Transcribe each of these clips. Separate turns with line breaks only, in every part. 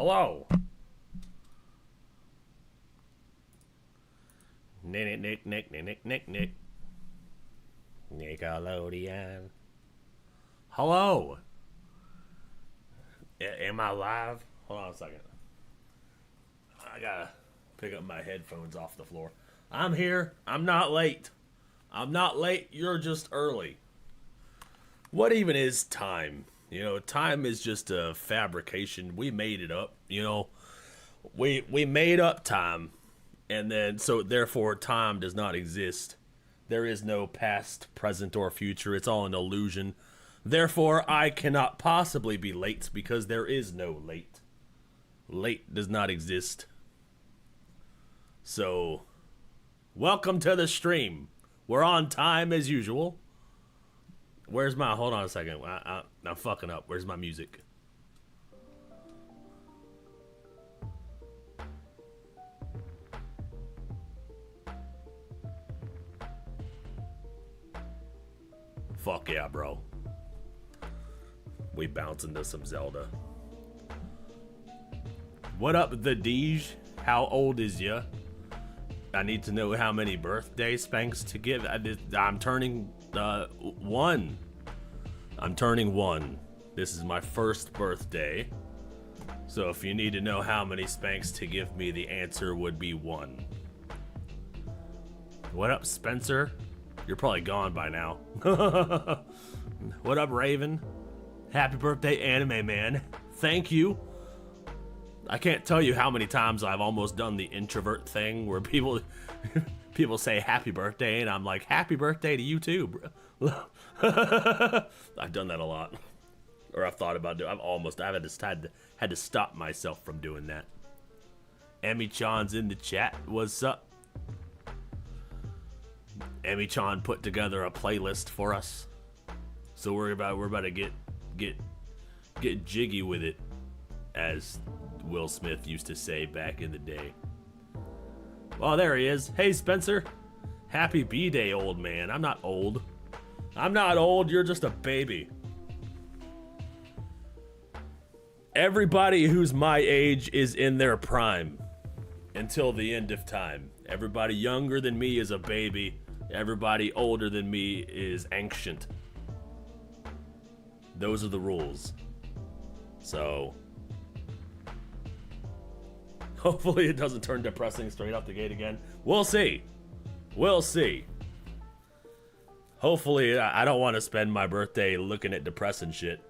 Hello. Nick. Nickelodeon. Hello. Am I live? Hold on a second. I gotta pick up my headphones off the floor. I'm here. I'm not late. I'm not late. You're just early. What even is time? You know, time is just a fabrication. We made it up. You know, we made up time, and then so therefore time does not exist. There is no past, present, or future. It's all an illusion. Therefore, I cannot possibly be late because there is no late. Late does not exist. So, welcome to the stream. We're on time as usual. Where's my... Hold on a second. I'm fucking up. Where's my music? Fuck yeah, bro. We bounce into some Zelda. What up, the Deej? How old is ya? I need to know how many birthday spanks to give. I'm turning 1. I'm turning 1. This is my first birthday. So if you need to know how many spanks to give me, the answer would be 1. What up, Spencer? You're probably gone by now. What up, Raven? Happy birthday, Anime Man. Thank you. I can't tell you how many times I've almost done the introvert thing where people say happy birthday and I'm like, happy birthday to you too, bro. I've done that a lot. Or I've thought about doing I've had to stop myself from doing that. Emmy-chan's in the chat. What's up? Emmy-chan put together a playlist for us. So we're about to get jiggy with it, as Will Smith used to say back in the day. Oh, there he is. Hey, Spencer. Happy B-Day, old man. I'm not old. I'm not old. You're just a baby. Everybody who's my age is in their prime until the end of time. Everybody younger than me is a baby. Everybody older than me is ancient. Those are the rules. So, hopefully it doesn't turn depressing straight off the gate again. We'll see. We'll see. Hopefully, I don't want to spend my birthday looking at depressing shit.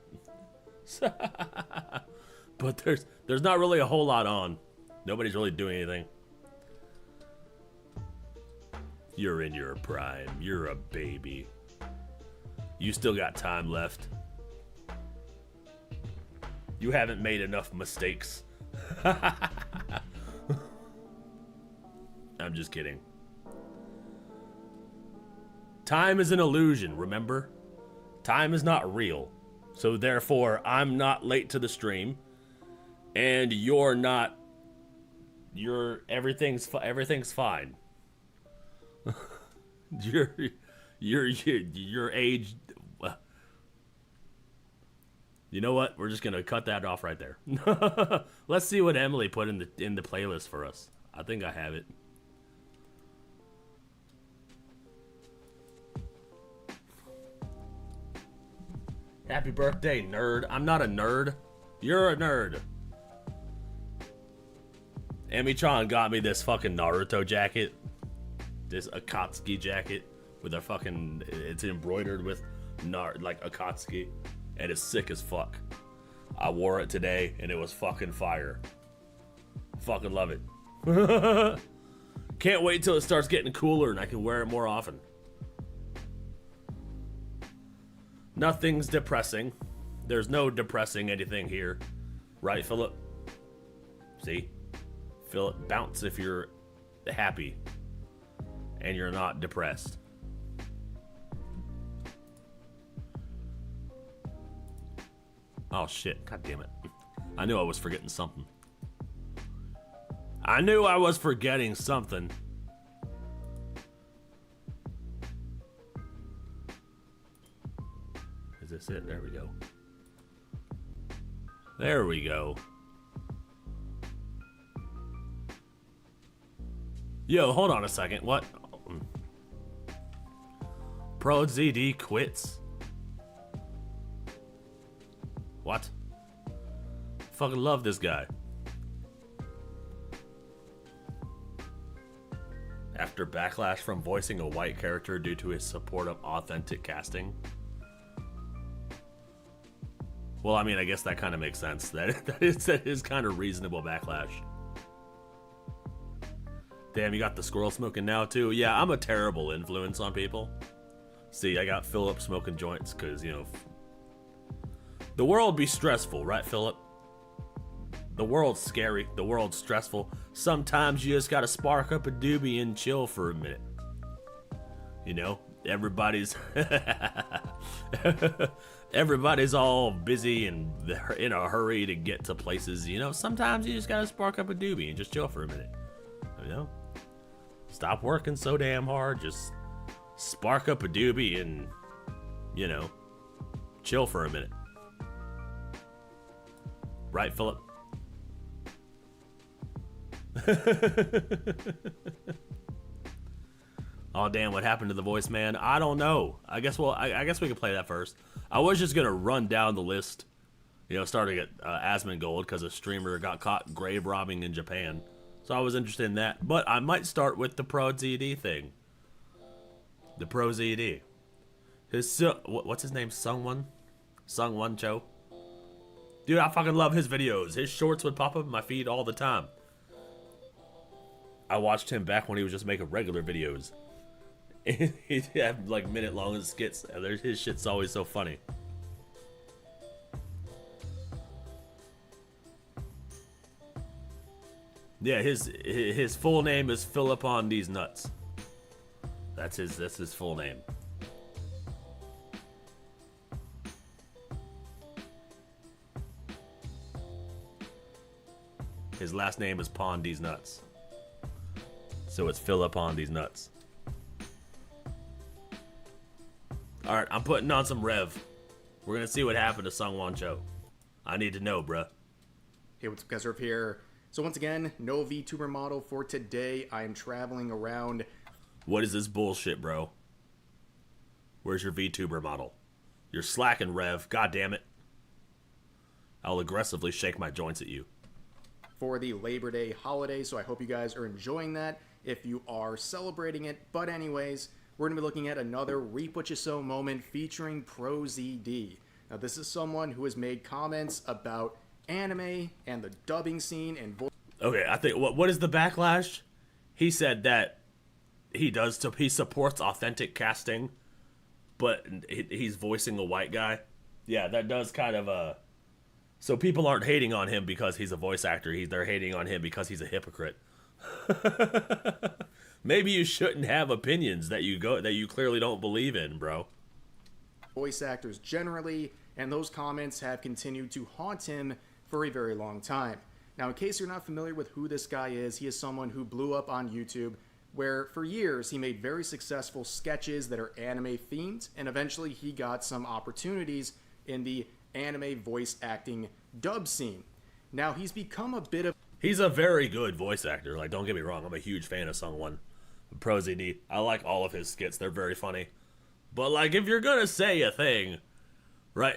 But there's not really a whole lot on. Nobody's really doing anything. You're in your prime. You're a baby. You still got time left. You haven't made enough mistakes. I'm just kidding. Time is an illusion, remember? Time is not real. So therefore, I'm not late to the stream. And you're not... Everything's fine. Your age... You know what? We're just gonna cut that off right there. Let's see what Emily put in the playlist for us. I think I have it. Happy birthday, nerd. I'm not a nerd. You're a nerd. Emmy-chan got me this fucking Naruto jacket. This Akatsuki jacket with a fucking... It's embroidered with like Akatsuki. And it's sick as fuck. I wore it today and it was fucking fire. Fucking love it. Can't wait till it starts getting cooler and I can wear it more often. Nothing's depressing. There's no depressing anything here. Right, Philip? See? Philip, bounce if you're happy and you're not depressed. Oh shit, god damn it. I knew I was forgetting something. I knew I was forgetting something. Is this it? There we go. There we go. Yo, hold on a second. What? Pro ZD quits. What? Fucking love this guy. After backlash from voicing a white character due to his support of authentic casting. Well, I mean, I guess that kind of makes sense. That is kind of reasonable backlash. Damn, you got the squirrel smoking now too? Yeah, I'm a terrible influence on people. See, I got Philip smoking joints because, you know, the world be stressful, right, Philip? The world's scary. The world's stressful. Sometimes you just gotta spark up a doobie and chill for a minute. You know, everybody's everybody's all busy and in a hurry to get to places. You know, sometimes you just gotta spark up a doobie and just chill for a minute. You know, stop working so damn hard. Just spark up a doobie and, you know, chill for a minute. Right, Philip? Oh damn, what happened to the voice, man? I don't know. I guess I guess we can play that first. I was just gonna run down the list, you know, starting at Asmongold because a streamer got caught grave robbing in Japan. So I was interested in that. But I might start with the Pro ZD thing. The Pro ZD. What's his name? Sungwon Cho? Dude, I fucking love his videos. His shorts would pop up in my feed all the time. I watched him back when he was just making regular videos. He'd have like minute-long skits. His shit's always so funny. Yeah, his full name is Philip on these nuts. That's his full name. His last name is Pond these nuts. So it's Philip on these nuts. Alright, I'm putting on some rev. We're gonna see what happened to Sungwon Cho. I need to know, bruh.
Hey, what's up, guys? Herb here. So once again, no VTuber model for today. I am traveling around.
What is this bullshit, bro? Where's your VTuber model? You're slacking, Rev. God damn it. I'll aggressively shake my joints at you.
For the Labor Day holiday, so I hope you guys are enjoying that if you are celebrating it. But anyways, we're going to be looking at another Reap What You Sow moment featuring Pro ZD. Now, this is someone who has made comments about anime and the dubbing scene and voice.
Okay, I think what is the backlash? He said that he supports authentic casting, but he's voicing a white guy. Yeah, that does kind of so people aren't hating on him because he's a voice actor. They're hating on him because he's a hypocrite. Maybe you shouldn't have opinions that you clearly don't believe in, bro.
Voice actors generally, and those comments have continued to haunt him for a very long time. Now, in case you're not familiar with who this guy is, he is someone who blew up on YouTube, where for years he made very successful sketches that are anime themed, and eventually he got some opportunities in the anime voice acting dub scene. Now, he's become a bit of...
He's a very good voice actor. Like, don't get me wrong, I'm a huge fan of Sungwon Pro ZD. I like all of his skits. They're very funny. But, like, if you're gonna say a thing, right,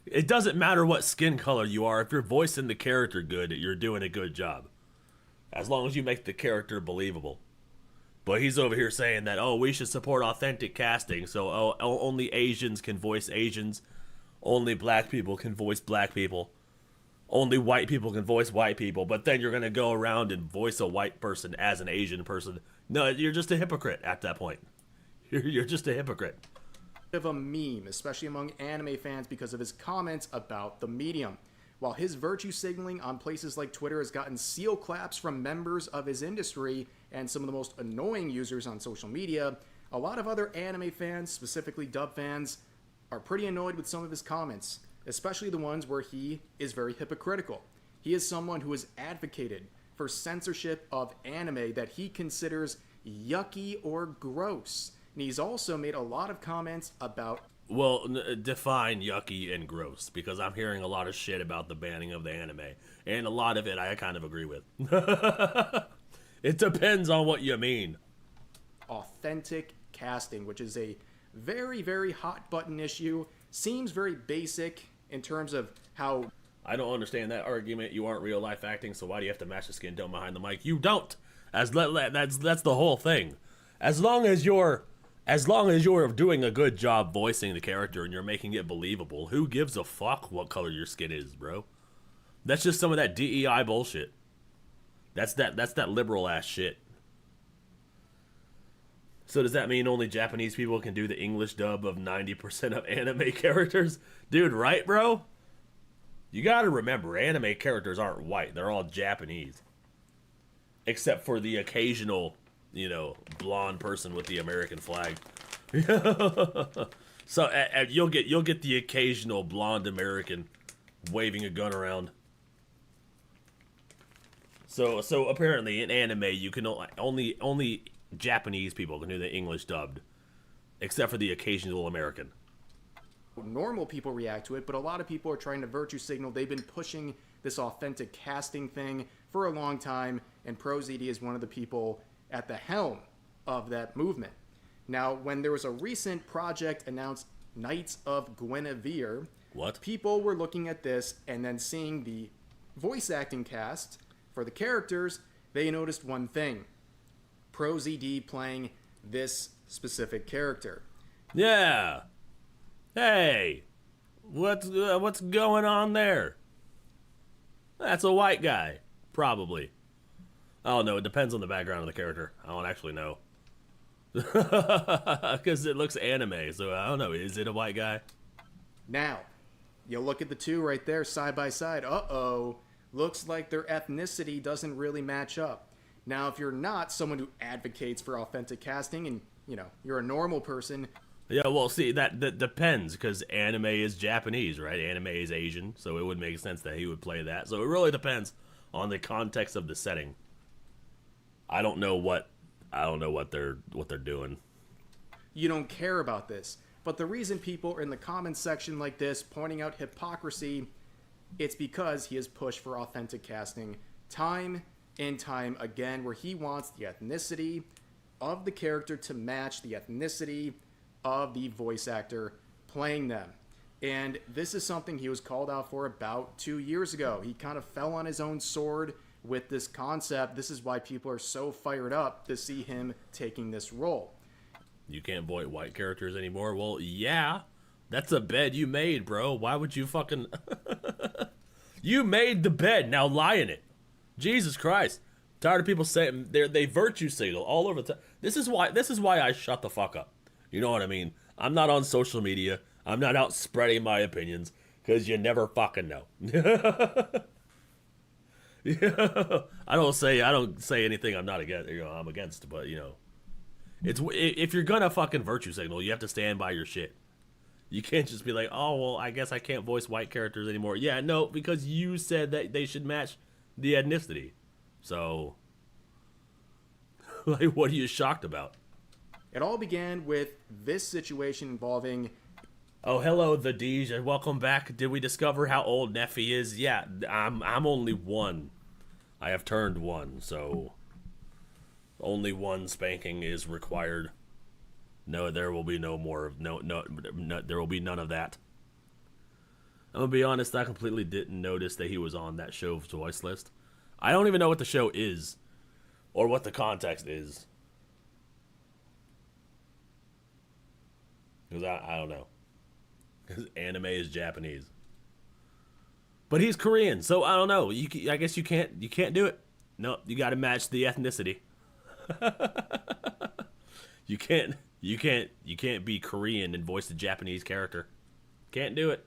it doesn't matter what skin color you are. If you're voicing the character good, you're doing a good job. As long as you make the character believable. But he's over here saying that, oh, we should support authentic casting, so only Asians can voice Asians. Only black people can voice black people. Only white people can voice white people. But then you're going to go around and voice a white person as an Asian person. No, you're just a hypocrite at that point. You're just a hypocrite.
Of a meme, especially among anime fans, because of his comments about the medium. While his virtue signaling on places like Twitter has gotten seal claps from members of his industry and some of the most annoying users on social media, a lot of other anime fans, specifically dub fans, are pretty annoyed with some of his comments, especially the ones where he is very hypocritical. He is someone who has advocated for censorship of anime that he considers yucky or gross. And he's also made a lot of comments about...
Well, define yucky and gross, because I'm hearing a lot of shit about the banning of the anime, and a lot of it I kind of agree with. It depends on what you mean.
Authentic casting, which is a very, very hot button issue, seems very basic in terms of how...
I don't understand that argument. You aren't real life acting, so why do you have to match the skin tone behind the mic? You don't. That's the whole thing. As long as you're doing a good job voicing the character and you're making it believable, who gives a fuck what color your skin is, bro? That's just some of that DEI bullshit. That's that liberal ass shit. So does that mean only Japanese people can do the English dub of 90% of anime characters? Dude, right, bro? You gotta remember, anime characters aren't white. They're all Japanese. Except for the occasional, blonde person with the American flag. So you'll get the occasional blonde American waving a gun around. So apparently in anime you can only Japanese people can do the English dubbed, except for the occasional American.
Normal people react to it, but a lot of people are trying to virtue signal. They've been pushing this authentic casting thing for a long time, and ProZD is one of the people at the helm of that movement. Now, when there was a recent project announced, Knights of Guinevere,
what?
People were looking at this and then seeing the voice acting cast for the characters, they noticed one thing. ProZD playing this specific character.
Yeah. Hey, what's going on there? That's a white guy, probably. Oh no, it depends on the background of the character. I don't actually know. Because it looks anime, so I don't know. Is it a white guy?
Now, you look at the two right there side by side. Uh-oh. Looks like their ethnicity doesn't really match up. Now, if you're not someone who advocates for authentic casting and, you're a normal person...
Yeah, well, see, that depends, because anime is Japanese, right? Anime is Asian, so it would make sense that he would play that. So it really depends on the context of the setting. I don't know what they're doing.
You don't care about this. But the reason people are in the comments section like this pointing out hypocrisy, it's because he has pushed for authentic casting time and time again, where he wants the ethnicity of the character to match the ethnicity of the voice actor playing them. And this is something he was called out for about 2 years ago. He kind of fell on his own sword with this concept. This is why people are so fired up to see him taking this role.
You can't voice white characters anymore? Well, yeah. That's a bed you made, bro. Why would you fucking... You made the bed, now lie in it. Jesus Christ. Tired of people saying they virtue signal all over the time. This is why I shut the fuck up. You know what I mean? I'm not on social media. I'm not out spreading my opinions, because you never fucking know. Yeah. I don't say anything I'm not against. I'm against, but it's if you're gonna fucking virtue signal, you have to stand by your shit. You can't just be like, oh well, I guess I can't voice white characters anymore. Yeah, no, because you said that they should match the ethnicity. So, like, what are you shocked about?
It all began with this situation involving...
Oh, hello, the Deej, and welcome back. Did we discover how old Nephi is? Yeah, I'm only 1. I have turned 1, so only 1 spanking is required. No, there will be no more. No, there will be none of that. I'm gonna be honest, I completely didn't notice that he was on that show's voice list. I don't even know what the show is, or what the context is. Because I don't know. Because anime is Japanese. But he's Korean, so I don't know. I guess you can't do it. No, you got to match the ethnicity. You can't be Korean and voice the Japanese character. Can't do it.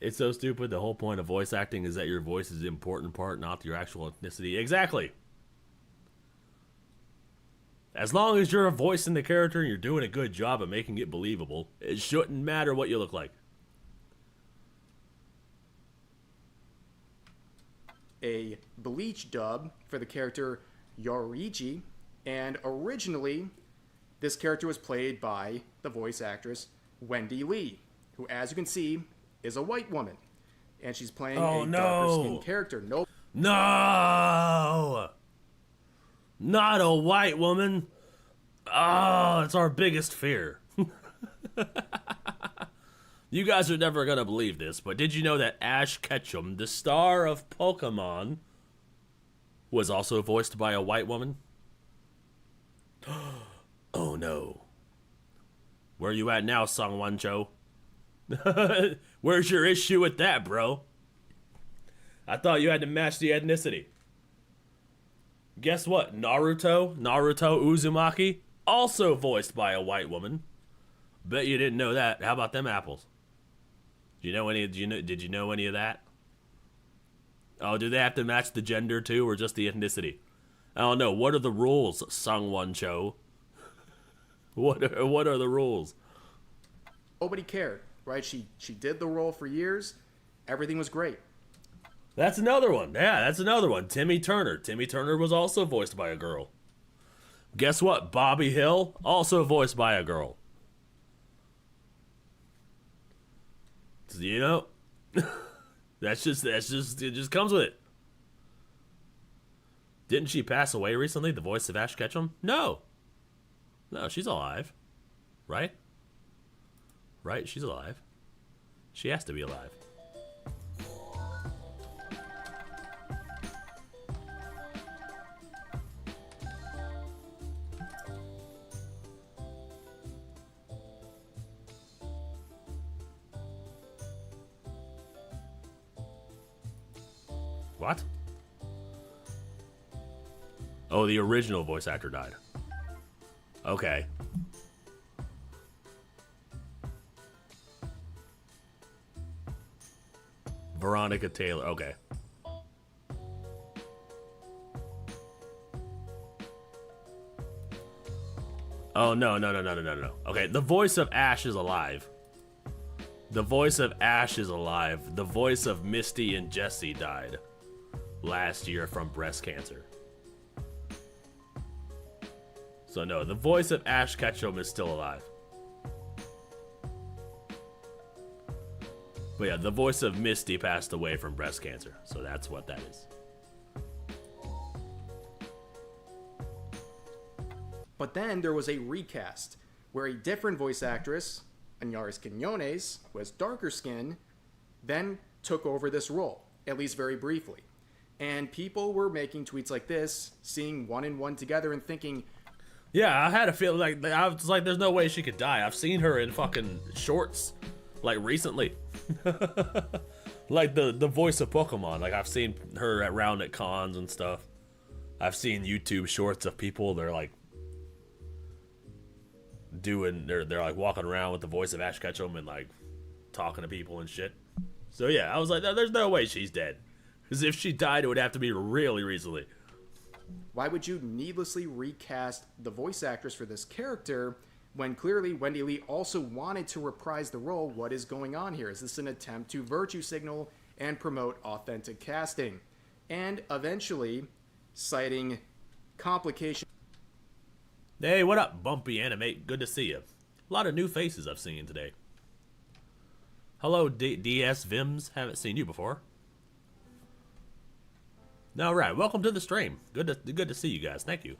It's so stupid. The whole point of voice acting is that your voice is the important part, not your actual ethnicity. Exactly. As long as you're voicing the character and you're doing a good job of making it believable, it shouldn't matter what you look like.
A Bleach dub for the character Yoriji, and originally this character was played by the voice actress Wendy Lee, who, as you can see, is a white woman. and she's playing
Oh,
a
no.
darker skinned character. Nope.
No! Not a white woman. Oh, it's our biggest fear. You guys are never gonna believe this, but did you know that Ash Ketchum, the star of Pokemon, was also voiced by a white woman? Oh no. Where you at now, Sung Won Cho? Where's your issue with that, bro? I thought you had to match the ethnicity. Guess what? Naruto Uzumaki, also voiced by a white woman. Bet you didn't know that. How about them apples? Did you know any of that? Oh, do they have to match the gender too, or just the ethnicity? I don't know. What are the rules, Sung Won Cho? What are the rules?
Nobody cared, right? She did the role for years. Everything was great.
That's another one. Yeah, that's another one. Timmy Turner. Timmy Turner was also voiced by a girl. Guess what? Bobby Hill, also voiced by a girl. You know, it just comes with it. Didn't she pass away recently, the voice of Ash Ketchum? No, she's alive. Right, she's alive. She has to be alive. What? Oh, the original voice actor died. Okay. Veronica Taylor. Okay. Oh, no. Okay, the voice of Ash is alive. The voice of Ash is alive. The voice of Misty and Jesse died last year from breast cancer. So no, the voice of Ash Ketchum is still alive. But yeah, the voice of Misty passed away from breast cancer. So that's what that is.
But then there was a recast where a different voice actress, Anaris Quinones, who has darker skin, then took over this role, at least very briefly. And people were making tweets like this, seeing one and one together and thinking,
yeah, I had a feeling like, I was like, there's no way she could die. I've seen her in fucking shorts, like recently. Like the voice of Pokemon. Like I've seen her around at cons and stuff. I've seen YouTube shorts of people, they're like they're like walking around with the voice of Ash Ketchum and like talking to people and shit. So yeah, I was like, there's no way she's dead. Because if she died, it would have to be really recently.
why would you needlessly recast the voice actress for this character when clearly Wendy Lee also wanted to reprise the role? What is going on here? Is this an attempt to virtue signal and promote authentic casting? And eventually, citing complications.
Hey, what up, Bumpy Animate? Good to see you. A lot of new faces I've seen today. Hello, DS Vims. Haven't seen you before. All right, welcome to the stream. Good to see you guys. Thank you.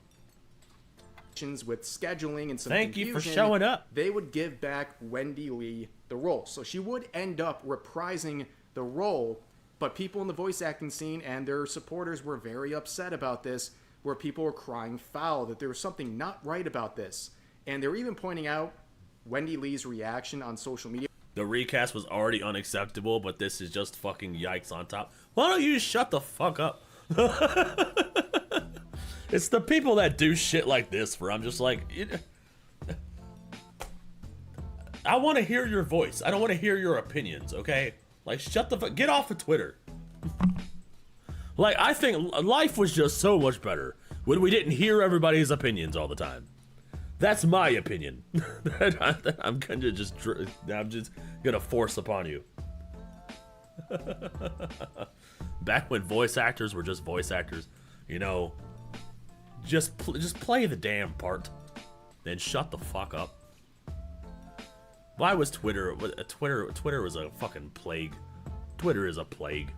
With scheduling and some
Thank you for
confusion,
showing up.
They would give back Wendy Lee the role. So she would end up reprising the role, but people in the voice acting scene and their supporters were very upset about this, where people were crying foul, that there was something not right about this. And they were even pointing out Wendy Lee's reaction on social media.
The recast was already unacceptable, but this is just fucking yikes on top. Why don't you shut the fuck up? It's the people that do shit like this where I'm just like, I want to hear your voice. I don't want to hear your opinions, okay? Like, shut the fuck, get off of Twitter. Like, I think life was just so much better when we didn't hear everybody's opinions all the time. That's my opinion. I'm just gonna force upon you. Back when voice actors were just voice actors, you know, just play the damn part, then shut the fuck up. Why was Twitter was a fucking plague? Twitter is a plague.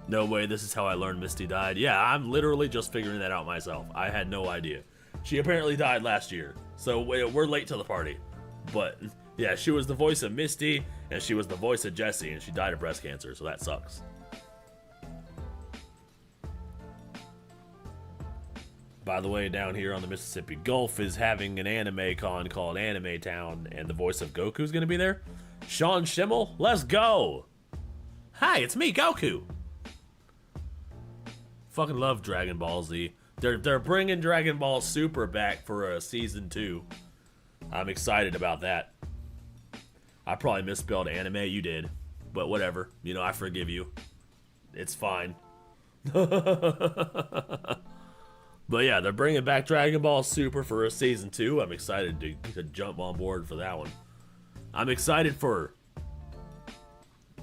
No way, this is how I learned Misty died. Yeah, I'm literally just figuring that out myself. I had no idea. She apparently died last year, so we're late to the party. But, yeah, she was the voice of Misty, and she was the voice of Jessie, and she died of breast cancer, so that sucks. By the way, down here on the Mississippi Gulf is having an anime con called Anime Town, and the voice of Goku's gonna be there. Sean Schimmel, let's go! Hi, it's me, Goku! Fucking love Dragon Ball Z. They're bringing Dragon Ball Super back for a season 2. I'm excited about that. I probably misspelled anime, you did. But whatever, you know, I forgive you. It's fine. But yeah, they're bringing back Dragon Ball Super for a season 2. I'm excited to jump on board for that one. I'm excited for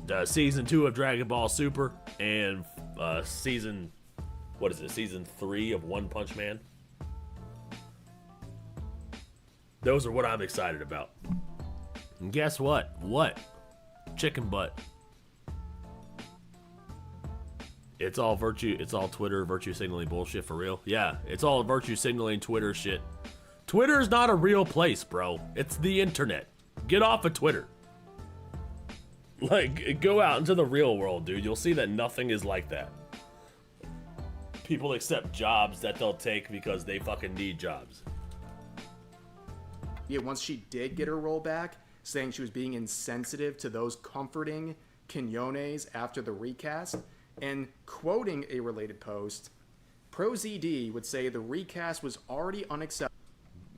the season 2 of Dragon Ball Super and season 3 of One Punch Man. Those are what I'm excited about. And guess what? What? Chicken butt. It's all virtue, it's all Twitter virtue signaling bullshit for real. Yeah, it's all virtue signaling Twitter shit. Twitter's not a real place, bro. It's the internet. Get off of Twitter. Like, go out into the real world, dude. You'll see that nothing is like that. People accept jobs that they'll take because they fucking need jobs.
Yeah, once she did get her role back, saying she was being insensitive to those comforting Quinones after the recast, and quoting a related post, ProZD would say the recast was already unacceptable.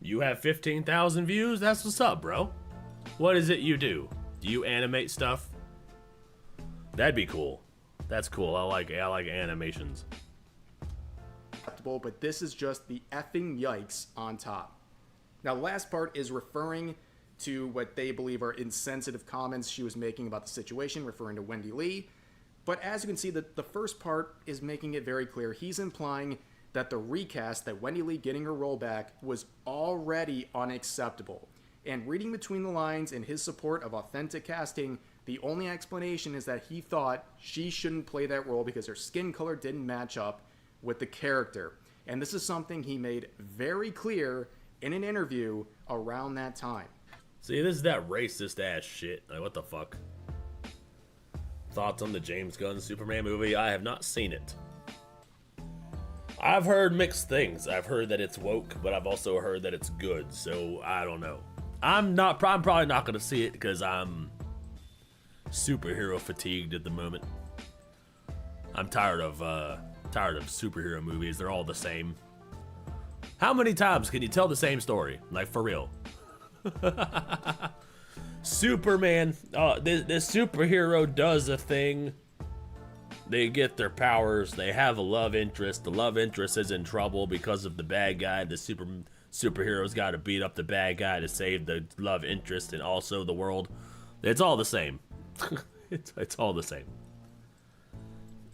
You have 15,000 views? That's what's up, bro. What is it you do? Do you animate stuff? That'd be cool. That's cool. I like animations.
But this is just the effing yikes on top. Now, the last part is referring to what they believe are insensitive comments she was making about the situation, referring to Wendy Lee. But as you can see, the first part is making it very clear. He's implying that the recast, that Wendy Lee getting her role back, was already unacceptable. And reading between the lines in his support of authentic casting, the only explanation is that he thought she shouldn't play that role because her skin color didn't match up with the character. And this is something he made very clear in an interview around that time.
See, this is that racist ass shit. Like, what the fuck? Thoughts on the James Gunn Superman movie? I have not seen it. I've heard mixed things. I've heard that it's woke, but I've also heard that it's good, so I don't know. I'm probably not gonna see it because I'm superhero fatigued at the moment. I'm tired of superhero movies. They're all the same. How many times can you tell the same story? Like, for real. Superman, this superhero does a thing. They get their powers. They have a love interest. The love interest is in trouble because of the bad guy. The superhero's got to beat up the bad guy to save the love interest and also the world. It's all the same. It's all the same.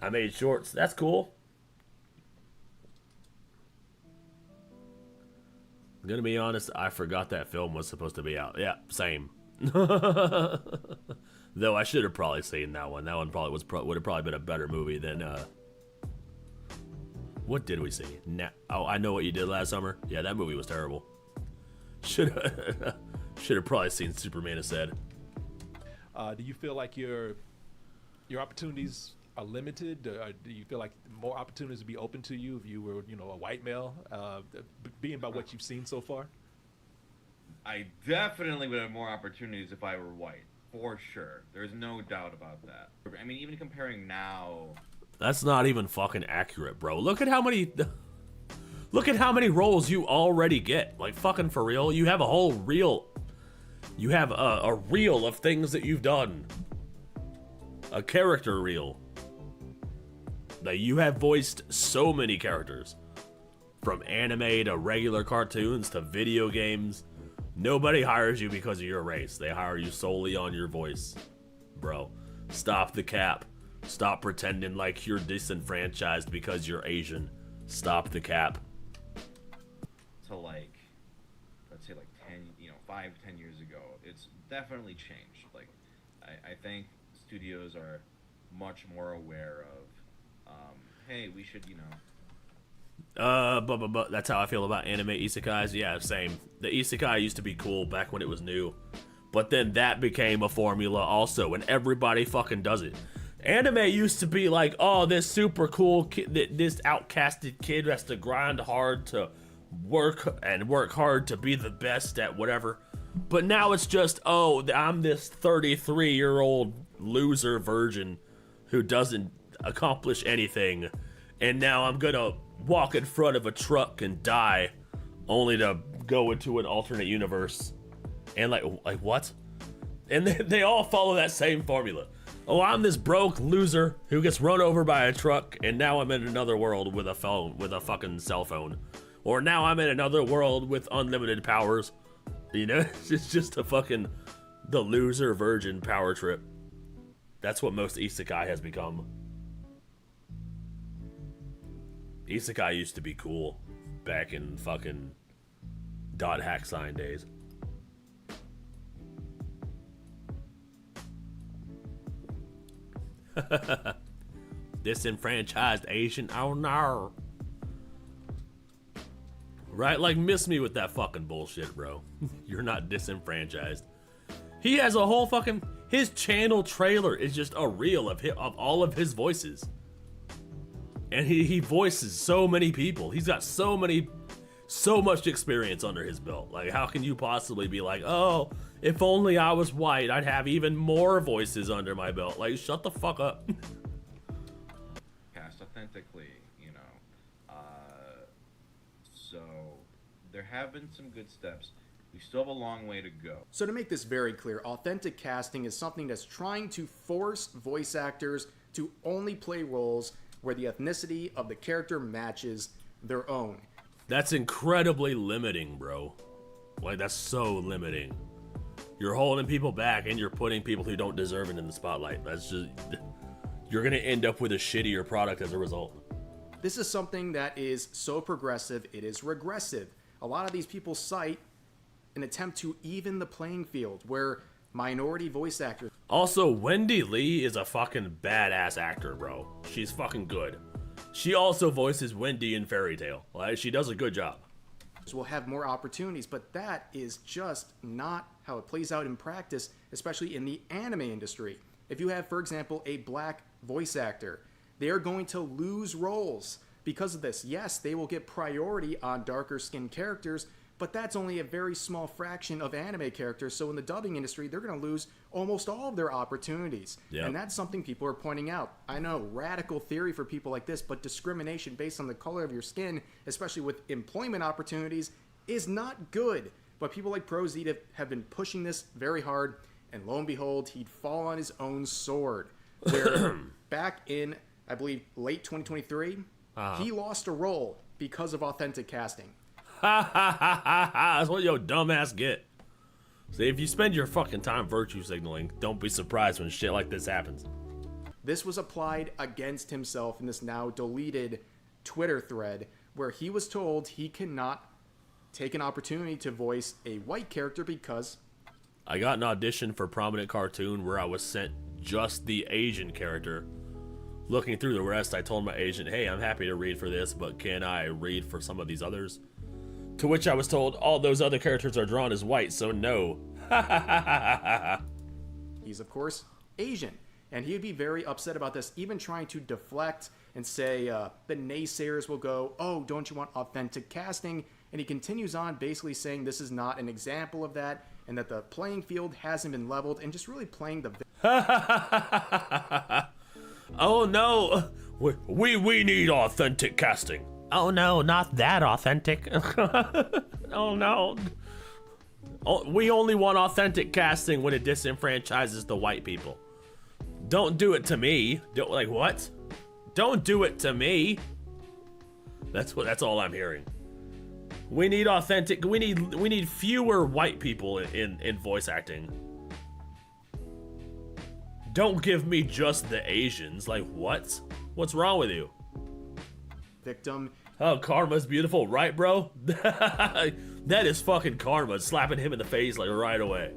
I made shorts. That's cool. I'm gonna be honest, I forgot that film was supposed to be out. Yeah, same. Though I should have probably seen that one. That one probably would have probably been a better movie than what did we see? Oh, I Know What You Did Last Summer. Yeah, that movie was terrible. Should have probably seen Superman instead.
Do you feel like your opportunities are limited? Do you feel like more opportunities would be open to you if you were, a white male, being by what you've seen so far?
I definitely would have more opportunities if I were white, for sure. There's no doubt about that. I mean, even comparing now...
That's not even fucking accurate, bro. Look at how many roles you already get. Like, fucking for real. You have a whole reel. You have a reel of things that you've done. A character reel. Like, you have voiced so many characters. From anime to regular cartoons to video games. Nobody hires you because of your race. They hire you solely on your voice. Bro, stop the cap. Stop pretending like you're disenfranchised because you're Asian. Stop the cap.
To let's say 10, 5, 10 years ago, it's definitely changed. Like, I think studios are much more aware of, hey, we should,
But that's how I feel about anime isekais. Yeah, same. The isekai used to be cool back when it was new, but then that became a formula also, and everybody fucking does it. Anime used to be like, oh, this super cool kid, this outcasted kid has to grind hard to work hard to be the best at whatever. But now it's just, oh, I'm this 33-year-old loser virgin who doesn't accomplish anything, and now I'm gonna walk in front of a truck and die, only to go into an alternate universe. And like what? And they all follow that same formula. Oh, I'm this broke loser who gets run over by a truck, and now I'm in another world with a phone, with a fucking cell phone. Or now I'm in another world with unlimited powers. You know, it's just a fucking, the loser virgin power trip. That's what most isekai has become. Isekai used to be cool back in fucking .hack sign days. Disenfranchised Asian, oh no. Right, like, miss me with that fucking bullshit, bro. You're not disenfranchised. He has a whole fucking, his channel trailer is just a reel of all of his voices. And he voices so many people. He's got so much experience under his belt. Like, how can you possibly be like, oh, if only I was white, I'd have even more voices under my belt. Like, shut the fuck up.
Cast authentically, so there have been some good steps. We still have a long way to go.
So to make this very clear, authentic casting is something that's trying to force voice actors to only play roles where the ethnicity of the character matches their own.
That's incredibly limiting, bro. Like, that's so limiting. You're holding people back and you're putting people who don't deserve it in the spotlight. That's just, you're gonna end up with a shittier product as a result.
This is something that is so progressive, it is regressive. A lot of these people cite an attempt to even the playing field where minority voice actors.
Also, Wendy Lee is a fucking badass actor, bro. She's fucking good. She also voices Wendy in Fairy Tail. Like, she does a good job.
Will have more opportunities, but that is just not how it plays out in practice, especially in the anime industry. If you have, for example, a black voice actor, they are going to lose roles because of this. Yes, they will get priority on darker skinned characters, but that's only a very small fraction of anime characters. So in the dubbing industry, they're going to lose almost all of their opportunities. Yep. And that's something people are pointing out. I know, radical theory for people like this, but discrimination based on the color of your skin, especially with employment opportunities, is not good. But people like ProZeta have been pushing this very hard, and lo and behold, he'd fall on his own sword. Where back in, I believe, late 2023, he lost a role because of authentic casting.
Ha ha ha ha ha! That's what your dumbass get. See, if you spend your fucking time virtue signaling, don't be surprised when shit like this happens.
This was applied against himself in this now deleted Twitter thread where he was told he cannot take an opportunity to voice a white character because
I got an audition for Prominent Cartoon where I was sent just the Asian character. Looking through the rest, I told my agent, hey, I'm happy to read for this, but can I read for some of these others? To which I was told, all those other characters are drawn as white, so no.
He's, of course, Asian. And he'd be very upset about this, even trying to deflect and say the naysayers will go, oh, don't you want authentic casting? And he continues on basically saying this is not an example of that and that the playing field hasn't been leveled and just really playing the...
Oh, no. We need authentic casting. Oh no, not that authentic. Oh no. Oh, we only want authentic casting when it disenfranchises the white people. Don't do it to me. Like what? Don't do it to me. That's all I'm hearing. We need authentic. We need fewer white people in voice acting. Don't give me just the Asians. Like what? What's wrong with you?
Victim.
Oh, karma's beautiful, right, bro? That is fucking karma, slapping him in the face like right away.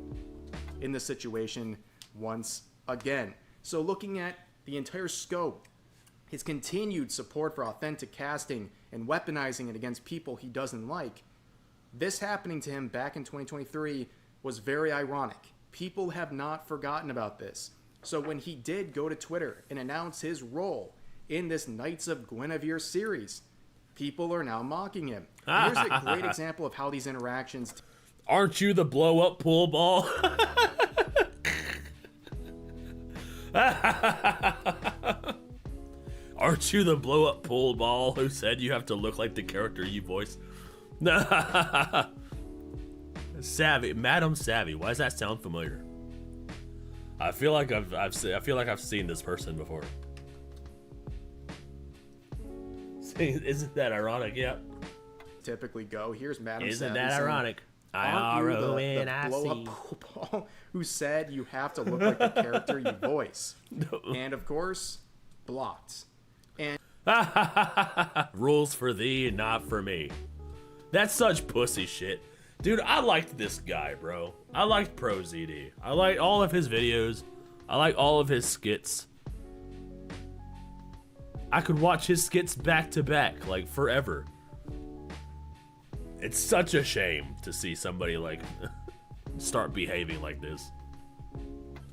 In this situation, once again. So looking at the entire scope, his continued support for authentic casting and weaponizing it against people he doesn't like, this happening to him back in 2023 was very ironic. People have not forgotten about this. So when he did go to Twitter and announce his role in this Knights of Guinevere series, people are now mocking him. Here's a great example of how these interactions...
Aren't you the blow-up pool ball? Aren't you the blow-up pool ball who said you have to look like the character you voice? Savvy, Madam Savvy. Why does that sound familiar? I feel like I've seen this person before. Isn't that ironic? Yeah.
Typically go. Here's Madam
Isn't
Savvy
that
saying,
ironic?
Aren't you the blow-up pool ball who said you have to look like the character you voice? And of course, blocked. And
rules for thee, not for me. That's such pussy shit. Dude, I liked this guy, bro. I liked Pro ZD. I liked all of his videos. I like all of his skits. I could watch his skits back to back, like, forever. It's such a shame to see somebody, like, start behaving like this.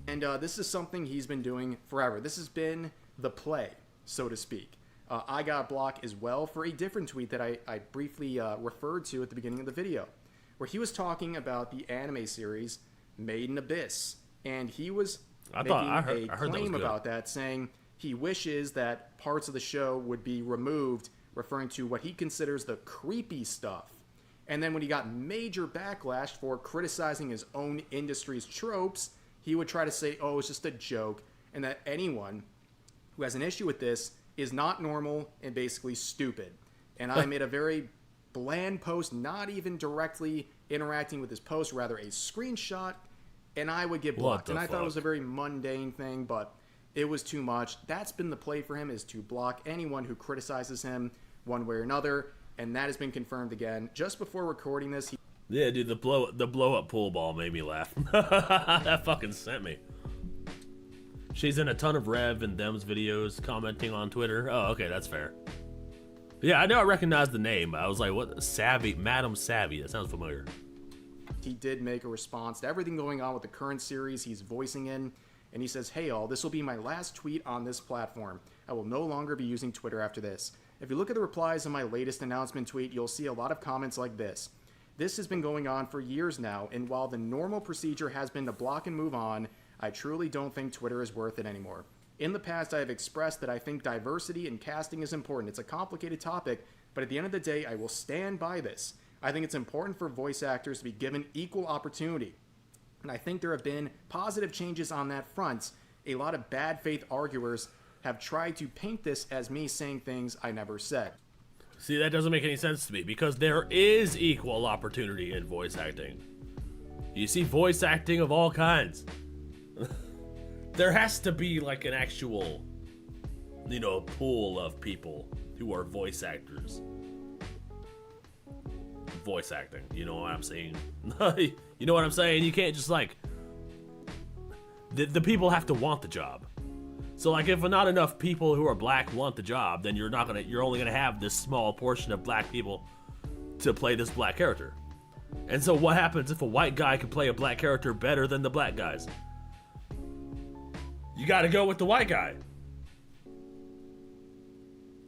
And this is something he's been doing forever. This has been the play, so to speak. I got blocked as well for a different tweet that I briefly referred to at the beginning of the video, where he was talking about the anime series Made in Abyss. And he was making a claim about that, saying he wishes that parts of the show would be removed, referring to what he considers the creepy stuff. And then when he got major backlash for criticizing his own industry's tropes, he would try to say, oh, it's just a joke, and that anyone who has an issue with this is not normal and basically stupid. And I made a very bland post, not even directly interacting with his post, rather a screenshot, and I would get blocked. And I thought it was a very mundane thing, but it was too much. That's been the play for him, is to block anyone who criticizes him one way or another. And that has been confirmed again. Just before recording this,
yeah, dude, the blow up pool ball made me laugh. That fucking sent me. She's in a ton of Rev and Them's videos, commenting on Twitter. Oh, okay, that's fair. Yeah, I know I recognized the name. I was like, what? Savvy, Madam Savvy. That sounds familiar.
He did make a response to everything going on with the current series he's voicing in. And he says, hey all, this will be my last tweet on this platform. I will no longer be using Twitter after this. If you look at the replies on my latest announcement tweet, you'll see a lot of comments like this. This has been going on for years now, and while the normal procedure has been to block and move on, I truly don't think Twitter is worth it anymore. In the past, I have expressed that I think diversity in casting is important. It's a complicated topic, but at the end of the day, I will stand by this. I think it's important for voice actors to be given equal opportunity. And I think there have been positive changes on that front. A lot of bad faith arguers have tried to paint this as me saying things I never said.
See, that doesn't make any sense to me, because there is equal opportunity in voice acting. You see voice acting of all kinds. There has to be like an actual, pool of people who are voice actors. Voice acting, you know what I'm saying? You know what I'm saying? You can't just the people have to want the job. So like if not enough people who are black want the job, then you're only gonna have this small portion of black people to play this black character. And so what happens if a white guy can play a black character better than the black guys? You gotta go with the white guy.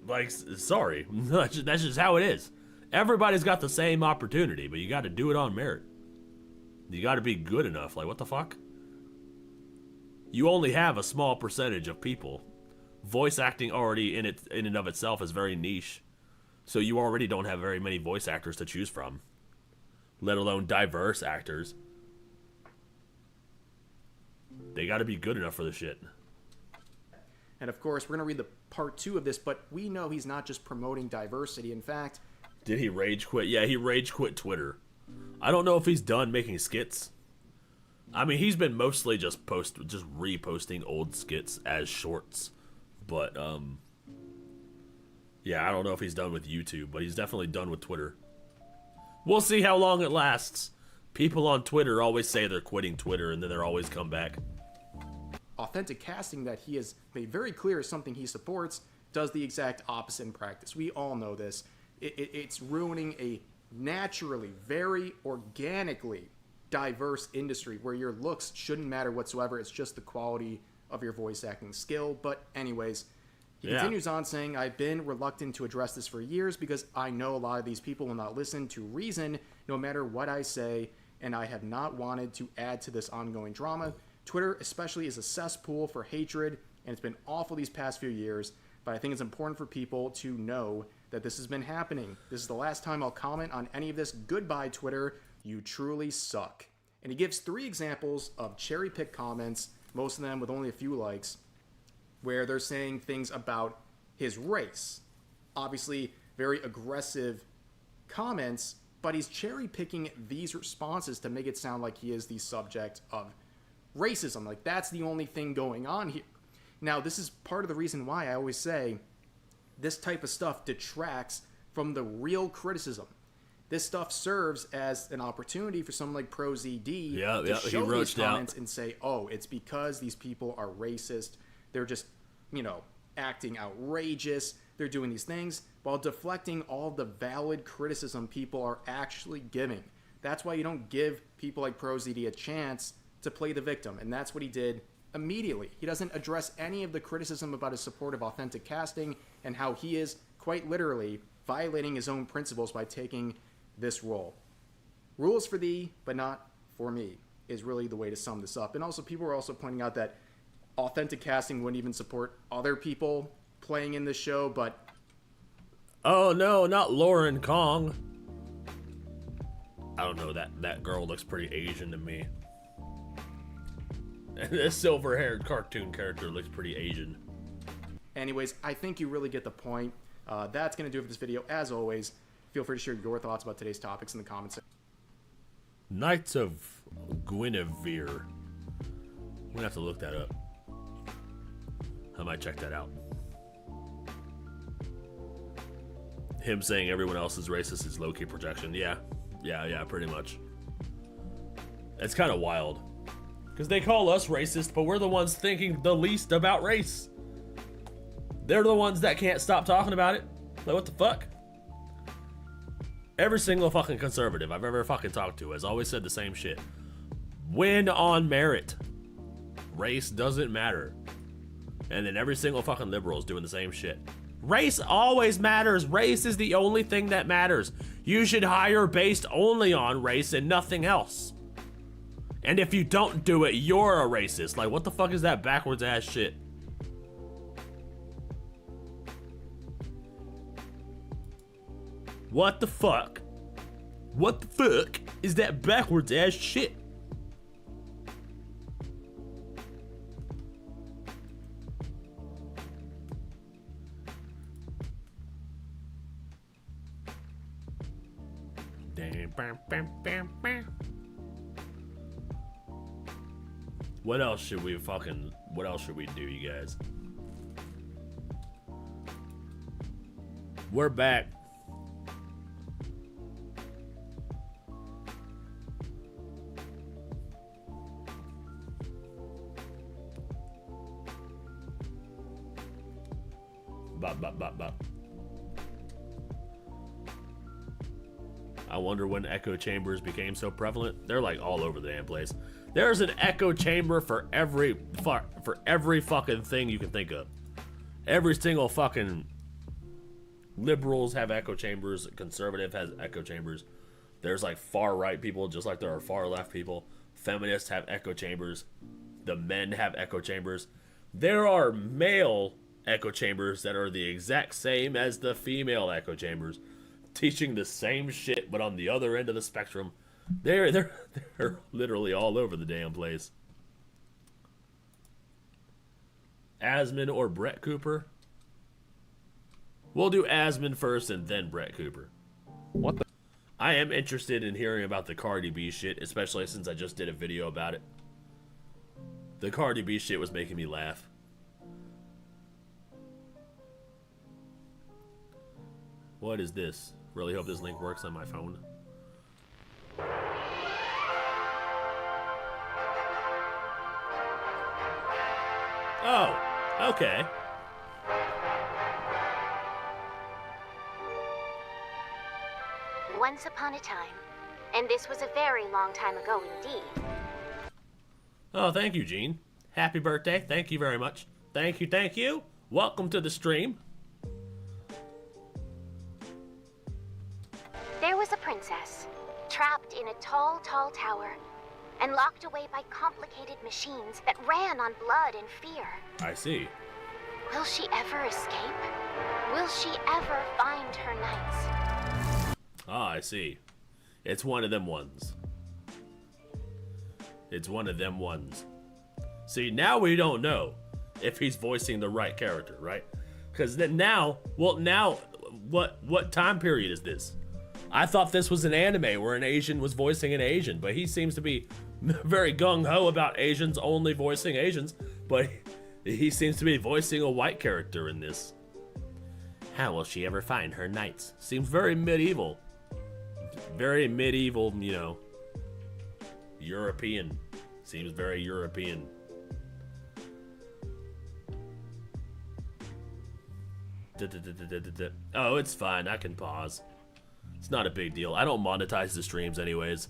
Like, sorry, that's just how it is. Everybody's got the same opportunity, but you gotta do it on merit. You gotta be good enough, like what the fuck? You only have a small percentage of people. Voice acting already in and of itself is very niche. So you already don't have very many voice actors to choose from. Let alone diverse actors. They gotta be good enough for the shit.
And of course, we're gonna read the part 2 of this, but we know he's not just promoting diversity. In fact...
Did he rage quit? Yeah, he rage quit Twitter. I don't know if he's done making skits. I mean, he's been mostly just reposting old skits as shorts. But, yeah, I don't know if he's done with YouTube, but he's definitely done with Twitter. We'll see how long it lasts. People on Twitter always say they're quitting Twitter, and then they're always come back.
authentic casting that he has made very clear is something he supports, does the exact opposite in practice. We all know this. It's ruining a naturally, very organically diverse industry where your looks shouldn't matter whatsoever. It's just the quality of your voice acting skill. But anyways, he continues on saying, I've been reluctant to address this for years because I know a lot of these people will not listen to reason no matter what I say, and I have not wanted to add to this ongoing drama. Twitter especially is a cesspool for hatred, and it's been awful these past few years, but I think it's important for people to know that this has been happening. This is the last time I'll comment on any of this. Goodbye, Twitter. You truly suck. And he gives 3 examples of cherry-picked comments, most of them with only a few likes, where they're saying things about his race. Obviously, very aggressive comments, but he's cherry-picking these responses to make it sound like he is the subject of racism. Like, that's the only thing going on here. Now, this is part of the reason why I always say this type of stuff detracts from the real criticism. This stuff serves as an opportunity for someone like ProZD to show these comments and say, oh, it's because these people are racist. They're just, acting outrageous. They're doing these things while deflecting all the valid criticism people are actually giving. That's why you don't give people like ProZD a chance to play the victim, and that's what he did immediately. He doesn't address any of the criticism about his support of authentic casting and how he is quite literally violating his own principles by taking this role. Rules for thee, but not for me, is really the way to sum this up. And also, people were also pointing out that authentic casting wouldn't even support other people playing in the show, but...
Oh no, not Lauren Kong. I don't know, that girl looks pretty Asian to me. And this silver-haired cartoon character looks pretty Asian.
Anyways, I think you really get the point. That's going to do it for this video. As always, feel free to share your thoughts about today's topics in the comments section.
Knights of Guinevere. I'm gonna have to look that up. I might check that out. Him saying everyone else is racist is low-key projection. Yeah, pretty much. It's kind of wild. Because they call us racist, but we're the ones thinking the least about race. They're the ones that can't stop talking about it. Like, what the fuck? Every single fucking conservative I've ever fucking talked to has always said the same shit. Win on merit. Race doesn't matter. And then every single fucking liberal is doing the same shit. Race always matters. Race is the only thing that matters. You should hire based only on race and nothing else. And if you don't do it, you're a racist. Like, what the fuck is that backwards ass shit? What the fuck? What the fuck is that backwards ass shit? What else should we do, you guys? We're back. Bop. I wonder when echo chambers became so prevalent. They're like all over the damn place. There's an echo chamber for every fucking thing you can think of. Every single fucking liberals have echo chambers. Conservative has echo chambers. There's like far right people, just like there are far left people. Feminists have echo chambers. The men have echo chambers. There are male echo chambers that are the exact same as the female echo chambers, teaching the same shit, but on the other end of the spectrum. They're literally all over the damn place. Asman or Brett Cooper? We'll do Asman first and then Brett Cooper.
What the?
I am interested in hearing about the Cardi B shit, especially since I just did a video about it. The Cardi B shit was making me laugh. What is this? Really hope this link works on my phone. Oh, okay.
Once upon a time, and this was a very long time ago indeed.
Oh, thank you, Gene. Happy birthday. Thank you very much. Thank you, thank you. Welcome to the stream.
There was a princess, trapped in a tall, tall tower, and locked away by complicated machines that ran on blood and fear.
I see.
Will she ever escape? Will she ever find her knights?
Ah, I see. It's one of them ones. It's one of them ones. See, now we don't know if he's voicing the right character, right? Because then now, well, now, what time period is this? I thought this was an anime where an Asian was voicing an Asian, but he seems to be very gung-ho about Asians only voicing Asians, but he seems to be voicing a white character in this. How will she ever find her knights? Seems very medieval. Very medieval, you know. European. Seems very European. Oh, it's fine. I can pause. It's not a big deal. I don't monetize the streams anyways.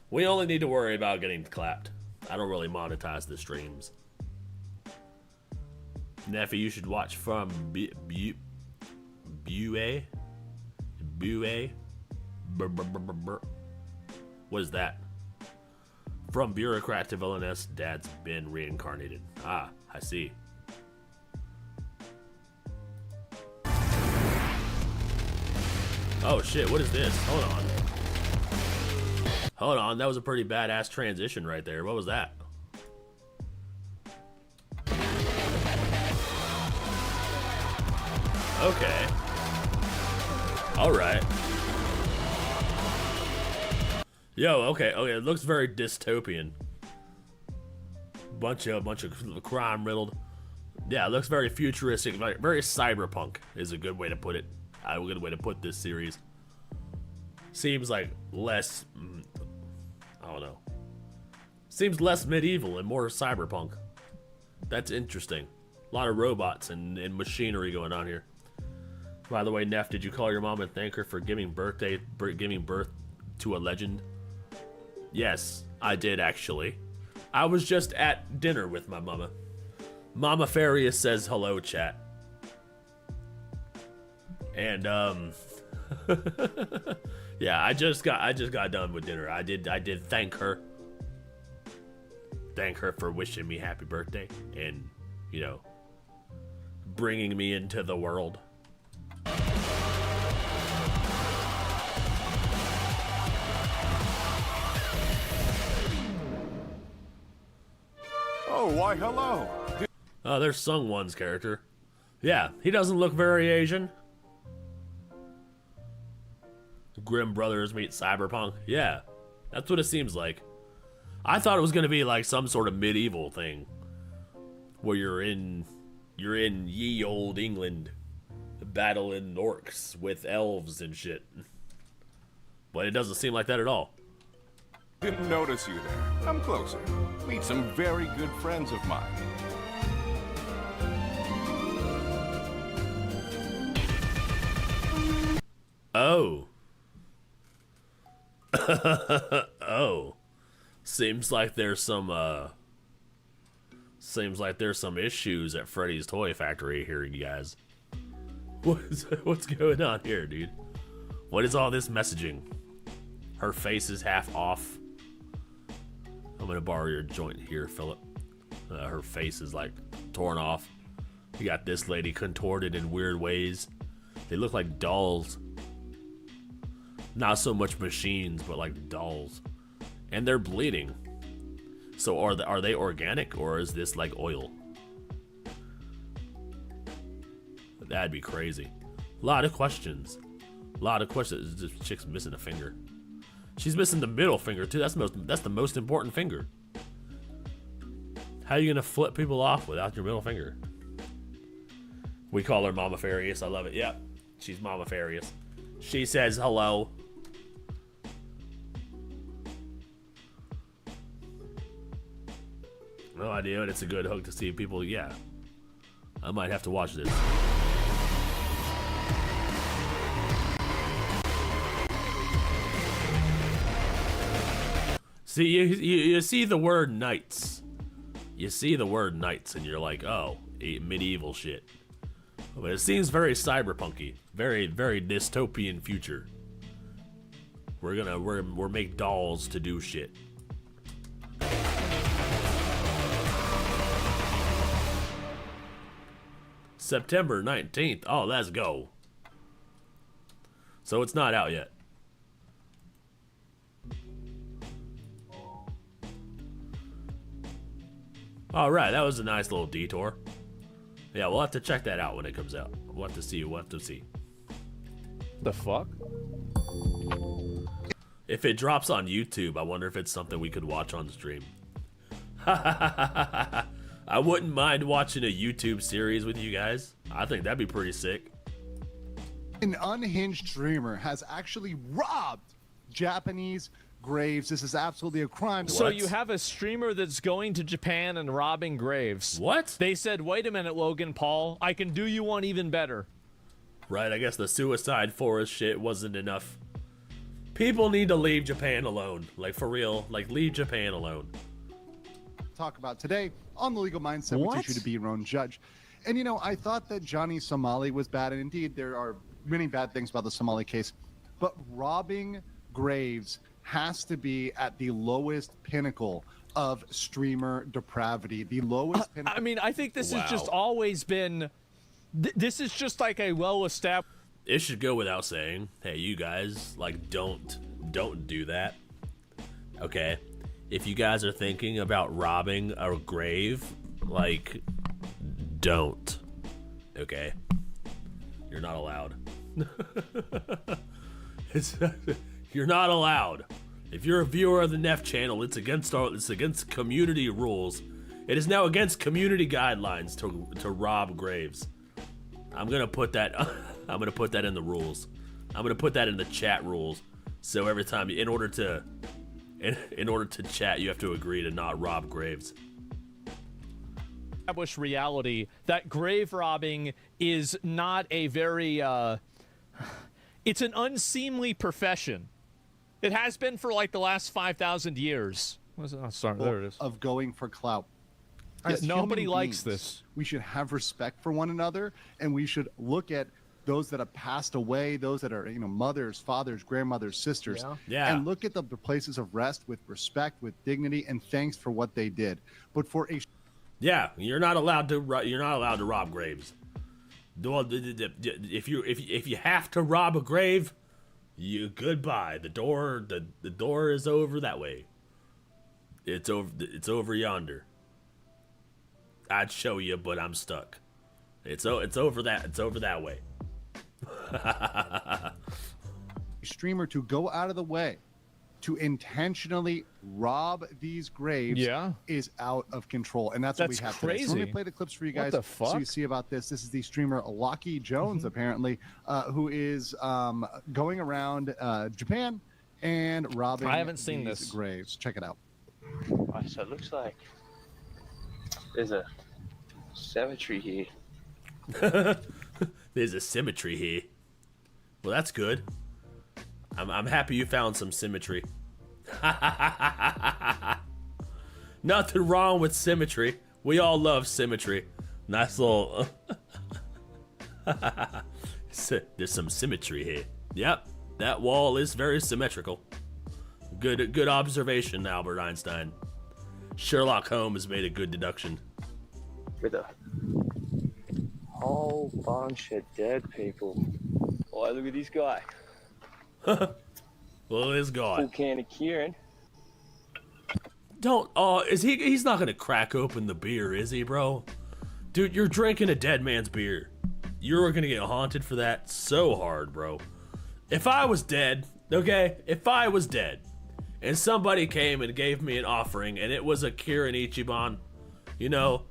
We only need to worry about getting clapped. I don't really monetize the streams. Neffy, you should watch from Bue. What is that? From bureaucrat to villainess, dad's been reincarnated. Ah, I see. Oh shit, what is this? Hold on. Hold on, that was a pretty badass transition right there. What was that? Okay. Alright. Yo, okay, it looks very dystopian. Bunch of crime riddled. Yeah, it looks very futuristic, like very cyberpunk is a good way to put it. A good way to put this series. Seems like less, I don't know. Seems less medieval and more cyberpunk. That's interesting. A lot of robots and machinery going on here. By the way, Neff, did you call your mom and thank her for giving birth to a legend? Yes, I did actually. I was just at dinner with my mama. Mama Farius says hello, chat. And yeah, I just got done with dinner. I did thank her for wishing me happy birthday and, you know, bringing me into the world.
Oh, why hello.
Oh, there's Sung Won's character. Yeah, he doesn't look very Asian. Grimm Brothers meet Cyberpunk. Yeah, that's what it seems like. I thought it was gonna be like some sort of medieval thing, where you're in ye old England, battling orcs with elves and shit. But it doesn't seem like that at all.
Didn't notice you there. Come closer. Meet some very good friends of mine.
Oh. Oh. Seems like there's some issues at Freddy's Toy Factory here, you guys. What's going on here, dude? What is all this messaging? Her face is half off. I'm gonna borrow your joint here, Philip. Her face is like torn off. You got this lady contorted in weird ways. They look like dolls. Not so much machines, but like dolls. And they're bleeding. So are they organic, or is this like oil? That'd be crazy. A lot of questions. This chick's missing a finger. She's missing the middle finger too. That's the most important finger. How are you gonna flip people off without your middle finger? We call her Mama Farius. I love it. Yep, she's Mama Farius. She says hello. No idea, but it's a good hook to see people. Yeah, I might have to watch this. See, you see the word knights. You see the word knights, and you're like, oh, medieval shit. But it seems very cyberpunky, very dystopian future. We're make dolls to do shit. September 19th. Oh, let's go. So it's not out yet. All right, that was a nice little detour. Yeah, we'll have to check that out when it comes out. We'll have to see. We'll have to see.
The fuck?
If it drops on YouTube, I wonder if it's something we could watch on stream. I wouldn't mind watching a YouTube series with you guys. I think that'd be pretty sick.
An unhinged streamer has actually robbed Japanese graves. This is absolutely a crime.
So you have a streamer that's going to Japan and robbing graves.
What?
They said, wait a minute, Logan Paul, I can do you one even better.
Right, I guess the suicide forest shit wasn't enough. People need to leave Japan alone. Like, for real. Like, leave Japan alone.
Talk about today on The Legal Mindset. We teach you to be your own judge. And, you know, I thought that Johnny Somali was bad, and indeed there are many bad things about the Somali case. But robbing graves has to be at the lowest pinnacle of streamer depravity. The lowest pinnacle.
I mean, I think this has just always been... this is just like a well-established...
It should go without saying, hey, you guys, like, don't do that. Okay? If you guys are thinking about robbing a grave, like, don't. Okay? You're not allowed. You're not allowed. If you're a viewer of the Neph channel, it's against community rules. It is now against community guidelines to rob graves. I'm gonna put that in the rules. I'm gonna put that in the chat rules. So every time, in order to chat, you have to agree to not rob graves.
reality that grave robbing is not a very it's an unseemly profession. It has been for like the last 5,000 years. What's it? Oh, sorry, there it is.
Of going for clout.
Yes, nobody
human
likes
beings,
this.
We should have respect for one another, and we should look at those that have passed away, those that are, you know, mothers, fathers, grandmothers, sisters, and look at the places of rest with respect, with dignity, and thanks for what they did. But for a
you're not allowed to rob graves. If you have to rob a grave, you goodbye. The door is over that way. It's over yonder. I'd show you, but I'm stuck. It's over that way.
streamer to go out of the way to intentionally rob these graves is out of control, and that's what we have today. So let me play the clips for you guys so you see about this. This is the streamer Lucky Jones, apparently, who is going around Japan and robbing
I haven't seen
these
this.
graves. Check it out.
Right, so it looks like there's a cemetery here.
There's a symmetry here. Well, that's good. I'm happy you found some symmetry. Nothing wrong with symmetry. We all love symmetry. Nice little... There's some symmetry here. Yep, that wall is very symmetrical. Good observation, Albert Einstein. Sherlock Holmes made a good deduction.
With a whole bunch of dead people. Oh, look at this guy.
Well, this guy.
Full can of Kieran.
Don't. He's not gonna crack open the beer, is he, bro? Dude, you're drinking a dead man's beer. You're gonna get haunted for that so hard, bro. If I was dead, okay? If I was dead, and somebody came and gave me an offering, and it was a Kieran Ichiban, you know,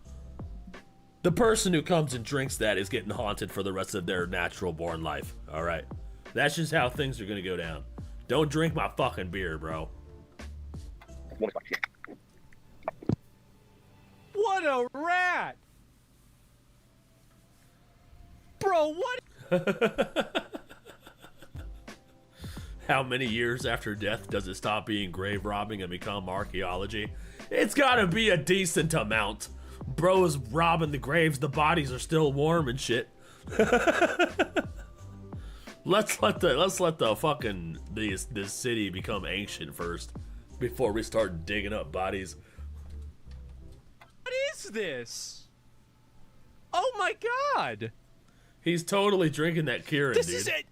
the person who comes and drinks that is getting haunted for the rest of their natural born life, all right? That's just how things are gonna go down. Don't drink my fucking beer, bro.
What a rat! Bro, what?
How many years after death does it stop being grave robbing and become archaeology? It's gotta be a decent amount. Bro's robbing the graves, the bodies are still warm and shit. Let's let the fucking this city become ancient first before we start digging up bodies.
What is this? Oh my god!
He's totally drinking that Kirin,
This
dude.
is it.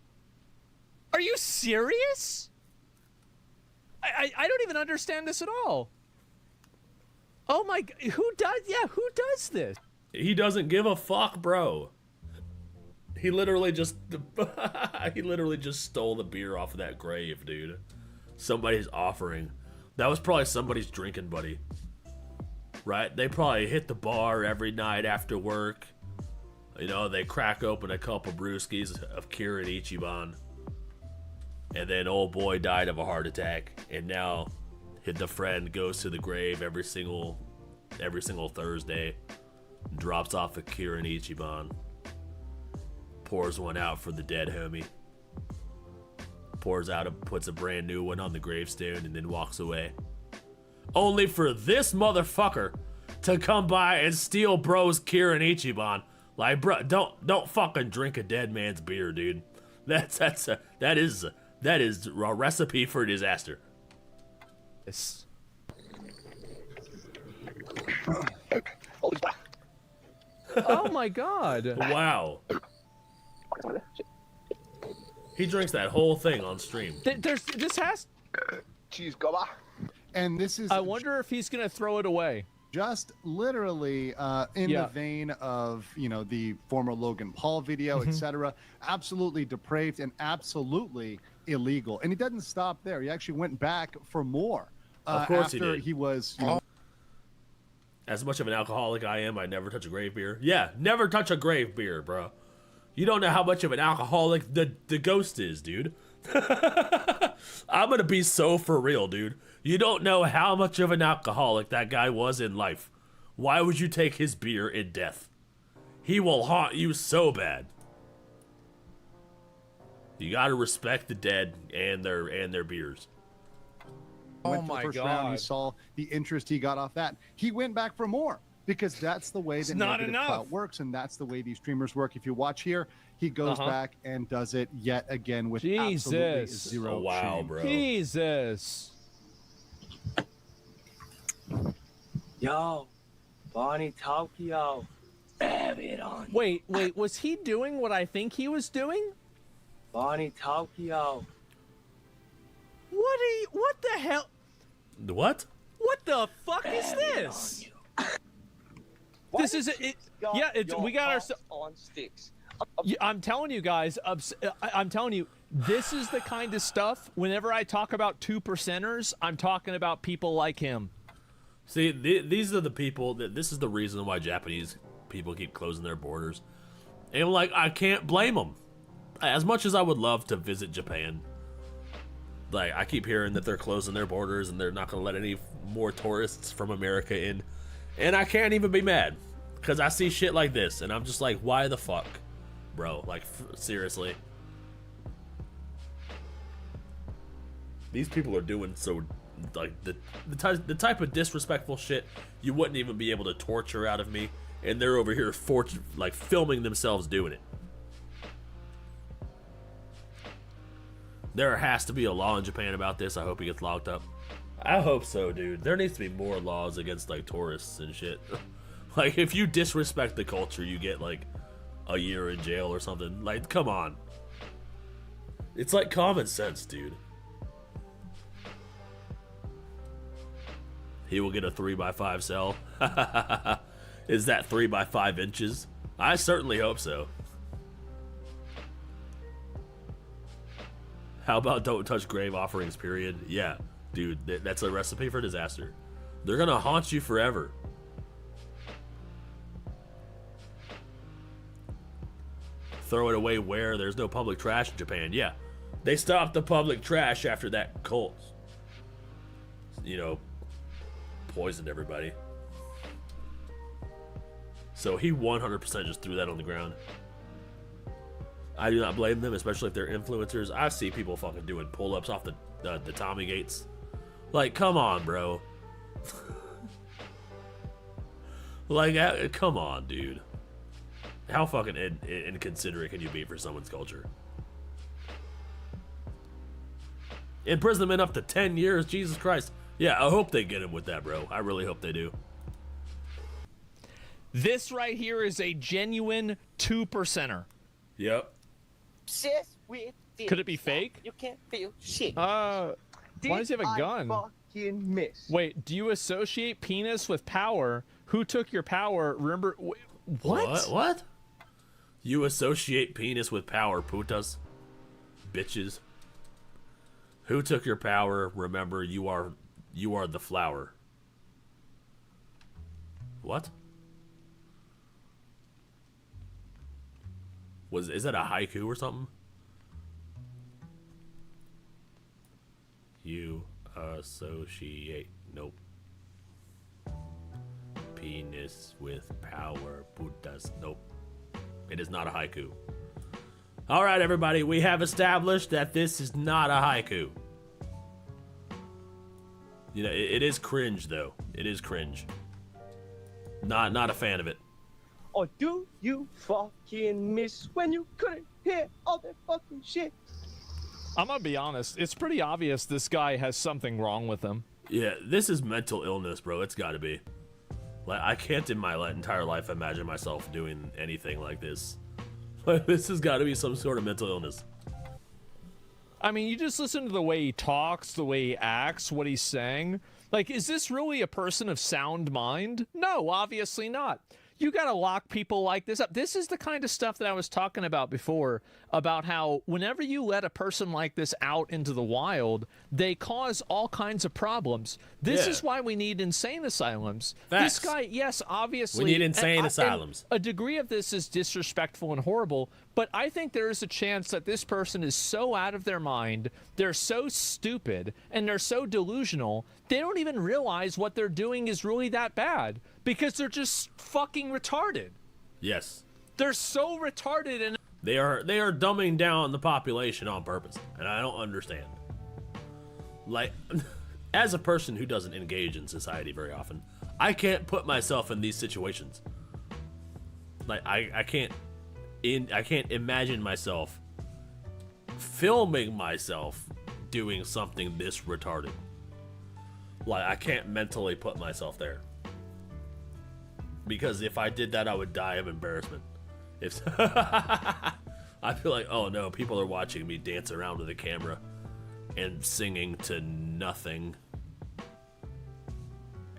Are you serious? I don't even understand this at all. Oh my, who does this?
He doesn't give a fuck, bro. He literally just stole the beer off of that grave, dude. Somebody's offering. That was probably somebody's drinking buddy. Right? They probably hit the bar every night after work. You know, they crack open a couple brewskis of Kirin Ichiban. And then old boy died of a heart attack. And now the friend goes to the grave every single Thursday. Drops off a Kirin Ichiban. Pours one out for the dead homie. Puts a brand new one on the gravestone and then walks away. Only for this motherfucker to come by and steal bro's Kirin Ichiban. Like, bro, don't fucking drink a dead man's beer, dude. That is a recipe for disaster.
Yes. Oh my god.
Wow. He drinks that whole thing on stream.
And this is.
I wonder if he's gonna throw it away.
Just literally in the vein of, you know, the former Logan Paul video, etc. Absolutely depraved and absolutely illegal. And he doesn't stop there. He actually went back for more.
Of course
after
he did.
He was. You know,
as much of an alcoholic I am, I never touch a grave beer. Yeah, never touch a grave beer, bro. You don't know how much of an alcoholic the ghost is, dude. I'm gonna be so for real, dude. You don't know how much of an alcoholic that guy was in life. Why would you take his beer in death? He will haunt you so bad. You gotta respect the dead and their beers.
Went to the first round, you saw the interest he got off that. He went back for more because that's the way that negative clout works, and that's the way these streamers work. If you watch here, he goes back and does it yet again with absolutely zero shame.
Bro.
Jesus.
Yo, Bonnie Tokyo.
Wait, was he doing what I think he was doing?
Bonnie Tokyo.
What the hell?
What?
What the fuck is this? This is it. Yeah, we got our
on sticks.
I'm telling you guys, I'm telling you, this is the kind of stuff, whenever I talk about 2%ers, I'm talking about people like him.
See, these are the people this is the reason why Japanese people keep closing their borders. And like, I can't blame them. As much as I would love to visit Japan, like, I keep hearing that they're closing their borders and they're not going to let any more tourists from America in. And I can't even be mad because I see shit like this and I'm just like, why the fuck, bro? Like, seriously. These people are doing so, like, the type of disrespectful shit you wouldn't even be able to torture out of me, and they're over here like filming themselves doing it. There has to be a law in Japan about this. I hope he gets locked up. I hope so, dude. There needs to be more laws against, like, tourists and shit. Like, if you disrespect the culture, you get, like, a year in jail or something. Like, come on. It's like common sense, dude. He will get a 3x5 cell. Is that 3x5 inches? I certainly hope so. How about don't touch grave offerings, period? Yeah, dude, that's a recipe for disaster. They're gonna haunt you forever. Throw it away where there's no public trash in Japan. Yeah, they stopped the public trash after that cult, you know, poisoned everybody. So he 100% just threw that on the ground. I do not blame them, especially if they're influencers. I see people fucking doing pull-ups off the Tommy gates. Like, come on, bro. Like, come on, dude. How fucking inconsiderate can you be for someone's culture? Imprisonment up to 10 years, Jesus Christ. Yeah, I hope they get him with that, bro. I really hope they do.
This right here is a genuine 2%er.
Yep.
Could it be fake?
You can't feel shit.
Why does he have a gun?
Fucking miss.
Wait, do you associate penis with power? Who took your power? Remember, what?
What? You associate penis with power, putas? Bitches. Who took your power? Remember, you are the flower. What? Is that a haiku or something? You associate, nope. Penis with power, putas, nope. It is not a haiku. All right, everybody, we have established that this is not a haiku. You know, it is cringe, though. It is cringe. Not a fan of it.
Or do you fucking miss when you couldn't hear all that fucking shit?
I'm gonna be honest. It's pretty obvious this guy has something wrong with him.
Yeah, this is mental illness, bro. It's gotta be. Like, I can't in my entire life imagine myself doing anything like this. Like, this has got to be some sort of mental illness.
I mean, you just listen to the way he talks, the way he acts, what he's saying. Like, is this really a person of sound mind? No, obviously not. You gotta lock people like this up. This is the kind of stuff that I was talking about before, about how whenever you let a person like this out into the wild, they cause all kinds of problems. This is why we need insane asylums.
Facts.
This guy, yes, obviously.
We need insane asylums.
A degree of this is disrespectful and horrible, but I think there is a chance that this person is so out of their mind, they're so stupid, and they're so delusional, they don't even realize what they're doing is really that bad, because they're just fucking retarded.
Yes.
They're so retarded, and
they are dumbing down the population on purpose, and I don't understand. Like, as a person who doesn't engage in society very often, I can't put myself in these situations. Like, I can't imagine myself filming myself doing something this retarded. Like, I can't mentally put myself there. Because if I did that, I would die of embarrassment. If I feel like, oh no, people are watching me dance around with a camera and singing to nothing.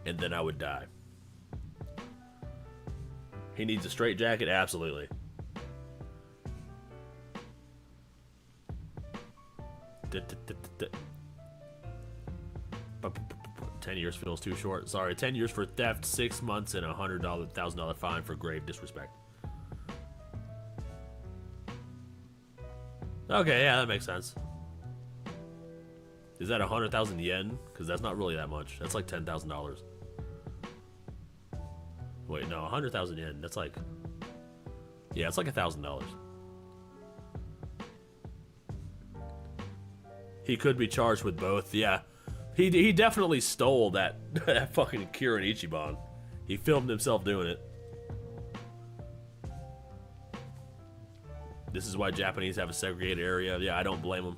And then I would die. He needs a straight jacket? Absolutely. Da, da, da, da, da. 10 years feels too short. Sorry, 10 years for theft, 6 months, and $100,000 fine for grave disrespect. Okay, yeah, that makes sense. Is that 100,000 yen? Because that's not really that much. That's like $10,000. Wait, no, 100,000 yen. That's like, yeah, it's like $1,000. He could be charged with both. Yeah. He definitely stole that fucking Kirin Ichiban. He filmed himself doing it. This is why Japanese have a segregated area. Yeah, I don't blame them.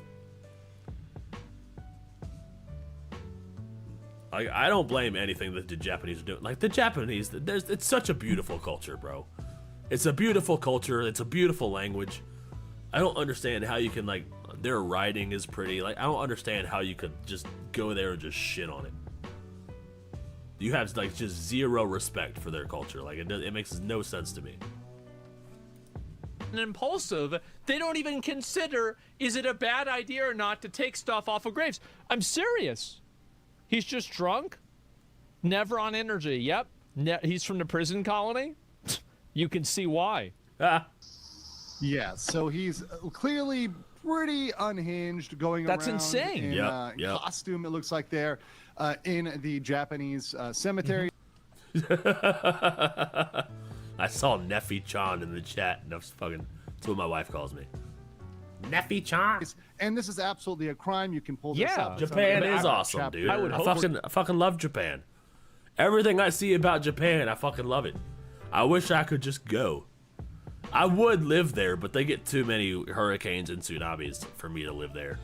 Like, I don't blame anything that the Japanese are doing. Like, the Japanese, it's such a beautiful culture, bro. It's a beautiful culture. It's a beautiful language. I don't understand how you can, like, their writing is pretty. Like, I don't understand how you could just go there and just shit on it. You have, like, just zero respect for their culture. Like, it makes no sense to me.
And impulsive, they don't even consider, is it a bad idea or not to take stuff off of graves? I'm serious. He's just drunk, never on energy. Yep, he's from the prison colony. You can see why.
Yeah, so he's clearly pretty unhinged going
That's
around
insane.
in costume, it looks like they're in the Japanese cemetery.
I I saw Neffy-chan in the chat, and that's what my wife calls me. Neffy-chan.
And this is absolutely a crime. You can pull this up.
Japan is awesome, dude. I fucking love Japan. Everything I see about Japan, I fucking love it. I wish I could just go. I would live there, but they get too many hurricanes and tsunamis for me to live there.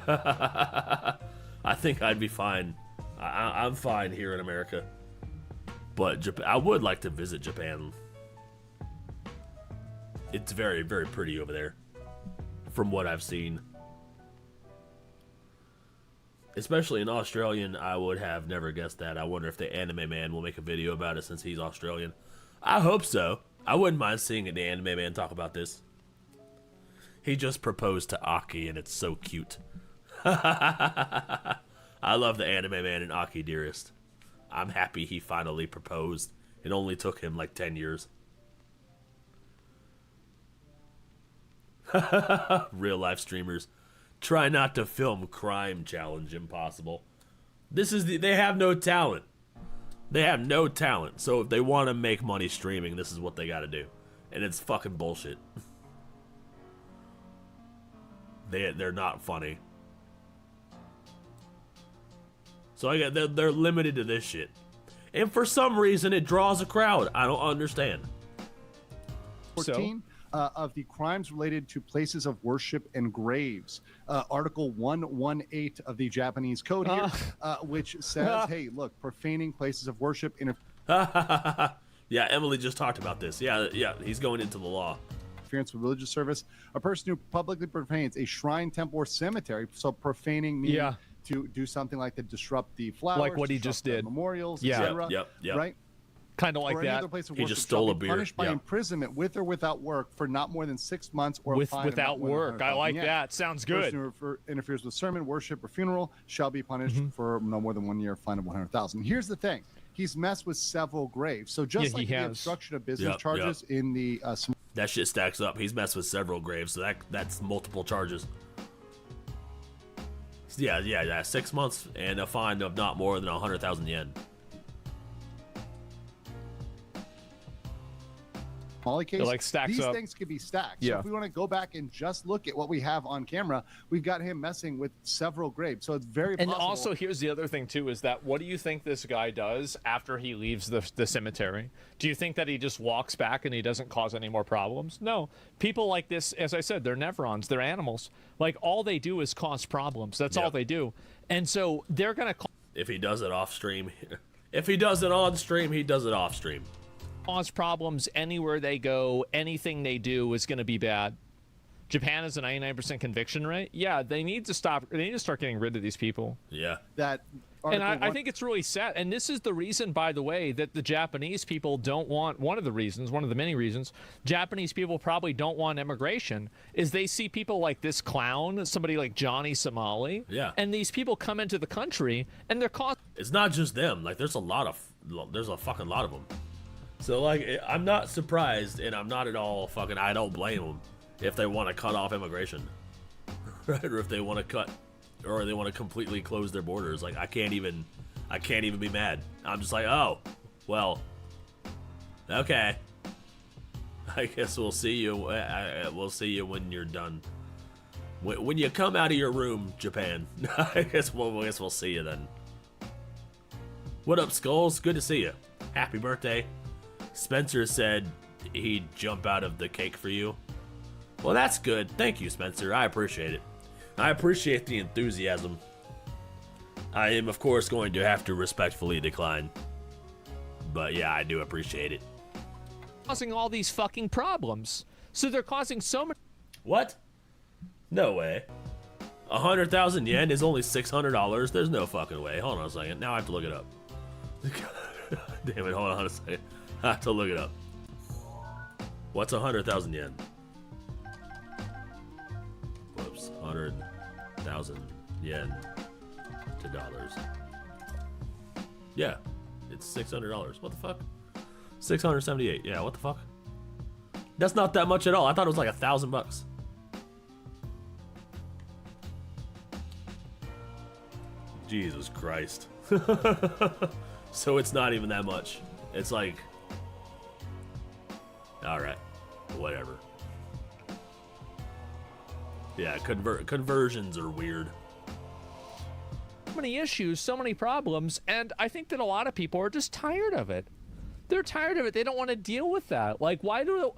I think I'd be fine. I'm fine here in America. But Japan, I would like to visit Japan. It's very, very pretty over there, from what I've seen. Especially in Australian, I would have never guessed that. I wonder if the Anime Man will make a video about it since he's Australian. I hope so. I wouldn't mind seeing the Anime Man talk about this. He just proposed to Aki, and it's so cute. I love the Anime Man and Aki Dearest. I'm happy he finally proposed. It only took him like 10 years. Real life streamers. Try not to film crime challenge impossible. They have no talent. They have no talent. So if they want to make money streaming, this is what they got to do. And it's fucking bullshit. They're not funny. So they're limited to this shit. And for some reason, it draws a crowd. I don't understand.
14 of the crimes related to places of worship and graves. Article 118 of the Japanese code here, which says, hey, look, profaning places of worship.
Yeah, Emily just talked about this. Yeah, he's going into the law.
Interference with religious service. A person who publicly profanes a shrine, temple, or cemetery. So profaning means to do something like to disrupt the flowers,
like what he just did,
memorials,
yeah,
etc.
Yep.
Right,
kind of like
or
that.
He just stole a beer.
Punished by imprisonment with or without work for not more than 6 months, or
without work. I like that. Sounds good.
Person who interferes with sermon, worship, or funeral shall be punished for no more than 1 year, fine of 100,000. Here's the thing: he's messed with several graves. So just like the obstruction of business charges in the
that shit stacks up. He's messed with several graves, so that's multiple charges. Yeah, 6 months and a fine of not more than 100,000 yen.
Molly case,
like stacks
these
up.
Things can be stacked.
Yeah.
So if we want to go back and just look at what we have on camera, we've got him messing with several graves. So it's very possible.
And also, here's the other thing too: is that what do you think this guy does after he leaves the cemetery? Do you think that he just walks back and he doesn't cause any more problems? No. People like this, as I said, they're Nevrons, they're animals. Like all they do is cause problems. That's all they do. And so they're gonna.
If he does it off stream, if he does it on stream, he does it off stream.
Cause problems anywhere they go. Anything they do is going to be bad. Japan has a 99% conviction rate. Yeah, they need to stop. They need to start getting rid of these people.
Yeah.
And I think it's really sad. And this is the reason, by the way, that the Japanese people don't want, one of the many reasons, Japanese people probably don't want immigration, is they see people like this clown, somebody like Johnny Somali.
Yeah.
And these people come into the country, and they're caught.
It's not just them. Like, there's a fucking lot of them. So, like, I'm not surprised, and I'm not at all fucking, I don't blame them if they want to cut off immigration. Right? Or if they want to cut, or they want to completely close their borders. Like, I can't even be mad. I'm just like, oh, well, okay. I guess we'll see you, we'll see you when you're done. When you come out of your room, Japan, I guess we'll see you then. What up, Skulls? Good to see you. Happy birthday. Spencer said he'd jump out of the cake for you. Well, that's good. Thank you, Spencer. I appreciate it. I appreciate the enthusiasm. I am, of course, going to have to respectfully decline. But yeah, I do appreciate it.
Causing all these fucking problems. So they're causing so much.
What? No way. 100,000 yen is only $600. There's no fucking way. Hold on a second. Now I have to look it up. Damn it, hold on a second. I have to look it up. What's 100,000 yen? Whoops, 100,000 yen to dollars. Yeah, it's $600. What the fuck? 678. Yeah, what the fuck? That's not that much at all. I thought it was like $1,000. Jesus Christ. So it's not even that much. It's like Yeah, conversions are weird.
So many issues, so many problems, and I think that a lot of people are just tired of it. They're tired of it. They don't want to deal with that. Like, why do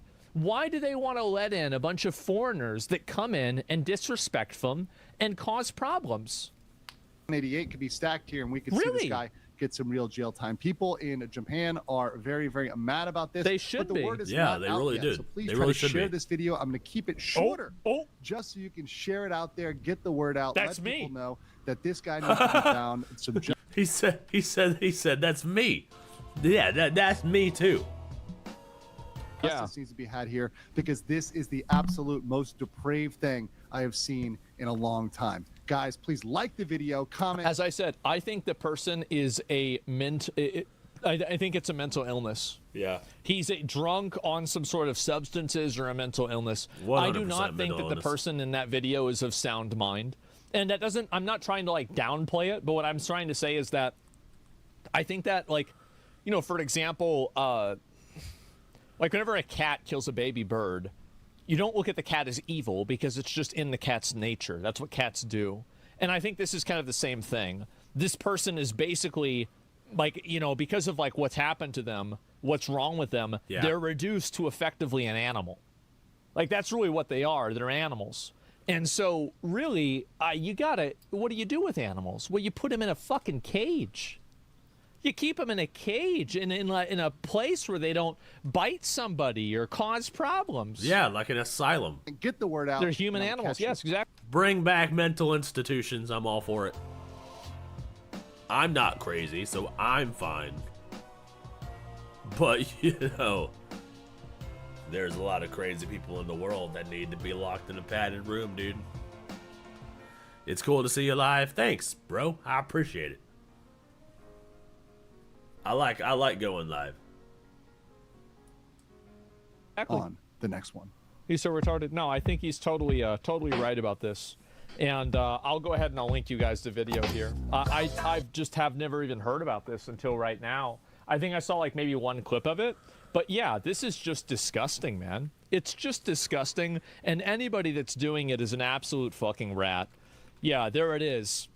they want to let in a bunch of foreigners that come in and disrespect them and cause problems?
188 could be stacked here, and we could see this guy get some real jail time. People in Japan are very, very mad about this.
They should
but the word is
yeah,
not
they
out
really
yet,
do.
So please
they
try
really
to
should
share
be.
this video. I'm going to keep it shorter, just so you can share it out there, get the word out,
That's
let
me.
people know that this guy needs to be found. Some
He said that's me. Yeah, that's me too.
Justice needs to be had here, because this is the absolute most depraved thing I have seen in a long time. Guys, please like the video, comment.
As I said, I think the person is I think it's a mental illness.
Yeah.
He's a drunk on some sort of substances or a mental illness. I do not think that the person in that video is of sound mind. And that doesn't, I'm not trying to like downplay it, but what I'm trying to say is that I think that, like, you know, for example, like whenever a cat kills a baby bird, you don't look at the cat as evil because it's just in the cat's nature. That's what cats do. And I think this is kind of the same thing. This person is basically, like, you know, because of like what's happened to them, what's wrong with them, they're reduced to effectively an animal. Like, that's really what they are. They're animals. And so really, you gotta, what do you do with animals? Well, you put them in a fucking cage. You keep them in a cage, in a place where they don't bite somebody or cause problems.
Yeah, like an asylum.
Get the word out.
They're human animals. Yes, exactly.
Bring back mental institutions. I'm all for it. I'm not crazy, so I'm fine. But, you know, there's a lot of crazy people in the world that need to be locked in a padded room, dude. It's cool to see you live. Thanks, bro. I appreciate it. I like going live.
On the next one.
He's so retarded. No, I think he's totally right about this. And I'll go ahead and I'll link you guys to video here. I just have never even heard about this until right now. I think I saw like maybe one clip of it. But yeah, this is just disgusting, man. It's just disgusting. And anybody that's doing it is an absolute fucking rat. Yeah, there it is.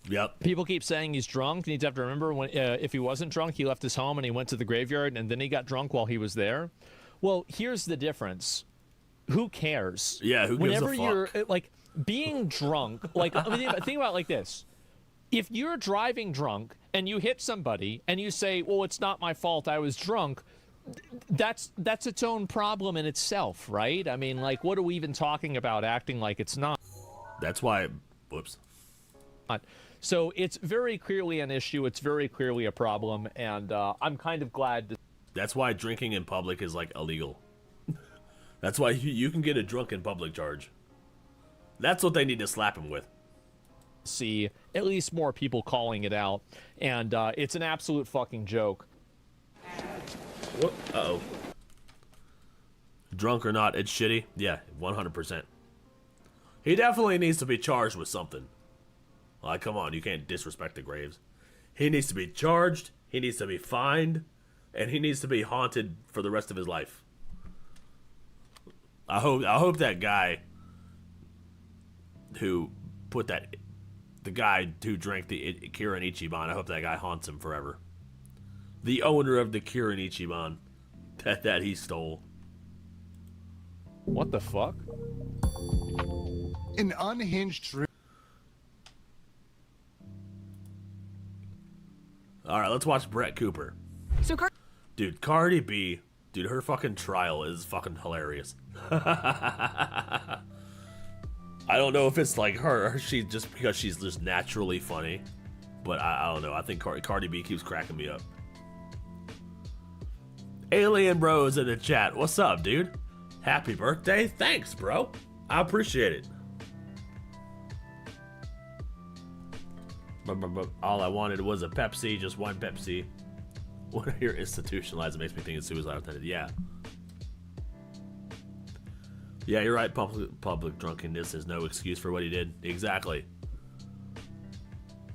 Yep.
People keep saying he's drunk. You need to have to remember when if he wasn't drunk, he left his home and he went to the graveyard and then he got drunk while he was there. Well, here's the difference. Who cares?
Yeah, who gives a fuck?
Whenever you're like being drunk, like I mean, think about it like this. If you're driving drunk and you hit somebody and you say, "Well, it's not my fault. I was drunk." That's its own problem in itself, right? I mean, like, what are we even talking about acting like it's not?
That's why, whoops.
So it's very clearly an issue. It's very clearly a problem, and I'm kind of glad.
That's why drinking in public is, like, illegal. That's why you can get a drunk in public charge. That's what they need to slap him with.
See at least more people calling it out, and it's an absolute fucking joke.
What? Uh-oh. Drunk or not, it's shitty. Yeah, 100%. He definitely needs to be charged with something. Like, come on, you can't disrespect the graves. He needs to be charged, he needs to be fined, and he needs to be haunted for the rest of his life. I hope that guy who put that, the guy who drank the Kirin Ichiban, I hope that guy haunts him forever. The owner of the Kirin Ichiban that he stole.
What the fuck?
An unhinged truth.
Alright, let's watch Brett Cooper. Dude, Cardi B, dude, her fucking trial is fucking hilarious. I don't know if it's like her, she just because she's just naturally funny, but I don't know. I think Cardi B keeps cracking me up. Alien Bros in the chat. What's up, dude? Happy birthday. Thanks, bro. I appreciate it. But all I wanted was a Pepsi, just one Pepsi. When I hear institutionalized, it makes me think it's suicidal. Yeah. Yeah, you're right. Public drunkenness is no excuse for what he did. Exactly.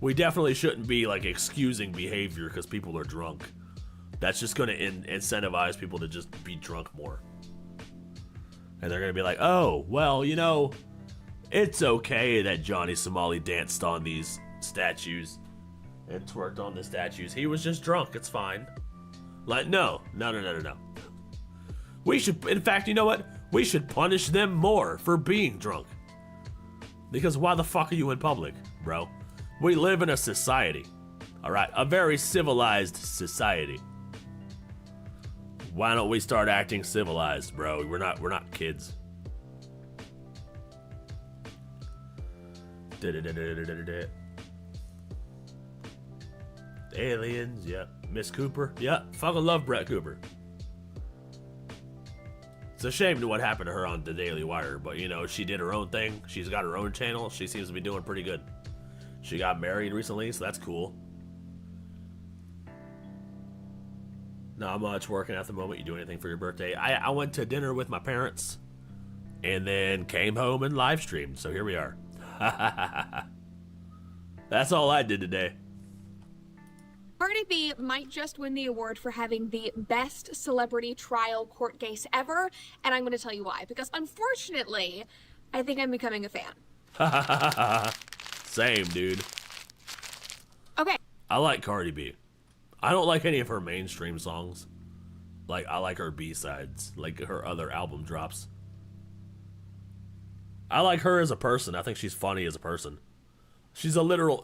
We definitely shouldn't be like excusing behavior because people are drunk. That's just going to incentivize people to just be drunk more. And they're going to be like, oh, well, you know, It's okay that Johnny Somali danced on these statues and twerked on the statues. He was just drunk. It's fine. Like, no. We should, in fact, you know what? We should punish them more for being drunk. Because why the fuck are you in public, bro? We live in a society. Alright, a very civilized society. Why don't we start acting civilized, bro? We're not kids. Aliens, yeah. Miss Cooper, yeah. Fucking love Brett Cooper. It's a shame to what happened to her on the Daily Wire, but you know, she did her own thing. She's got her own channel. She seems to be doing pretty good. She got married recently, so that's cool. Not much working at the moment. You do anything for your birthday? I went to dinner with my parents and then came home and live streamed, so here we are. That's all I did today.
Cardi B might just win the award for having the best celebrity trial court case ever, and I'm going to tell you why. Because unfortunately, I think I'm becoming a fan.
Same, dude.
Okay.
I like Cardi B. I don't like any of her mainstream songs. Like, I like her B-sides, like her other album drops. I like her as a person. I think she's funny as a person. She's a little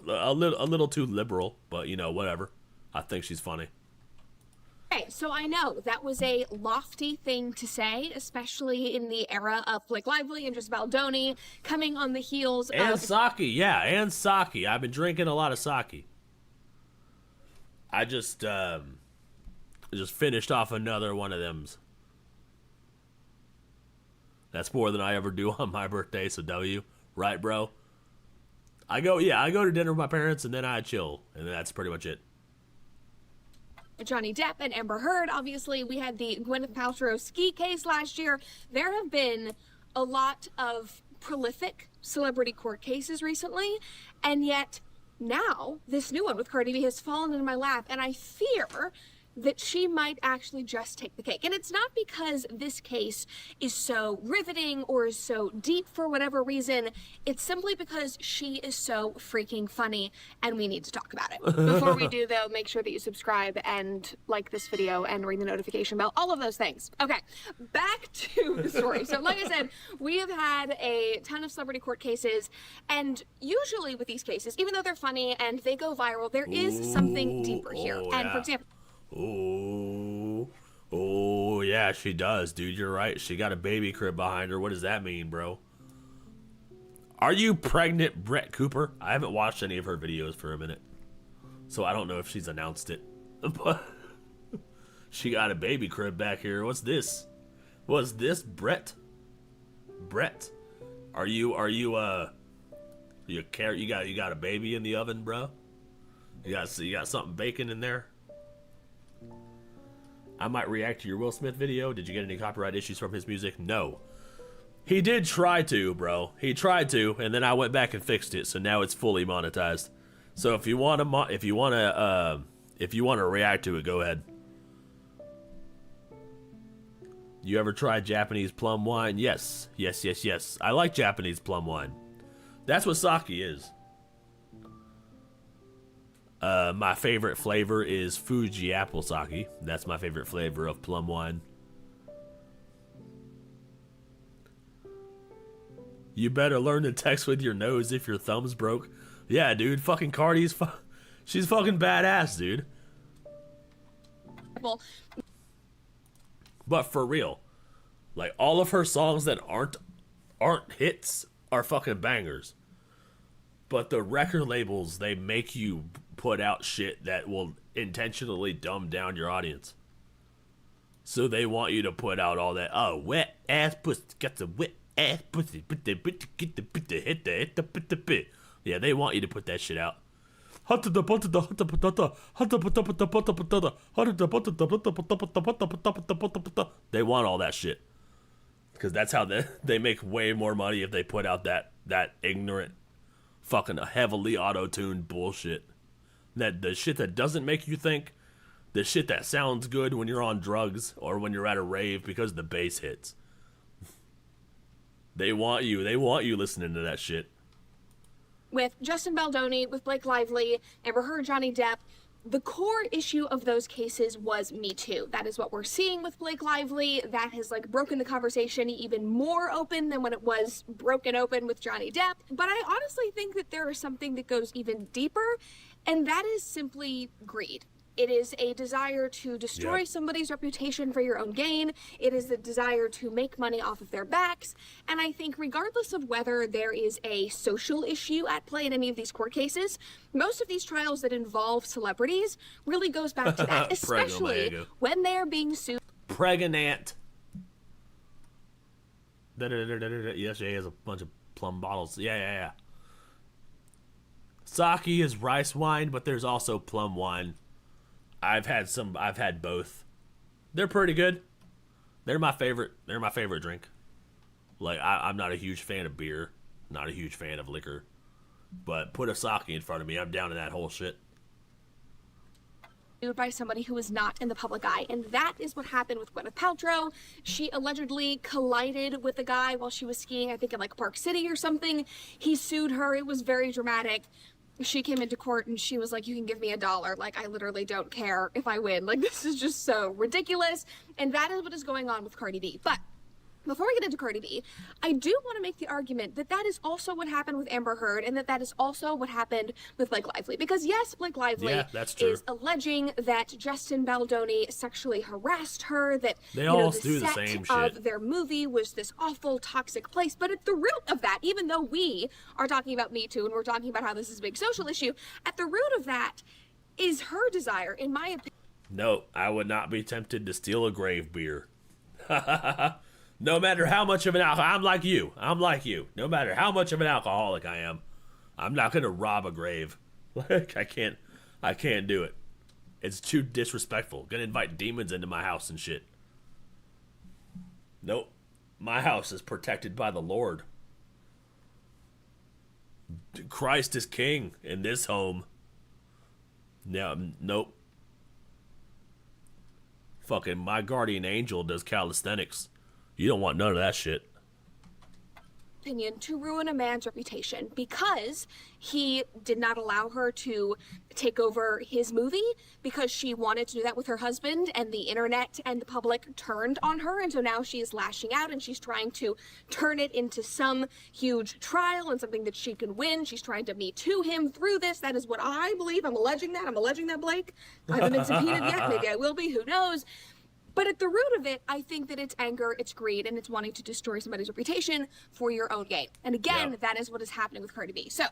too liberal, but you know, whatever. I think she's funny.
Okay, so I know that was a lofty thing to say, especially in the era of Blake Lively and Just Baldoni coming on the heels
and
of...
sake, yeah, and sake. I've been drinking a lot of sake. I just finished off another one of them's. That's more than I ever do on my birthday, so W. Right, bro? I go to dinner with my parents, and then I chill, and that's pretty much it.
Johnny Depp and Amber Heard, obviously. We had the Gwyneth Paltrow ski case last year. There have been a lot of prolific celebrity court cases recently, and yet now this new one with Cardi B has fallen into my lap, and I fear that she might actually just take the cake. And it's not because this case is so riveting or is so deep for whatever reason. It's simply because she is so freaking funny, and we need to talk about it. Before we do, though, make sure that you subscribe and like this video and ring the notification bell, all of those things. Okay, back to the story. So like I said, we have had a ton of celebrity court cases, and usually with these cases, even though they're funny and they go viral, there is something deeper here. And for example,
Oh, yeah, she does, dude. You're right. She got a baby crib behind her. What does that mean, bro? Are you pregnant, Brett Cooper? I haven't watched any of her videos for a minute, so I don't know if she's announced it. But she got a baby crib back here. What's this? What's this, Brett? Brett, you got a baby in the oven, bro? You got something baking in there? I might react to your Will Smith video. Did you get any copyright issues from his music? No. He did try to, bro. He tried to, and then I went back and fixed it, so now it's fully monetized. So if you want to react to it, go ahead. You ever tried Japanese plum wine? Yes. Yes. I like Japanese plum wine. That's what sake is. My favorite flavor is Fuji apple sake. That's my favorite flavor of plum wine. You better learn to text with your nose if your thumb's broke. Yeah, dude. Fucking Cardi's she's fucking badass, dude. But for real, like, all of her songs that aren't hits are fucking bangers. But the record labels, they make you put out shit that will intentionally dumb down your audience. So they want you to put out all that, oh, wet ass pussy, got the wet ass pussy, hit the bit. Yeah, they want you to put that shit out. They want all that shit. Because that's how they make way more money if they put out that ignorant, fucking heavily auto-tuned bullshit. That the shit that doesn't make you think, the shit that sounds good when you're on drugs or when you're at a rave because the bass hits. They want you. They want you listening to that shit.
With Justin Baldoni, with Blake Lively, Amber Heard, Johnny Depp, the core issue of those cases was Me Too. That is what we're seeing with Blake Lively. That has like broken the conversation even more open than when it was broken open with Johnny Depp. But I honestly think that there is something that goes even deeper, and that is simply greed. It is a desire to destroy somebody's reputation for your own gain. It is the desire to make money off of their backs. And I think regardless of whether there is a social issue at play in any of these court cases, most of these trials that involve celebrities really goes back to that, especially when they are being sued.
Pregnant. Yes, she has a bunch of plum bottles. Yeah. Sake is rice wine, but there's also plum wine. I've had both. They're pretty good. They're my favorite drink. Like, I'm not a huge fan of beer, not a huge fan of liquor, but put a sake in front of me, I'm down to that whole shit.
By somebody who is not in the public eye, and that is what happened with Gwyneth Paltrow. She allegedly collided with a guy while she was skiing, I think in like Park City or something. He sued her. It was very dramatic. She came into court and she was like, you can give me $1. Like, I literally don't care if I win. Like, this is just so ridiculous. And that is what is going on with Cardi B. But before we get into Cardi B, I do want to make the argument that that is also what happened with Amber Heard, and that is also what happened with Blake Lively. Because yes, Blake Lively is alleging that Justin Baldoni sexually harassed her, that
they all
the
do the
set
same
of
shit.
their movie was this awful, toxic place. But at the root of that, even though we are talking about Me Too and we're talking about how this is a big social issue, at the root of that is her desire, in my opinion.
No, I would not be tempted to steal a grave beer. No matter how much of an alcoholic, I'm like you. No matter how much of an alcoholic I am, I'm not going to rob a grave. Like, I can't do it. It's too disrespectful. Gonna invite demons into my house and shit. Nope. My house is protected by the Lord. Christ is king in this home. Yeah, nope. Fucking my guardian angel does calisthenics. You don't want none of that shit.
Opinion to ruin a man's reputation because he did not allow her to take over his movie because she wanted to do that with her husband, and the internet and the public turned on her, and so now she is lashing out and she's trying to turn it into some huge trial and something that she can win. She's trying to Me Too him through this. That is what I believe. I'm alleging that, Blake. I haven't been subpoenaed yet. Maybe I will be. Who knows? But at the root of it, I think that it's anger, it's greed, and it's wanting to destroy somebody's reputation for your own gain. And again, that is what is happening with Cardi B. So,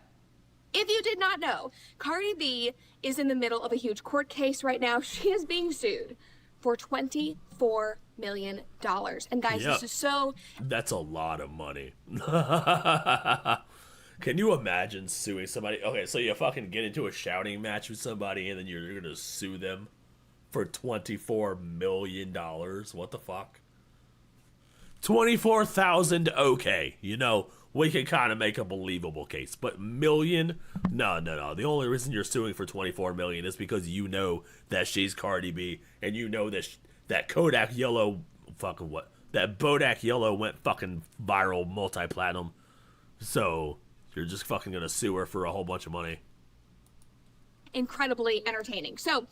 if you did not know, Cardi B is in the middle of a huge court case right now. She is being sued for $24 million. And guys, this is so...
That's a lot of money. Can you imagine suing somebody? Okay, so you fucking get into a shouting match with somebody and then you're going to sue them for $24 million. What the fuck? 24,000, okay. You know, we can kind of make a believable case. But million? No. The only reason you're suing for 24 million is because you know that she's Cardi B, and you know that that Kodak Yellow, fucking what? That Bodak Yellow went fucking viral, multi-platinum. So, you're just fucking gonna sue her for a whole bunch of money.
Incredibly entertaining. So,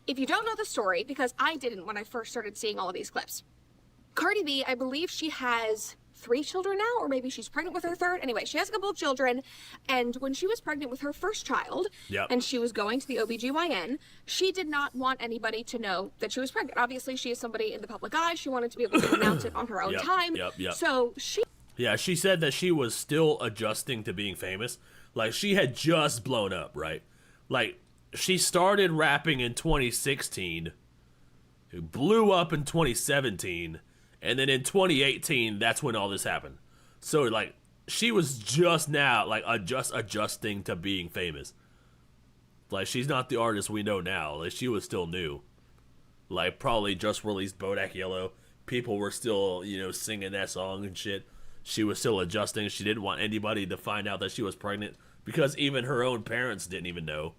if you don't know the story, because I didn't when I first started seeing all of these clips, Cardi B, I believe she has 3 children now, or maybe she's pregnant with her 3rd. Anyway, she has a couple of children, and when she was pregnant with her first child, and she was going to the OBGYN, she did not want anybody to know that she was pregnant. Obviously, she is somebody in the public eye. She wanted to be able to announce it on her own time. So she...
Yeah, she said that she was still adjusting to being famous. Like, she had just blown up, right? Like, she started rapping in 2016, blew up in 2017, and then in 2018, that's when all this happened. So, like, she was just now, like, adjusting to being famous. Like, she's not the artist we know now. Like, she was still new. Like, probably just released Bodak Yellow. People were still, you know, singing that song and shit. She was still adjusting. She didn't want anybody to find out that she was pregnant because even her own parents didn't even know.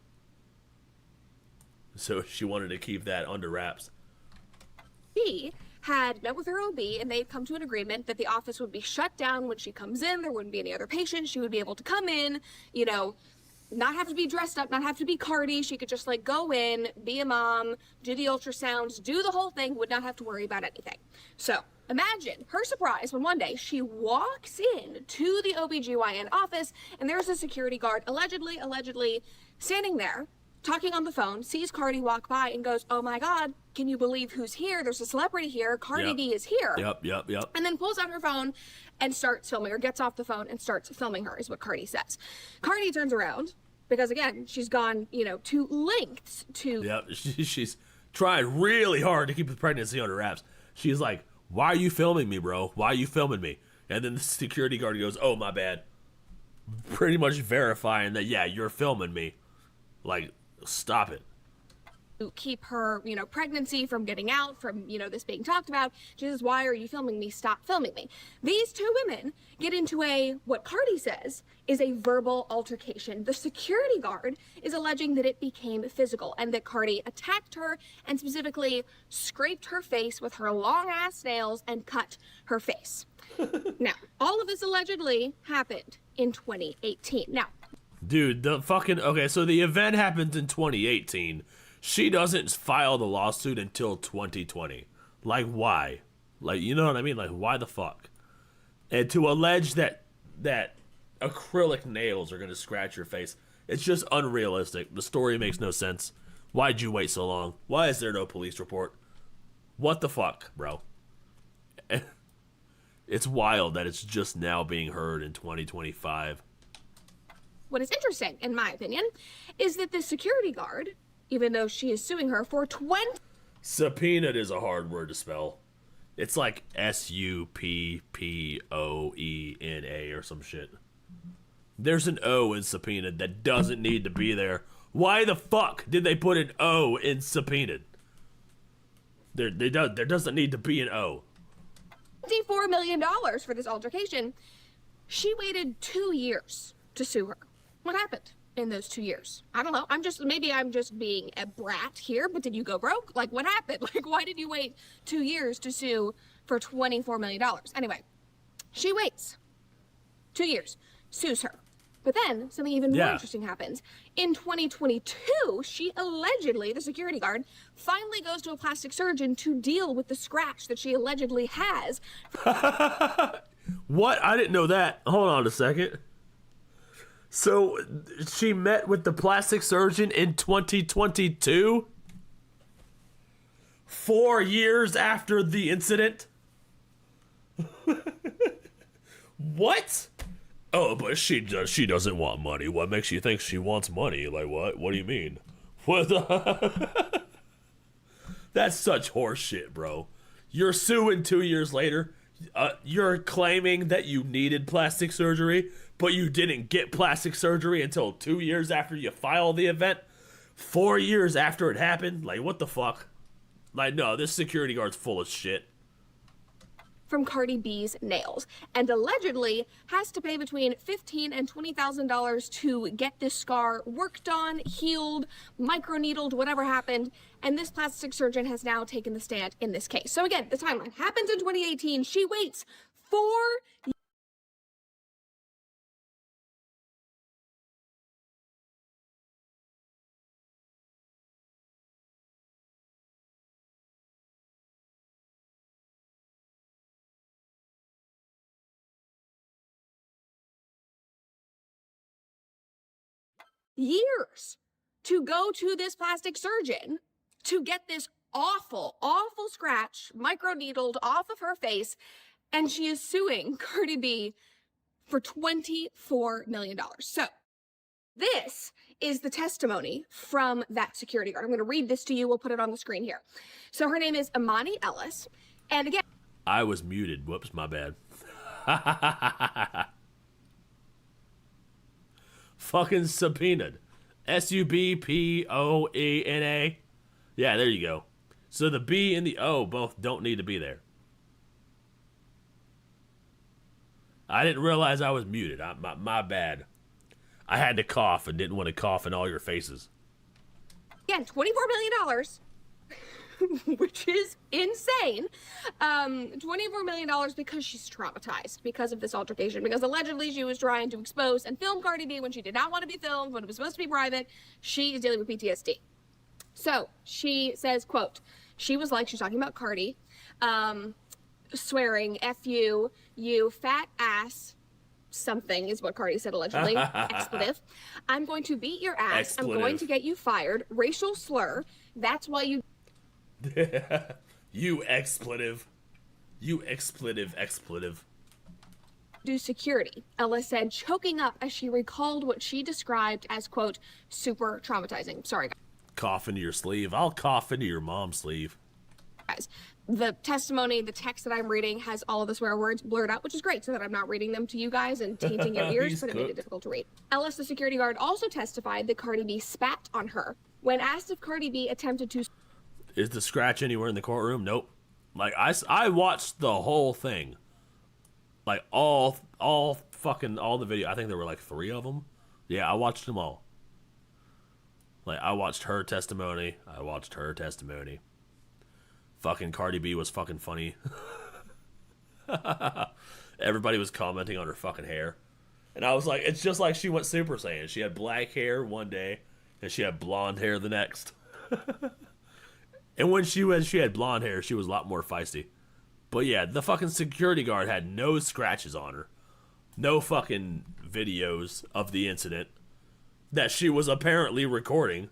So she wanted to keep that under wraps.
She had met with her OB, and they had come to an agreement that the office would be shut down when she comes in. There wouldn't be any other patients. She would be able to come in, you know, not have to be dressed up, not have to be Cardi. She could just like go in, be a mom, do the ultrasounds, do the whole thing, would not have to worry about anything. So imagine her surprise when one day she walks in to the OBGYN office and there's a security guard allegedly standing there talking on the phone, sees Cardi walk by and goes, "Oh my God, can you believe who's here? There's a celebrity here. Cardi B is here."
Yep.
And then pulls out her phone and starts filming her, gets off the phone and starts filming her, is what Cardi says. Cardi turns around because, again, she's gone, you know, to lengths to...
Yep, she's tried really hard to keep the pregnancy under wraps. She's like, "Why are you filming me, bro? Why are you filming me?" And then the security guard goes, "Oh, my bad." Pretty much verifying that, yeah, you're filming me. Like, stop it.
To keep her, you know, pregnancy from getting out, from, you know, this being talked about. She says, "Why are you filming me? Stop filming me." These two women get into what Cardi says is a verbal altercation. The security guard is alleging that it became physical and that Cardi attacked her and specifically scraped her face with her long ass nails and cut her face. Now, all of this allegedly happened in 2018. Now,
dude, okay, so the event happens in 2018. She doesn't file the lawsuit until 2020. Like, why? Like, you know what I mean? Like, why the fuck? And to allege that acrylic nails are going to scratch your face, it's just unrealistic. The story makes no sense. Why'd you wait so long? Why is there no police report? What the fuck, bro? It's wild that it's just now being heard in 2025.
what is interesting, in my opinion, is that the security guard, even though she is suing her for 20...
Subpoenaed is a hard word to spell. It's like S-U-P-P-O-E-N-A or some shit. There's an O in subpoenaed that doesn't need to be there. Why the fuck did they put an O in subpoenaed? There doesn't need to be an O.
$24 million for this altercation. She waited 2 years to sue her. What happened in those 2 years? I don't know. Maybe I'm just being a brat here, but did you go broke? Like, what happened? Like, why did you wait 2 years to sue for $24 million? Anyway, she waits 2 years, sues her. But then something even more interesting happens. In 2022, she allegedly, the security guard, finally goes to a plastic surgeon to deal with the scratch that she allegedly has.
What? I didn't know that. Hold on a second. So she met with the plastic surgeon in 2022? 4 years after the incident? What? Oh, but she doesn't want money. What makes you think she wants money? Like, what? What do you mean? What the... That's such horse shit, bro. You're suing 2 years later. You're claiming that you needed plastic surgery, but you didn't get plastic surgery until 2 years after you filed the event? 4 years after it happened? Like, what the fuck? Like, no, this security guard's full of shit.
From Cardi B's nails, and allegedly has to pay between $15,000 and $20,000 to get this scar worked on, healed, microneedled, whatever happened, and this plastic surgeon has now taken the stand in this case. So again, the timeline happens in 2018. She waits 4 years to go to this plastic surgeon to get this awful scratch microneedled off of her face, and she is suing Cardi B for $24 million. So this is the testimony from that security guard. I'm going to read this to you. We'll put it on the screen here. So her name is Imani Ellis, and again,
I was muted. Whoops, my bad. Fucking subpoenaed. S-U-B-P-O-E-N-A. Yeah, there you go. So the B and the O both don't need to be there. I didn't realize I was muted. My bad. I had to cough and didn't want to cough in all your faces.
again, $24 million which is insane. $24 million because she's traumatized because of this altercation. Because allegedly she was trying to expose and film Cardi B when she did not want to be filmed, when it was supposed to be private. She is dealing with PTSD. So she says, quote, she's talking about Cardi, swearing, F you, you fat ass, something is what Cardi said allegedly, expletive. I'm going to beat your ass. Expletive. I'm going to get you fired. Racial slur. That's why you...
You expletive. You expletive.
Do security. Ella said, choking up as she recalled what she described as, quote, super traumatizing. Sorry,
cough into your sleeve. I'll cough into your mom's sleeve.
Guys, the testimony, the text that I'm reading has all of the swear words blurred out, which is great so that I'm not reading them to you guys and tainting your ears, but it made it difficult to read. Ellis, the security guard, also testified that Cardi B spat on her. When asked if Cardi B attempted to...
Is the scratch anywhere in the courtroom? Nope. Like, I watched the whole thing. Like, all the video. I think there were like 3 of them. Yeah, I watched them all. Like, I watched her testimony. Fucking Cardi B was fucking funny. Everybody was commenting on her fucking hair. And I was like, it's just like she went Super Saiyan. She had black hair one day, and she had blonde hair the next. And when she had blonde hair, she was a lot more feisty. But yeah, the fucking security guard had no scratches on her. No fucking videos of the incident that she was apparently recording.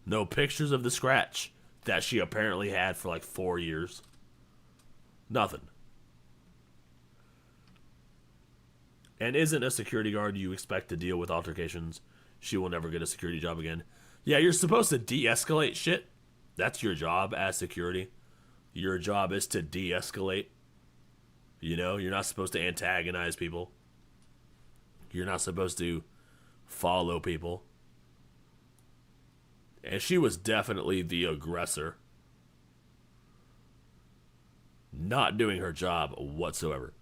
No pictures of the scratch that she apparently had for like 4 years. Nothing. And isn't a security guard you expect to deal with altercations? She will never get a security job again. Yeah, you're supposed to de-escalate shit. That's your job as security. Your job is to de-escalate. You know, you're not supposed to antagonize people. You're not supposed to follow people. And she was definitely the aggressor. Not doing her job whatsoever.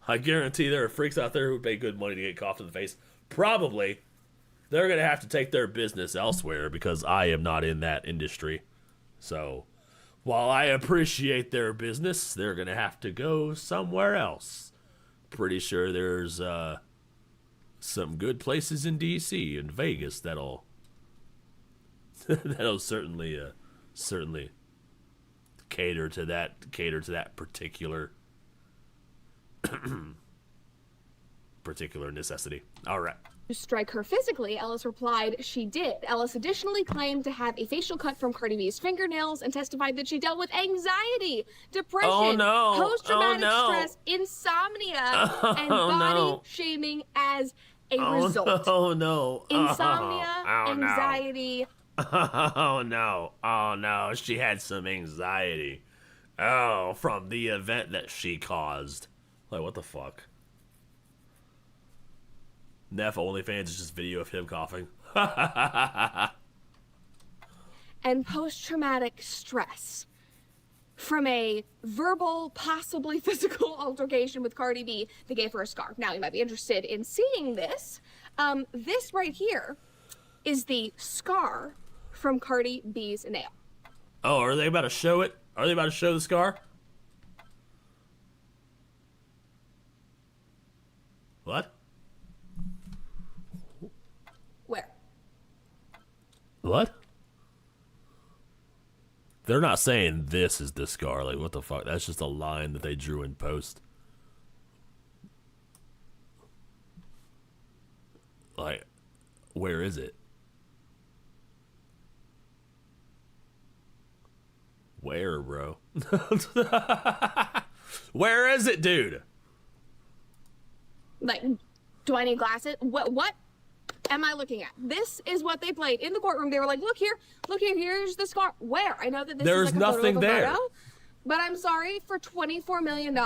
I guarantee there are freaks out there who pay good money to get coughed in the face. Probably. They're going to have to take their business elsewhere because I am not in that industry. So, while I appreciate their business, they're going to have to go somewhere else. Pretty sure there's some good places in DC and Vegas that'll certainly cater to that particular necessity. All right.
To strike her physically, Ellis replied she did. Ellis additionally claimed to have a facial cut from Cardi B's fingernails and testified that she dealt with anxiety, depression, post-traumatic stress, insomnia, and body shaming as a result. Insomnia, anxiety.
Oh no, she had some anxiety. Oh, from the event that she caused. Like, what the fuck? Neff OnlyFans is just video of him coughing.
And post-traumatic stress from a verbal, possibly physical altercation with Cardi B that gave her a scar. Now, you might be interested in seeing this. This right here is the scar from Cardi B's nail.
Oh, are they about to show it? Are they about to show the scar? What?
Where?
What? They're not saying this is the scar. Like, what the fuck? That's just a line that they drew in post. Like, where is it? Where, bro? Where is it, dude?
Like, do I need glasses? What am I looking at? This is what they played in the courtroom. They were like, look here, here's the scar. Where? I know that this
There's
is like a
nothing
photo of a
there.
photo, but I'm sorry, for $24 million,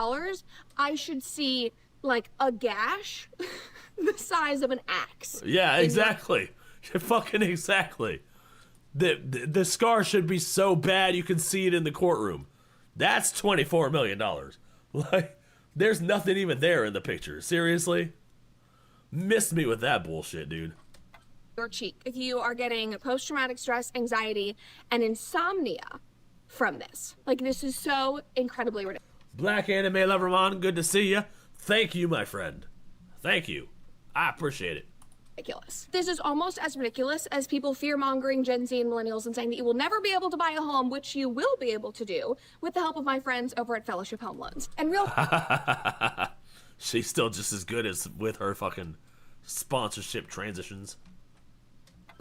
I should see like a gash the size of an axe.
Yeah, exactly. Fucking exactly. The scar should be so bad you can see it in the courtroom. That's $24 million. Like, there's nothing even there in the picture. Seriously? Missed me with that bullshit, dude.
your cheek if you are getting post-traumatic stress, anxiety, and insomnia from this. Like, this is so incredibly ridiculous.
Black Anime Loverman, good to see you. Thank you, my friend. Thank you. I appreciate it.
Ridiculous. This is almost as ridiculous as people fear-mongering Gen Z and millennials and saying that you will never be able to buy a home, which you will be able to do with the help of my friends over at Fellowship Home Loans. And real
she's still just as good as with her fucking sponsorship transitions.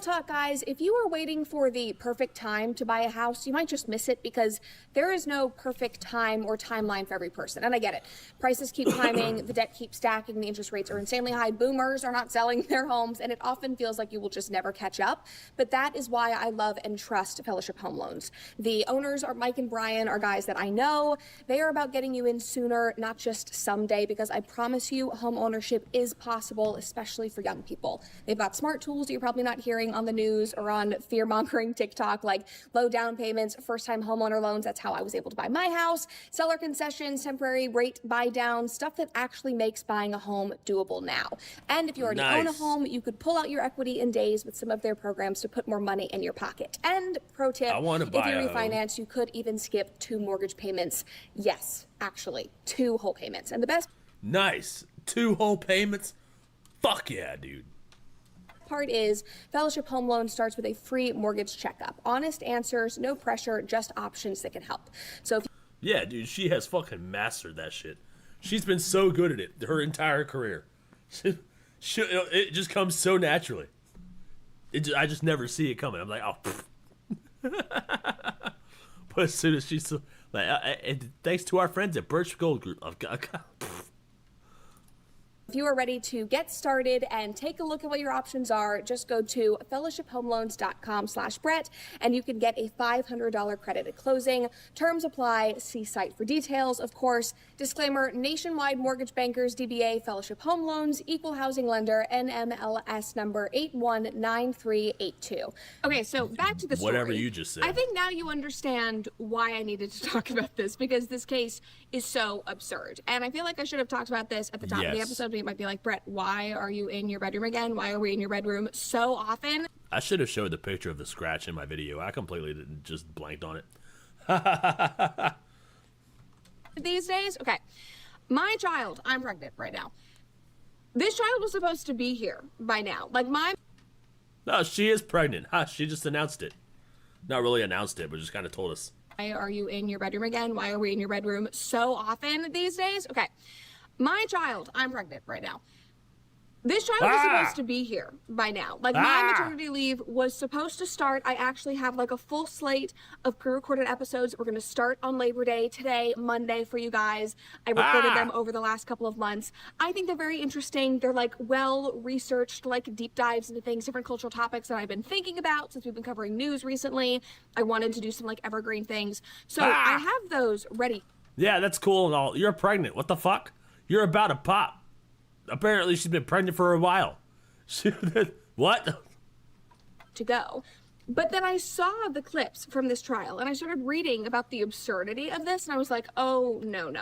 talk, guys, if you are waiting for the perfect time to buy a house, you might just miss it because there is no perfect time or timeline for every person. And I get it. Prices keep climbing, the debt keeps stacking, the interest rates are insanely high, boomers are not selling their homes, and it often feels like you will just never catch up. But that is why I love and trust Fellowship Home Loans. The owners are Mike and Brian, are guys that I know. They are about getting you in sooner, not just someday, because I promise you home ownership is possible, especially for young people. They've got smart tools that you're probably not hearing on the news or on fear-mongering TikTok, like low down payments, first-time homeowner loans. That's how I was able to buy my house. Seller concessions, temporary rate buy down, stuff that actually makes buying a home doable now. And if you already own a home, you could pull out your equity in days with some of their programs to put more money in your pocket. And pro tip, if you refinance, you could even skip 2 mortgage payments. Yes, actually, 2 whole payments. And the best
Nice. 2 whole payments? Fuck yeah, dude.
part is Fellowship Home Loan starts with a free mortgage checkup. Honest answers, no pressure, just options that can help. So if
yeah, dude, she has fucking mastered that shit. She's been so good at it her entire career. It just comes so naturally. I just never see it coming. I'm like, oh. But as soon as she's like, thanks to our friends at Birch Gold Group,
If you are ready to get started and take a look at what your options are, just go to fellowshiphomeloans.com/Brett and you can get a $500 credit at closing. Terms apply. See site for details. Of course, disclaimer, Nationwide Mortgage Bankers, DBA Fellowship Home Loans, Equal Housing Lender, NMLS number 819382. Okay, so back to the story.
Whatever you just said.
I think now you understand why I needed to talk about this, because this case is so absurd. And I feel like I should have talked about this at the top of the episode. It might be like, Brett, why are you in your bedroom again? Why are we in your bedroom so often?
I should have showed the picture of the scratch in my video. I completely didn't, just blanked on it.
These days, okay, my child, I'm pregnant right now. This child was supposed to be here by now. Like
No, she is pregnant. She just announced it. Not really announced it, but just kind of told us.
Why are you in your bedroom again? Why are we in your bedroom so often these days? Okay. My child, I'm pregnant right now. This child was supposed to be here by now. Like, my maternity leave was supposed to start. I actually have like a full slate of pre-recorded episodes. We're going to start on Labor Day today, Monday, for you guys. I recorded them over the last couple of months. I think they're very interesting. They're like well-researched, like deep dives into things, different cultural topics that I've been thinking about since we've been covering news recently. I wanted to do some like evergreen things. So I have those ready.
Yeah, that's cool and all. You're pregnant. What the fuck? You're about to pop. Apparently, she's been pregnant for a while. What?
To go. But then I saw the clips from this trial and I started reading about the absurdity of this and I was like, oh, no.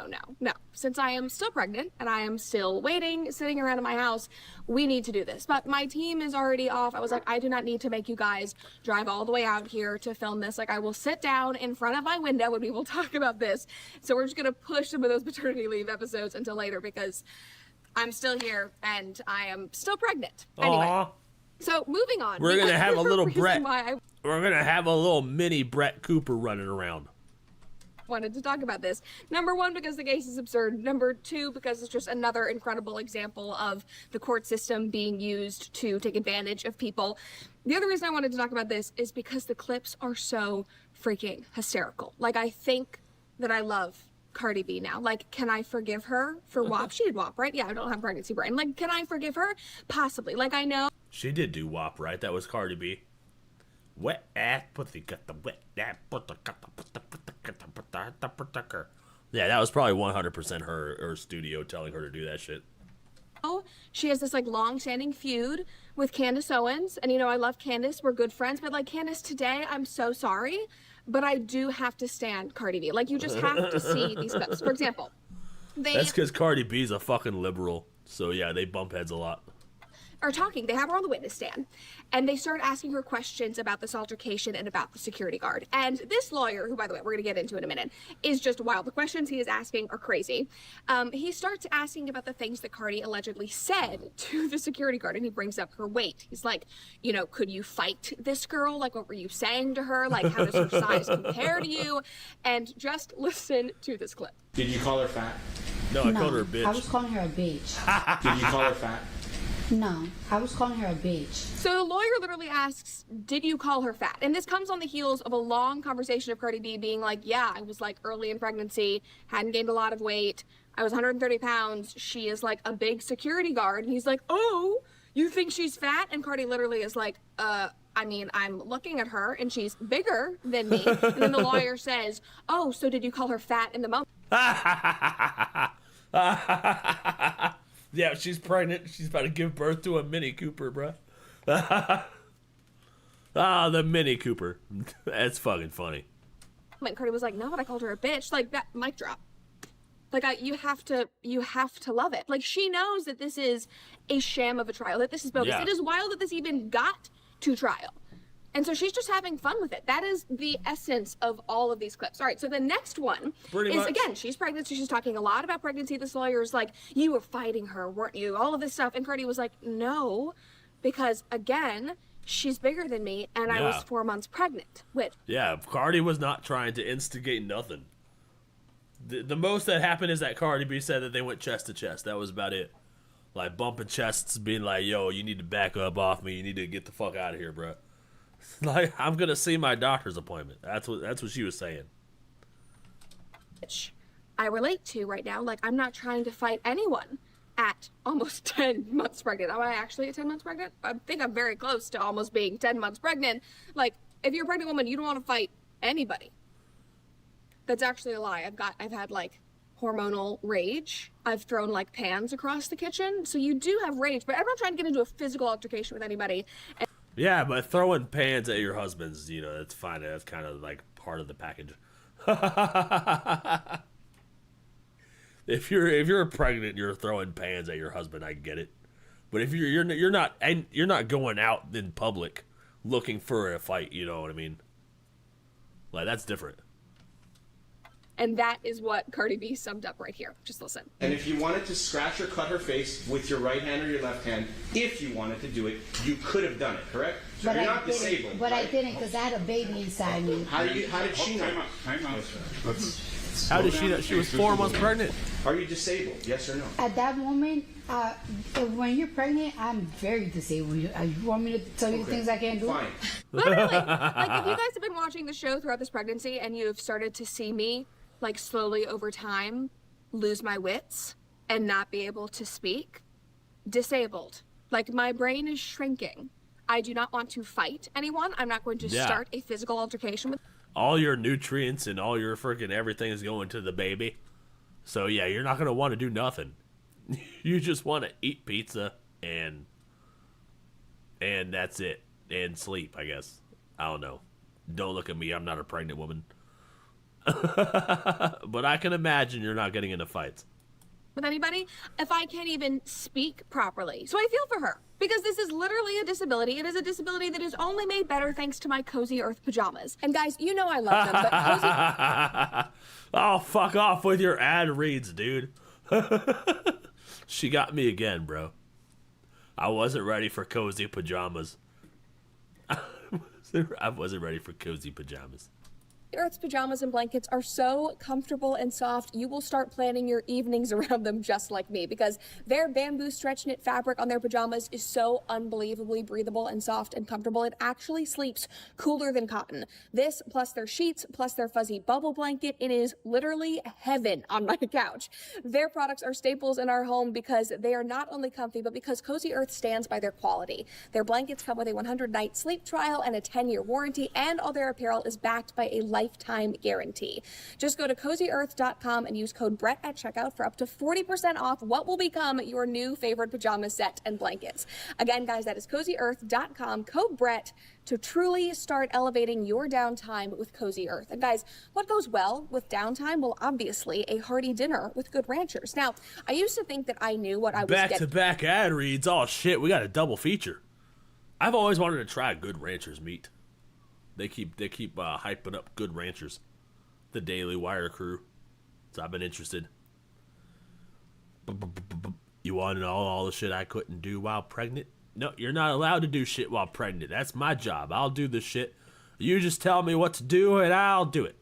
Since I am still pregnant and I am still waiting, sitting around in my house, we need to do this. But my team is already off. I was like, I do not need to make you guys drive all the way out here to film this. Like, I will sit down in front of my window and we will talk about this. So we're just going to push some of those maternity leave episodes until later because I'm still here and I am still pregnant. Anyway.
Aww.
So moving on.
We're going to have a little Brett. We're going to have a little mini Brett Cooper running around.
Wanted to talk about this. Number 1, because the case is absurd. Number 2, because it's just another incredible example of the court system being used to take advantage of people. The other reason I wanted to talk about this is because the clips are so freaking hysterical. Like, I think that I love Cardi B now. Like, can I forgive her for WAP? She did WAP, right? Yeah, I don't have pregnancy brain. Like, can I forgive her? Possibly. Like, I know.
She did do WAP, right? That was Cardi B. Wet ass pussy got the wet ass pussy got the. Yeah, that was probably 100% her studio telling her to do that shit.
She has this like long-standing feud with Candace Owens, and you know I love Candace. We're good friends, but like Candace today, I'm so sorry, but I do have to stand Cardi B. Like you just have to see these clips. For example,
that's because Cardi B's a fucking liberal, so yeah, they bump heads a lot.
are talking. They have her on the witness stand, and they start asking her questions about this altercation and about the security guard. And this lawyer, who, by the way, we're going to get into in a minute, is just wild. The questions he is asking are crazy. He starts asking about the things that Cardi allegedly said to the security guard, and he brings up her weight. He's like, you know, could you fight this girl? Like, what were you saying to her? Like, how does her size compare to you? And just listen to this clip.
Did you call her fat?
No, I called her a bitch.
I was calling her a bitch.
Did you call her fat?
No, I was calling her a bitch.
So the lawyer literally asks, did you call her fat? And this comes on the heels of a long conversation of Cardi B being like, yeah, I was like early in pregnancy, hadn't gained a lot of weight. I was 130 pounds. She is like a big security guard. And he's like, oh, you think she's fat? And Cardi literally is like, I mean, I'm looking at her and she's bigger than me. And then the lawyer says, oh, so did you call her fat in the moment?
Yeah, she's pregnant. She's about to give birth to a Mini Cooper, bro. Ah, the Mini Cooper. That's fucking funny.
And Cardi was like, no, but I called her a bitch. Like, that mic drop. Like, you have to love it. Like, she knows that this is a sham of a trial, that this is bogus. Yeah. It is wild that this even got to trial. And so she's just having fun with it. That is the essence of all of these clips. All right, so the next one is, again, she's pregnant, so she's talking a lot about pregnancy. This lawyer is like, you were fighting her, weren't you? All of this stuff. And Cardi was like, no, because, again, she's bigger than me, and I was 4 months pregnant.
Yeah, Cardi was not trying to instigate nothing. The most that happened is that Cardi B said that they went chest to chest. That was about it. Like, bumping chests, being like, yo, you need to back up off me. You need to get the fuck out of here, bro. Like, I'm gonna see my doctor's appointment. That's what she was saying.
I relate to right now. Like, I'm not trying to fight anyone at almost 10 months pregnant. Am I actually at 10 months pregnant? I think I'm very close to almost being 10 months pregnant. Like, if you're a pregnant woman, you don't want to fight anybody. That's actually a lie. I've had like hormonal rage. I've thrown like pans across the kitchen. So you do have rage, but I'm not trying to get into a physical altercation with anybody.
Yeah, but throwing pans at your husband's, you know, that's fine. That's kind of like part of the package. If you're pregnant, you're throwing pans at your husband. I get it. But if you're not going out in public looking for a fight. You know what I mean? Like, that's different.
And that is what Cardi B summed up right here. Just listen.
And if you wanted to scratch or cut her face with your right hand or your left hand, if you wanted to do it, you could have done it, correct? So
but
you're not disabled.
But right? I didn't, because I had a baby inside me.
How did she know?
Time out.
How did she know? She was 4 months pregnant.
Are you disabled? Yes or no?
At that moment, when you're pregnant, I'm very disabled. You want me to tell you the things I can't do?
Fine.
Literally. Like, if you guys have been watching the show throughout this pregnancy and you've started to see me, like, slowly over time, lose my wits and not be able to speak, disabled. Like, my brain is shrinking. I do not want to fight anyone. I'm not going to start a physical altercation with.
All your nutrients and all your freaking everything is going to the baby. So, yeah, you're not going to want to do nothing. You just want to eat pizza and that's it. And sleep, I guess. I don't know. Don't look at me. I'm not a pregnant woman. But I can imagine you're not getting into fights
with anybody if I can't even speak properly. So I feel for her, because this is literally a disability. It is a disability that is only made better thanks to my Cozy Earth pajamas. And guys, you know I love them, but
Oh, fuck off with your ad reads, dude. She got me again, bro. I wasn't ready for cozy pajamas. I wasn't ready for cozy pajamas.
Earth's pajamas and blankets are so comfortable and soft, you will start planning your evenings around them just like me, because their bamboo stretch knit fabric on their pajamas is so unbelievably breathable and soft and comfortable. It actually sleeps cooler than cotton. This, plus their sheets, plus their fuzzy bubble blanket, it is literally heaven on my couch. Their products are staples in our home because they are not only comfy, but because Cozy Earth stands by their quality. Their blankets come with a 100-night sleep trial and a 10-year warranty, and all their apparel is backed by a lifetime guarantee. Just go to CozyEarth.com and use code Brett at checkout for up to 40% off what will become your new favorite pajama set and blankets. Again, guys, that is CozyEarth.com, code Brett, to truly start elevating your downtime with Cozy Earth. And guys, what goes well with downtime? Well, obviously, a hearty dinner with Good Ranchers. Now, I used to think that I knew what I was getting.
Back-to-back ad reads. Oh, shit, we got a double feature. I've always wanted to try Good Ranchers meat. They keep hyping up Good Ranchers, the Daily Wire crew. So I've been interested. You want to know all the shit I couldn't do while pregnant? No, you're not allowed to do shit while pregnant. That's my job. I'll do the shit. You just tell me what to do and I'll do it.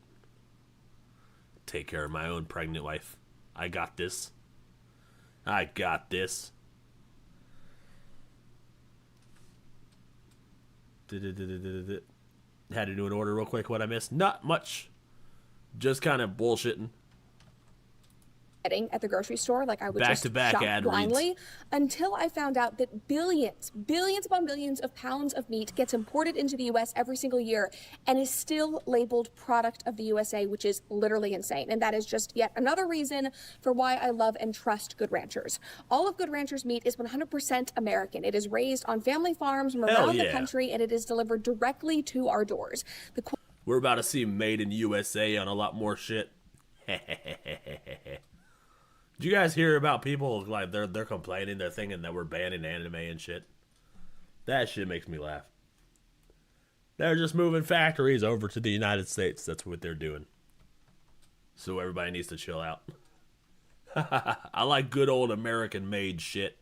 Take care of my own pregnant wife. I got this. I got this. Had to do an order real quick. What I missed? Not much. Just kind of bullshitting.
At the grocery store, like I would
Back-to-back
just shop
ad
blindly
reads.
until I found out that billions upon billions of pounds of meat gets imported into the U.S. every single year and is still labeled product of the USA, which is literally insane. And that is just yet another reason for why I love and trust Good Ranchers. All of Good Ranchers meat is 100% American. It is raised on family farms from around the country, and it is delivered directly to our doors.
We're about to see Made in USA on a lot more shit. Did you guys hear about people like they're complaining, they're thinking that we're banning anime and shit? That shit makes me laugh. They're just moving factories over to the United States. That's what they're doing. So everybody needs to chill out. I like good old American made shit.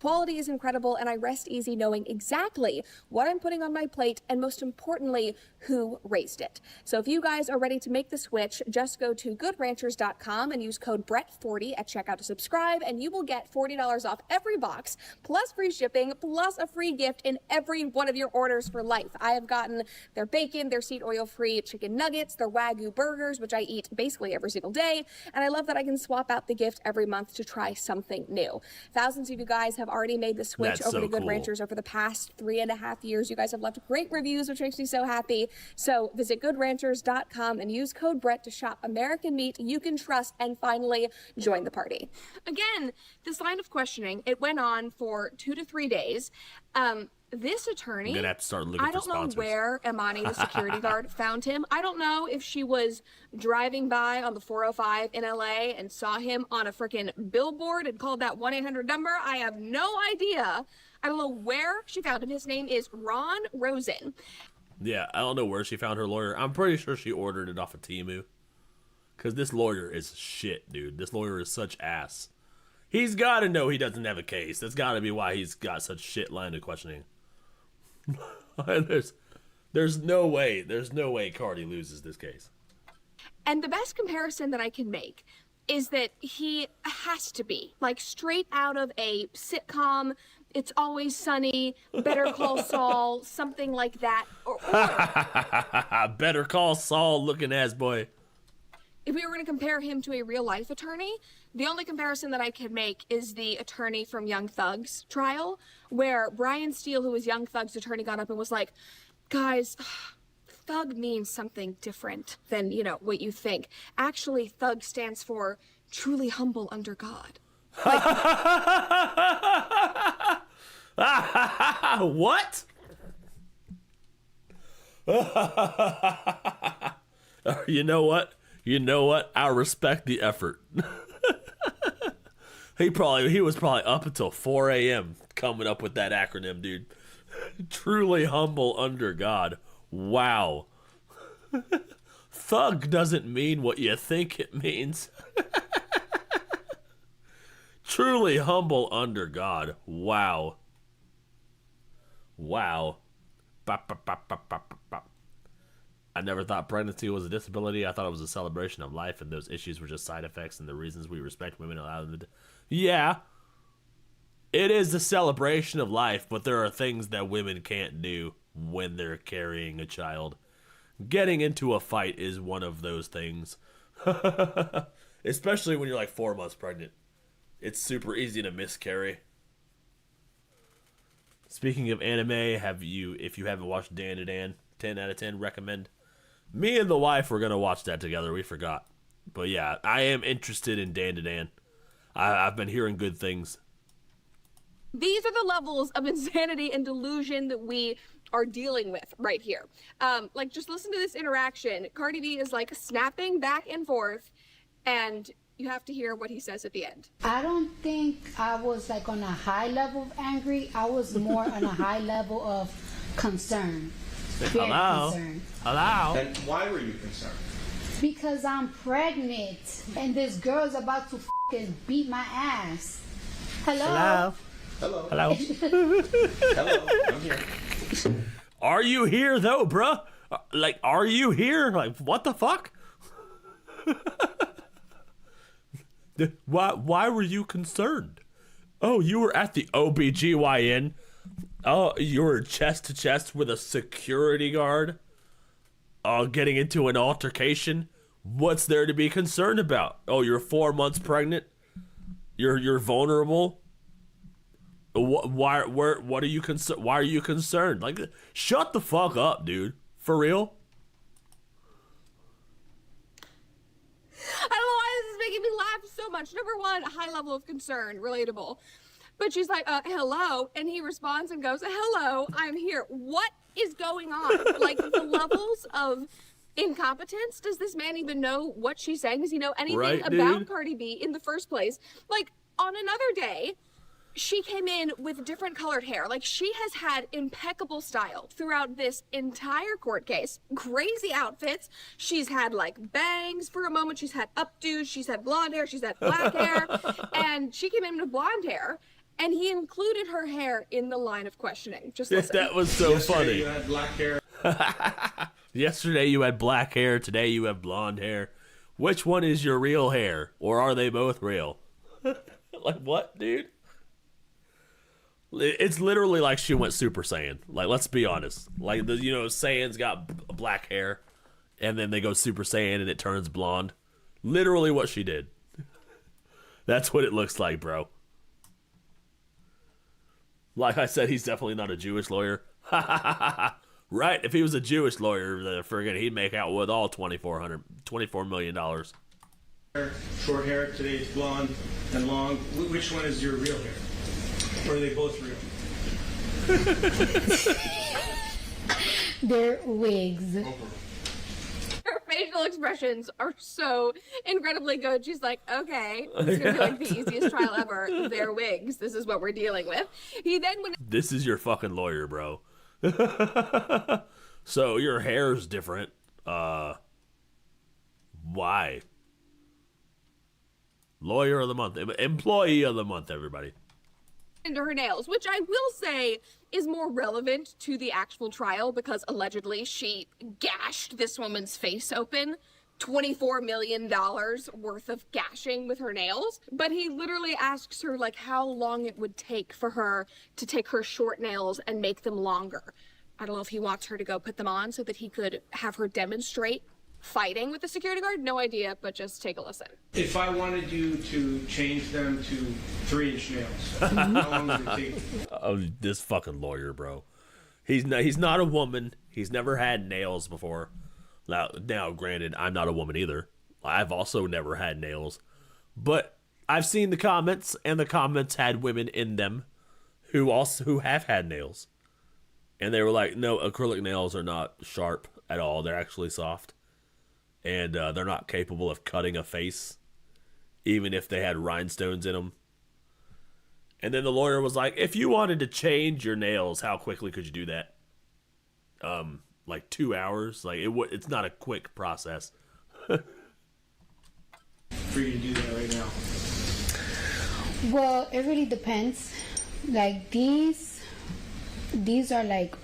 Quality is incredible, and I rest easy knowing exactly what I'm putting on my plate, and most importantly, who raised it. So if you guys are ready to make the switch, just go to goodranchers.com and use code Brett40 at checkout to subscribe, and you will get $40 off every box, plus free shipping, plus a free gift in every one of your orders for life. I have gotten their bacon, their seed oil-free chicken nuggets, their Wagyu burgers, which I eat basically every single day, and I love that I can swap out the gift every month to try something new. Thousands of you guys have already made the switch over to Good Ranchers over the past 3.5 years. You guys have left great reviews, which makes me so happy. So visit goodranchers.com and use code Brett to shop American meat you can trust and finally join the party. Again, this line of questioning, it went on for 2 to 3 days. This attorney,
I'm gonna have to start looking
I don't
for
know
sponsors.
where Imani, the security guard, found him. I don't know if she was driving by on the 405 in LA and saw him on a freaking billboard and called that 1-800 number. I have no idea. I don't know where she found him. His name is Ron Rosen.
Yeah, I don't know where she found her lawyer. I'm pretty sure she ordered it off of Temu. Because this lawyer is shit, dude. This lawyer is such ass. He's got to know he doesn't have a case. That's got to be why he's got such shit line of questioning. There's no way Cardi loses this case.
And the best comparison that I can make is that he has to be like straight out of a sitcom, It's Always Sunny, Better Call Saul, something like that. Or
Better Call Saul looking ass boy.
If we were going to compare him to a real life attorney, the only comparison that I can make is the attorney from Young Thug's trial, where Brian Steele, who was Young Thug's attorney, got up and was like, guys, thug means something different than, what you think. Actually, thug stands for truly humble under God.
What? You know what? I respect the effort. He was probably up until 4 a.m. coming up with that acronym, dude. Truly humble under God. Wow. Thug doesn't mean what you think it means. Truly humble under God. Wow. Wow. Bop, bop, bop, bop, bop, bop. I never thought pregnancy was a disability. I thought it was a celebration of life, and those issues were just side effects and the reasons we respect women and allow them to... Yeah. It is a celebration of life, but there are things that women can't do when they're carrying a child. Getting into a fight is one of those things. Especially when you're like 4 months pregnant. It's super easy to miscarry. Speaking of anime, if you haven't watched Dan to Dan, 10 out of 10 recommend. Me and the wife were gonna watch that together. We forgot, but yeah, I am interested in Dan to Dan. I've been hearing good things.
These are the levels of insanity and delusion that we are dealing with right here. Like, just listen to this interaction. Cardi B is like snapping back and forth, and you have to hear what he says at the end.
I don't think I was like on a high level of angry. I was more on a high level of concern. Very concerned.
Hello. And why were you concerned?
Because I'm pregnant and this girl's about to fucking beat my ass. Hello?
Hello.
Hello.
Hello. I'm here.
Are you here though, bruh? Like, are you here? Like, what the fuck? Why were you concerned? Oh, you were at the OBGYN. Oh, you were chest to chest with a security guard. Getting into an altercation. What's there to be concerned about? Oh, you're 4 months pregnant. You're vulnerable. Why are you concerned? Why are you concerned? Like, shut the fuck up, dude. For real.
I don't know why this is making me laugh so much. Number one, a high level of concern, relatable. But she's like, hello, and he responds and goes, hello, I'm here. What is going on? Like, the levels of incompetence. Does this man even know what she's saying? Does he know anything about Cardi B in the first place? Like, on another day, she came in with different colored hair. Like, she has had impeccable style throughout this entire court case. Crazy outfits. She's had, like, bangs for a moment. She's had updos. She's had blonde hair. She's had black hair. And she came in with blonde hair. And he included her hair in the line of questioning. Just listen.
That was so funny.
You had black hair.
Yesterday you had black hair. Today you have blonde hair. Which one is your real hair? Or are they both real? Like, what, dude? It's literally like she went Super Saiyan. Like, let's be honest. Like, Saiyan's got black hair. And then they go Super Saiyan and it turns blonde. Literally what she did. That's what it looks like, bro. Like I said, he's definitely not a Jewish lawyer. Right? If he was a Jewish lawyer, then friggin' he'd make out with all $24 million.
Short hair, today it's blonde and long. Which one is your real hair? Or are they both real?
They're wigs.
Her facial expressions are so incredibly good. She's like, okay, it's gonna be like the easiest trial ever. They're wigs. This is what we're dealing with. He then went.
This is your fucking lawyer, bro. So your hair's different. Why? Lawyer of the month, employee of the month, everybody.
Into her nails, which I will say is more relevant to the actual trial because allegedly she gashed this woman's face open. $24 million worth of gashing with her nails. But he literally asks her like how long it would take for her to take her short nails and make them longer. I don't know if he wants her to go put them on so that he could have her demonstrate fighting with the security guard. No idea, but just take a listen.
If I wanted you to change them to 3-inch nails, how long would it take?
Oh, this fucking lawyer, bro. He's not a woman. He's never had nails before. Now, granted, I'm not a woman either. I've also never had nails. But I've seen the comments, and the comments had women in them who have had nails. And they were like, no, acrylic nails are not sharp at all. They're actually soft. And they're not capable of cutting a face, even if they had rhinestones in them. And then the lawyer was like, if you wanted to change your nails, how quickly could you do that? Like 2 hours? Like, it's not a quick process.
For you to do that right now?
Well, it really depends. Like, these are like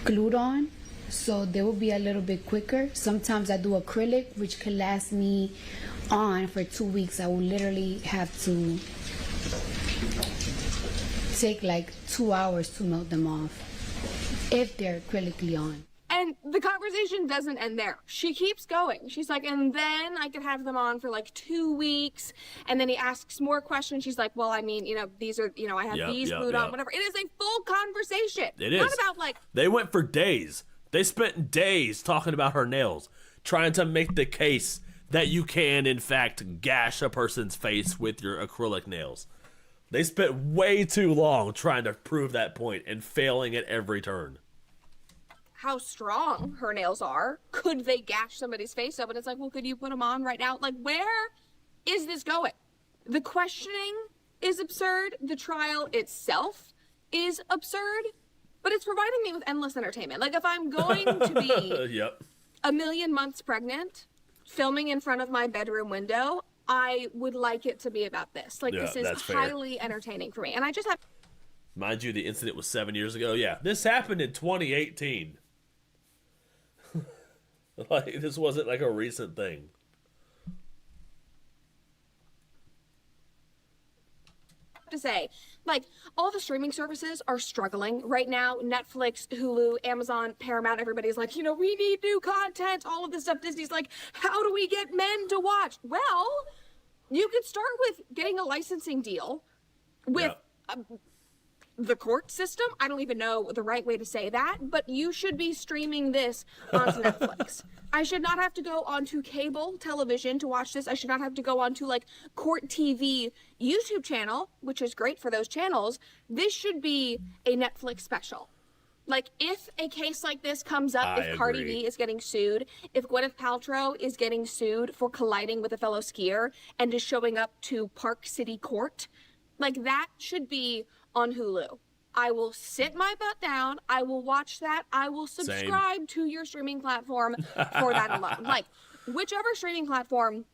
glued on. So they will be a little bit quicker. Sometimes I do acrylic, which can last me on for 2 weeks. I will literally have to take like 2 hours to melt them off if they're acrylically on.
And the conversation doesn't end there. She keeps going. She's like, and then I could have them on for like 2 weeks. And then he asks more questions. She's like, well, I mean, these are, I have these glued on, whatever. It is a full conversation.
It is.
Not about like.
They went for days. They spent days talking about her nails. trying to make the case that you can, in fact, gash a person's face with your acrylic nails. They spent way too long trying to prove that point and failing at every turn.
How strong her nails are. Could they gash somebody's face up? And it's like, well, could you put them on right now? Like, where is this going? The questioning is absurd. The trial itself is absurd. But it's providing me with endless entertainment. Like, if I'm going to be a million months pregnant, filming in front of my bedroom window, I would like it to be about this. Like, this is highly entertaining for me. And I just have...
Mind you, the incident was 7 years ago. Yeah, this happened in 2018. Like, this wasn't like a recent thing.
To say, like, all the streaming services are struggling right now. Netflix, Hulu, Amazon, Paramount, everybody's like, you know, we need new content, all of this stuff. Disney's like, how do we get men to watch? Well, you could start with getting a licensing deal with the court system. I don't even know the right way to say that, but you should be streaming this onto Netflix. I should not have to go onto cable television to watch this. I should not have to go onto like Court TV YouTube channel, which is great for those channels. This should be a Netflix special. Like, if a case like this comes up, if Cardi B is getting sued, if Gwyneth Paltrow is getting sued for colliding with a fellow skier and is showing up to Park City Court, like, that should be on Hulu. I will sit my butt down. I will watch that. I will subscribe to your streaming platform for that alone. Like, whichever streaming platform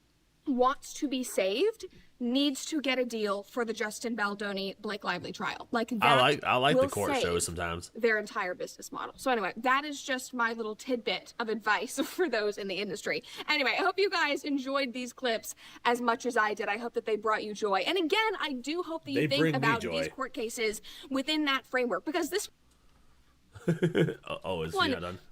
wants to be saved needs to get a deal for the Justin Baldoni Blake Lively trial. Like, that
I like
will
the court
save
shows sometimes.
Their entire business model. So anyway, that is just my little tidbit of advice for those in the industry. Anyway, I hope you guys enjoyed these clips as much as I did. I hope that they brought you joy. And again, I do hope that you think about these court cases within that framework, because this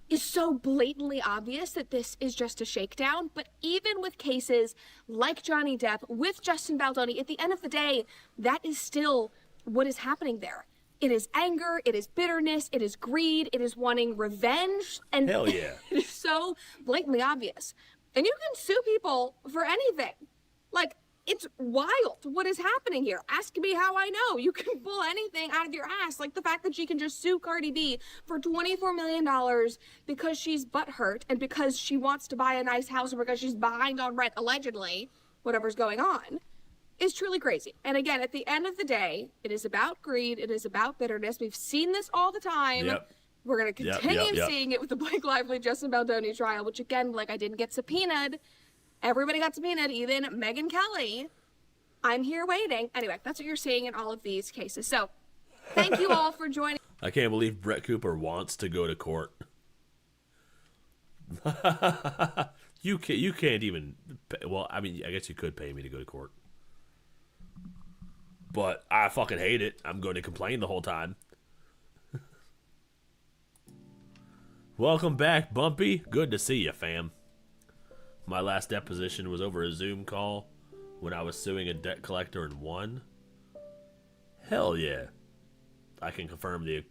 is so blatantly obvious that this is just a shakedown. But even with cases like Johnny Depp, with Justin Baldoni, at the end of the day, that is still what is happening there. It is anger, it is bitterness, it is greed, it is wanting revenge, and
hell yeah.
It is so blatantly obvious. And you can sue people for anything. Like, it's wild what is happening here. Ask me how I know. You can pull anything out of your ass. Like the fact that she can just sue Cardi B for $24 million because she's butthurt and because she wants to buy a nice house or because she's behind on rent, allegedly, whatever's going on, is truly crazy. And again, at the end of the day, it is about greed. It is about bitterness. We've seen this all the time.
Yep.
We're going to continue seeing it with the Blake Lively, Justin Baldoni trial, which again, like, I didn't get subpoenaed. Everybody got subpoenaed, even Megyn Kelly. I'm here waiting. Anyway, that's what you're seeing in all of these cases. So, thank you all for joining.
I can't believe Brett Cooper wants to go to court. You can't even. Well, I mean, I guess you could pay me to go to court, but I fucking hate it. I'm going to complain the whole time. Welcome back, Bumpy. Good to see you, fam. My last deposition was over a Zoom call when I was suing a debt collector and won. Hell yeah. I can confirm the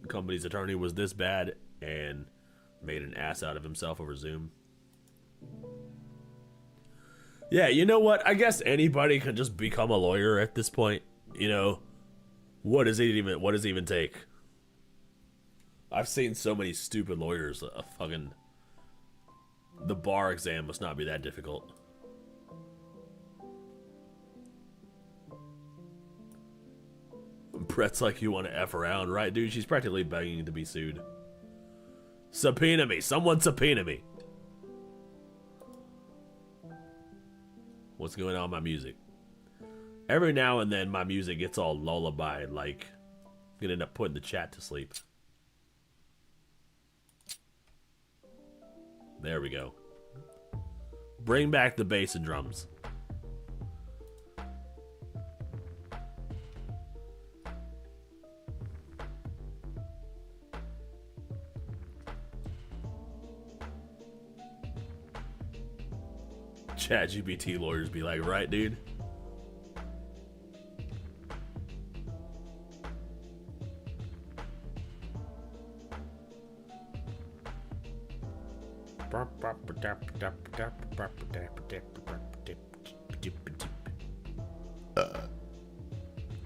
company's attorney was this bad and made an ass out of himself over Zoom. Yeah, you know what? I guess anybody can just become a lawyer at this point. You know, what does it even take? I've seen so many stupid lawyers. The bar exam must not be that difficult. Brett's like, you want to F around, right, dude? She's practically begging to be sued. Subpoena me. Someone subpoena me. What's going on with my music? Every now and then my music gets all lullaby, like, I'm gonna end up putting the chat to sleep. There we go. Bring back the bass and drums. ChatGPT lawyers be like, right, dude?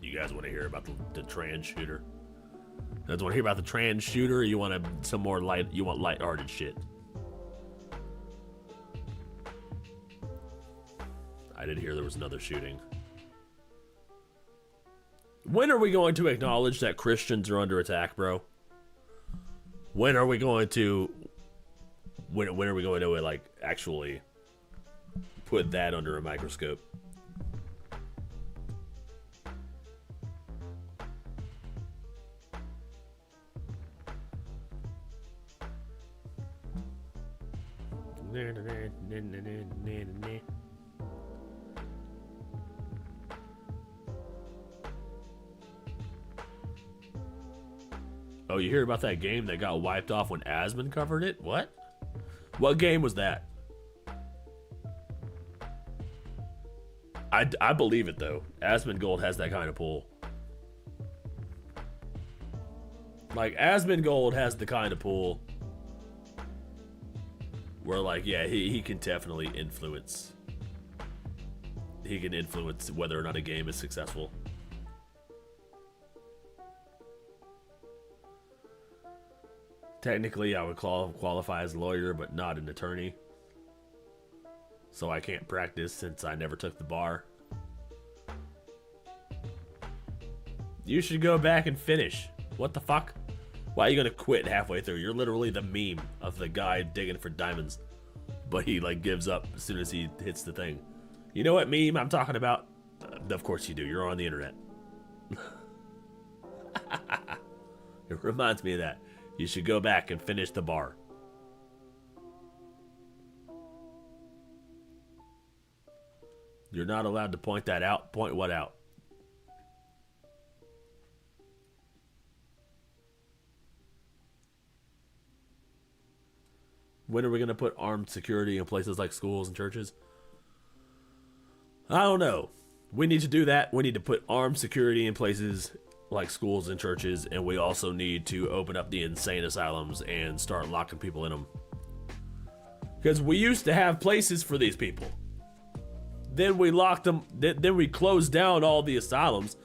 You guys want to hear about the trans shooter? You guys want to hear about the trans shooter, or you want some more light? You want lighthearted shit? I did hear there was another shooting. When are we going to acknowledge that Christians are under attack, bro? When are we going to? When are we going to like actually put that under a microscope? Oh, you hear about that game that got wiped off when Asmon covered it? What? What game was that? I believe it though. Asmongold has that kind of pull. Like Asmongold has the kind of pull where like, yeah, he can definitely influence. He can influence whether or not a game is successful. Technically, I would qualify as a lawyer, but not an attorney. So I can't practice since I never took the bar. You should go back and finish. What the fuck? Why are you gonna quit halfway through? You're literally the meme of the guy digging for diamonds. But he like gives up as soon as he hits the thing. You know what meme I'm talking about? Of course you do. You're on the internet. It reminds me of that. You should go back and finish the bar. You're not allowed to point that out. Point what out? When are we going to put armed security in places like schools and churches? I don't know. We need to do that. We need to put armed security in places like schools and churches, and we also need to open up the insane asylums and start locking people in them. Because we used to have places for these people. Then we locked them, then we closed down all the asylums,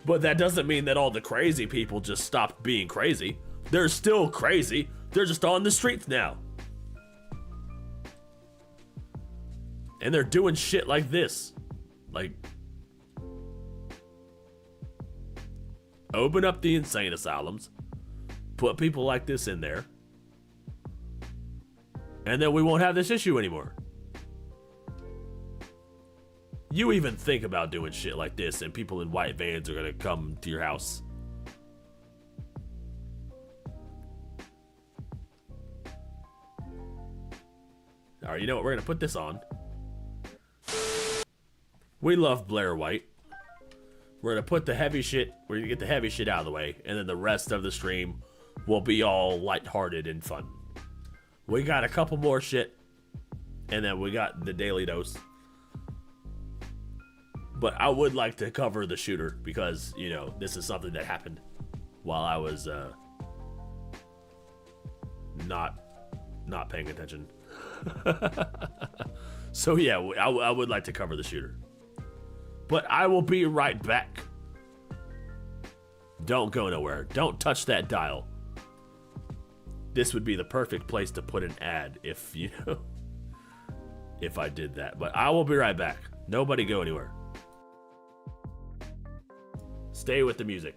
but that doesn't mean that all the crazy people just stopped being crazy. They're still crazy, they're just on the streets now. And they're doing shit like this. Like, open up the insane asylums, put people like this in there, and then we won't have this issue anymore. You even think about doing shit like this, and people in white vans are gonna come to your house. Alright, you know what? We're gonna put this on. We love Blair White. We're gonna put the heavy shit, we're gonna get the heavy shit out of the way, and then the rest of the stream will be all lighthearted and fun. We got a couple more shit, and then we got the daily dose. But I would like to cover the shooter because, you know, this is something that happened while I was not paying attention. So yeah, I would like to cover the shooter. But I will be right back. Don't go nowhere. Don't touch that dial. This would be the perfect place to put an ad if, you know, if I did that. But I will be right back. Nobody go anywhere. Stay with the music.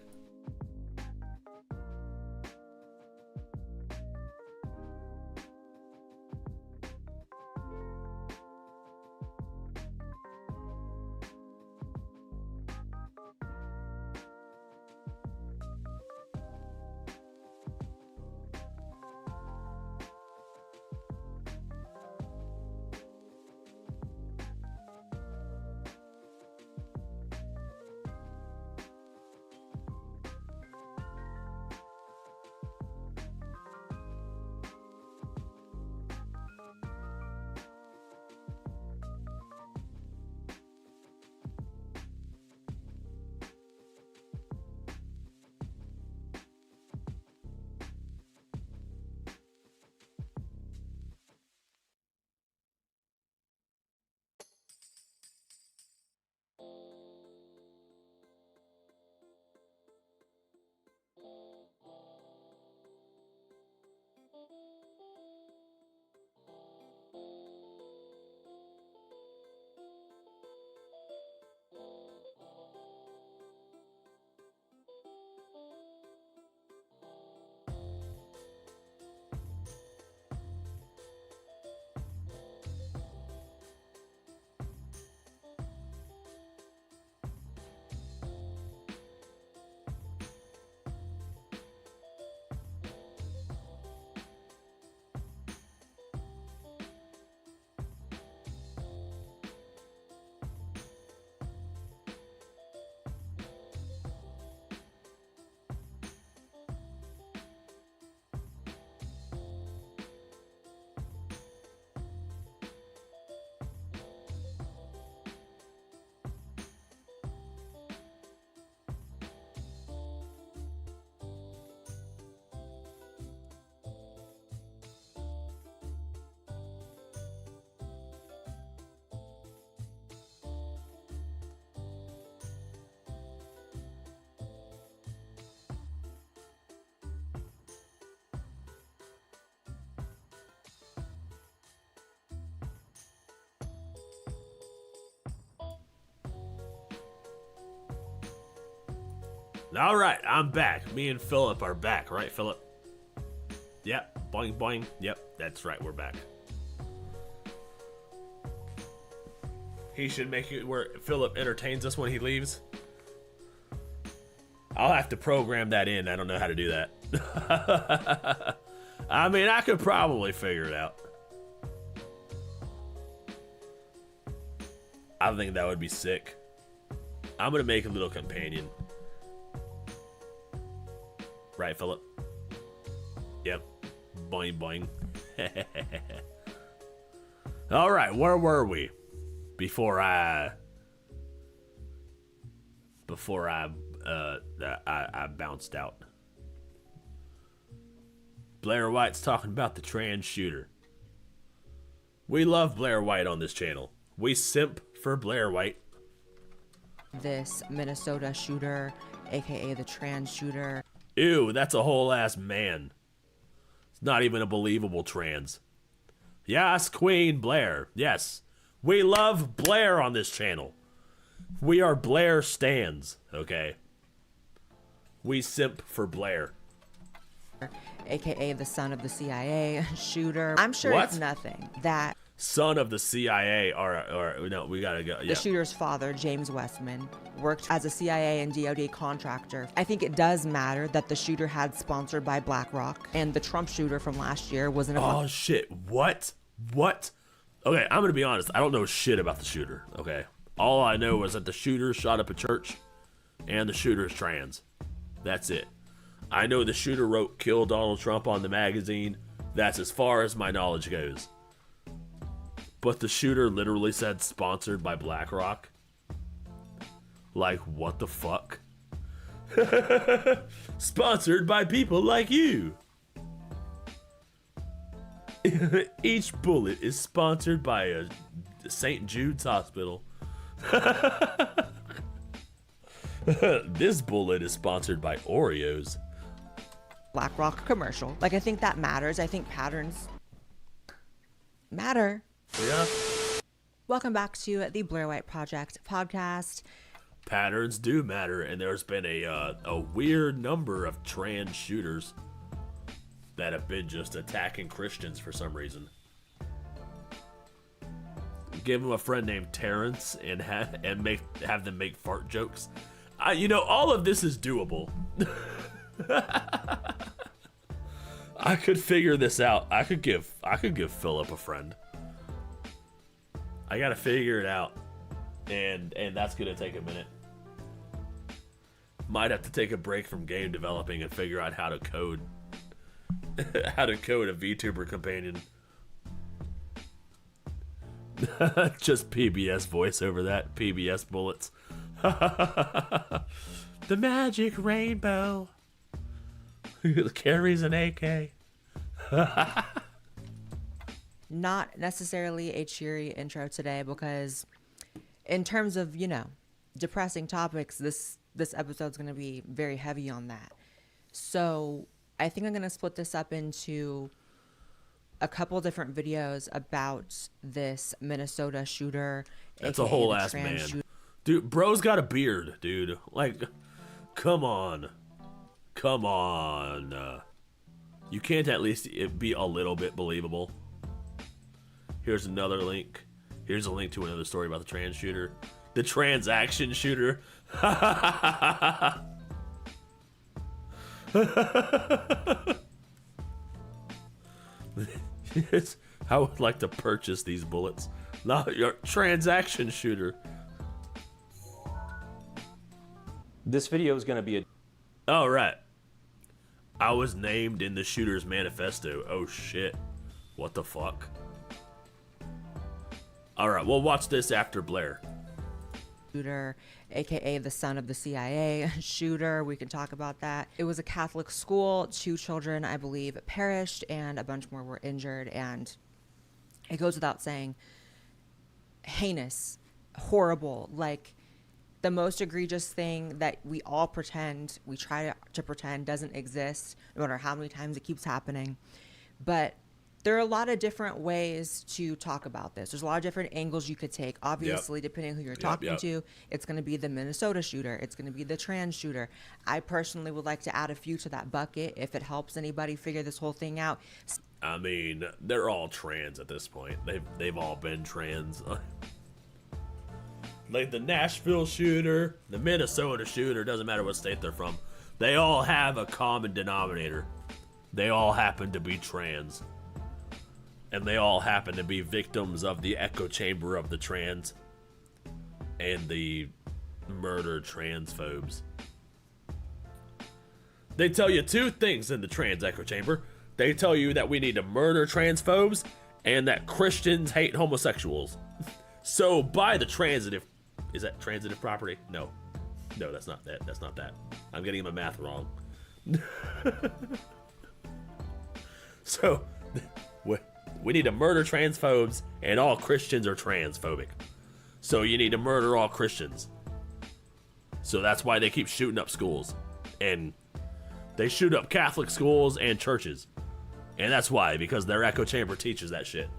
All right, I'm back. Me and Philip are back, right, Philip? Yep, boing, boing. Yep, that's right, we're back. He should make it where Philip entertains us when he leaves. I'll have to program that in. I don't know how to do that. I mean, I could probably figure it out. I think that would be sick. I'm gonna make a little companion. Right, Philip? Yep. Boing, boing. All right, where were we? Before I bounced out. Blair White's talking about the trans shooter. We love Blair White on this channel. We simp for Blair White.
This Minnesota shooter, aka the trans shooter.
Ew, that's a whole ass man. It's not even a believable trans. Yes, Queen Blair. Yes. We love Blair on this channel. We are Blair stans, okay? We simp for Blair.
AKA the son of the CIA shooter. I'm sure
What?
it's nothing. That
Son of the CIA, or no, we gotta go.
the
Yeah.
shooter's father, James Westman, worked as a CIA and DoD contractor. I think it does matter that the shooter had sponsored by BlackRock, and the Trump shooter from last year was an
Oh shit! What? What? Okay, I'm gonna be honest. I don't know shit about the shooter. Okay, all I know is that the shooter shot up a church, and the shooter's trans. That's it. I know the shooter wrote "Kill Donald Trump" on the magazine. That's as far as my knowledge goes. But the shooter literally said sponsored by BlackRock. Like, what the fuck? Sponsored by people like you. Each bullet is sponsored by a St. Jude's Hospital. This bullet is sponsored by Oreos.
BlackRock commercial. Like, I think that matters. I think patterns matter.
Yeah.
Welcome back to the Blair White Project podcast.
Patterns do matter, and there's been a weird number of trans shooters that have been just attacking Christians for some reason. Give them a friend named Terrence and have them make fart jokes. You know, all of this is doable. I could figure this out. I could give Philip a friend. I gotta figure it out, and that's gonna take a minute. Might have to take a break from game developing and figure out how to code a VTuber companion. Just PBS voice over that. PBS bullets. The magic rainbow carries an AK.
Not necessarily a cheery intro today because in terms of, you know, depressing topics, this episode's going to be very heavy on that. So I think I'm going to split this up into a couple different videos about this Minnesota shooter.
That's a whole ass man. Dude, bro's got a beard, dude. Like, come on. Come on. You can't at least be a little bit believable. Here's another link. Here's a link to another story about the trans shooter. The transaction shooter. I would like to purchase these bullets. Not your transaction shooter.
This video is going to be a...
Oh, right. I was named in the shooter's manifesto. Oh, shit. What the fuck? Alright, we'll watch this after Blair.
Shooter, aka the son of the CIA shooter. We can talk about that. It was a Catholic school. 2 children, I believe, perished and a bunch more were injured. And it goes without saying, heinous, horrible, like the most egregious thing that we all pretend, we try to pretend doesn't exist, no matter how many times it keeps happening. But There are a lot of different ways to talk about this. There's a lot of different angles you could take. Obviously, depending on who you're talking to, it's going to be the Minnesota shooter. It's going to be the trans shooter. I personally would like to add a few to that bucket if it helps anybody figure this whole thing out.
I mean, they're all trans at this point. They've all been trans. Like the Nashville shooter, the Minnesota shooter, doesn't matter what state they're from. They all have a common denominator. They all happen to be trans. And they all happen to be victims of the echo chamber of the trans and the murder transphobes. They tell you two things in the trans echo chamber. They tell you that we need to murder transphobes and that Christians hate homosexuals. So by the transitive, is that transitive property? No, that's not that. That's not that. I'm getting my math wrong. So we need to murder transphobes, and all Christians are transphobic. So you need to murder all Christians. So that's why they keep shooting up schools. And they shoot up Catholic schools and churches. And that's why, because their echo chamber teaches that shit.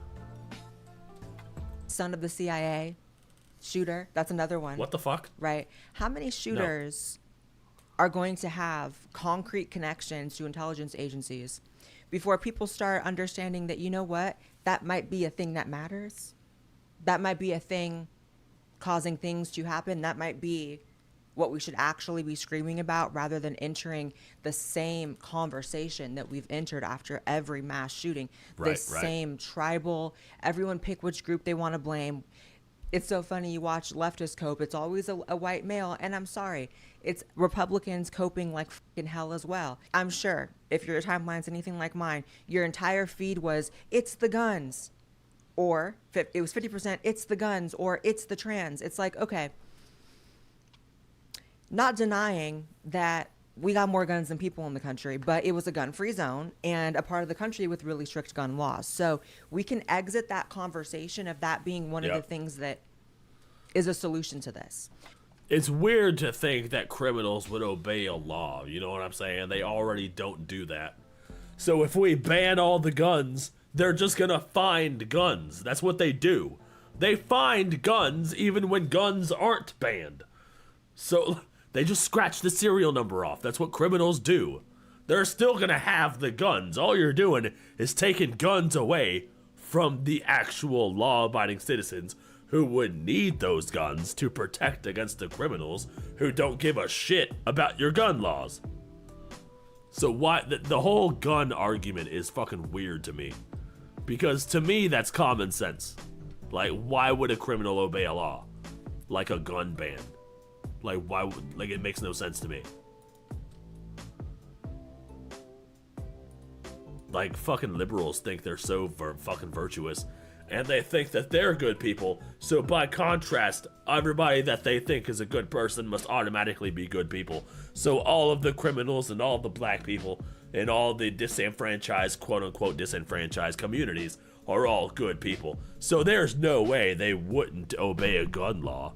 Son of the CIA shooter, that's another one.
What the fuck?
Right. How many shooters are going to have concrete connections to intelligence agencies before people start understanding that, you know what, that might be a thing that matters? That might be a thing causing things to happen. That might be what we should actually be screaming about, rather than entering the same conversation that we've entered after every mass shooting. Same tribal, everyone pick which group they want to blame. It's so funny, you watch leftist cope, it's always a white male, and I'm sorry, it's Republicans coping like fucking hell as well. I'm sure if your timeline's anything like mine, your entire feed was, it's the guns, or it was 50%, it's the guns, or it's the trans. It's like, okay, not denying that we got more guns than people in the country, but it was a gun-free zone and a part of the country with really strict gun laws. So we can exit that conversation of that being one of the things that is a solution to this.
It's weird to think that criminals would obey a law. You know what I'm saying? They already don't do that. So if we ban all the guns, they're just gonna find guns. That's what they do. They find guns even when guns aren't banned. So they just scratch the serial number off. That's what criminals do. They're still gonna have the guns. All you're doing is taking guns away from the actual law-abiding citizens who would need those guns to protect against the criminals who don't give a shit about your gun laws. So why the whole gun argument is fucking weird to me. Because to me, that's common sense. Like, why would a criminal obey a law? Like a gun ban. Like, why would, like, it makes no sense to me. Like, fucking liberals think they're so fucking virtuous. And they think that they're good people. So by contrast, everybody that they think is a good person must automatically be good people. So all of the criminals and all the black people and all the disenfranchised, quote-unquote disenfranchised communities are all good people. So there's no way they wouldn't obey a gun law.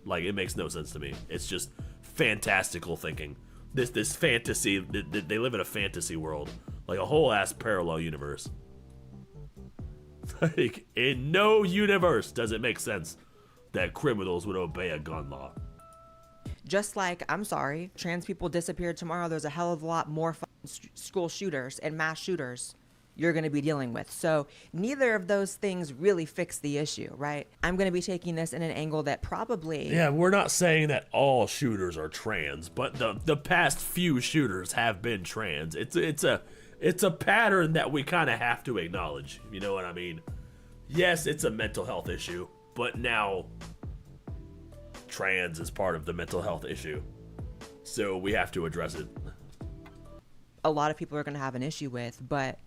Like, it makes no sense to me. It's just fantastical thinking. This fantasy, they live in a fantasy world. Like a whole ass parallel universe. Like, in no universe does it make sense that criminals would obey a gun law.
Just like, I'm sorry, trans people disappeared tomorrow, there's a hell of a lot more school shooters and mass shooters you're going to be dealing with. So neither of those things really fix the issue, right? I'm going to be taking this in an angle that probably...
Yeah, we're not saying that all shooters are trans, but the past few shooters have been trans. It's a pattern that we kind of have to acknowledge. You know what I mean? Yes, it's a mental health issue, but now trans is part of the mental health issue. So we have to address it.
A lot of people are going to have an issue with, but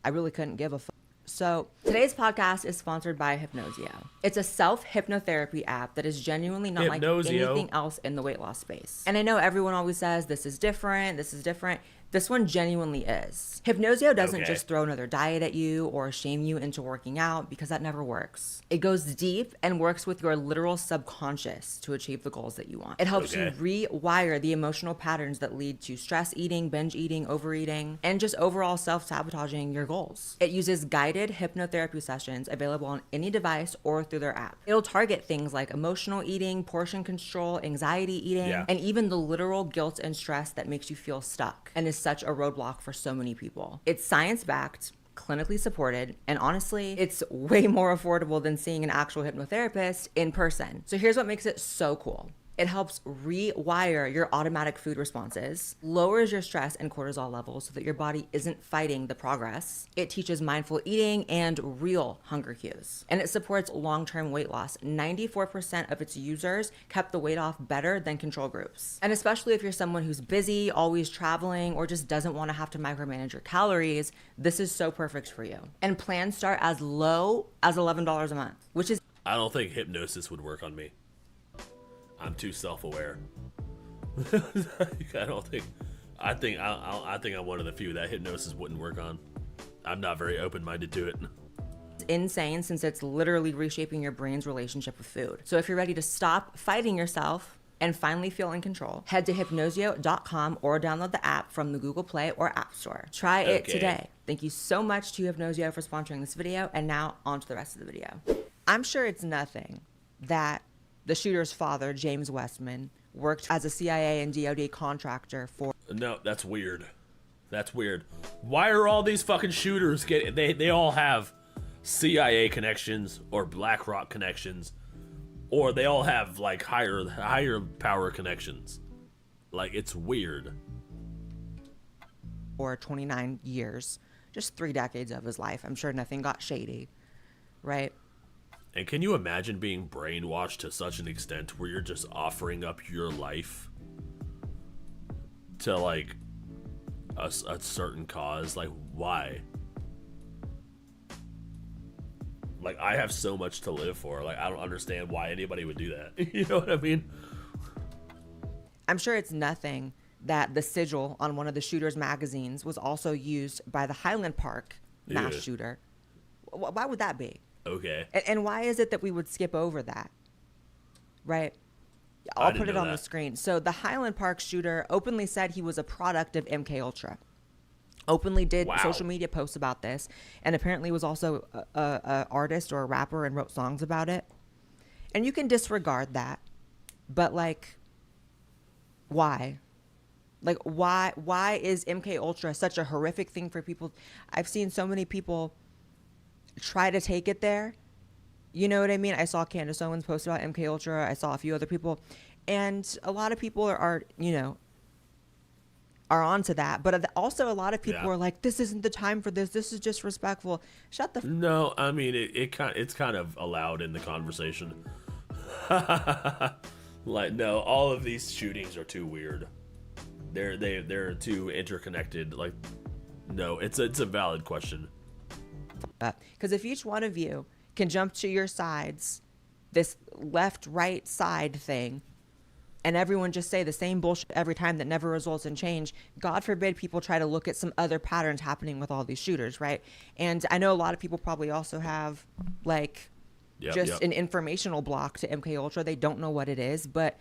I really couldn't give a fuck. So today's podcast is sponsored by Hypnosio. It's a self-hypnotherapy app that is genuinely not like anything else in the weight loss space. And I know everyone always says, this is different. This one genuinely is. Hypnosio doesn't
Okay.
just throw another diet at you or shame you into working out, because that never works. It goes deep and works with your literal subconscious to achieve the goals that you want. It helps you rewire the emotional patterns that lead to stress eating, binge eating, overeating, and just overall self-sabotaging your goals. It uses guided hypnotherapy sessions available on any device or through their app. It'll target things like emotional eating, portion control, anxiety eating, and even the literal guilt and stress that makes you feel stuck and is such a roadblock for so many people. It's science-backed, clinically supported, and honestly, it's way more affordable than seeing an actual hypnotherapist in person. So here's what makes it so cool. It helps rewire your automatic food responses, lowers your stress and cortisol levels so that your body isn't fighting the progress. It teaches mindful eating and real hunger cues. And it supports long-term weight loss. 94% of its users kept the weight off better than control groups. And especially if you're someone who's busy, always traveling, or just doesn't want to have to micromanage your calories, this is so perfect for you. And plans start as low as $11 a month, which is...
I don't think hypnosis would work on me. I'm too self-aware. I think I'm one of the few that hypnosis wouldn't work on. I'm not very open-minded to it.
Insane, since it's literally reshaping your brain's relationship with food. So if you're ready to stop fighting yourself and finally feel in control, head to hypnosio.com or download the app from the Google Play or App Store. Try it today. Thank you so much to Hypnosio for sponsoring this video, and now on to the rest of the video. I'm sure it's nothing that the shooter's father, James Westman, worked as a CIA and DoD contractor for...
No, that's weird. That's weird. Why are all these fucking shooters getting... They all have CIA connections or BlackRock connections, or they all have, like, higher power connections. Like, it's weird.
For 29 years. Just 3 decades of his life. I'm sure nothing got shady, right?
And can you imagine being brainwashed to such an extent where you're just offering up your life to, like, a certain cause? Like, why? Like, I have so much to live for. Like, I don't understand why anybody would do that. You know what I mean?
I'm sure it's nothing that the sigil on one of the shooter's magazines was also used by the Highland Park mass shooter. Why would that be?
Okay.
And why is it that we would skip over that? Right? I'll put it on the screen. So the Highland Park shooter openly said he was a product of MK Ultra. Openly did social media posts about this, and apparently was also a artist or a rapper and wrote songs about it. And you can disregard that, but like, why? Like, why is MK Ultra such a horrific thing for people? I've seen so many people try to take it there. You know what I mean? I saw Candace Owens post about MK Ultra. I saw a few other people, and a lot of people are you know, are onto that. But also a lot of people are like, this isn't the time for this. This is disrespectful. Shut the.
No, I mean it's kind of allowed in the conversation. Like, no, all of these shootings are too weird. They're too interconnected. Like, no, it's a valid question.
Because if each one of you can jump to your sides, this left-right side thing, and everyone just say the same bullshit every time that never results in change, God forbid people try to look at some other patterns happening with all these shooters, right? And I know a lot of people probably also have, like, an informational block to MK Ultra. They don't know what it is, but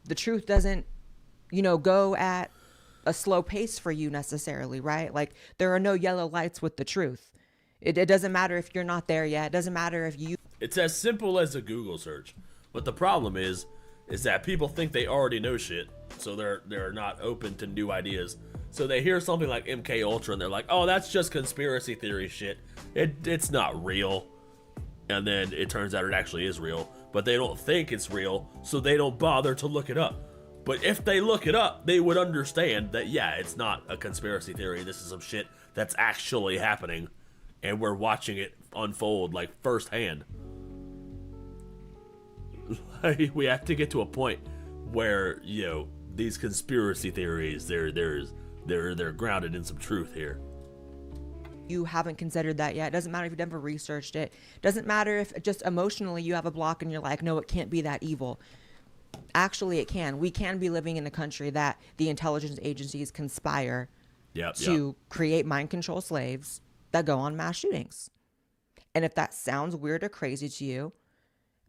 the truth doesn't, you know, go at a slow pace for you necessarily, right? Like, there are no yellow lights with the truth. It doesn't matter if you're not there yet. It doesn't matter if you...
It's as simple as a Google search. But the problem is that people think they already know shit, so they're not open to new ideas. So they hear something like MK Ultra and they're like, oh, that's just conspiracy theory shit. It's not real. And then it turns out it actually is real. But they don't think it's real, so they don't bother to look it up. But if they look it up, they would understand that, yeah, it's not a conspiracy theory. This is some shit that's actually happening. And we're watching it unfold, like, firsthand. Like, we have to get to a point where, you know, these conspiracy theories, they're grounded in some truth here.
You haven't considered that yet. It doesn't matter if you've never researched it. It doesn't matter if just emotionally you have a block and you're like, no, it can't be that evil. Actually, it can. We can be living in a country that the intelligence agencies conspire to create mind control slaves that go on mass shootings. And if that sounds weird or crazy to you,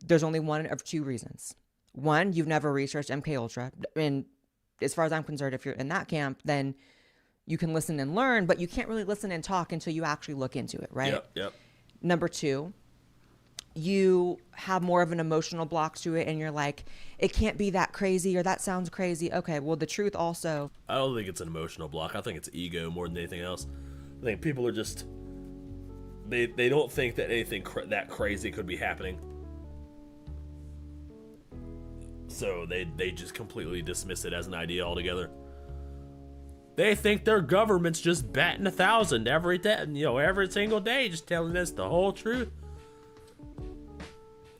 there's only one of two reasons. One, you've never researched MK Ultra, and as far as I'm concerned, if you're in that camp, then you can listen and learn, but you can't really listen and talk until you actually look into it, right?
Yep.
Number two, you have more of an emotional block to it, and you're like, it can't be that crazy, or that sounds crazy. Okay, well, the truth also...
I don't think it's an emotional block. I think it's ego more than anything else. I think people are just... They don't think that anything that crazy could be happening. So they just completely dismiss it as an idea altogether. They think their government's just batting 1,000 every day, every single day, just telling us the whole truth.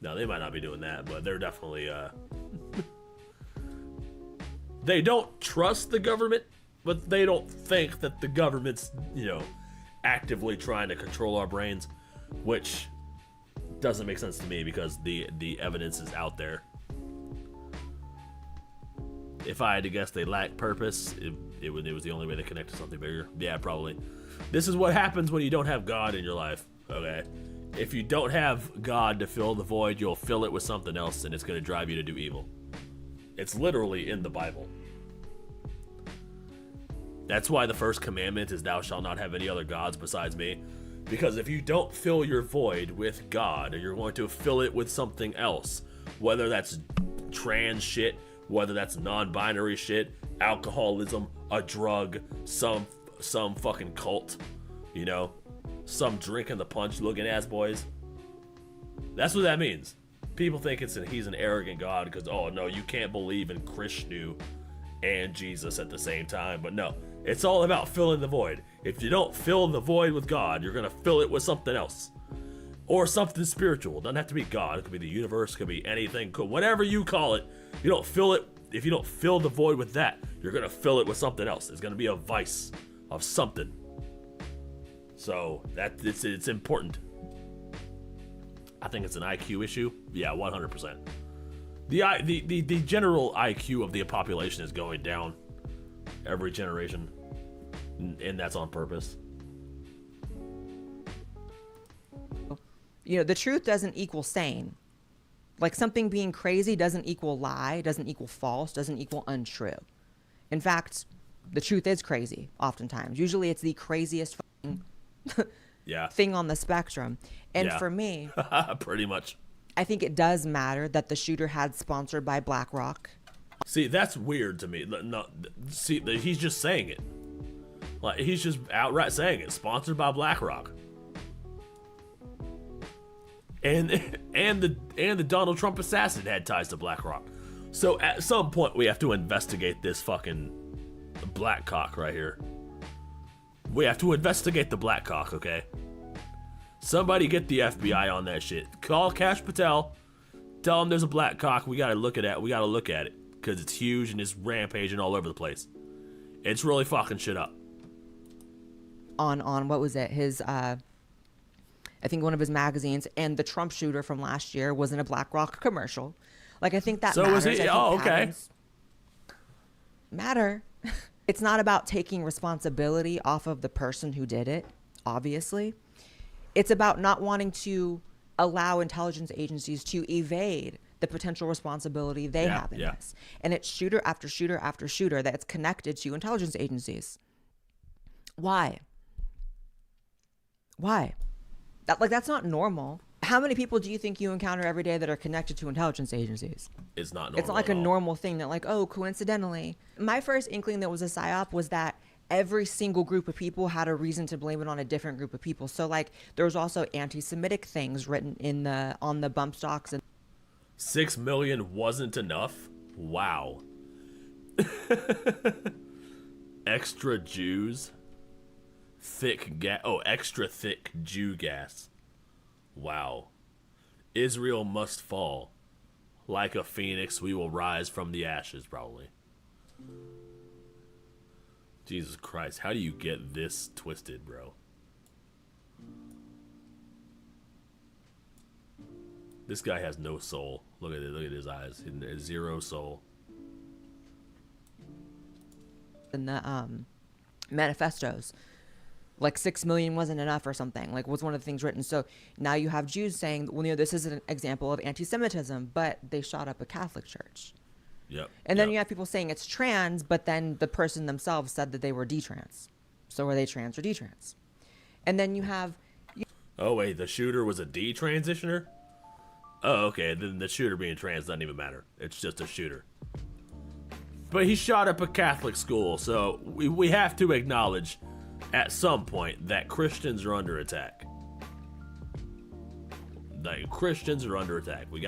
No, they might not be doing that, but they're definitely they don't trust the government, but they don't think that the government's, actively trying to control our brains, which doesn't make sense to me because the evidence is out there. If I had to guess, they lack purpose. It was the only way to connect to something bigger. Yeah, probably. This is what happens when you don't have God in your life. Okay, if you don't have God to fill the void, you'll fill it with something else, and it's going to drive you to do evil. It's literally in the Bible. That's why the first commandment is thou shalt not have any other gods besides me. Because if you don't fill your void with God, you're going to fill it with something else. Whether that's trans shit, whether that's non-binary shit, alcoholism, a drug, some fucking cult, some drinking the punch looking ass boys. That's what that means. People think he's an arrogant God because, oh no, you can't believe in Krishna and Jesus at the same time. But no, it's all about filling the void. If you don't fill the void with God, you're gonna fill it with something else. Or something spiritual. It doesn't have to be God. It could be the universe, it could be anything, whatever you call it. You don't fill it. If you don't fill the void with that, you're gonna fill it with something else. It's gonna be a vice of something. So that it's important. I think it's an IQ issue. Yeah, 100%. The general IQ of the population is going down every generation, and that's on purpose.
The truth doesn't equal sane. Like, something being crazy doesn't equal lie, doesn't equal false, doesn't equal untrue. In fact, the truth is crazy oftentimes. Usually it's the craziest thing on the spectrum. And for me,
pretty much,
I think it does matter that the shooter had sponsored by BlackRock.
See, that's weird to me. No, see, he's just saying it. Like, he's just outright saying it. Sponsored by BlackRock. And the Donald Trump assassin had ties to BlackRock. So at some point we have to investigate this fucking black cock right here. We have to investigate the black cock, okay? Somebody get the FBI on that shit. Call Kash Patel. Tell him there's a black cock. We gotta look at it. We gotta look at it because it's huge and it's rampaging all over the place. It's really fucking shit up.
On what was it? His I think one of his magazines, and the Trump shooter from last year was in a BlackRock commercial. Like, I think that matters.
Was he? Oh, okay.
Matter. It's not about taking responsibility off of the person who did it, obviously. It's about not wanting to allow intelligence agencies to evade the potential responsibility they have in this. And it's shooter after shooter after shooter that's connected to intelligence agencies. Why? That's not normal. How many people do you think you encounter every day that are connected to intelligence agencies?
It's not normal.
It's not like a normal thing that, like, oh, coincidentally. My first inkling that was a psyop was that every single group of people had a reason to blame it on a different group of people. So, like, there was also anti-Semitic things written on the bump stocks. And
6 million wasn't enough? Wow. Extra Jews? Extra thick Jew gas. Wow. Israel must fall. Like a phoenix, we will rise from the ashes, probably. Jesus Christ, how do you get this twisted, bro? This guy has no soul. Look at it. Look at his eyes. Zero soul.
And manifestos. Like 6 million wasn't enough or something, like was one of the things written. So now you have Jews saying, well, this is an example of anti-Semitism, but they shot up a Catholic church.
Yep.
And then you have people saying it's trans, but then the person themselves said that they were detrans. So are they trans or detrans? And then you have...
Oh, wait, the shooter was a detransitioner? Oh, okay, then the shooter being trans doesn't even matter. It's just a shooter. But he shot up a Catholic school, so we have to acknowledge at some point that Christians are under attack. Like, Christians are under attack. We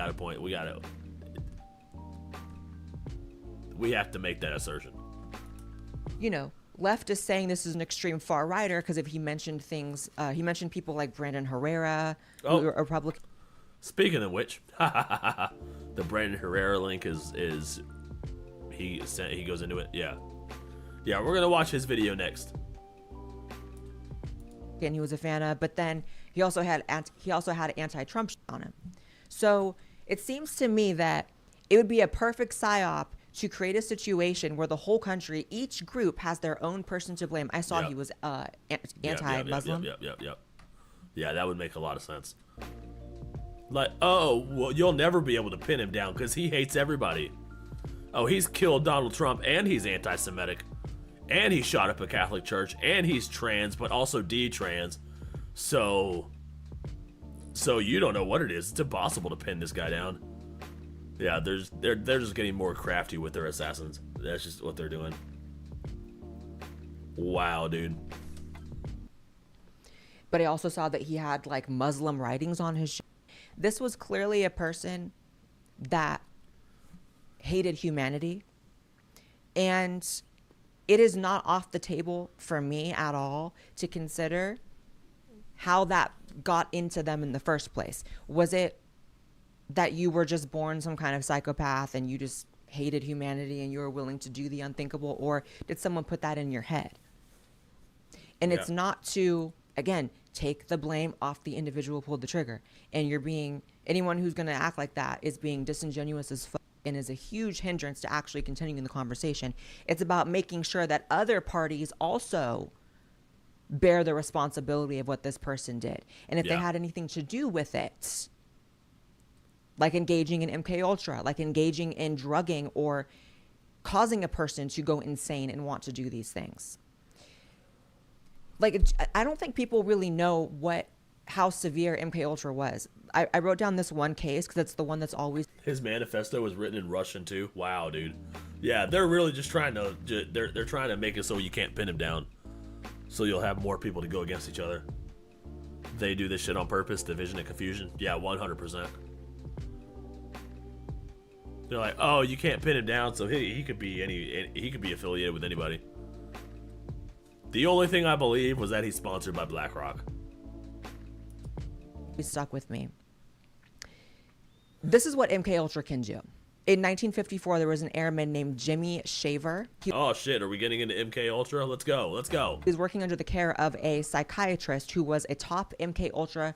have to make that assertion.
Left is saying this is an extreme far righter because if he mentioned things, he mentioned people like Brandon Herrera, who are Republican.
Speaking of which, the Brandon Herrera link is he goes into it. Yeah, we're gonna watch his video next.
And he was a fan of, but then he also had anti-Trump on him. So it seems to me that it would be a perfect psyop to create a situation where the whole country, each group has their own person to blame. I saw he was anti-Muslim.
Yep. Yeah, that would make a lot of sense. Like, oh, well, you'll never be able to pin him down because he hates everybody. Oh, he's killed Donald Trump and he's anti-Semitic. And he shot up a Catholic church, and he's trans, but also detrans. So you don't know what it is. It's impossible to pin this guy down. Yeah, they're just getting more crafty with their assassins. That's just what they're doing. Wow, dude.
But I also saw that he had like Muslim writings on his shirt. This was clearly a person that hated humanity, and it is not off the table for me at all to consider how that got into them in the first place. Was it that you were just born some kind of psychopath and you just hated humanity and you were willing to do the unthinkable, or did someone put that in your head? And it's not to, again, take the blame off the individual who pulled the trigger. And anyone who's going to act like that is being disingenuous as fuck and is a huge hindrance to actually continuing the conversation. It's about making sure that other parties also bear the responsibility of what this person did. And if they had anything to do with it, like engaging in MK Ultra, like engaging in drugging or causing a person to go insane and want to do these things. Like, I don't think people really know how severe MK Ultra was. I wrote down this one case because it's the one that's always...
His manifesto was written in Russian too. Wow, dude. Yeah, they're really just trying to... They're trying to make it so you can't pin him down. So you'll have more people to go against each other. They do this shit on purpose, division and confusion. Yeah, 100%. They're like, oh, you can't pin him down, so he could be affiliated with anybody. The only thing I believe was that he's sponsored by BlackRock.
He stuck with me. This is what MK Ultra can do. In 1954, there was an airman named Jimmy Shaver.
Oh shit, are we getting into MK Ultra? Let's go.
He was working under the care of a psychiatrist who was a top MK Ultra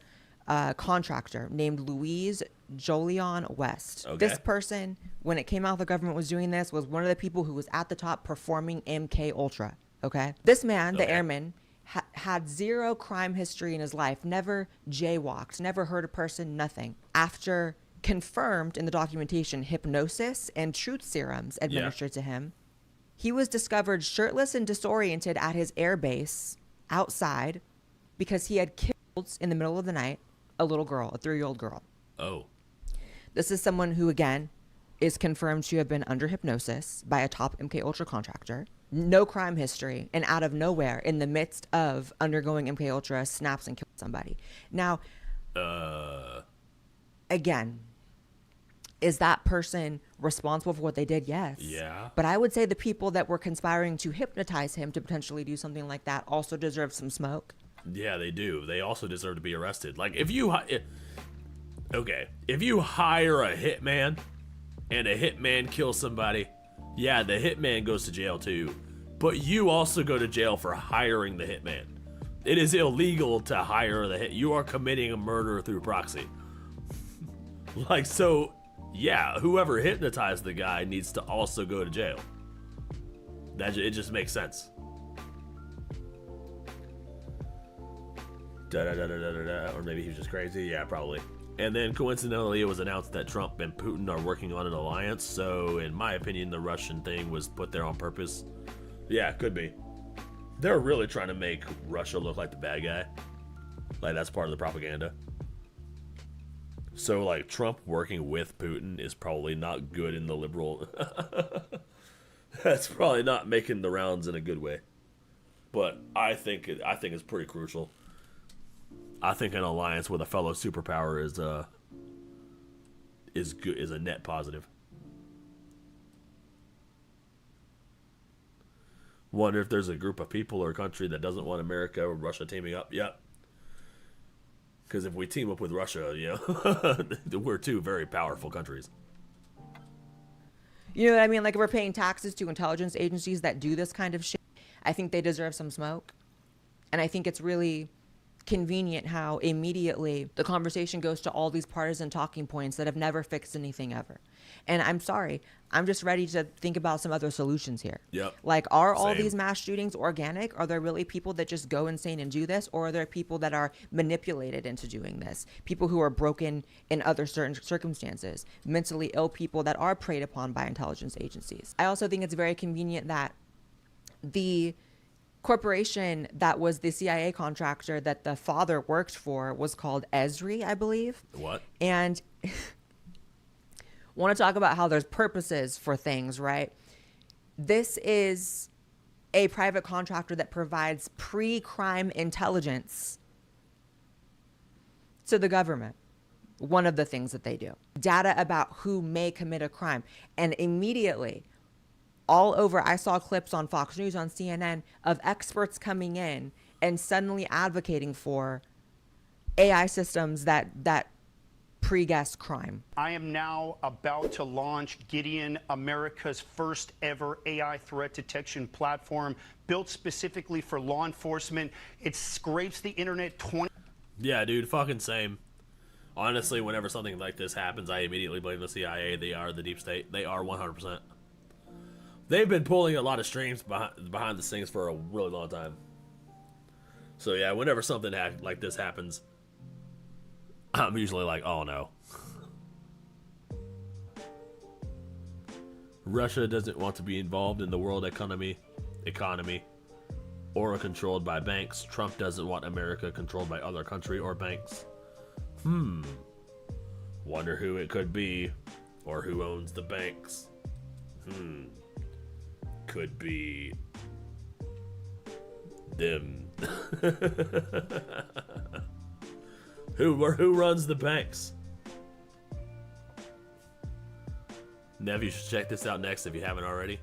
contractor named Louise Jolion West.
Okay.
This person, when it came out the government was doing this, was one of the people who was at the top performing MK Ultra. Okay. This man, the airman, had zero crime history in his life, never jaywalked, never hurt a person, nothing. After confirmed in the documentation hypnosis and truth serums administered to him, he was discovered shirtless and disoriented at his airbase outside because he had killed in the middle of the night a little girl, a 3-year-old girl.
Oh.
This is someone who, again, is confirmed to have been under hypnosis by a top MK Ultra contractor. No crime history, and out of nowhere, in the midst of undergoing MK Ultra, snaps and kills somebody. Now, again, is that person responsible for what they did? Yes.
Yeah.
But I would say the people that were conspiring to hypnotize him to potentially do something like that also deserve some smoke.
Yeah, they do. They also deserve to be arrested. Like, if you hire a hitman and a hitman kills somebody, yeah, the hitman goes to jail too. But you also go to jail for hiring the hitman. It is illegal to hire the hit. You are committing a murder through proxy. Like, so, yeah, whoever hypnotized the guy needs to also go to jail. It just makes sense. Or maybe he was just crazy. Yeah, probably. And then coincidentally, it was announced that Trump and Putin are working on an alliance. So, in my opinion, the Russian thing was put there on purpose. Yeah, could be. They're really trying to make Russia look like the bad guy. Like, that's part of the propaganda. So, like, Trump working with Putin is probably not good in the liberal... That's probably not making the rounds in a good way. But I think it's pretty crucial. I think an alliance with a fellow superpower is good, is a net positive. Wonder if there's a group of people or a country that doesn't want America or Russia teaming up. Yep. Because if we team up with Russia, you know, we're two very powerful countries.
You know what I mean? Like, if we're paying taxes to intelligence agencies that do this kind of shit, I think they deserve some smoke. And I think it's really convenient how immediately the conversation goes to all these partisan talking points that have never fixed anything ever. And I'm sorry, I'm just ready to think about some other solutions here.
Yep.
Like, are all
Same.
these mass shootings organic? Are there really people that just go insane and do this? Or are there people that are manipulated into doing this? People who are broken in other certain circumstances, mentally ill people that are preyed upon by intelligence agencies. I also think it's very convenient that the corporation that was the CIA contractor that the father worked for was called Esri, I believe.
What?
And want to talk about how there's purposes for things, right? This is a private contractor that provides pre-crime intelligence to the government. One of the things that they do. Data about who may commit a crime. And immediately, all over, I saw clips on Fox News, on CNN, of experts coming in and suddenly advocating for AI systems that pre-guess crime.
I am now about to launch Gideon, America's first ever AI threat detection platform built specifically for law enforcement. It scrapes the internet 20...
Yeah, dude, fucking same. Honestly, whenever something like this happens, I immediately blame the CIA. They are the deep state. They are 100%. They've been pulling a lot of strings behind the scenes for a really long time. So yeah, whenever something like this happens, I'm usually like, oh no. Russia doesn't want to be involved in the world economy, or controlled by banks. Trump doesn't want America controlled by other country or banks. Wonder who it could be, or who owns the banks. Could be them. Who runs the banks? Nev, you should check this out next if you haven't already.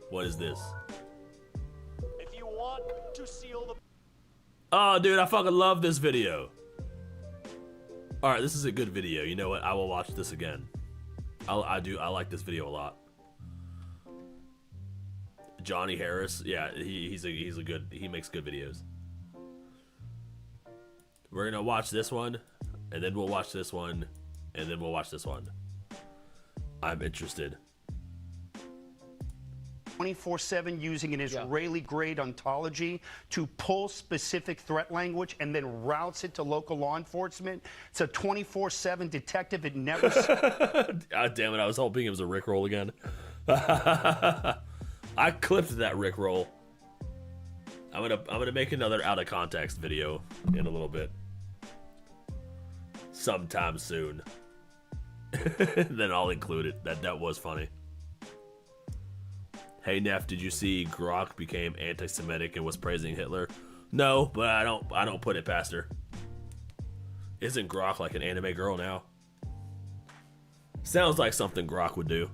What is this?
If you want to seal the...
Oh, dude, I fucking love this video. Alright, this is a good video. You know what? I will watch this again. I like this video a lot. Johnny Harris, yeah, he makes good videos. We're gonna watch this one, and then we'll watch this one, and then we'll watch this one. I'm interested.
24/7 using an Israeli-grade ontology to pull specific threat language and then routes it to local law enforcement. It's a 24/7 detective. It never...
God damn it, I was hoping it was a Rickroll again. I clipped that Rickroll. I'm gonna make another out of context video in a little bit. Sometime soon. Then I'll include it. That was funny. Hey Neff, did you see Grok became anti-Semitic and was praising Hitler? No, but I don't put it past her. Isn't Grok like an anime girl now? Sounds like something Grok would do.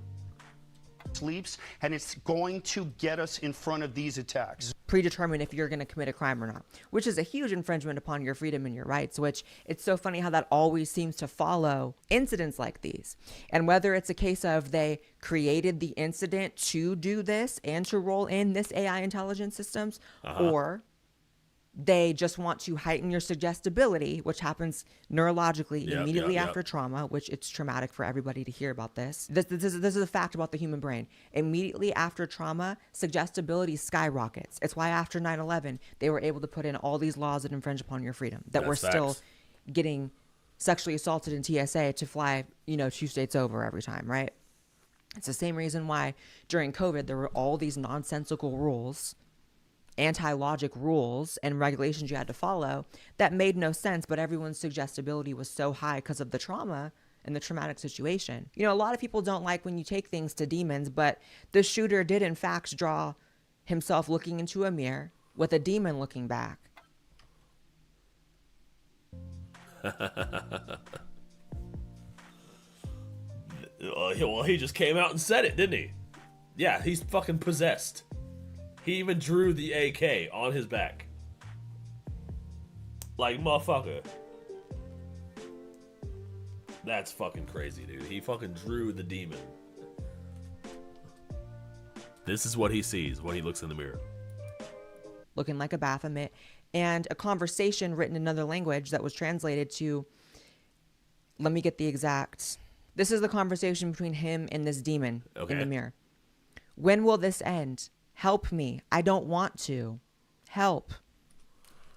Sleeps, and it's going to get us in front of these attacks.
Predetermine if you're going to commit a crime or not, which is a huge infringement upon your freedom and your rights, which it's so funny how that always seems to follow incidents like these. And whether it's a case of they created the incident to do this and to roll in this AI intelligence systems, or They just want to heighten your suggestibility, which happens neurologically immediately after trauma, which it's traumatic for everybody to hear about this. This is a fact about the human brain. Immediately after trauma, suggestibility skyrockets. It's why after 9/11, they were able to put in all these laws that infringe upon your freedom, that we're still getting sexually assaulted in TSA to fly, 2 states over every time, right? It's the same reason why during COVID, there were all these nonsensical rules, anti-logic rules and regulations you had to follow that made no sense, but everyone's suggestibility was so high because of the trauma and the traumatic situation. A lot of people don't like when you take things to demons, but the shooter did in fact draw himself looking into a mirror with a demon looking back.
Well, he just came out and said it, didn't he? Yeah, he's fucking possessed. He even drew the AK on his back. Like, motherfucker. That's fucking crazy, dude. He fucking drew the demon. This is what he sees when he looks in the mirror.
Looking like a Baphomet. And a conversation written in another language that was translated to, let me get the exact. This is the conversation between him and this demon in the mirror. When will this end? Help me. I don't want to. Help.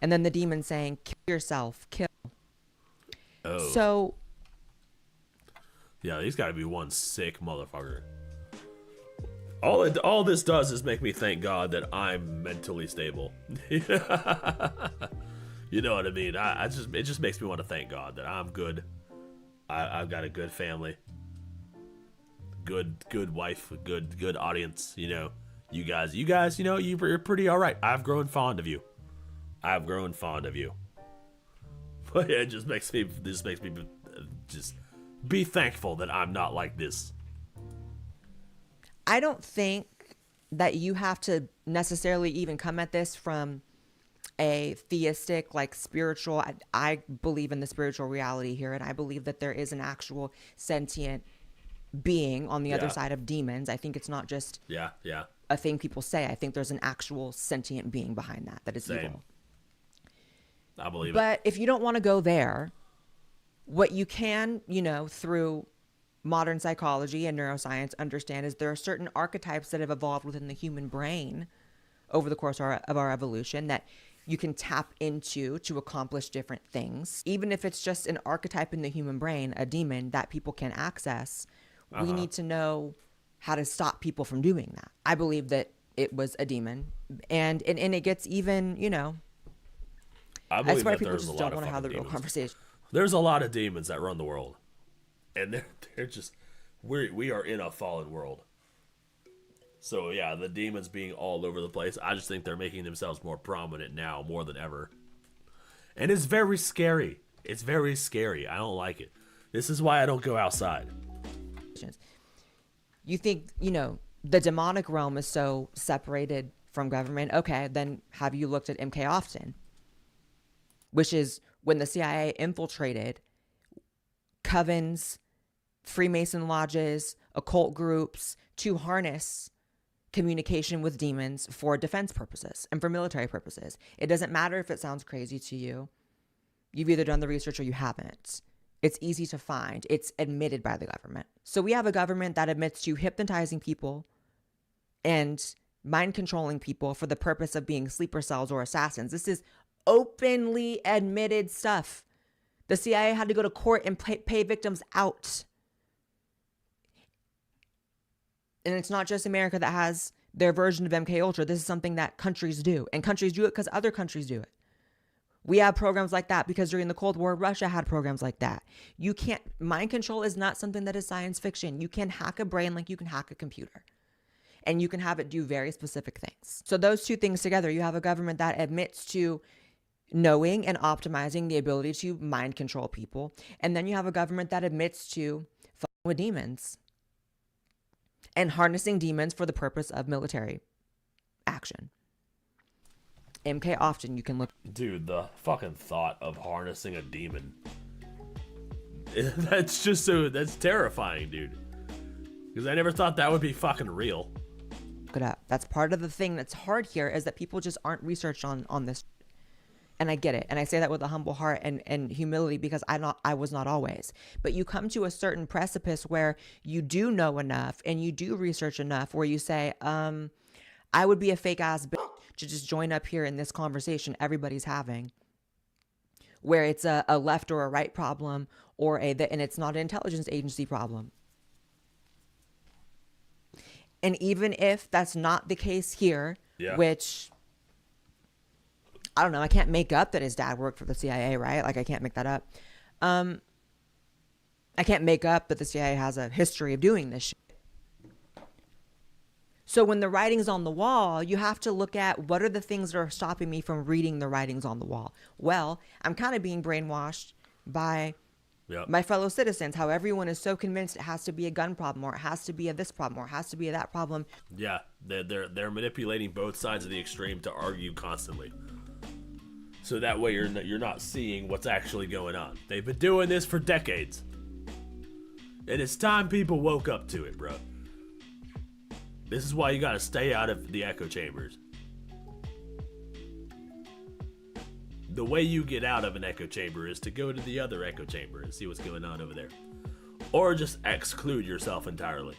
And then the demon saying, kill yourself. Kill.
Oh.
So.
Yeah, he's got to be one sick motherfucker. All this does is make me thank God that I'm mentally stable. You know what I mean? It just makes me want to thank God that I'm good. I've got a good family. Good wife, good audience, You guys, you're pretty all right. I've grown fond of you. But it just makes me just be thankful that I'm not like this.
I don't think that you have to necessarily even come at this from a theistic, spiritual. I believe in the spiritual reality here, and I believe that there is an actual sentient being on the other side of demons. I think it's not just a thing people say. I think there's an actual sentient being behind that is evil.
I believe it.
But if you don't want to go there, what you can, through modern psychology and neuroscience understand is there are certain archetypes that have evolved within the human brain over the course of our evolution that you can tap into to accomplish different things. Even if it's just an archetype in the human brain, a demon that people can access, we need to know how to stop people from doing that. I believe that it was a demon, and it gets even,
I believe that
people
there's
just
a lot
don't
of
want to have the real
demons.
conversation.
There's a lot of demons that run the world, and they're just we are in a fallen world. So yeah, the demons being all over the place, I just think they're making themselves more prominent now more than ever. And it's very scary. It's very scary. I don't like it. This is why I don't go outside.
You think, the demonic realm is so separated from government. Okay, then have you looked at MK Often? Which is when the CIA infiltrated covens, Freemason lodges, occult groups to harness communication with demons for defense purposes and for military purposes. It doesn't matter if it sounds crazy to you. You've either done the research or you haven't. It's easy to find. It's admitted by the government. So we have a government that admits to hypnotizing people and mind controlling people for the purpose of being sleeper cells or assassins. This is openly admitted stuff. The CIA had to go to court and pay victims out. And it's not just America that has their version of MK Ultra. This is something that countries do. And countries do it because other countries do it. We have programs like that because during the Cold War, Russia had programs like that. You can't, mind control is not something that is science fiction. You can hack a brain like you can hack a computer. And you can have it do very specific things. So those two things together, you have a government that admits to knowing and optimizing the ability to mind control people. And then you have a government that admits to fucking with demons and harnessing demons for the purpose of military action. MK Often, you can look.
Dude, the fucking thought of harnessing a demon. That's terrifying, dude. Because I never thought that would be fucking real.
Look it up. That's part of the thing that's hard here is that people just aren't researched on this. And I get it. And I say that with a humble heart and humility, because I was not always. But you come to a certain precipice where you do know enough and you do research enough where you say, I would be a fake ass bitch to just join up here in this conversation everybody's having, where it's a left or a right problem, and it's not an intelligence agency problem. And even if that's not the case here, which I don't know, I can't make up that his dad worked for the CIA, right? Like, I can't make that up. I can't make up that the CIA has a history of doing this shit. So when the writing's on the wall, you have to look at what are the things that are stopping me from reading the writings on the wall. Well, I'm kind of being brainwashed by my fellow citizens, how everyone is so convinced it has to be a gun problem, or it has to be a this problem, or it has to be a that problem.
Yeah, they're manipulating both sides of the extreme to argue constantly. So that way you're not seeing what's actually going on. They've been doing this for decades. And it's time people woke up to it, bro. This is why you gotta stay out of the echo chambers. The way you get out of an echo chamber is to go to the other echo chamber and see what's going on over there. Or just exclude yourself entirely.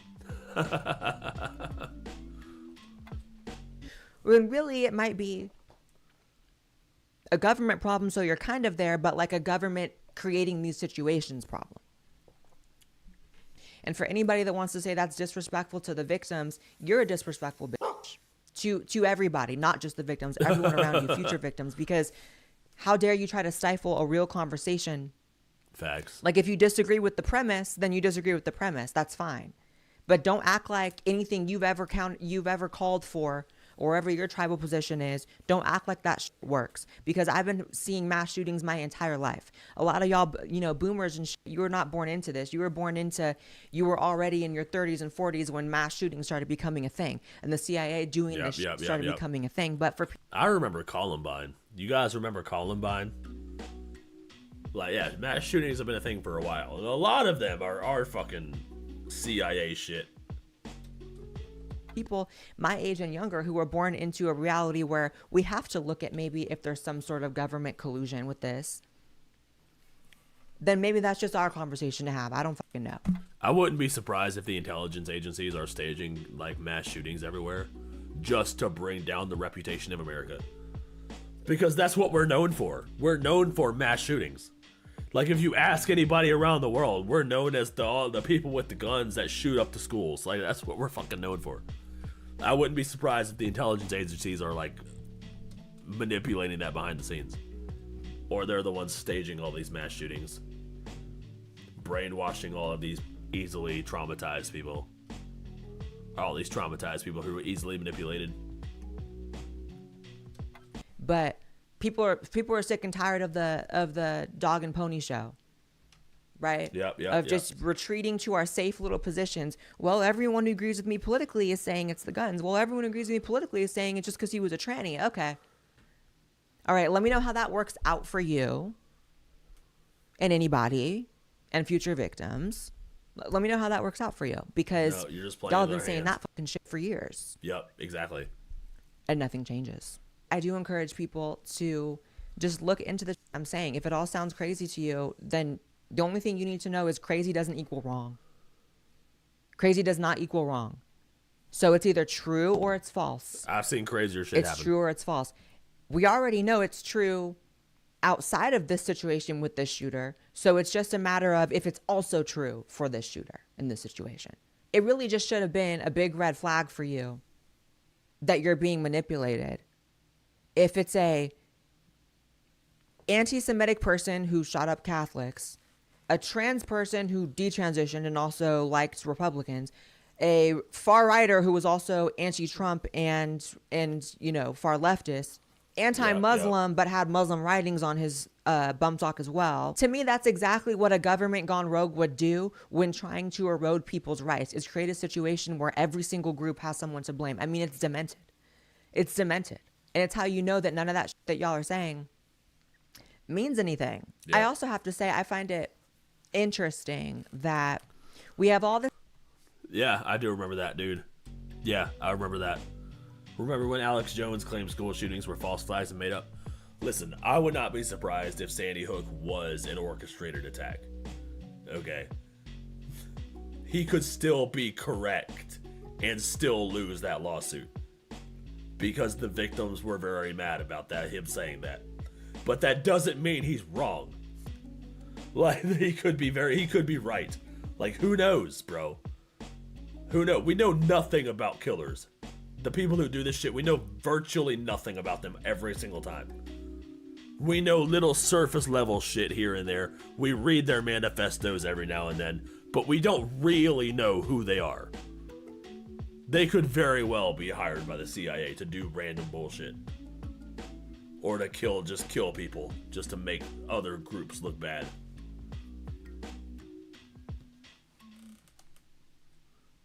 When really it might be a government problem, so you're kind of there, but like a government creating these situations problem. And for anybody that wants to say that's disrespectful to the victims, you're a disrespectful bitch to everybody, not just the victims, everyone around you, future victims, because how dare you try to stifle a real conversation?
Facts.
Like, if you disagree with the premise, then you disagree with the premise. That's fine. But don't act like anything you've ever called for, or wherever your tribal position is, don't act like that works. Because I've been seeing mass shootings my entire life. A lot of y'all, boomers and you were not born into this. You were already in your 30s and 40s when mass shootings started becoming a thing. And the CIA doing this started becoming a thing. But
I remember Columbine. You guys remember Columbine? Like, yeah, mass shootings have been a thing for a while. And a lot of them are fucking CIA shit.
People my age and younger who were born into a reality where we have to look at maybe if there's some sort of government collusion with this, then maybe that's just our conversation to have. I don't fucking know.
I wouldn't be surprised if the intelligence agencies are staging like mass shootings everywhere just to bring down the reputation of America. Because that's what we're known for. We're known for mass shootings. Like, if you ask anybody around the world, we're known as the people with the guns that shoot up the schools. Like, that's what we're fucking known for. I wouldn't be surprised if the intelligence agencies are, like, manipulating that behind the scenes. Or they're the ones staging all these mass shootings. Brainwashing all of these easily traumatized people. All these traumatized people who were easily manipulated.
But people are sick and tired of the dog and pony show, right? Of just retreating to our safe little positions. Well, everyone who agrees with me politically is saying it's the guns. Well, everyone who agrees with me politically is saying it's just because he was a tranny. Okay. All right, let me know how that works out for you and anybody and future victims. Let me know how that works out for you, because y'all have been saying that fucking shit for years.
Yep, exactly.
And nothing changes. I do encourage people to just look into the I'm saying. If it all sounds crazy to you, then the only thing you need to know is crazy doesn't equal wrong. Crazy does not equal wrong. So it's either true or it's false.
I've seen crazier shit happen.
It's true or it's false. We already know it's true outside of this situation with this shooter. So it's just a matter of if it's also true for this shooter in this situation. It really just should have been a big red flag for you that you're being manipulated. If it's a anti-Semitic person who shot up Catholics, a trans person who detransitioned and also liked Republicans, a far-righter who was also anti-Trump and far leftist, anti-Muslim but had Muslim writings on his bum sock as well. To me, that's exactly what a government gone rogue would do when trying to erode people's rights, is create a situation where every single group has someone to blame. I mean, it's demented. It's demented. And it's how you know that none of that shit that y'all are saying means anything. Yeah. I also have to say, I find it interesting that we have all this.
Yeah, I do remember that, dude. Yeah, I remember that. Remember when Alex Jones claimed school shootings were false flags and made up? Listen, I would not be surprised if Sandy Hook was an orchestrated attack. Okay. He could still be correct and still lose that lawsuit. Because the victims were very mad about that, him saying that. But that doesn't mean he's wrong. Like, he could be right. Like, who knows, bro? Who knows? We know nothing about killers. The people who do this shit, we know virtually nothing about them every single time. We know little surface level shit here and there. We read their manifestos every now and then, but we don't really know who they are. They could very well be hired by the CIA to do random bullshit. Or to just kill people, just to make other groups look bad.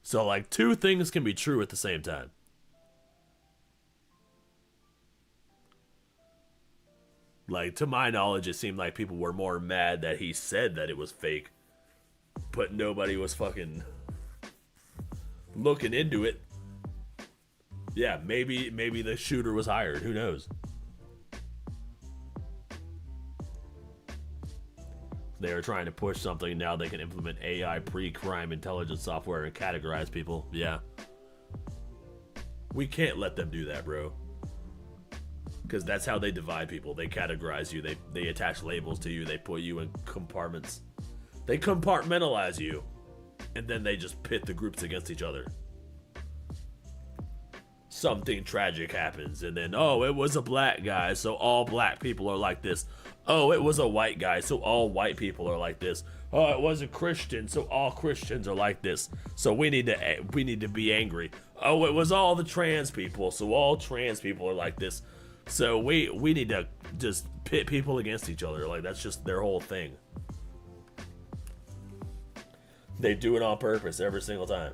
So, like, two things can be true at the same time. Like, to my knowledge, it seemed like people were more mad that he said that it was fake. But nobody was fucking looking into it. Yeah, maybe the shooter was hired. Who knows? They are trying to push something. Now they can implement AI pre-crime intelligence software and categorize people. Yeah. We can't let them do that, bro. Because that's how they divide people. They categorize you. They attach labels to you. They put you in compartments. They compartmentalize you. And then they just pit the groups against each other. Something tragic happens. And then, oh, it was a black guy, so all black people are like this. Oh, it was a white guy, so all white people are like this. Oh, it was a Christian, so all Christians are like this. So we need to be angry. Oh, it was all the trans people, so all trans people are like this. So we need to just pit people against each other. Like, that's just their whole thing. They do it on purpose every single time.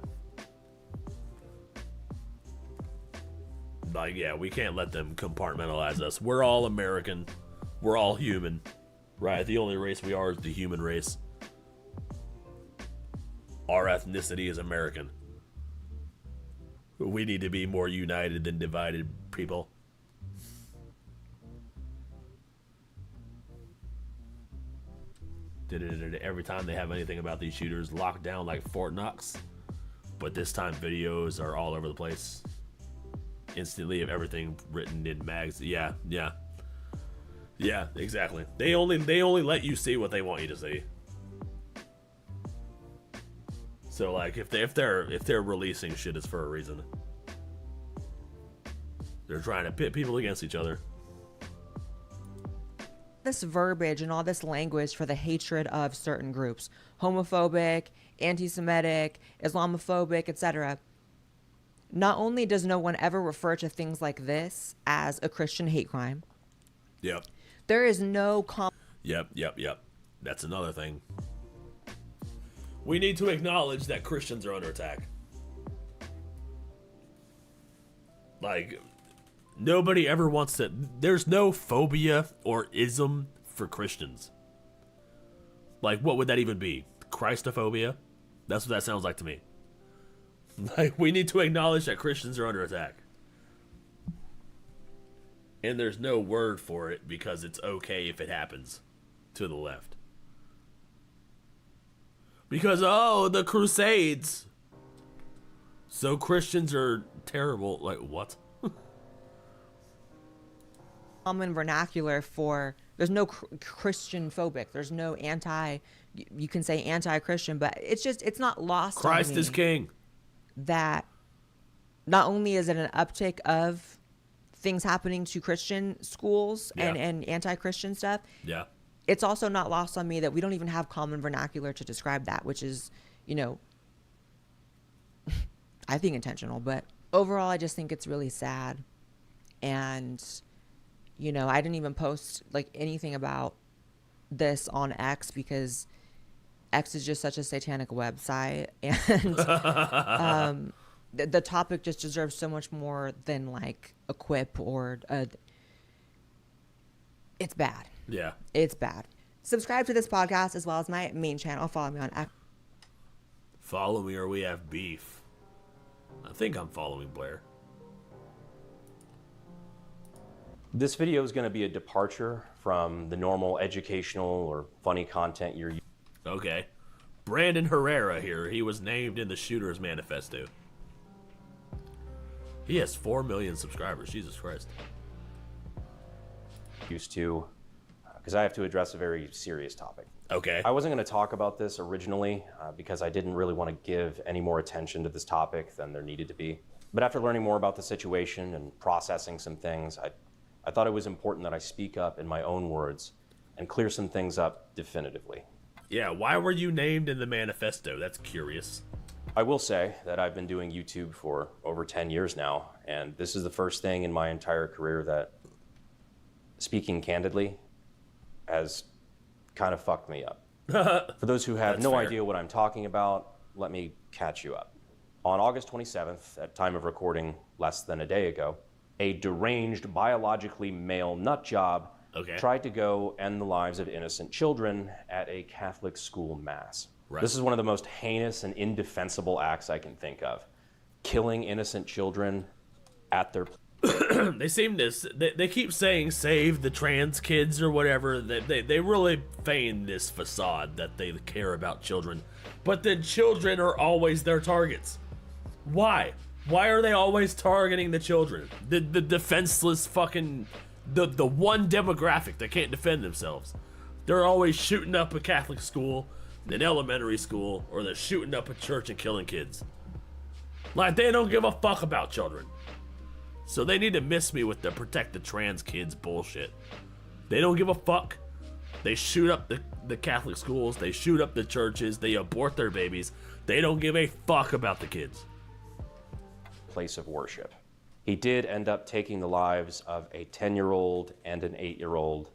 Like, yeah, we can't let them compartmentalize us. We're all American. We're all human. Right? The only race we are is the human race. Our ethnicity is American. We need to be more united than divided, people. Every time they have anything about these shooters, locked down like Fort Knox. But this time videos are all over the place. Instantly of everything written in mags. Yeah, exactly. They only let you see what they want you to see. So, like, if they're releasing shit, it's for a reason. They're trying to pit people against each other.
This verbiage and all this language for the hatred of certain groups, homophobic, anti-Semitic, Islamophobic, etc. Not only does no one ever refer to things like this as a Christian hate crime.
Yep.
There is no
Yep. That's another thing. We need to acknowledge that Christians are under attack. Like, nobody ever wants to... There's no phobia or ism for Christians. Like, what would that even be? Christophobia? That's what that sounds like to me. Like, we need to acknowledge that Christians are under attack. And there's no word for it because it's okay if it happens to the left. Because, oh, the Crusades. So Christians are terrible. Like, what?
Common vernacular for... There's no Christian phobic. There's no anti... You can say anti-Christian, but it's not lost on me.
Christ is king.
That not only is it an uptick of things happening to Christian schools and anti-Christian stuff.
Yeah.
It's also not lost on me that we don't even have common vernacular to describe that, which is, you know, I think intentional. But overall, I just think it's really sad. And, you know, I didn't even post like anything about this on X because X is just such a satanic website. And the topic just deserves so much more than like a quip or it's bad.
Yeah.
It's bad. Subscribe to this podcast as well as my main channel. Follow me on X.
Follow me or we have beef. I think I'm following Blair.
This video is going to be a departure from the normal educational or funny content you're used to.
Okay. Brandon Herrera here. He was named in the Shooter's Manifesto. He has 4 million subscribers. Jesus Christ.
Because I have to address a very serious topic.
Okay.
I wasn't going to talk about this originally because I didn't really want to give any more attention to this topic than there needed to be. But after learning more about the situation and processing some things, I thought it was important that I speak up in my own words and clear some things up definitively.
Yeah, why were you named in the manifesto? That's curious.
I will say that I've been doing YouTube for over 10 years now, and this is the first thing in my entire career that, speaking candidly, has kind of fucked me up. For those who have no idea what I'm talking about, let me catch you up. On August 27th, at time of recording less than a day ago, a deranged, biologically male nutjob tried to go end the lives of innocent children at a Catholic school mass.
Right.
This is one of the most heinous and indefensible acts I can think of. Killing innocent children at their...
They keep saying save the trans kids or whatever. They really feign this facade that they care about children. But then children are always their targets. Why? Why are they always targeting the children? The defenseless fucking... The one demographic that can't defend themselves. They're always shooting up a Catholic school, an elementary school, or they're shooting up a church and killing kids. Like, they don't give a fuck about children. So they need to miss me with the protect the trans kids bullshit. They don't give a fuck. They shoot up the Catholic schools, they shoot up the churches, they abort their babies. They don't give a fuck about the kids.
Place of worship. He did end up taking the lives of a 10-year-old and an 8-year-old,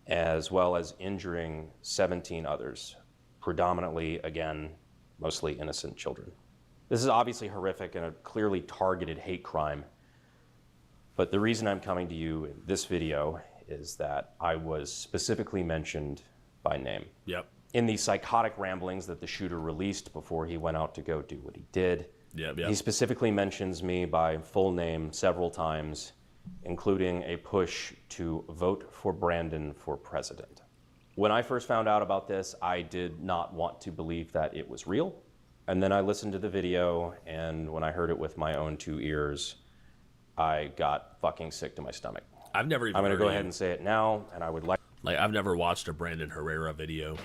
as well as injuring 17 others, predominantly, again, mostly innocent children. This is obviously horrific and a clearly targeted hate crime. But the reason I'm coming to you in this video is that I was specifically mentioned by name.
Yep.
In the psychotic ramblings that the shooter released before he went out to go do what he did.
Yep.
He specifically mentions me by full name several times, including a push to vote for Brandon for president. When I first found out about this, I did not want to believe that it was real. And then I listened to the video, and when I heard it with my own 2 ears, I got fucking sick to my stomach.
I've never even
I'm going to
heard
go
of
ahead
you.
and say it now, and I would like
I've never watched a Brandon Herrera video.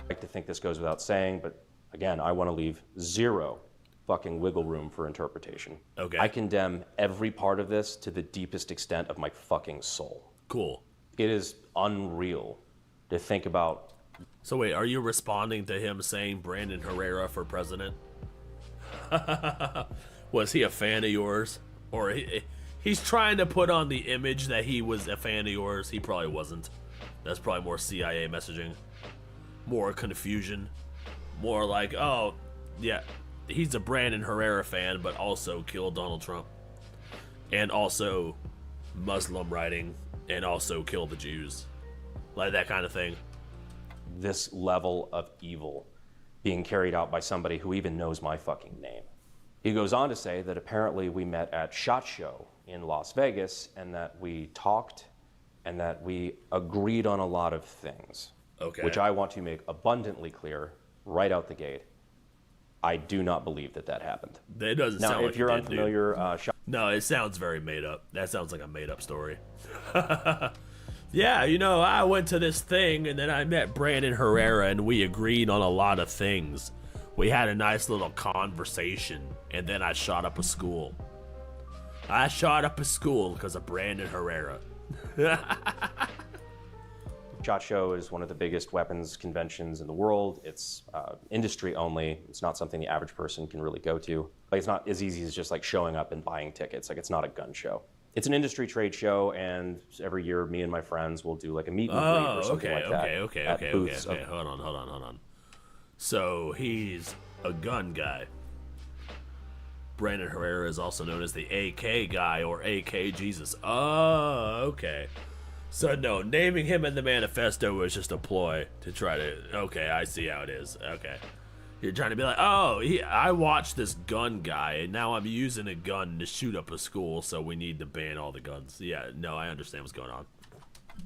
to think this goes without saying, but again, I want to leave zero fucking wiggle room for interpretation.
Okay.
I condemn every part of this to the deepest extent of my fucking soul.
Cool.
It is unreal to think about.
So wait, are you responding to him saying Brandon Herrera for president? Was he a fan of yours? Or he's trying to put on the image that he was a fan of yours. He probably wasn't. That's probably more CIA messaging. More confusion. More like, oh, yeah, he's a Brandon Herrera fan, but also killed Donald Trump. And also Muslim writing, and also kill the Jews. Like that kind of thing.
This level of evil being carried out by somebody who even knows my fucking name. He goes on to say that apparently we met at SHOT Show in Las Vegas, and that we talked, and that we agreed on a lot of things.
Okay.
Which I want to make abundantly clear right out the gate. I do not believe that that happened.
It doesn't sound like
if you're
it did,
unfamiliar,
no, it sounds very made up. That sounds like a made up story. Yeah, you know, I went to this thing and then I met Brandon Herrera and we agreed on a lot of things. We had a nice little conversation and then I shot up a school. I shot up a school because of Brandon Herrera.
SHOT Show is one of the biggest weapons conventions in the world. It's industry only. It's not something the average person can really go to. Like, it's not as easy as just like showing up and buying tickets. Like, it's not a gun show. It's an industry trade show, and every year me and my friends will do like a meet and greet or something like that.
Okay. Hold on. So he's a gun guy. Brandon Herrera is also known as the AK guy or AK Jesus. Oh, okay. So no, naming him in the manifesto was just a ploy to try to. Okay, I see how it is. Okay, You're trying to be like, oh, I watched this gun guy, and now I'm using a gun to shoot up a school, so we need to ban all the guns. Yeah, no, I understand what's going on.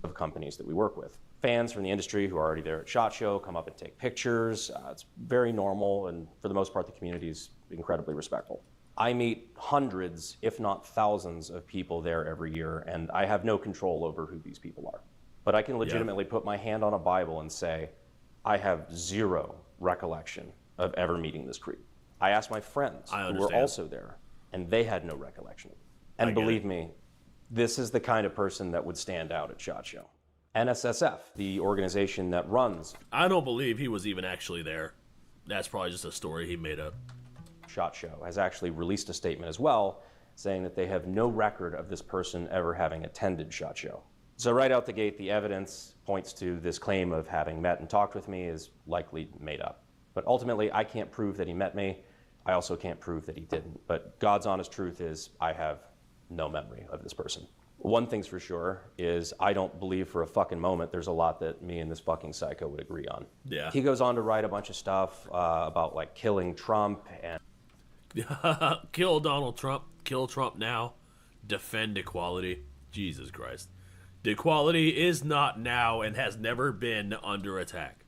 Of companies that we work with. Fans from the industry who are already there at SHOT Show come up and take pictures. It's very normal, and for the most part, the community is incredibly respectful. I meet hundreds, if not thousands, of people there every year, and I have no control over who these people are. But I can legitimately put my hand on a Bible and say, I have zero recollection of ever meeting this creep. I asked my friends who were also there, and they had no recollection. And believe me, this is the kind of person that would stand out at SHOT Show. NSSF, the organization that runs...
I don't believe he was even actually there. That's probably just a story he made up.
SHOT Show has actually released a statement as well, saying that they have no record of this person ever having attended SHOT Show. So right out the gate, the evidence points to this claim of having met and talked with me is likely made up. But ultimately, I can't prove that he met me. I also can't prove that he didn't. But God's honest truth is I have no memory of this person. One thing's for sure is I don't believe for a fucking moment there's a lot that me and this fucking psycho would agree on.
Yeah.
He goes on to write a bunch of stuff about like killing Trump and...
Kill Donald Trump. Kill Trump now. Defend equality. Jesus Christ. Equality is not now and has never been under attack.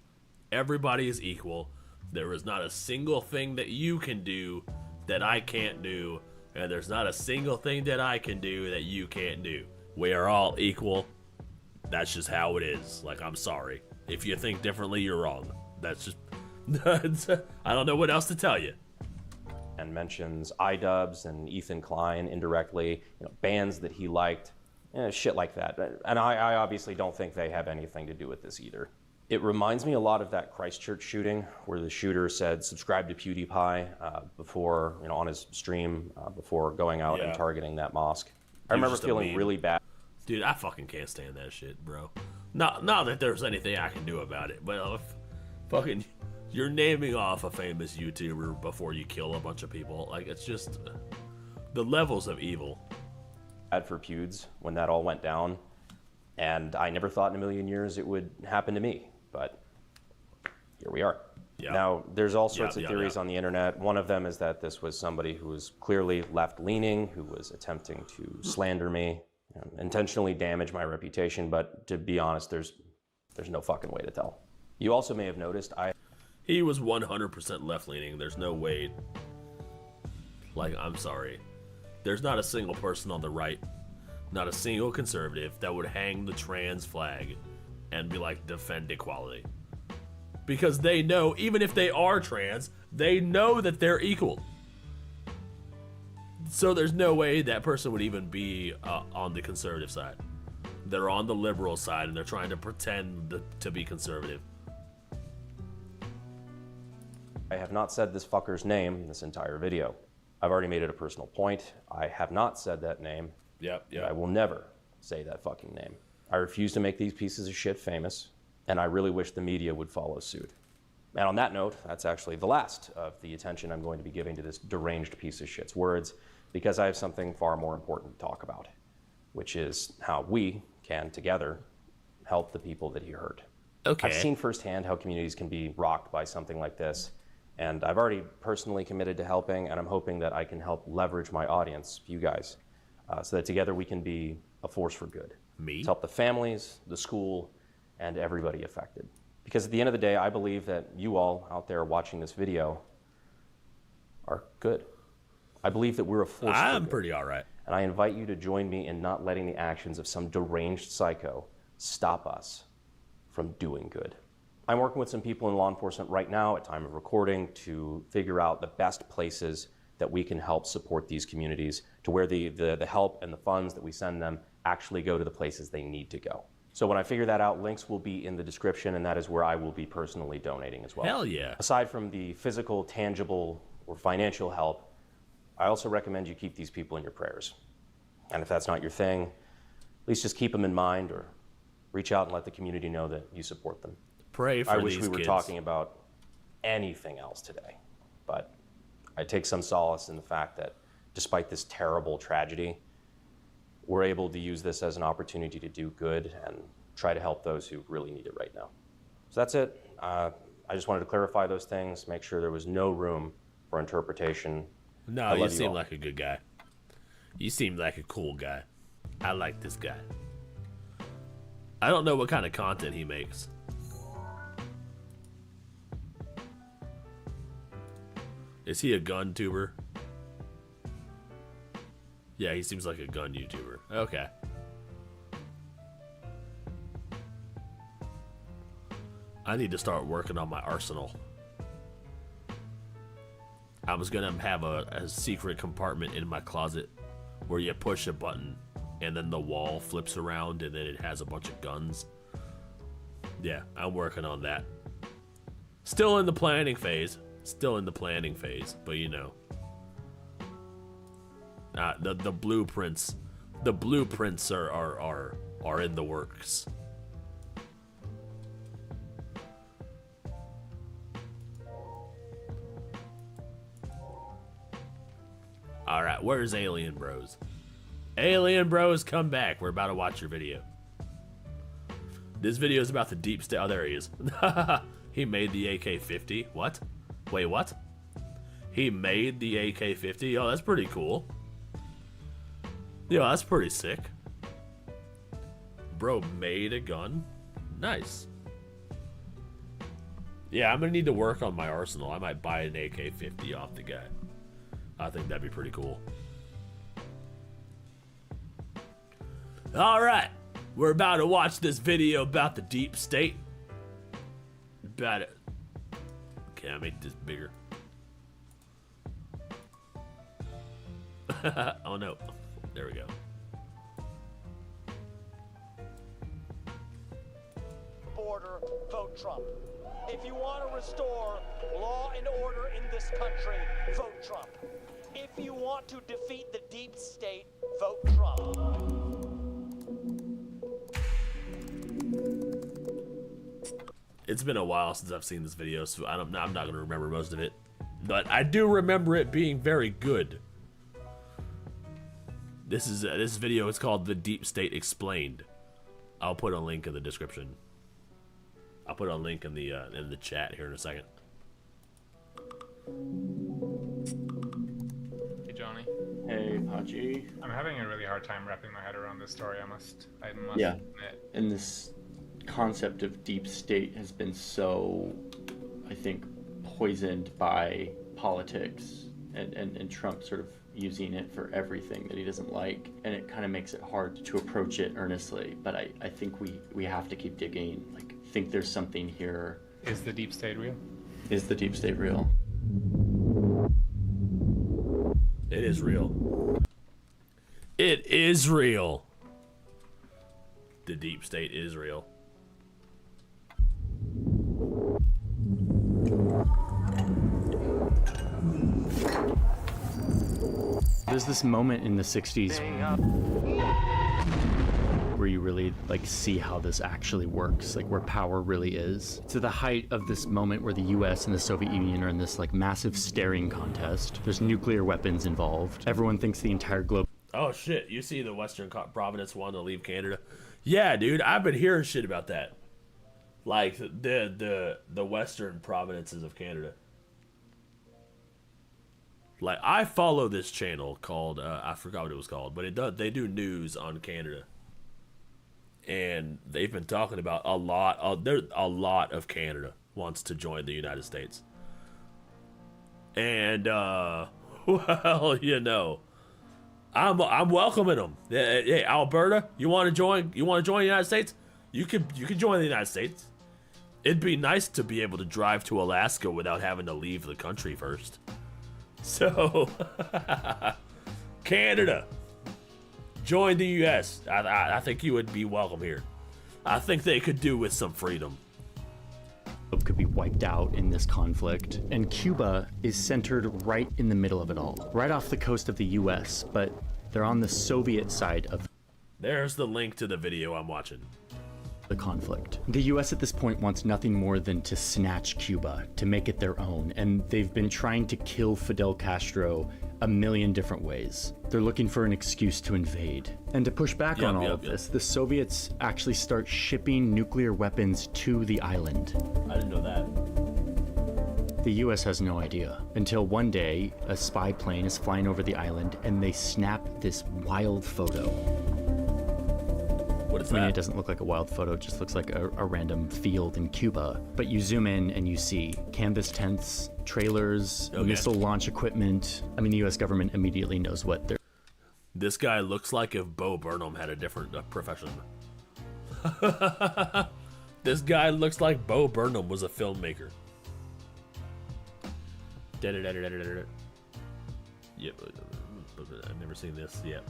Everybody is equal. There is not a single thing that you can do that I can't do, and there's not a single thing that I can do that you can't do. We are all equal. That's just how it is. Like, I'm sorry. If you think differently, you're wrong. That's just... I don't know what else to tell you.
And mentions iDubbbz and Ethan Klein indirectly, bands that he liked, shit like that. And I obviously don't think they have anything to do with this either. It reminds me a lot of that Christchurch shooting where the shooter said, subscribe to PewDiePie before, on his stream before going out and targeting that mosque. I remember feeling really bad.
Dude, I fucking can't stand that shit, bro. Not that there's anything I can do about it, but if fucking you're naming off a famous YouTuber before you kill a bunch of people, like, it's just the levels of evil.
Bad for Pewds when that all went down, and I never thought in a million years it would happen to me. But here we are. Yep. Now, there's all sorts of theories on the internet. One of them is that this was somebody who was clearly left-leaning, who was attempting to slander me, intentionally damage my reputation. But to be honest, there's no fucking way to tell. You also may have noticed
he was 100% left-leaning. There's no way. Like, I'm sorry. There's not a single person on the right, not a single conservative that would hang the trans flag and be like, defend equality. Because they know, even if they are trans, they know that they're equal. So there's no way that person would even be on the conservative side. They're on the liberal side and they're trying to pretend to be conservative.
I have not said this fucker's name in this entire video. I've already made it a personal point. I have not said that name.
Yep.
I will never say that fucking name. I refuse to make these pieces of shit famous, and I really wish the media would follow suit. And on that note, that's actually the last of the attention I'm going to be giving to this deranged piece of shit's words, because I have something far more important to talk about, which is how we can, together, help the people that he hurt.
Okay.
I've seen firsthand how communities can be rocked by something like this, and I've already personally committed to helping, and I'm hoping that I can help leverage my audience, you guys, so that together we can be a force for good.
Me?
To help the families, the school, and everybody affected. Because at the end of the day, I believe that you all out there watching this video are good. I believe that we're a force for good.
I'm pretty all right.
And I invite you to join me in not letting the actions of some deranged psycho stop us from doing good. I'm working with some people in law enforcement right now at time of recording to figure out the best places that we can help support these communities to where the help and the funds that we send them actually go to the places they need to go. So when I figure that out, links will be in the description, and that is where I will be personally donating as well.
Hell yeah.
Aside from the physical, tangible, or financial help, I also recommend you keep these people in your prayers. And if that's not your thing, at least just keep them in mind or reach out and let the community know that you support them.
Pray for these kids.
I wish we were talking about anything else today, but I take some solace in the fact that despite this terrible tragedy, we're able to use this as an opportunity to do good and try to help those who really need it right now. So that's it. I just wanted to clarify those things, make sure there was no room for interpretation.
No, you seem like a good guy. You seem like a cool guy. I like this guy. I don't know what kind of content he makes. Is he a gun tuber? Yeah, he seems like a gun YouTuber. Okay. I need to start working on my arsenal. I was gonna have a secret compartment in my closet where you push a button and then the wall flips around and then it has a bunch of guns. Yeah, I'm working on that. Still in the planning phase. Still in the planning phase, but you know. The blueprints. The blueprints are in the works. Alright, where's Alien Bros? Alien Bros, come back. We're about to watch your video. This video is about the deep state. Oh, there he is. He made the AK-50. What? Wait, what? He made the AK-50? Oh, that's pretty cool. Yeah, that's pretty sick. Bro made a gun? Nice. Yeah, I'm gonna need to work on my arsenal. I might buy an AK-50 off the guy. I think that'd be pretty cool. Alright, we're about to watch this video about the deep state. About it. Can I make this bigger? Oh no. There we go.
Border, vote Trump. If you want to restore law and order in this country, vote Trump. If you want to defeat the deep state, vote Trump.
It's been a while since I've seen this video, so I'm not going to remember most of it. But I do remember it being very good. This video is called The Deep State Explained. I'll put a link in the description. I'll put a link in the chat here in a second.
Hey Johnny.
Hey Pachi.
I'm having a really hard time wrapping my head around this story. I must
yeah.
admit.
And this concept of deep state has been so, I think, poisoned by politics and Trump sort of using it for everything that he doesn't like, and it kind of makes it hard to approach it earnestly. But I think we have to keep digging. Like, think there's something here.
Is the deep state real?
Is the deep state real?
It is real. It is real. The deep state is real.
There's this moment in the 60s where you really see how this actually works, where power really is. It's at the height of this moment where the US and the Soviet Union are in this massive staring contest. There's nuclear weapons involved. Everyone thinks the entire globe.
Oh shit, you see the Western Providence wanting to leave Canada? Yeah, dude, I've been hearing shit about that. Like the Western provinces of Canada. Like, I follow this channel called I forgot what it was called, but they do news on Canada, and they've been talking about a lot of Canada wants to join the United States, and well, you know, I'm welcoming them. Hey, Alberta, you want to join? You want to join the United States? You can join the United States. It'd be nice to be able to drive to Alaska without having to leave the country first. So, Canada, join the U.S. I think you would be welcome here. I think they could do with some freedom.
Could be wiped out in this conflict, and Cuba is centered right in the middle of it all, right off the coast of the U.S., but they're on the Soviet side of.
There's the link to the video I'm watching.
The conflict. The US at this point wants nothing more than to snatch Cuba, to make it their own, and they've been trying to kill Fidel Castro a million different ways. They're looking for an excuse to invade. And to push back on all of this, the Soviets actually start shipping nuclear weapons to the island.
I didn't know that.
The US has no idea until one day a spy plane is flying over the island and they snap this wild photo.
What is
I mean,
that?
it doesn't look like a wild photo, it just looks like a random field in Cuba. But you zoom in and you see canvas tents, trailers, missile launch equipment. I mean, the US government immediately knows what they're...
This guy looks like if Bo Burnham had a different profession. This guy looks like Bo Burnham was a filmmaker. Yep, I've never seen this yet.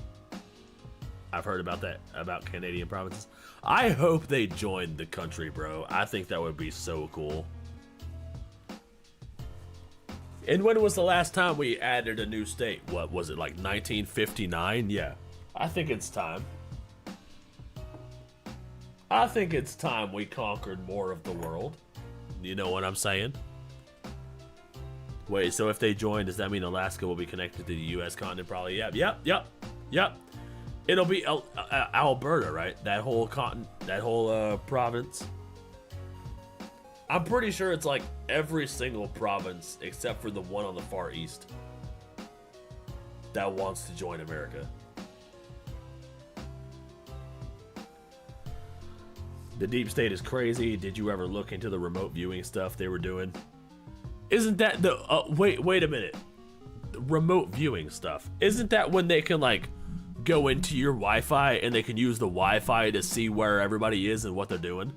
I've heard about that, about Canadian provinces. I hope they join the country, bro. I think that would be so cool. And when was the last time we added a new state? What was it, like 1959? Yeah. I think it's time. I think it's time we conquered more of the world. You know what I'm saying? Wait, so if they join, does that mean Alaska will be connected to the U.S. continent? Probably, yep. It'll be Alberta, right? That whole continent, that whole province. I'm pretty sure it's like every single province except for the one on the far east that wants to join America. The deep state is crazy. Did you ever look into the remote viewing stuff they were doing? Isn't that the wait a minute. The remote viewing stuff. Isn't that when they can like go into your Wi-Fi and they can use the Wi-Fi to see where everybody is and what they're doing?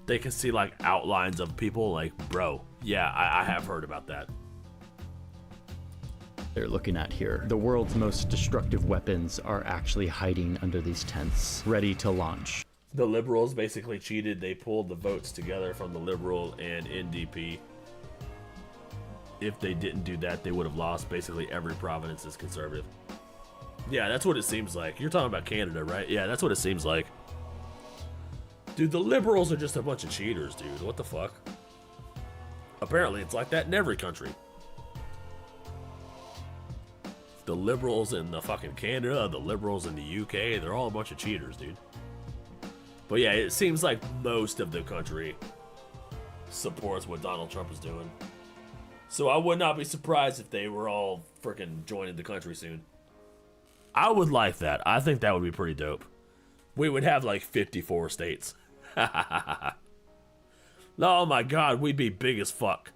They can see like outlines of people. Like, bro, yeah, I have heard about that.
They're looking at here. The world's most destructive weapons are actually hiding under these tents, ready to launch.
The Liberals basically cheated. They pulled the votes together from the Liberal and NDP. If they didn't do that, they would have lost. Basically every province is conservative. Yeah, that's what it seems like. You're talking about Canada, right? Yeah, that's what it seems like. Dude, the Liberals are just a bunch of cheaters, dude. What the fuck? Apparently, it's like that in every country. The Liberals in the fucking Canada, the Liberals in the UK, they're all a bunch of cheaters, dude. But yeah, it seems like most of the country supports what Donald Trump is doing. So I would not be surprised if they were all freaking joining the country soon. I would like that. I think that would be pretty dope. We would have like 54 states. Oh my god, we'd be big as fuck.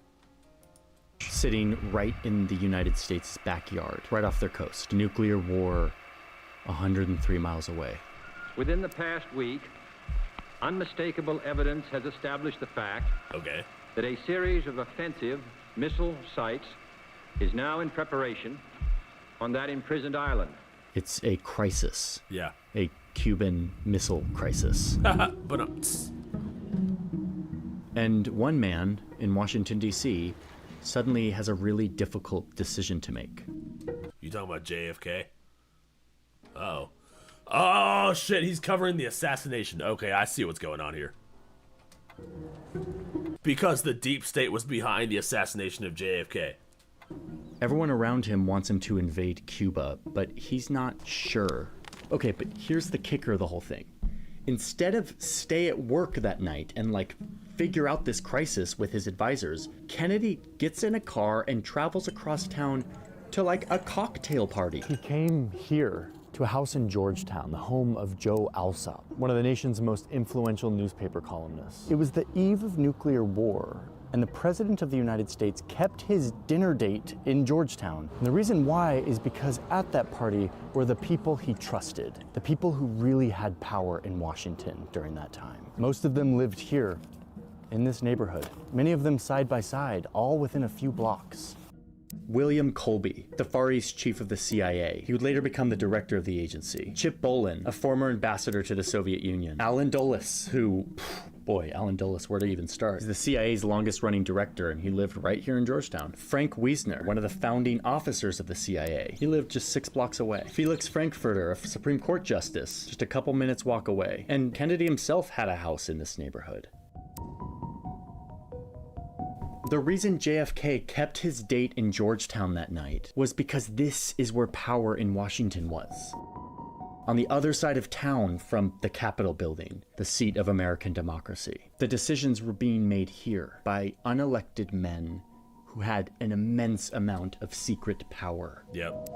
Sitting right in the United States' backyard, right off their coast. Nuclear war 103 miles away.
Within the past week, unmistakable evidence has established the fact that a series of offensive missile sites is now in preparation on that imprisoned island.
It's a crisis.
Yeah.
A Cuban missile crisis. And one man in Washington, D.C. suddenly has a really difficult decision to make.
You talking about JFK? Uh-oh. Oh, shit, he's covering the assassination. Okay, I see what's going on here. Because the deep state was behind the assassination of JFK.
Everyone around him wants him to invade Cuba, but he's not sure. Okay, but here's the kicker of the whole thing. Instead of stay at work that night and like figure out this crisis with his advisors, Kennedy gets in a car and travels across town to like a cocktail party. He came here to a house in Georgetown, the home of Joe Alsop, one of the nation's most influential newspaper columnists. It was the eve of nuclear war, and the President of the United States kept his dinner date in Georgetown. And the reason why is because at that party were the people he trusted, the people who really had power in Washington during that time. Most of them lived here, in this neighborhood, many of them side by side, all within a few blocks. William Colby, the Far East chief of the CIA. He would later become the director of the agency. Chip Bolin, a former ambassador to the Soviet Union. Alan Dulles, who, boy, Alan Dulles, where to even start? He's the CIA's longest running director, and he lived right here in Georgetown. Frank Wiesner, one of the founding officers of the CIA. He lived just 6 blocks away. Felix Frankfurter, a Supreme Court justice, just a couple minutes walk away. And Kennedy himself had a house in this neighborhood. The reason JFK kept his date in Georgetown that night was because this is where power in Washington was. on the other side of town from the Capitol building, the seat of American democracy. The decisions were being made here by unelected men who had an immense amount of secret power.
Yep.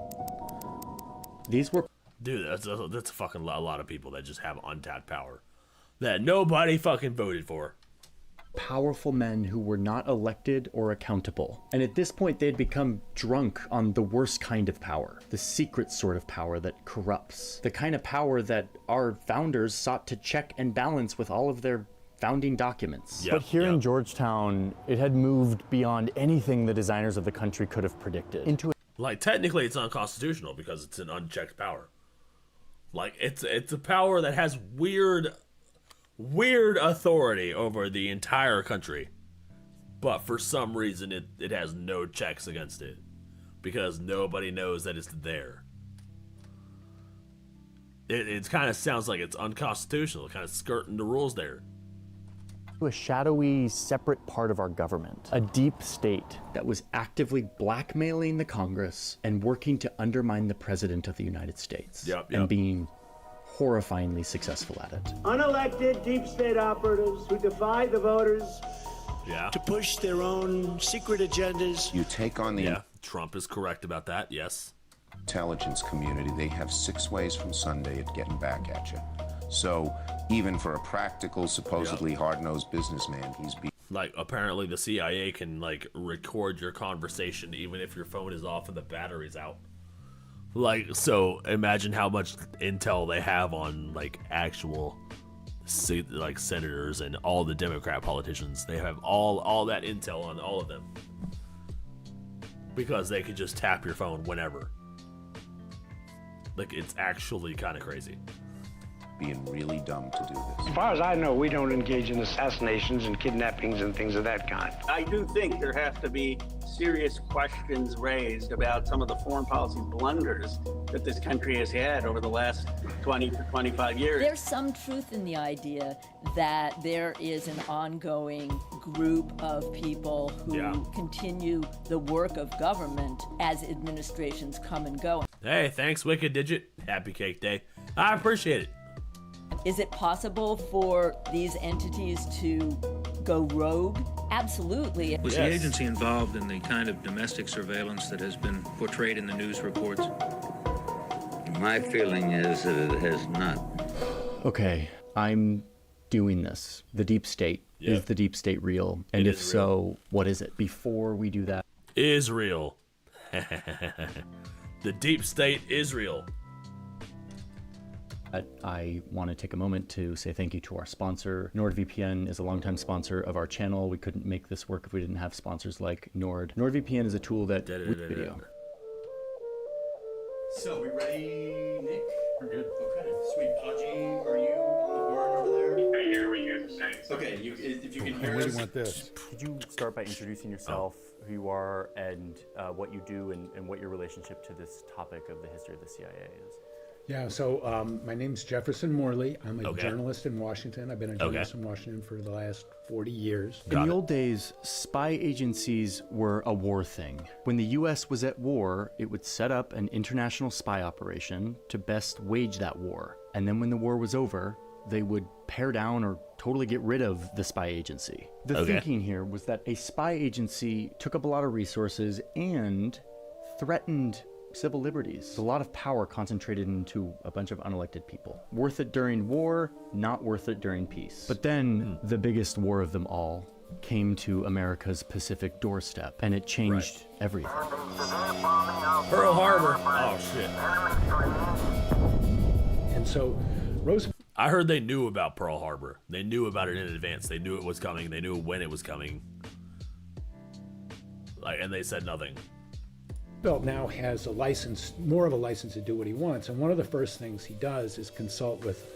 These were...
Dude, that's a fucking lot of people that just have untapped power that nobody fucking voted for.
Powerful men who were not elected or accountable. And at this point, they'd become drunk on the worst kind of power, the secret sort of power that corrupts, the kind of power that our founders sought to check and balance with all of their founding documents.
Yep,
but here in Georgetown, it had moved beyond anything the designers of the country could have predicted. Into
Like, technically, it's unconstitutional because it's an unchecked power. Like, it's a power that has weird authority over the entire country, but for some reason it has no checks against it because nobody knows that it's there. It kind of sounds like it's unconstitutional, kind of skirting the rules there.
a shadowy, separate part of our government, a deep state that was actively blackmailing the Congress and working to undermine the President of the United States, and being horrifyingly successful at it.
Unelected deep state operatives who defy the voters
to
push their own secret agendas.
You take on the
Trump is correct about that, yes.
Intelligence community. They have 6 ways from Sunday at getting back at you. So even for a practical, supposedly hard-nosed businessman, he's being...
Like, apparently the CIA can, like, record your conversation even if your phone is off and the battery's out. Like, so imagine how much intel they have on, like, actual, like, senators and all the Democrat politicians. They have all that intel on all of them. Because they could just tap your phone whenever. Like, it's actually kind of crazy.
Being really dumb to do this.
As far as I know, we don't engage in assassinations and kidnappings and things of that kind.
I do think there have to be serious questions raised about some of the foreign policy blunders that this country has had over the last 20 to 25 years.
There's some truth in the idea that there is an ongoing group of people who continue the work of government as administrations come and go.
Hey, thanks, Wicked Digit. Happy Cake Day. I appreciate it.
Is it possible for these entities to go rogue? Absolutely.
Was the agency involved in the kind of domestic surveillance that has been portrayed in the news reports?
My feeling is that it has not.
Okay, I'm doing this. The deep state. Is the deep state real? And if so, what is it? Before we do that.
Is real. The deep state is real.
I want to take a moment to say thank you to our sponsor. NordVPN is a longtime sponsor of our channel. We couldn't make this work if we didn't have sponsors like Nord. NordVPN is a tool that... video.
So, we ready, Nick? We're good. Okay. Sweet. Podgy, are you on the board over there?
I hear what you're saying.
Okay, if you can hear
We
us.
want this.
Could you start by introducing yourself, who you are, and what you do, and what your relationship to this topic of the history of the CIA is?
Yeah, so my name's Jefferson Morley. I'm a journalist in Washington. I've been a journalist in Washington for the last 40 years.
In the old days, spy agencies were a war thing. When the U.S. was at war, it would set up an international spy operation to best wage that war. And then when the war was over, they would pare down or totally get rid of the spy agency. The thinking here was that a spy agency took up a lot of resources and threatened civil liberties. A lot of power concentrated into a bunch of unelected people. Worth it during war, not worth it during peace. But then the biggest war of them all came to America's Pacific doorstep, and it changed everything.
Pearl Harbor. Oh shit.
And so Roosevelt...
I heard they knew about Pearl Harbor. They knew about it in advance. They knew it was coming. They knew when it was coming. Like, and they said nothing.
Roosevelt now has a license, more of a license to do what he wants. And one of the first things he does is consult with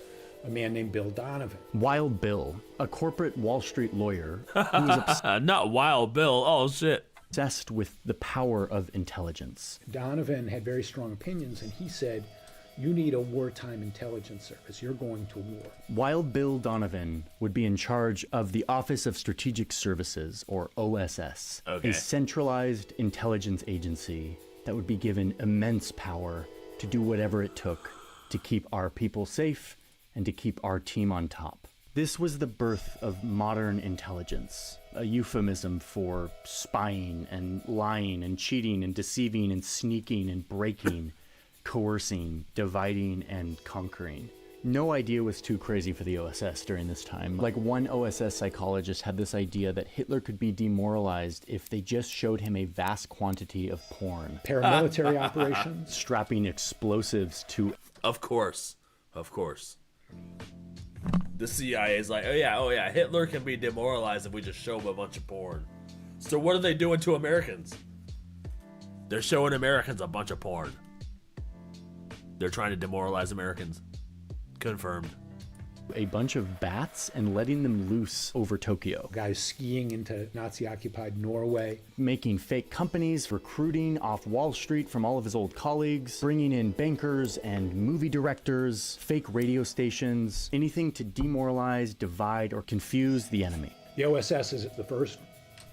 a man named Bill Donovan.
Wild Bill, a corporate Wall Street lawyer who was
not Wild Bill. Oh shit.
Obsessed with the power of intelligence.
Donovan had very strong opinions, and he said, you need a wartime intelligence service. You're going to war.
Wild Bill Donovan would be in charge of the Office of Strategic Services, or OSS, a centralized intelligence agency that would be given immense power to do whatever it took to keep our people safe and to keep our team on top. This was the birth of modern intelligence, a euphemism for spying and lying and cheating and deceiving and sneaking and breaking, coercing, dividing and conquering. No idea was too crazy for the OSS during this time. Like, one OSS psychologist had this idea that Hitler could be demoralized if they just showed him a vast quantity of porn.
Paramilitary operations.
Strapping explosives to...
Of course. The CIA is like, oh yeah, Hitler can be demoralized if we just show him a bunch of porn. So what are they doing to Americans? They're showing Americans a bunch of porn. They're trying to demoralize Americans. Confirmed.
A bunch of bats and letting them loose over Tokyo.
Guys skiing into Nazi-occupied Norway.
Making fake companies, recruiting off Wall Street from all of his old colleagues, bringing in bankers and movie directors, fake radio stations, anything to demoralize, divide, or confuse the enemy.
The OSS is the first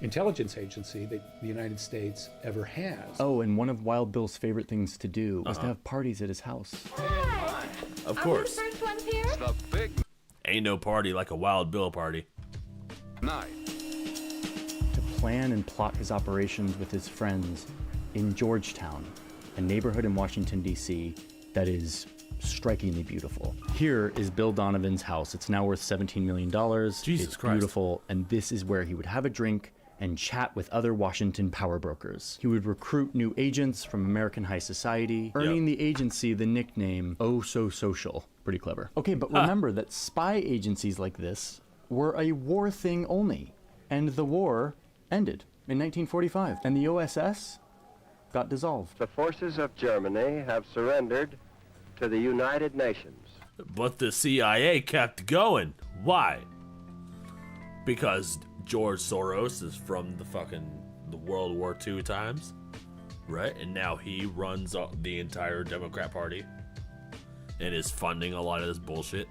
intelligence agency that the United States ever has.
Oh, and one of Wild Bill's favorite things to do was to have parties at his house.
Of course. Ain't no party like a Wild Bill party.
To plan and plot his operations with his friends in Georgetown, a neighborhood in Washington, D.C. that is strikingly beautiful. Here is Bill Donovan's house. It's now worth $17 million.
Jesus Christ.
Beautiful, and this is where he would have a drink and chat with other Washington power brokers. He would recruit new agents from American high society, earning the agency the nickname Oh So Social. Pretty clever. Okay, but remember that spy agencies like this were a war thing only, and the war ended in 1945, and the OSS got dissolved.
The forces of Germany have surrendered to the United Nations.
But the CIA kept going. Why? Because George Soros is from the World War II times, right? And now he runs the entire Democrat Party and is funding a lot of this bullshit.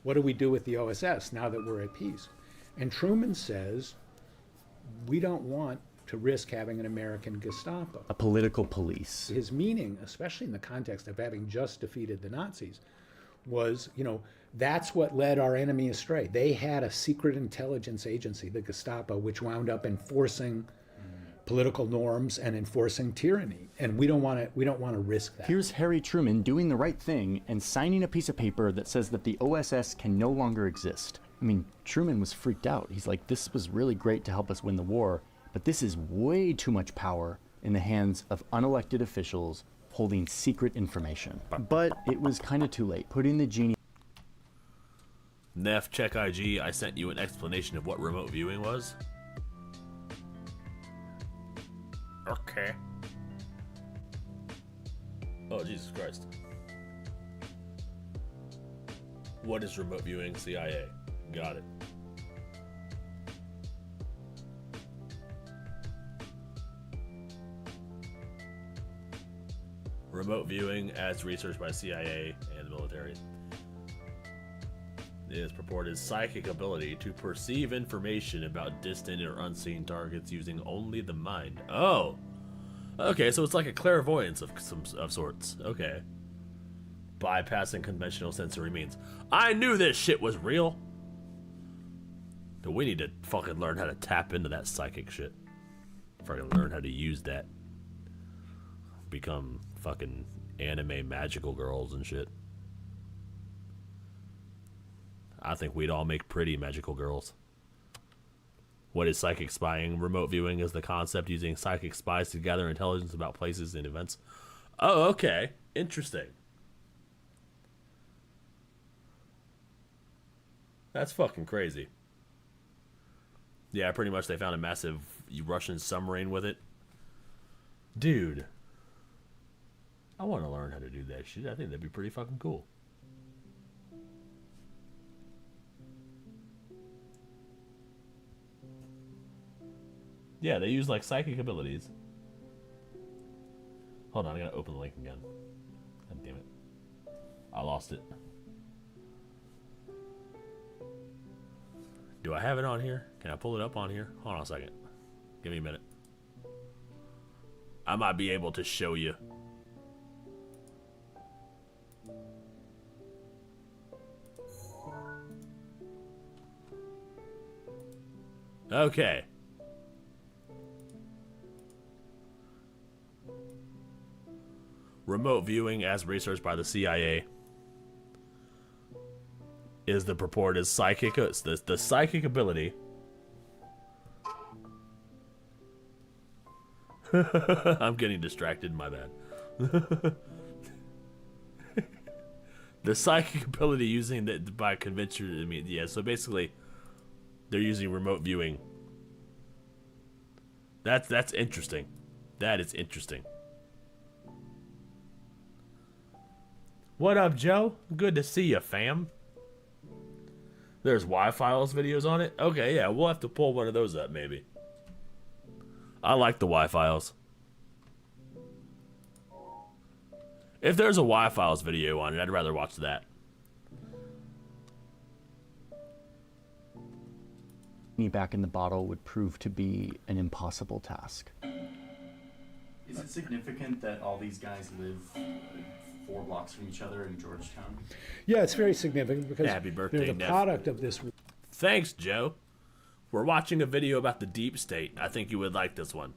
What do we do with the OSS now that we're at peace? And Truman says, we don't want to risk having an American Gestapo.
A political police.
His meaning, especially in the context of having just defeated the Nazis, was, that's what led our enemy astray. They had a secret intelligence agency, the Gestapo, which wound up enforcing political norms and enforcing tyranny. And we don't want to risk that.
Here's Harry Truman doing the right thing and signing a piece of paper that says that the OSS can no longer exist. I mean, Truman was freaked out. He's like, this was really great to help us win the war, but this is way too much power in the hands of unelected officials holding secret information. But it was kind of too late. Putting the genie...
Neff, check IG. I sent you an explanation of what remote viewing was. Okay. Oh, Jesus Christ. What is remote viewing? CIA. Got it. Remote viewing as researched by CIA and the military. It is purported psychic ability to perceive information about distant or unseen targets using only the mind. Oh, okay, so it's like a clairvoyance of sorts. Okay, bypassing conventional sensory means. I knew this shit was real. But we need to fucking learn how to tap into that psychic shit. Fucking learn how to use that. Become fucking anime magical girls and shit. I think we'd all make pretty magical girls. What is psychic spying? Remote viewing is the concept using psychic spies to gather intelligence about places and events. Oh, okay. Interesting. That's fucking crazy. Yeah, pretty much they found a massive Russian submarine with it. Dude. I want to learn how to do that shit. I think that'd be pretty fucking cool. Yeah, they use like psychic abilities. Hold on, I gotta open the link again. God damn it. I lost it. Do I have it on here? Can I pull it up on here? Hold on a second. Give me a minute. I might be able to show you. Okay. Remote viewing, as researched by the CIA, is the purported psychic, the psychic ability. I'm getting distracted, my bad. The psychic ability using that by conventional, I mean, yeah, so basically they're using remote viewing. That's interesting. That is interesting. What up, Joe? Good to see you, fam. There's Y-Files videos on it? Okay, yeah, we'll have to pull one of those up, maybe. I like the Y-Files. If there's a Y-Files video on it, I'd rather watch that.
Back in the bottle would prove to be an impossible task.
Is it significant that all these guys live 4 blocks from each other in Georgetown?
Yeah, it's very significant because
Happy birthday,
they're the
Neff.
product of this.
Thanks, Joe. We're watching a video about the deep state. I think you would like this one.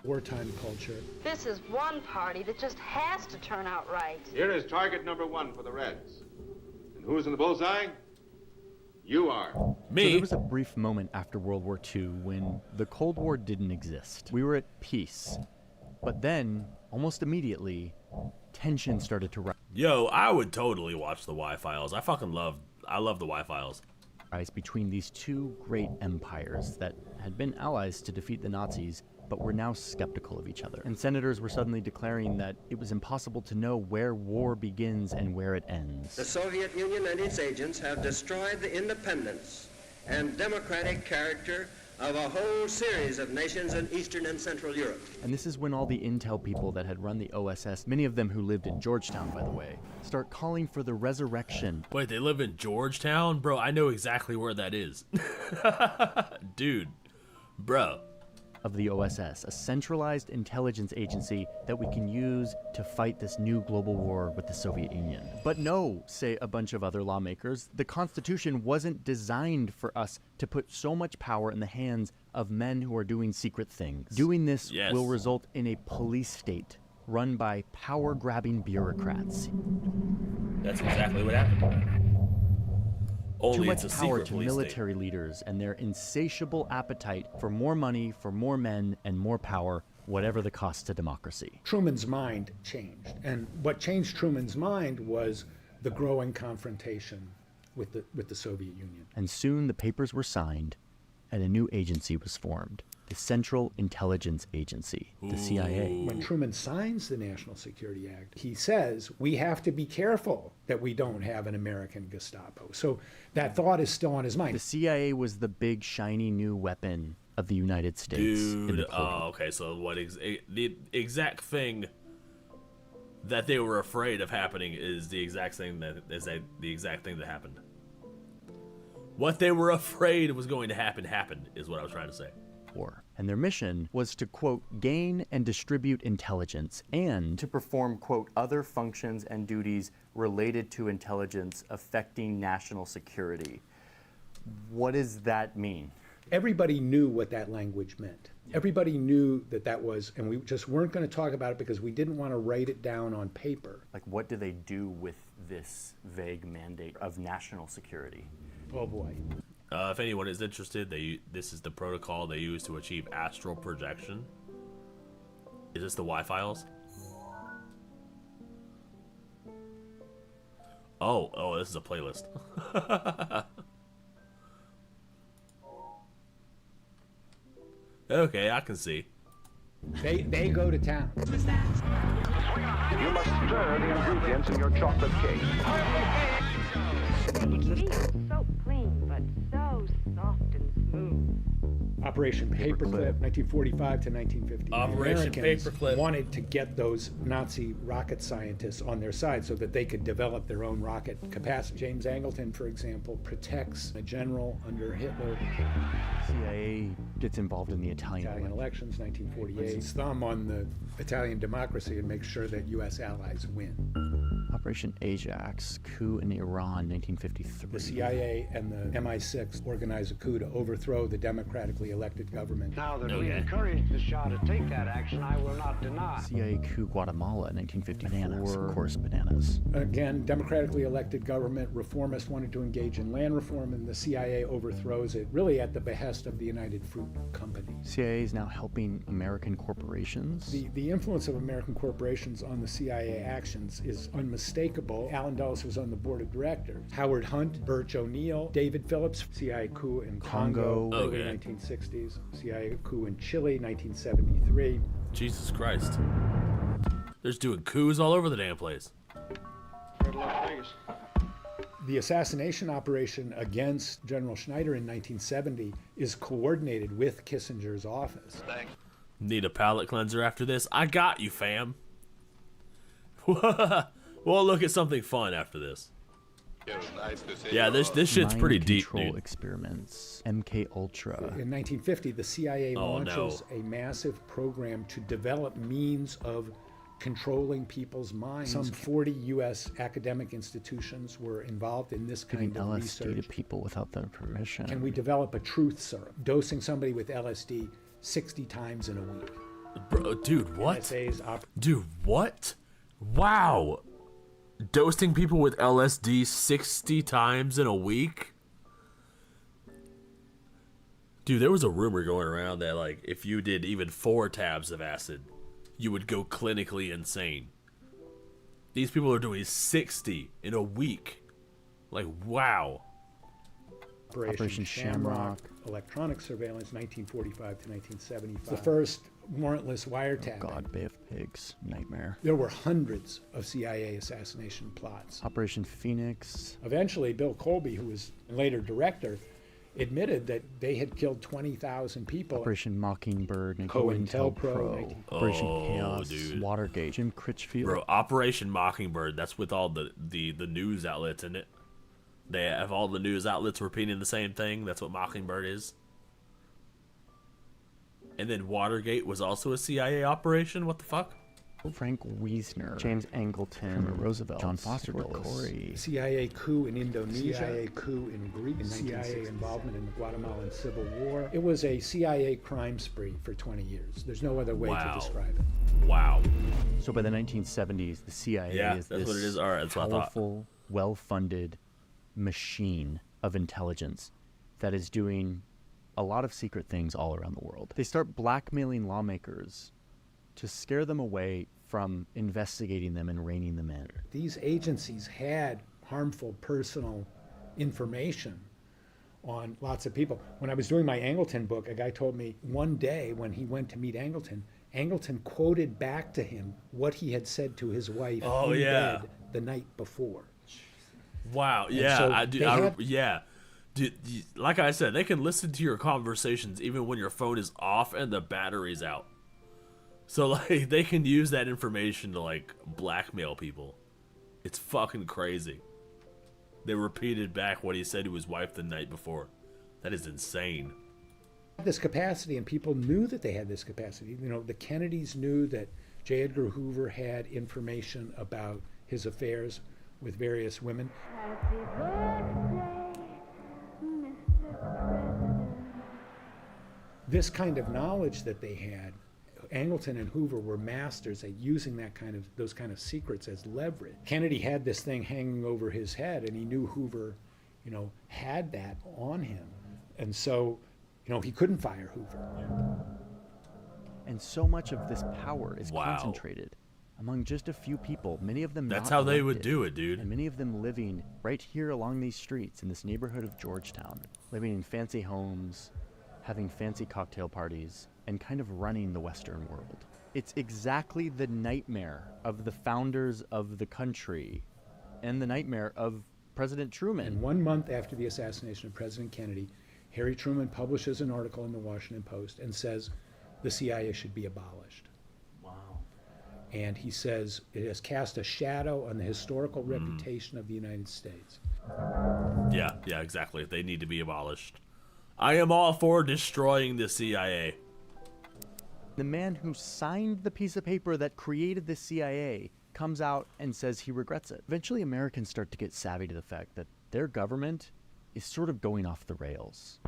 Wartime culture.
This is one party that just has to turn out right.
Here is target number 1 for the Reds. And who's in the bullseye? You are.
Me.
So there was a brief moment after World War II when the Cold War didn't exist. We were at peace. But then, almost immediately, tension started to rise.
Yo, I would totally watch the Y-Files. I love the Y-Files.
Between these two great empires that had been allies to defeat the Nazis, but were now skeptical of each other. And senators were suddenly declaring that it was impossible to know where war begins and where it ends.
The Soviet Union and its agents have destroyed the independence and democratic character of a whole series of nations in Eastern and Central Europe.
And this is when all the intel people that had run the OSS, many of them who lived in Georgetown, by the way, start calling for the resurrection.
Wait, they live in Georgetown? Bro, I know exactly where that is. Dude. Bro.
Of the OSS, a centralized intelligence agency that we can use to fight this new global war with the Soviet Union. But no, say a bunch of other lawmakers, the Constitution wasn't designed for us to put so much power in the hands of men who are doing secret things. Doing this will result in a police state run by power-grabbing bureaucrats.
That's exactly what happened. Only
Too much
it's a
power
secret
to
police
military leaders and their insatiable appetite for more money, for more men, and more power, whatever the cost to democracy.
Truman's mind changed. And what changed Truman's mind was the growing confrontation with the Soviet Union.
And soon the papers were signed and a new agency was formed. The Central Intelligence Agency, the CIA.
When Truman signs the National Security Act, he says, we have to be careful that we don't have an American Gestapo. So that thought is still on his mind.
The CIA was the big, shiny new weapon of the United States.
Dude, okay, so what the exact thing that they were afraid of happening is the exact thing that happened. What they were afraid was going to happen happened, is what I was trying to say.
War. And their mission was to, quote, gain and distribute intelligence and
to perform, quote, other functions and duties related to intelligence affecting national security. What does that mean?
Everybody knew what that language meant. Everybody knew that was, and we just weren't going to talk about it because we didn't want to write it down on paper.
Like, what do they do with this vague mandate of national security?
Oh boy.
If anyone is interested, this is the protocol they use to achieve astral projection. Is this the Y-Files? Oh, this is a playlist. Okay, I can see.
They go to town.
You must stir the ingredients in your chocolate cake.
It feels so clean, but so soft and smooth.
Operation Paperclip, 1945 to 1950.
Operation
Americans
Paperclip.
wanted to get those Nazi rocket scientists on their side so that they could develop their own rocket capacity. James Angleton, for example, protects a general under Hitler.
CIA gets involved in the Italian
elections, 1948. Puts his thumb on the Italian democracy and makes sure that U.S. allies win.
Operation Ajax, coup in Iran, 1953.
The CIA and the MI6 organized a coup to overthrow the democratically elected government.
Now that we encouraged the Shah to take that action, I will not deny.
CIA coup Guatemala, 1954. Bananas, of course, bananas.
Again, democratically elected government, reformists wanted to engage in land reform, and the CIA overthrows it, really at the behest of the United Fruit Company.
CIA is now helping American corporations.
The influence of American corporations on the CIA actions is unmistakable. Alan Dulles was on the board of directors. Howard Hunt, Birch O'Neill, David Phillips, CIA coup in Congo, early 1960s, CIA coup in Chile, 1973.
Jesus Christ. They're just doing coups all over the damn place.
The assassination operation against General Schneider in 1970 is coordinated with Kissinger's office.
Thanks. Need a palate cleanser after this? I got you, fam. We'll look at something fun after this. Yeah, this shit's pretty deep, dude.
Experiments, MK Ultra.
In 1950, the CIA launches a massive program to develop means of controlling people's minds. Some 40 U.S. academic institutions were involved in this kind of
LSD
research.
to people without their permission.
Can we develop a truth serum, dosing somebody with LSD 60 times in a week?
Bro, dude, what? Dude, what? Wow. Dosing people with LSD 60 times in a week? Dude, there was a rumor going around that, like, if you did even 4 tabs of acid, you would go clinically insane. These people are doing 60 in a week. Like, wow.
Operation Shamrock, electronic surveillance, 1945 to 1975. The first warrantless wiretapping.
Oh God, Bay of Pigs, nightmare.
There were hundreds of CIA assassination plots.
Operation Phoenix.
Eventually, Bill Colby, who was later director, admitted that they had killed 20,000 people.
Operation Mockingbird,
COINTELPRO,
Operation Chaos,
dude.
Watergate, Jim Critchfield.
Bro, Operation Mockingbird, that's with all the news outlets in it. They have all the news outlets repeating the same thing. That's what Mockingbird is. And then Watergate was also a CIA operation? What the fuck?
Frank Wiesner, James Angleton, Roosevelt, John Foster Dulles.
CIA coup in Indonesia, CIA coup in Greece, CIA involvement in the Guatemalan Civil War. It was a CIA crime spree for 20 years. There's no other way to describe it.
Wow.
So by the 1970s, the CIA is
that's
this
what it is. All right, that's what I thought.
powerful, well-funded machine of intelligence that is doing a lot of secret things all around the world. They start blackmailing lawmakers to scare them away from investigating them and reining them in.
These agencies had harmful personal information on lots of people. When I was doing my Angleton book, a guy told me one day when he went to meet Angleton, Angleton quoted back to him what he had said to his wife in bed the night before.
Wow,
And
yeah,
so
yeah. Dude, like I said, they can listen to your conversations even when your phone is off and the battery's out. So, like, they can use that information to, like, blackmail people. It's fucking crazy. They repeated back what he said to his wife the night before. That is insane.
This capacity, and people knew that they had this capacity. You know, the Kennedys knew that J. Edgar Hoover had information about his affairs with various women. This kind of knowledge that they had, Angleton and Hoover were masters at using those kind of secrets as leverage. Kennedy had this thing hanging over his head, and he knew Hoover, had that on him, and so, he couldn't fire Hoover.
And so much of this power is concentrated among just a few people, many of them
That's
not
how they would
elected,
do it, dude.
And many of them living right here along these streets in this neighborhood of Georgetown, living in fancy homes, having fancy cocktail parties, and kind of running the Western world. It's exactly the nightmare of the founders of the country and the nightmare of President Truman.
And 1 month after the assassination of President Kennedy, Harry Truman publishes an article in the Washington Post and says the CIA should be abolished. And he says it has cast a shadow on the historical reputation of the United States.
Yeah, exactly. They need to be abolished. I am all for destroying the CIA.
The man who signed the piece of paper that created the CIA comes out and says he regrets it. Eventually, Americans start to get savvy to the fact that their government is sort of going off the rails.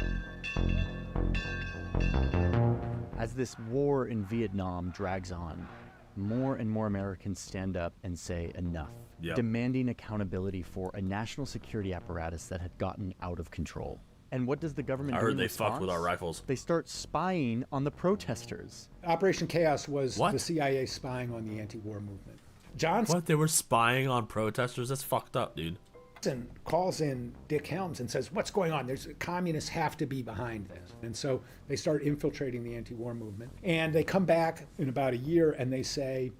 As this war in Vietnam drags on, more and more Americans stand up and say enough, demanding accountability for a national security apparatus that had gotten out of control. And what does the government do? I heard they fucked with our rifles. They start spying on the protesters.
Operation Chaos was the CIA spying on the anti-war movement. Johnson.
What? They were spying on protesters? That's fucked up, dude.
Calls in Dick Helms and says, what's going on? Communists have to be behind this. And so they start infiltrating the anti-war movement. And they come back in about a year and they say,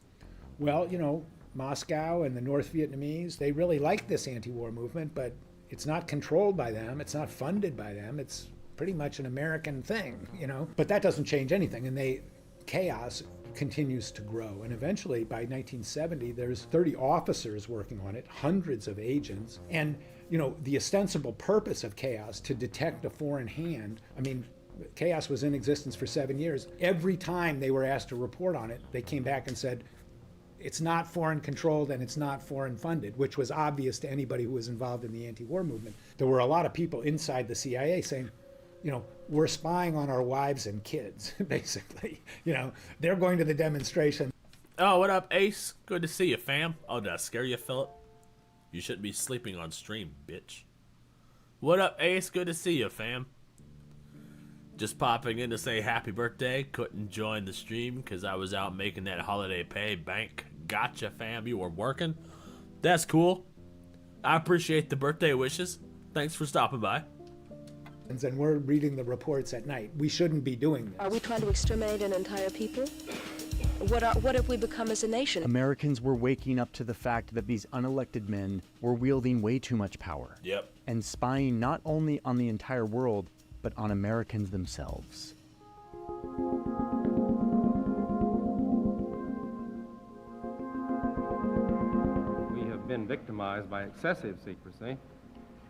well, you know, Moscow and the North Vietnamese, they really like this anti-war movement, but it's not controlled by them. It's not funded by them. It's pretty much an American thing, you know. But that doesn't change anything. And chaos continues to grow. And eventually, by 1970, there's 30 officers working on it, hundreds of agents. And, you know, the ostensible purpose of chaos, to detect a foreign hand, I mean, chaos was in existence for 7 years. Every time they were asked to report on it, they came back and said, it's not foreign controlled and it's not foreign funded, which was obvious to anybody who was involved in the anti-war movement. There were a lot of people inside the CIA saying, you know, we're spying on our wives and kids, basically. You know, they're going to the demonstration.
Oh, what up, Ace? Good to see you, fam. Oh, did I scare you, Philip? You shouldn't be sleeping on stream, bitch. What up, Ace? Good to see you, fam. Just popping in to say happy birthday. Couldn't join the stream because I was out making that holiday pay bank. Gotcha, fam. You were working? That's cool. I appreciate the birthday wishes. Thanks for stopping by.
And we're reading the reports at night. We shouldn't be doing this.
Are we trying to exterminate an entire people? What have we become as a nation?
Americans were waking up to the fact that these unelected men were wielding way too much power.
Yep.
And spying not only on the entire world, but on Americans themselves.
We have been victimized by excessive secrecy,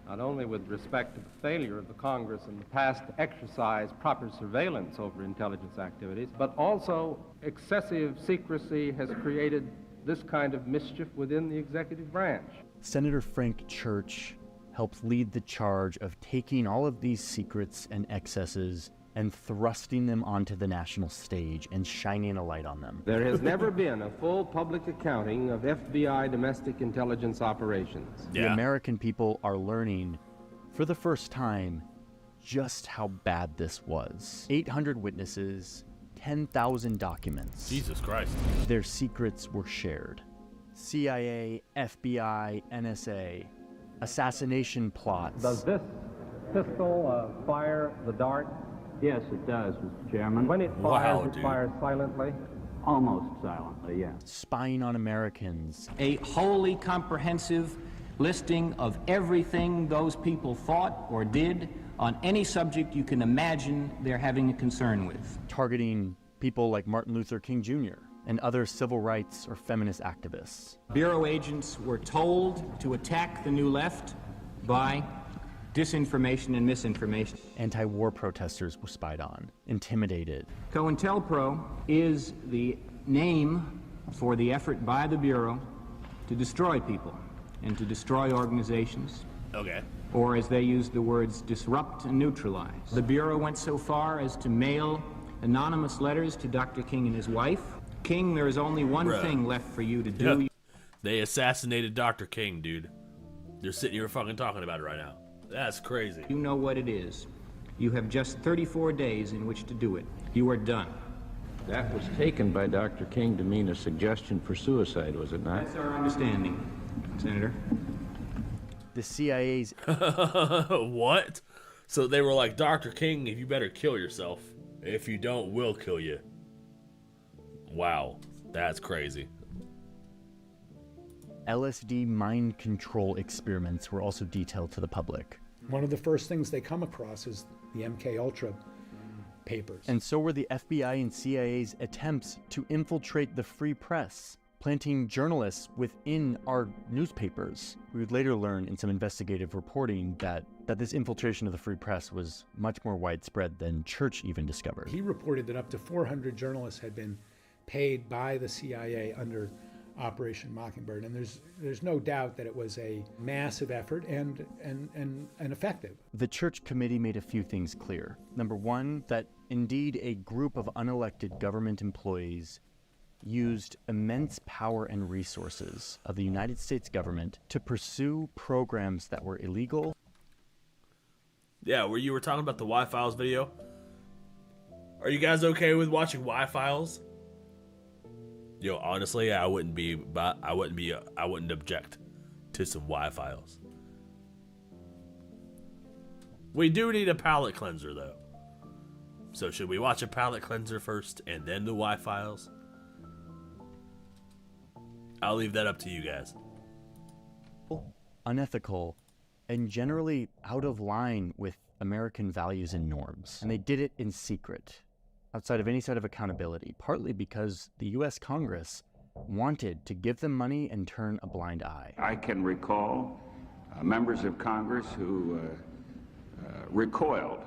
not only with respect to the failure of the Congress in the past to exercise proper surveillance over intelligence activities, but also excessive secrecy has created this kind of mischief within the executive branch.
Senator Frank Church helped lead the charge of taking all of these secrets and excesses and thrusting them onto the national stage and shining a light on them.
There has never been a full public accounting of FBI domestic intelligence operations.
The American people are learning, for the first time, just how bad this was. 800 witnesses, 10,000 documents.
Jesus Christ.
Their secrets were shared. CIA, FBI, NSA, assassination plots.
Does this pistol fire the dart?
Yes, it does, Mr. Chairman.
When it fires, it fires silently?
Almost silently, yes.
Spying on Americans.
A wholly comprehensive listing of everything those people thought or did on any subject you can imagine they're having a concern with.
Targeting people like Martin Luther King Jr. and other civil rights or feminist activists.
Bureau agents were told to attack the New Left by disinformation and misinformation.
Anti-war protesters were spied on, intimidated.
COINTELPRO is the name for the effort by the Bureau to destroy people and to destroy organizations.
Okay.
Or, as they use the words, disrupt and neutralize. The Bureau went so far as to mail anonymous letters to Dr. King and his wife. King, there is only one thing left for you to do.
Yep. They assassinated Dr. King, dude. They're sitting here fucking talking about it right now. That's crazy.
You know what it is. You have just 34 days in which to do it. You are done.
That was taken by Dr. King to mean a suggestion for suicide, was it not?
That's our understanding, Senator.
The CIA's...
What? So they were like, Dr. King, if you better kill yourself. If you don't, we'll kill you. Wow. That's crazy.
LSD mind control experiments were also detailed to the public.
One of the first things they come across is the MK Ultra papers.
And so were the FBI and CIA's attempts to infiltrate the free press, planting journalists within our newspapers. We would later learn in some investigative reporting that this infiltration of the free press was much more widespread than Church even discovered.
He reported that up to 400 journalists had been paid by the CIA under Operation Mockingbird. And there's no doubt that it was a massive effort and effective.
The church committee made a few things clear. Number one, that indeed a group of unelected government employees used immense power and resources of the United States government to pursue programs that were illegal.
Yeah, where you were talking about the Y-Files video. Are you guys okay with watching Y-Files? Yo, honestly, I wouldn't object to some Y-Files. We do need a palate cleanser, though. So should we watch a palate cleanser first and then the Y-Files? I'll leave that up to you guys.
Unethical, and generally out of line with American values and norms. And they did it in secret, outside of any sort of accountability, partly because the U.S. Congress wanted to give them money and turn a blind eye.
I can recall members of Congress who recoiled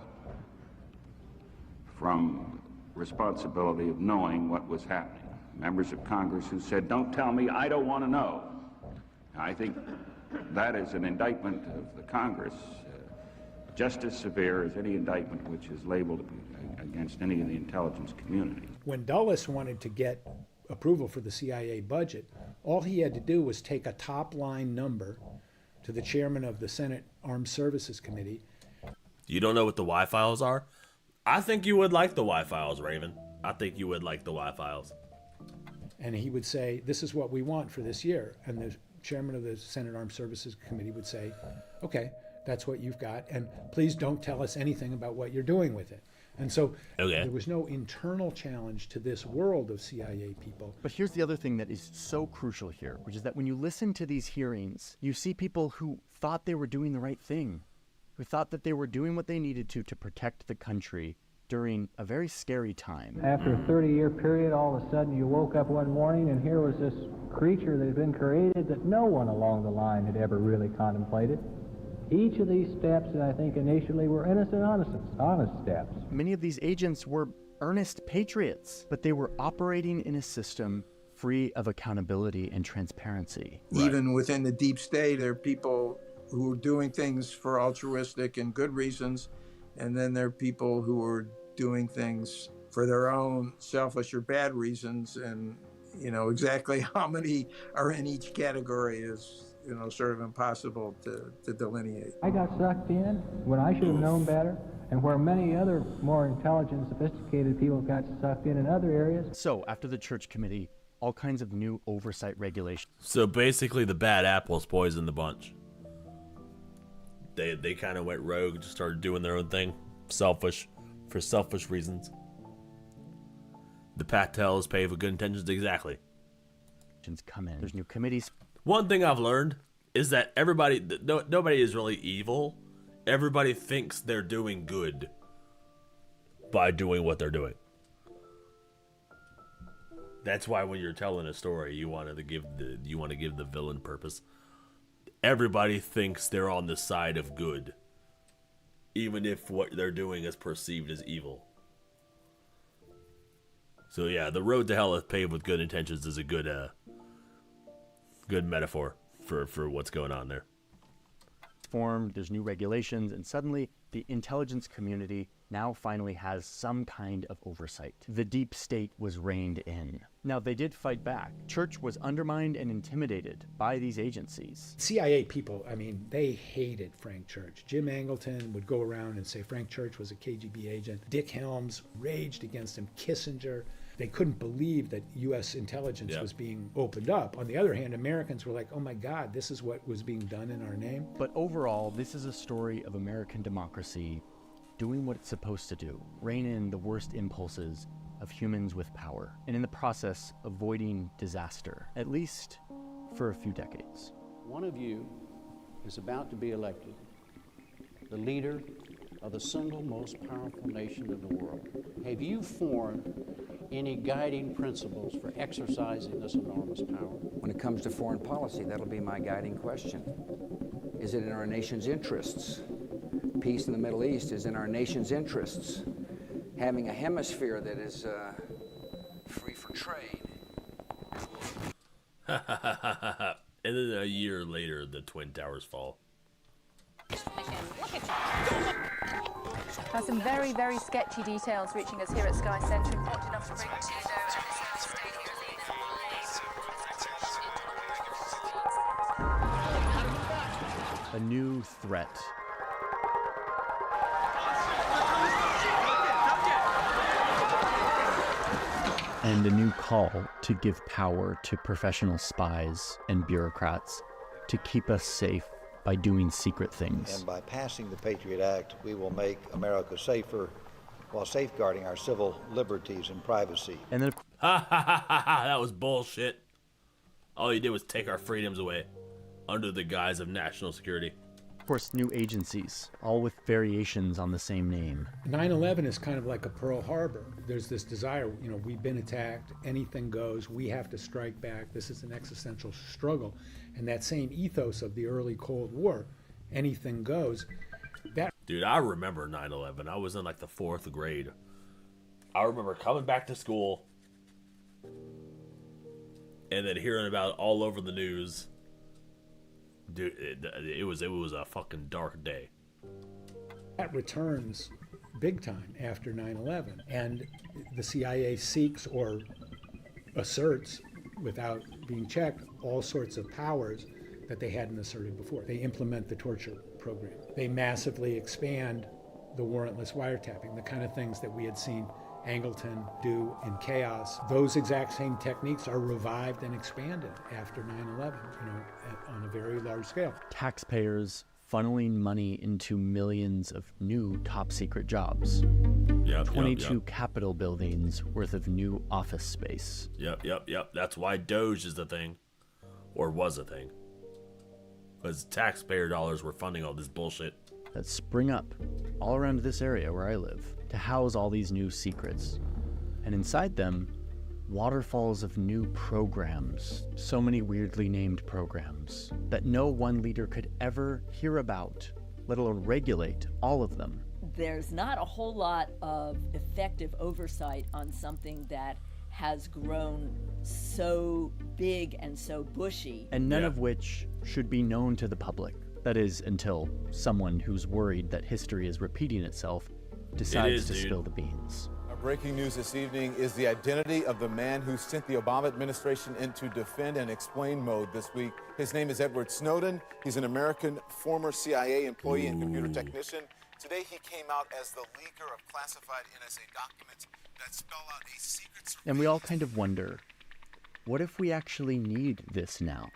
from responsibility of knowing what was happening. Members of Congress who said, "Don't tell me, I don't want to know." I think that is an indictment of the Congress, just as severe as any indictment which is labeled against any of the intelligence community.
When Dulles wanted to get approval for the CIA budget, all he had to do was take a top-line number to the chairman of the Senate Armed Services Committee.
You don't know what the Y-Files are? I think you would like the Y-Files, Raven. I think you would like the Y-Files.
And he would say, this is what we want for this year. And the chairman of the Senate Armed Services Committee would say, okay, that's what you've got. And please don't tell us anything about what you're doing with it. And so there was no internal challenge to this world of CIA people.
But here's the other thing that is so crucial here, which is that when you listen to these hearings, you see people who thought they were doing the right thing, who thought that they were doing what they needed to protect the country during a very scary time.
After a 30-year period, all of a sudden you woke up one morning and here was this creature that had been created that no one along the line had ever really contemplated. Each of these steps that I think initially were innocent, honest steps.
Many of these agents were earnest patriots, but they were operating in a system free of accountability and transparency.
Even within the deep state, there are people who are doing things for altruistic and good reasons, and then there are people who are doing things for their own selfish or bad reasons, and exactly how many are in each category is sort of impossible to delineate.
I got sucked in when I should have known better, and where many other more intelligent, sophisticated people got sucked in other areas.
So after the church committee, all kinds of new oversight regulations.
So basically the bad apples poisoned the bunch. They kind of went rogue, just started doing their own thing, for selfish reasons. The Patel is paid with good intentions, exactly.
Come in. There's new committees.
One thing I've learned is that nobody is really evil. Everybody thinks they're doing good by doing what they're doing. That's why when you're telling a story, you want to give the villain purpose. Everybody thinks they're on the side of good, even if what they're doing is perceived as evil. So yeah, the road to hell is paved with good intentions is a good metaphor for what's going on there.
There's new regulations, and suddenly the intelligence community now finally has some kind of oversight. The deep state was reined in. Now, they did fight back. Church was undermined and intimidated by these agencies.
CIA people, they hated Frank Church. Jim Angleton would go around and say Frank Church was a KGB agent. Dick Helms raged against him. Kissinger. They couldn't believe that U.S. intelligence was being opened up. On the other hand, Americans were like, oh my God, this is what was being done in our name.
But overall, this is a story of American democracy doing what it's supposed to do, rein in the worst impulses of humans with power, and in the process, avoiding disaster, at least for a few decades.
One of you is about to be elected the leader of the single most powerful nation in the world. Have you formed any guiding principles for exercising this enormous power?
When it comes to foreign policy, that'll be my guiding question. Is it in our nation's interests? Peace in the Middle East is in our nation's interests. Having a hemisphere that is free for trade.
And then a year later, the Twin Towers fall.
Some very, very sketchy details reaching us here at Sky Centre. Important enough to bring to you
A new threat. And a new call to give power to professional spies and bureaucrats to keep us safe by doing secret things.
And by passing the Patriot Act, we will make America safer while safeguarding our civil liberties and privacy.
And then,
that was bullshit. All you did was take our freedoms away under the guise of national security.
of course, new agencies, all with variations on the same name.
9/11 is kind of like a Pearl Harbor. There's this desire, you know, we've been attacked, anything goes, we have to strike back, this is an existential struggle. And that same ethos of the early Cold War, anything goes, that...
Dude, I remember 9/11. I was in like the 4th grade. I remember coming back to school and then hearing about it all over the news. Dude, it was a fucking dark day.
That returns big time after 9/11, and the CIA seeks or asserts, without being checked, all sorts of powers that they hadn't asserted before. They implement the torture program. They massively expand the warrantless wiretapping, the kind of things that we had seen Angleton do in Chaos. Those exact same techniques are revived and expanded after 9/11, you know, on a very large scale.
Taxpayers funneling money into millions of new top secret jobs. 22 Capitol buildings worth of new office space.
Yep. That's why Doge is the thing, or was a thing, because taxpayer dollars were funding all this bullshit
that spring up all around this area where I live to house all these new secrets. And inside them, waterfalls of new programs, so many weirdly named programs that no one leader could ever hear about, let alone regulate all of them.
There's not a whole lot of effective oversight on something that has grown so big and so bushy.
And none of which should be known to the public. That is, until someone who's worried that history is repeating itself decides to spill the beans.
Our breaking news this evening is the identity of the man who sent the Obama administration into defend and explain mode this week. His name is Edward Snowden. He's an American former CIA employee and computer technician. Today he came out as the leaker of classified NSA documents that spell out a secret...
And we all kind of wonder, what if we actually need this now?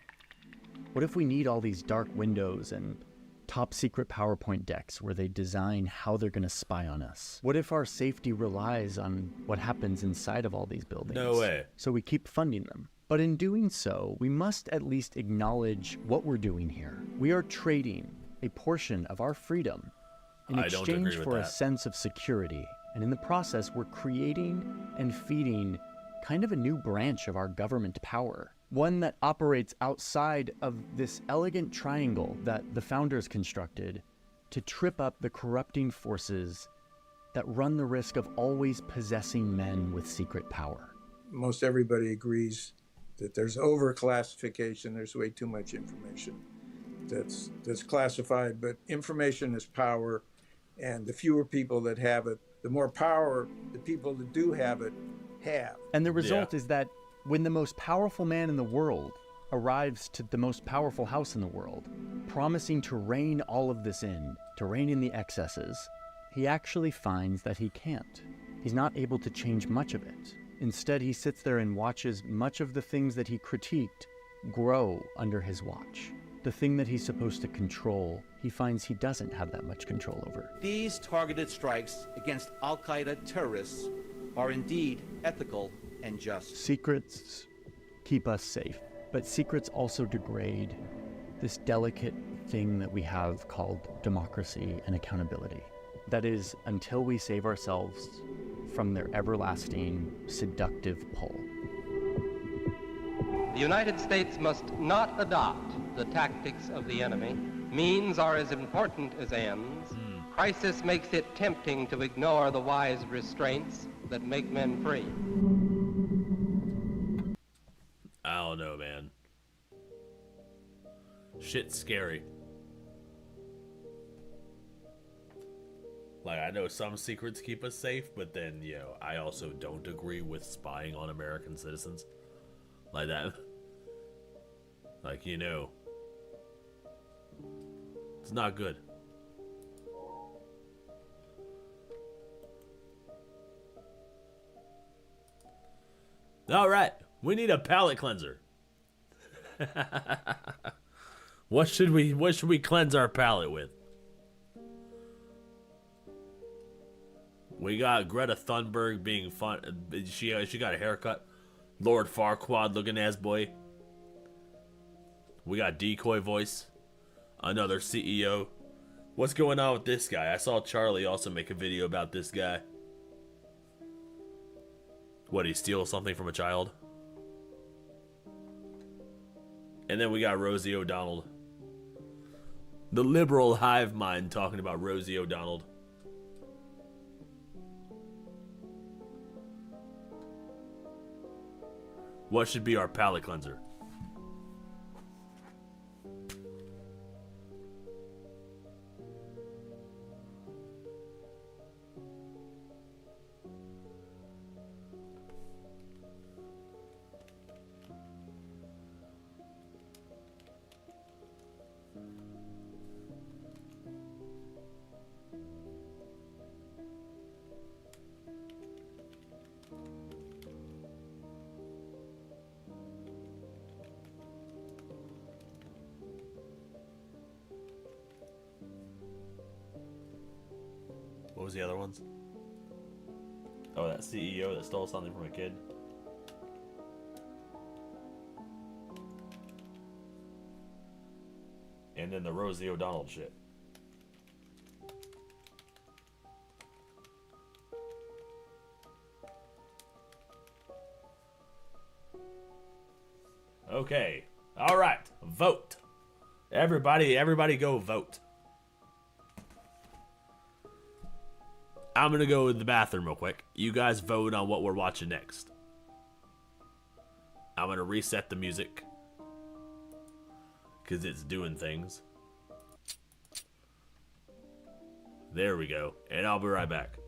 What if we need all these dark windows and top secret PowerPoint decks where they design how they're going to spy on us? What if our safety relies on what happens inside of all these buildings?
No way.
So we keep funding them. But in doing so, we must at least acknowledge what we're doing here. We are trading a portion of our freedom in exchange for a sense of security. And in the process, we're creating and feeding kind of a new branch of our government power. One that operates outside of this elegant triangle that the founders constructed to trip up the corrupting forces that run the risk of always possessing men with secret power.
Most everybody agrees that there's overclassification. There's way too much information that's classified, but information is power, and the fewer people that have it, the more power the people that do have it have.
And the result is that when the most powerful man in the world arrives to the most powerful house in the world, promising to rein all of this in, to rein in the excesses, he actually finds that he can't. He's not able to change much of it. Instead, he sits there and watches much of the things that he critiqued grow under his watch. The thing that he's supposed to control, he finds he doesn't have that much control over.
These targeted strikes against Al-Qaeda terrorists are indeed ethical and just.
Secrets keep us safe, but secrets also degrade this delicate thing that we have called democracy and accountability. That is, until we save ourselves from their everlasting, seductive pull.
The United States must not adopt the tactics of the enemy. Means are as important as ends. Crisis makes it tempting to ignore the wise restraints that make men free.
I don't know, man. Shit's scary. Like, I know some secrets keep us safe, but then, you know, I also don't agree with spying on American citizens. Like that. Like, you know. It's not good. Alright, we need a palate cleanser. What should we cleanse our palate with? We got Greta Thunberg being fun. She got a haircut. Lord Farquaad looking ass boy. We got Decoy Voice. Another CEO. What's going on with this guy? I saw Charlie also make a video about this guy. What, he steal something from a child? And then we got Rosie O'Donnell. The liberal hive mind talking about Rosie O'Donnell. What should be our palate cleanser? What was the other ones? Oh, that CEO that stole something from a kid. And then the Rosie O'Donnell shit. Okay. All right. Vote. Everybody go vote. I'm going to go to the bathroom real quick. You guys vote on what we're watching next. I'm going to reset the music. Because it's doing things. There we go. And I'll be right back.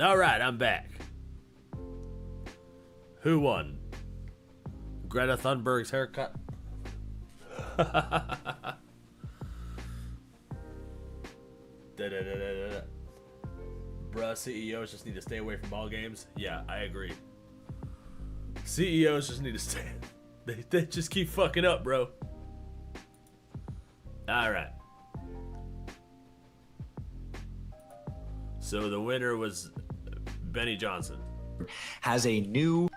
All right, I'm back. Who won? Greta Thunberg's haircut? Bruh, CEOs just need to stay away from ball games. Yeah, I agree. CEOs just need to stay. They just keep fucking up, bro. All right. So the winner was Benny Johnson.
Has a new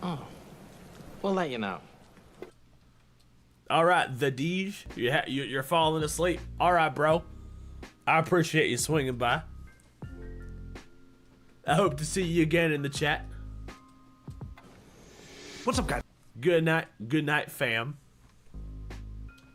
Oh, we'll let you know.
All right, the Deej, you're falling asleep. All right, bro. I appreciate you swinging by. I hope to see you again in the chat.
What's up, guys?
Good night, fam.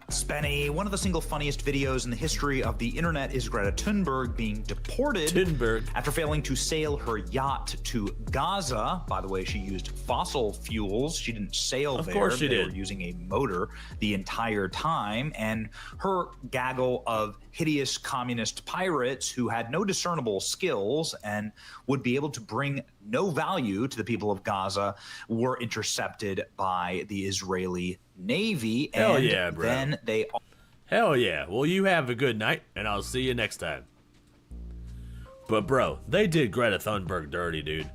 Spenny, one of the single funniest videos in the history of the internet is Greta Thunberg being deported after failing to sail her yacht to Gaza. By the way, she used fossil fuels. She didn't sail there.
Of course she did.
They were using a motor the entire time. And her gaggle of hideous communist pirates who had no discernible skills and would be able to bring no value to the people of Gaza were intercepted by the Israeli Navy.
Hell
and
yeah, bro.
Then they...
Hell yeah. Well, you have a good night, and I'll see you next time. But, bro, they did Greta Thunberg dirty, dude.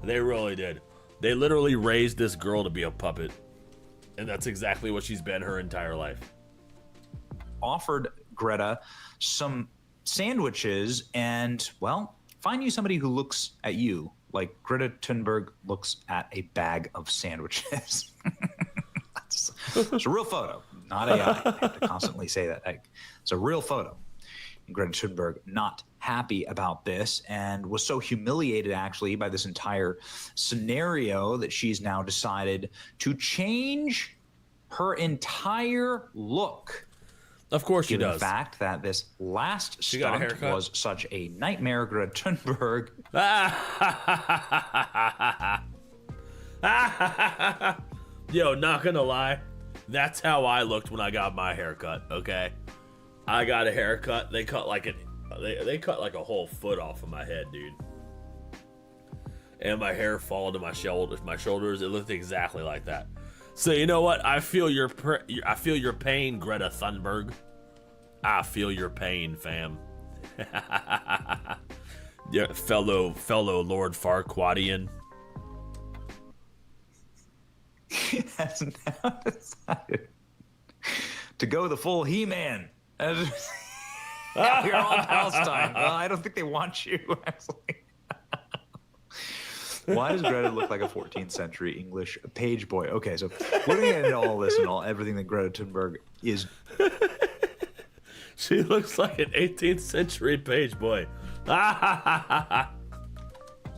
They really did. They literally raised this girl to be a puppet. And that's exactly what she's been her entire life.
Offered Greta some sandwiches and, well, find you somebody who looks at you like Greta Thunberg looks at a bag of sandwiches. It's a real photo, not AI. I have to constantly say that. It's a real photo. And Greta Thunberg not happy about this and was so humiliated actually by this entire scenario that she's now decided to change her entire look.
Of course she does.
The fact that this last stunt was such a nightmare, Greta Thunberg.
Yo, not gonna lie, that's how I looked when I got my haircut. Okay, I got a haircut. They cut like they cut like a whole foot off of my head, dude. And my hair fall to my shoulders. It looked exactly like that. So you know what? I feel your pain, Greta Thunberg. I feel your pain, fam. Yeah, fellow Lord Farquaadian.
Has now decided to go the full He-Man. You're all Palestine. Well, I don't think they want you, actually. Why does Greta look like a 14th century English page boy? Okay, so we're gonna get into all this and everything that Greta Thunberg is.
She looks like an 18th century page boy.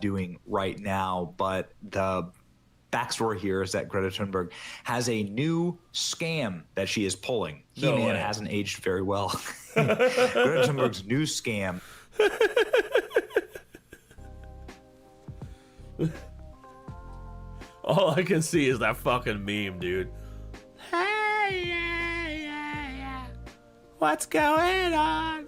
Doing right now, but the backstory here is that Greta Thunberg has a new scam that she is pulling. He-Man hasn't aged very well. Greta Thunberg's new scam.
All I can see is that fucking meme, dude.
Hey, yeah. What's going on?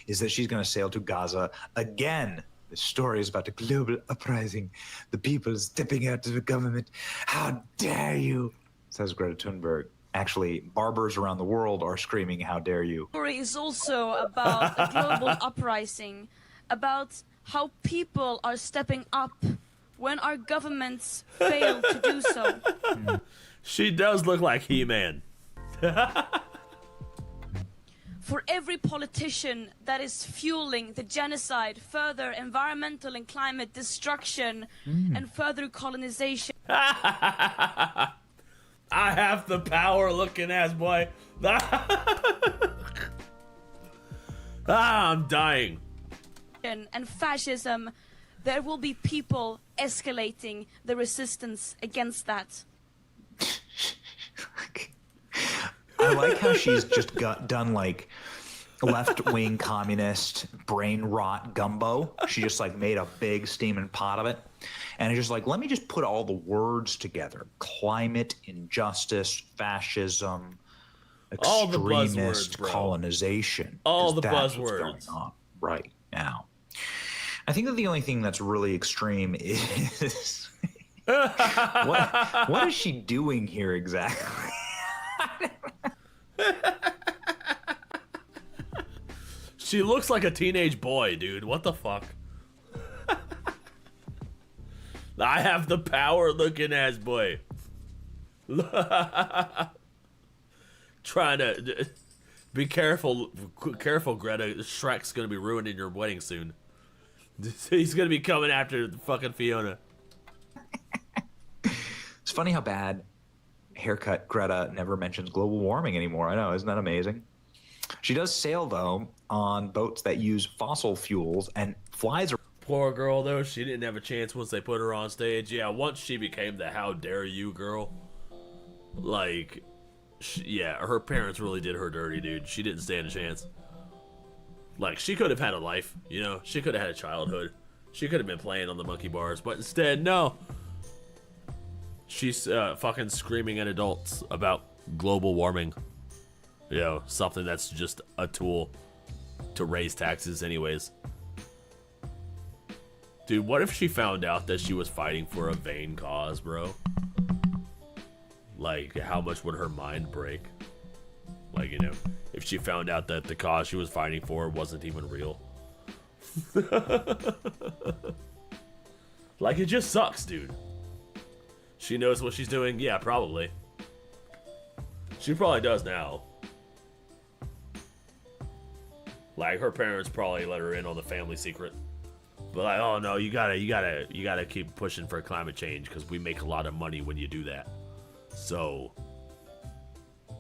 Is that she's going to sail to Gaza again. The story is about a global uprising. The people stepping out to the government. How dare you, says Greta Thunberg. Actually, barbers around the world are screaming, how dare you.
The story is also about a global uprising, about how people are stepping up when our governments fail to do so.
She does look like He-Man.
For every politician that is fueling the genocide, further environmental and climate destruction, and further colonization.
I have the power looking ass boy. I'm dying.
And fascism, there will be people escalating the resistance against that.
I like how she's just done like left-wing communist brain rot gumbo. She just like made a big steaming pot of it. And it's just like, let me just put all the words together. Climate, injustice, fascism,
all the
extremist
buzzwords, bro.
Colonization.
All the
That's
buzzwords
what's going on right now. I think that the only thing that's really extreme is what is she doing here exactly?
She looks like a teenage boy, dude. What the fuck? I have the power looking ass boy. Trying to be careful, Greta. Shrek's gonna be ruining your wedding soon. He's gonna be coming after fucking Fiona.
It's funny how bad haircut Greta never mentions global warming anymore. I know, isn't that amazing? She does sail though on boats that use fossil fuels and flies.
Poor girl though, she didn't have a chance once they put her on stage. Yeah, once she became the "How dare you" girl, like, yeah, her parents really did her dirty, dude. She didn't stand a chance. Like, she could have had a life, you know. She could have had a childhood. She could have been playing on the monkey bars, but instead, no. She's fucking screaming at adults about global warming. You know, something that's just a tool to raise taxes anyways. Dude, what if she found out that she was fighting for a vain cause, bro? Like, how much would her mind break? Like, you know, if she found out that the cause she was fighting for wasn't even real. Like, it just sucks, dude. She knows what she's doing? Yeah, probably. She probably does now. Like, her parents probably let her in on the family secret. But like, oh no, you gotta keep pushing for climate change because we make a lot of money when you do that. So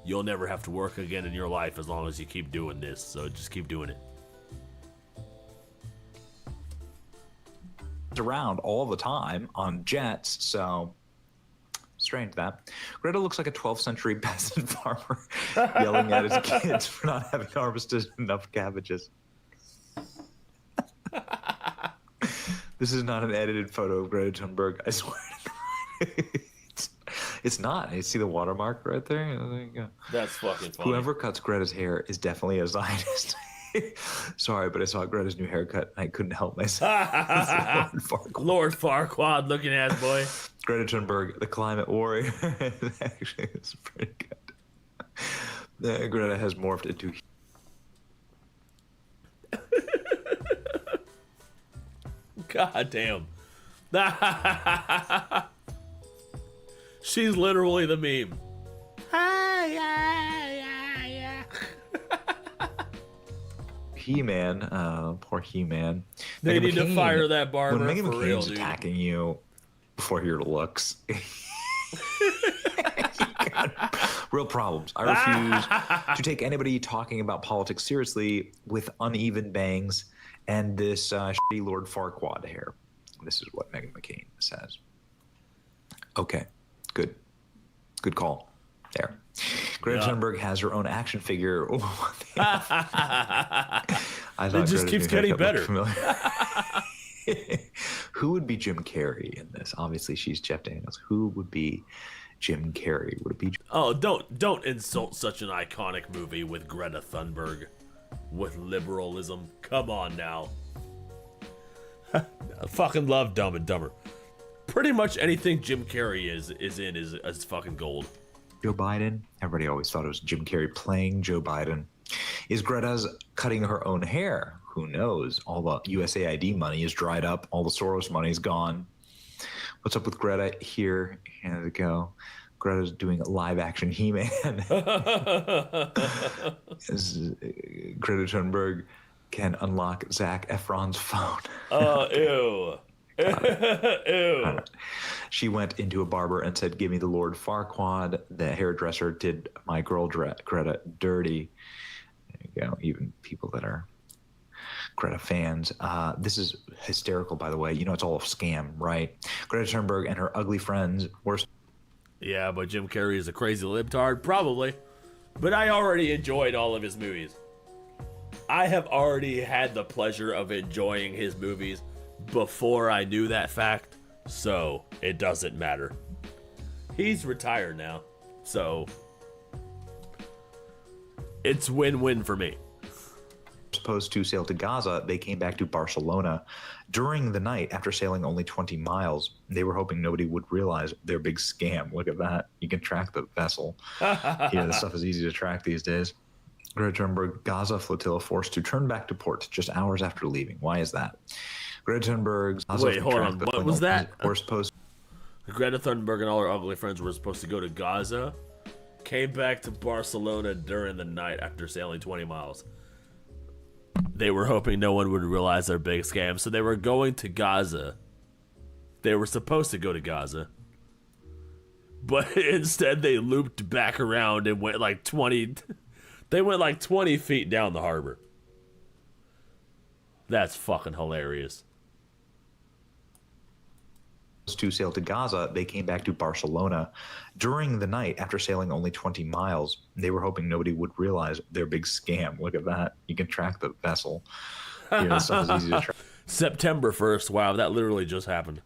you'll never have to work again in your life as long as you keep doing this. So just keep doing it.
Around all the time on jets, so strange that. Greta looks like a 12th century peasant farmer yelling at his kids for not having harvested enough cabbages. This is not an edited photo of Greta Thunberg, I swear to God. It's not. You see the watermark right there? There you go.
That's fucking funny.
Whoever cuts Greta's hair is definitely a Zionist. Sorry, but I saw Greta's new haircut and I couldn't help myself.
Lord Farquaad looking ass boy.
Greta Thunberg, the climate warrior. Actually, it's pretty good. Greta has morphed into...
God damn. She's literally the meme.
He-Man, poor He-Man.
They need to fire that barber
when Megan
for
McCain's
real, dude.
attacking you before your looks. Real problems. I refuse to take anybody talking about politics seriously with uneven bangs and this shitty Lord Farquaad hair. This is what Megan McCain says. Okay, good call there. Greta Thunberg has her own action figure. Oh, I thought
it just
Greta's
keeps
new
getting
haircut looked
better.
familiar. Who would be Jim Carrey in this? Obviously, she's Jeff Daniels. Who would be Jim Carrey? Would it be?
Oh, don't insult such an iconic movie with Greta Thunberg, with liberalism. Come on now. I fucking love Dumb and Dumber. Pretty much anything Jim Carrey is fucking gold.
Joe Biden. Everybody always thought it was Jim Carrey playing Joe Biden. Is Greta's cutting her own hair? Who knows? All the USAID money is dried up. All the Soros money is gone. What's up with Greta? Here we go. Greta's doing a live action He-Man. Greta Thunberg can unlock Zac Efron's phone.
Oh, ew. Ew.
She went into a barber and said, "Give me the Lord Farquaad." The hairdresser did my girl Greta dirty. There you go. Even people that are Greta fans. This is hysterical, by the way. You know it's all a scam, right? Greta Thunberg and her ugly friends were...
Yeah, but Jim Carrey is a crazy libtard, probably. But I already enjoyed all of his movies. I have already had the pleasure of enjoying his movies before I knew that fact, so it doesn't matter. He's retired now, so it's win-win for me.
Supposed to sail to Gaza, they came back to Barcelona during the night after sailing only 20 miles. They were hoping nobody would realize their big scam. Look at that. You can track the vessel. This stuff is easy to track these days. Greta Thunberg Gaza flotilla forced to turn back to port just hours after leaving. Why is that? Greta Thunberg's
Wait, hold on. What was that?
We're supposed.
Greta Thunberg and all her ugly friends were supposed to go to Gaza, came back to Barcelona during the night after sailing 20 miles. They were hoping no one would realize their big scam, so they were going to Gaza. They were supposed to go to Gaza. But instead they looped back around and went like 20... They went like 20 feet down the harbor. That's fucking hilarious.
To sail to Gaza, they came back to Barcelona during the night after sailing only 20 miles. They were hoping nobody would realize their big scam. Look at that. You can track the vessel. This stuff is easy to track.
September 1st. Wow, that literally just happened.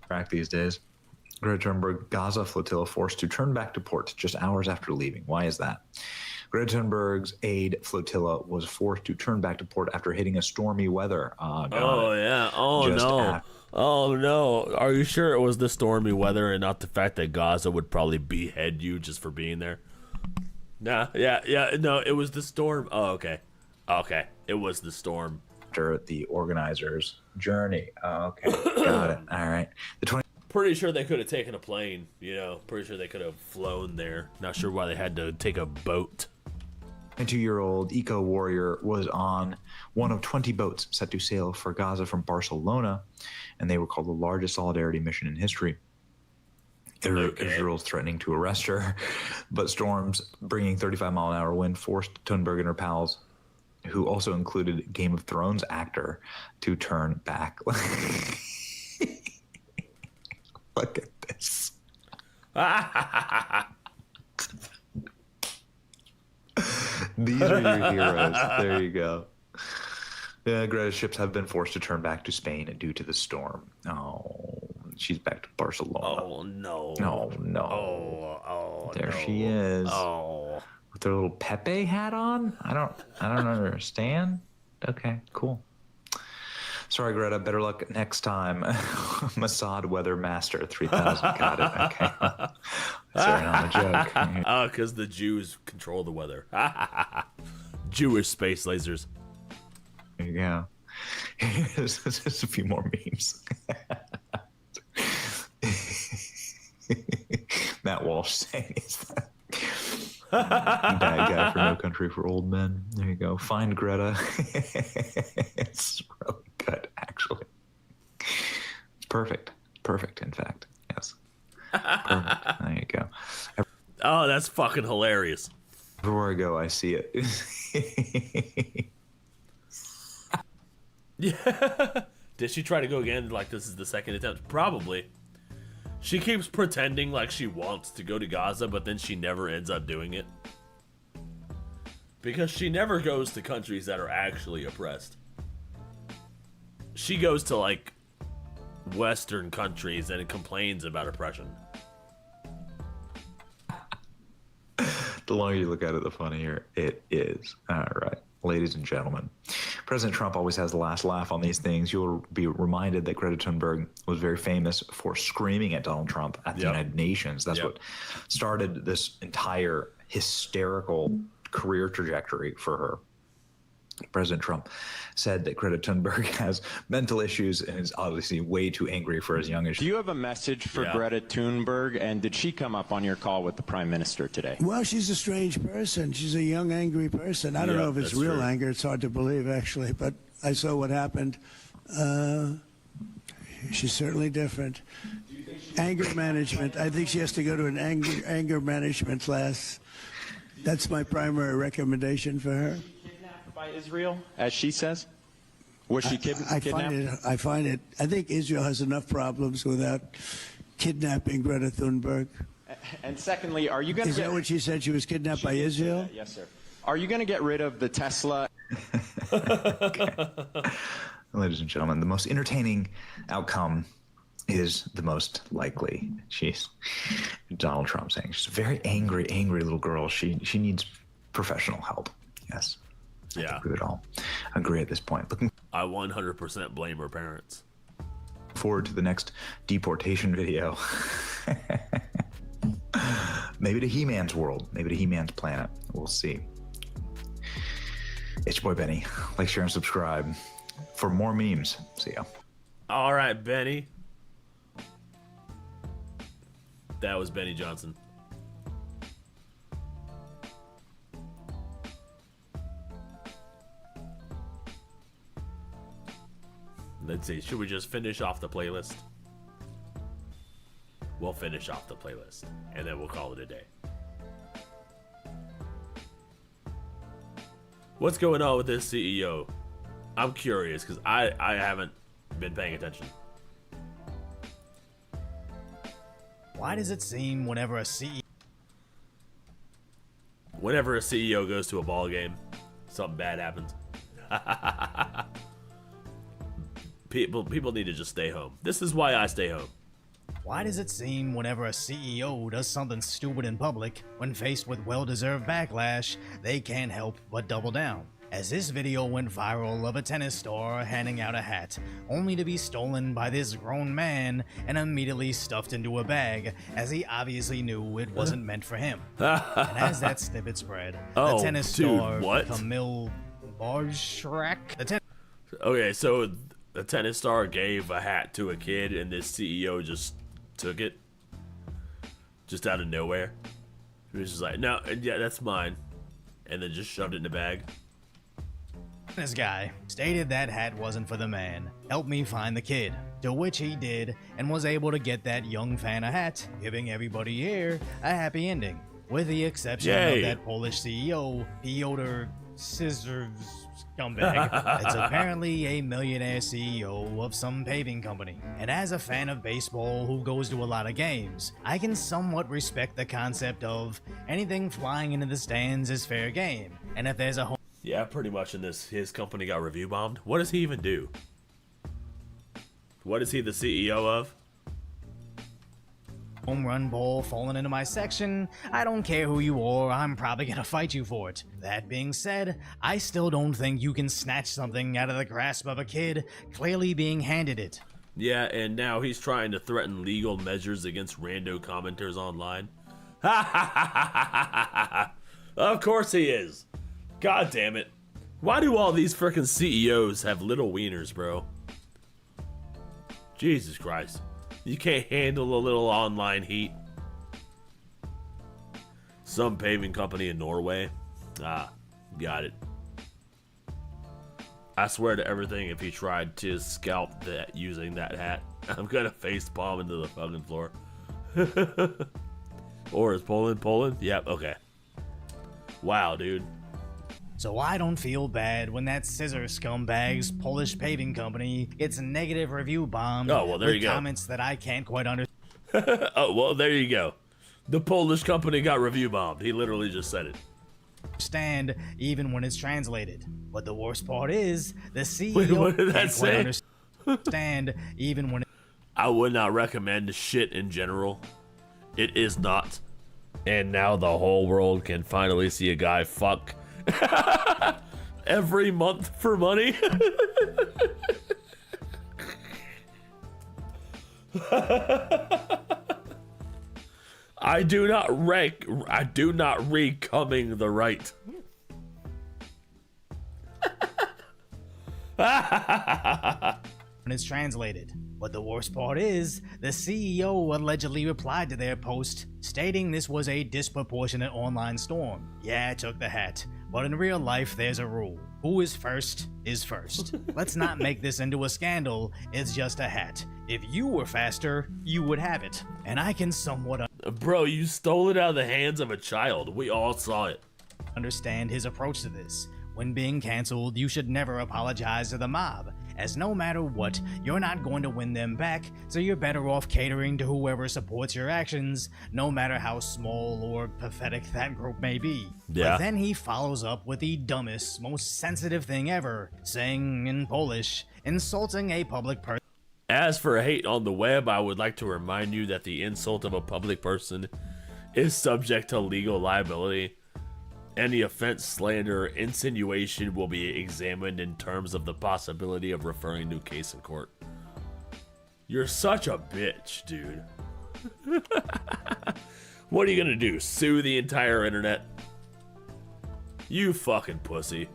Track these days. Greta Thunberg Gaza flotilla forced to turn back to port just hours after leaving. Why is that? Greta Thunberg's aid flotilla was forced to turn back to port after hitting a stormy weather.
Yeah. Oh,
Just
no. Oh, no. Are you sure it was the stormy weather and not the fact that Gaza would probably behead you just for being there? Nah, yeah. No, it was the storm. Oh, okay. Okay. It was the storm.
After the organizers' journey. Okay. Got it. All right.
Pretty sure they could have taken a plane, Pretty sure they could have flown there. Not sure why they had to take a boat.
22-year-old eco-warrior was on one of 20 boats set to sail for Gaza from Barcelona, and they were called the largest solidarity mission in history. Israel's threatening to arrest her, but storms bringing 35-mile-an-hour wind forced Thunberg and her pals, who also included Game of Thrones actor, to turn back. Look at this. These are your heroes. There you go. Greta's ships have been forced to turn back to Spain due to the storm. Oh, she's back to Barcelona.
Oh, no.
Oh, no.
Oh,
there
no.
she is.
Oh.
With her little Pepe hat on? I don't understand. Okay, cool. Sorry, Greta. Better luck next time. Mossad Weather Master 3000. Got it. Okay. Sorry, not a joke.
Oh, because the Jews control the weather. Jewish space lasers.
There you go. Here's just a few more memes. Matt Walsh saying he's that bad guy for No Country for Old Men. There you go. Find Greta. It's really good, actually. It's perfect. Perfect, in fact. Yes. Perfect. There you go.
Oh, that's fucking hilarious.
Everywhere I go, I see it.
Yeah. Did she try to go again like this is the second attempt? Probably. She keeps pretending like she wants to go to Gaza, but then she never ends up doing it. Because she never goes to countries that are actually oppressed. She goes to, like, Western countries and complains about oppression.
The longer you look at it, the funnier it is. All right. Ladies and gentlemen, President Trump always has the last laugh on these things. You'll be reminded that Greta Thunberg was very famous for screaming at Donald Trump at the United Nations. That's what started this entire hysterical career trajectory for her. President Trump said that Greta Thunberg has mental issues and is obviously way too angry for as young as she.
Do you have a message for Greta Thunberg? And did she come up on your call with the Prime Minister today?
Well, she's a strange person. She's a young, angry person. I don't know if it's real anger. It's hard to believe, actually. But I saw what happened. She's certainly different. Anger management. I think she has to go to an anger management class. That's my primary recommendation for her.
By Israel, as she says? Was she kidnapped?
I find it. I think Israel has enough problems without kidnapping Greta Thunberg.
And secondly, are you going to
Is that what she said? She was kidnapped by Israel?
Yes, sir. Are you going to get rid of the Tesla?
Ladies and gentlemen, the most entertaining outcome is the most likely. She's Donald Trump saying she's a very angry little girl. She needs professional help. Yes.
Yeah.
I think we would all agree at this point. Looking
I 100% blame her parents.
forward to the next deportation video. Maybe to He-Man's world. Maybe to He-Man's planet. We'll see. It's your boy Benny. Like, share, and subscribe for more memes. See ya.
All right, Benny. That was Benny Johnson. Let's see. Should we just finish off the playlist? We'll finish off the playlist, and then we'll call it a day. What's going on with this CEO? I'm curious, because I haven't been paying attention.
Why does it seem whenever a CEO
goes to a ball game, something bad happens? People need to just stay home. This is why I stay home.
Why does it seem whenever a CEO does something stupid in public, when faced with well-deserved backlash, they can't help but double down? As this video went viral of a tennis star handing out a hat, only to be stolen by this grown man and immediately stuffed into a bag, as he obviously knew it wasn't meant for him. And as that snippet spread, the tennis star, Camille Barshrak,
Okay, so the tennis star gave a hat to a kid, and this CEO just took it, just out of nowhere. He was just like, "No, yeah, that's mine," and then just shoved it in the bag.
This guy stated that hat wasn't for the man. Help me find the kid. To which he did, and was able to get that young fan a hat, giving everybody here a happy ending. With the exception of that Polish CEO, Piotr Scissors scumbag. It's apparently a millionaire CEO of some paving company. And as a fan of baseball who goes to a lot of games, I can somewhat respect the concept of anything flying into the stands is fair game. And if there's a home
Yeah, pretty much in this, his company got review bombed. What does he even do? What is he the CEO of?
home run ball falling into my section, I don't care who you are, I'm probably gonna fight you for it. That being said, I still don't think you can snatch something out of the grasp of a kid clearly being handed it.
Yeah, and now he's trying to threaten legal measures against rando commenters online. Of course he is. God damn it. Why do all these frickin' CEOs have little wieners, bro? Jesus Christ. You can't handle a little online heat. Some paving company in Norway. Ah, got it. I swear to everything, if he tried to scalp that using that hat, I'm gonna face palm into the fucking floor. Or is Poland? Yep, okay. Wow, dude.
So I don't feel bad when that scissor scumbag's Polish paving company gets negative review bombed with comments that I can't quite understand.
Oh, well, there you go. The Polish company got review bombed. He literally just said it.
Stand even when it's translated. But the worst part is the CEO
Wait, what did that
can't quite
say?
understand even when
I would not recommend shit in general. It is not. And now the whole world can finally see a guy fuck every month for money. I do not read coming the right.
when it's translated. But the worst part is, the CEO allegedly replied to their post, stating this was a disproportionate online storm. Yeah, I took the hat, but in real life there's a rule. Who is first is first. Let's not make this into a scandal, it's just a hat. If you were faster, you would have it. And I can somewhat
Bro, you stole it out of the hands of a child. We all saw it.
Understand his approach to this. When being cancelled, you should never apologize to the mob. as no matter what, you're not going to win them back, so you're better off catering to whoever supports your actions, no matter how small or pathetic that group may be.
Yeah.
But then he follows up with the dumbest, most sensitive thing ever, saying in Polish, insulting a public person.
As for hate on the web, I would like to remind you that the insult of a public person is subject to legal liability. Any offense, slander, or insinuation will be examined in terms of the possibility of referring to a case in court. You're such a bitch, dude. What are you gonna do? Sue the entire internet? You fucking pussy.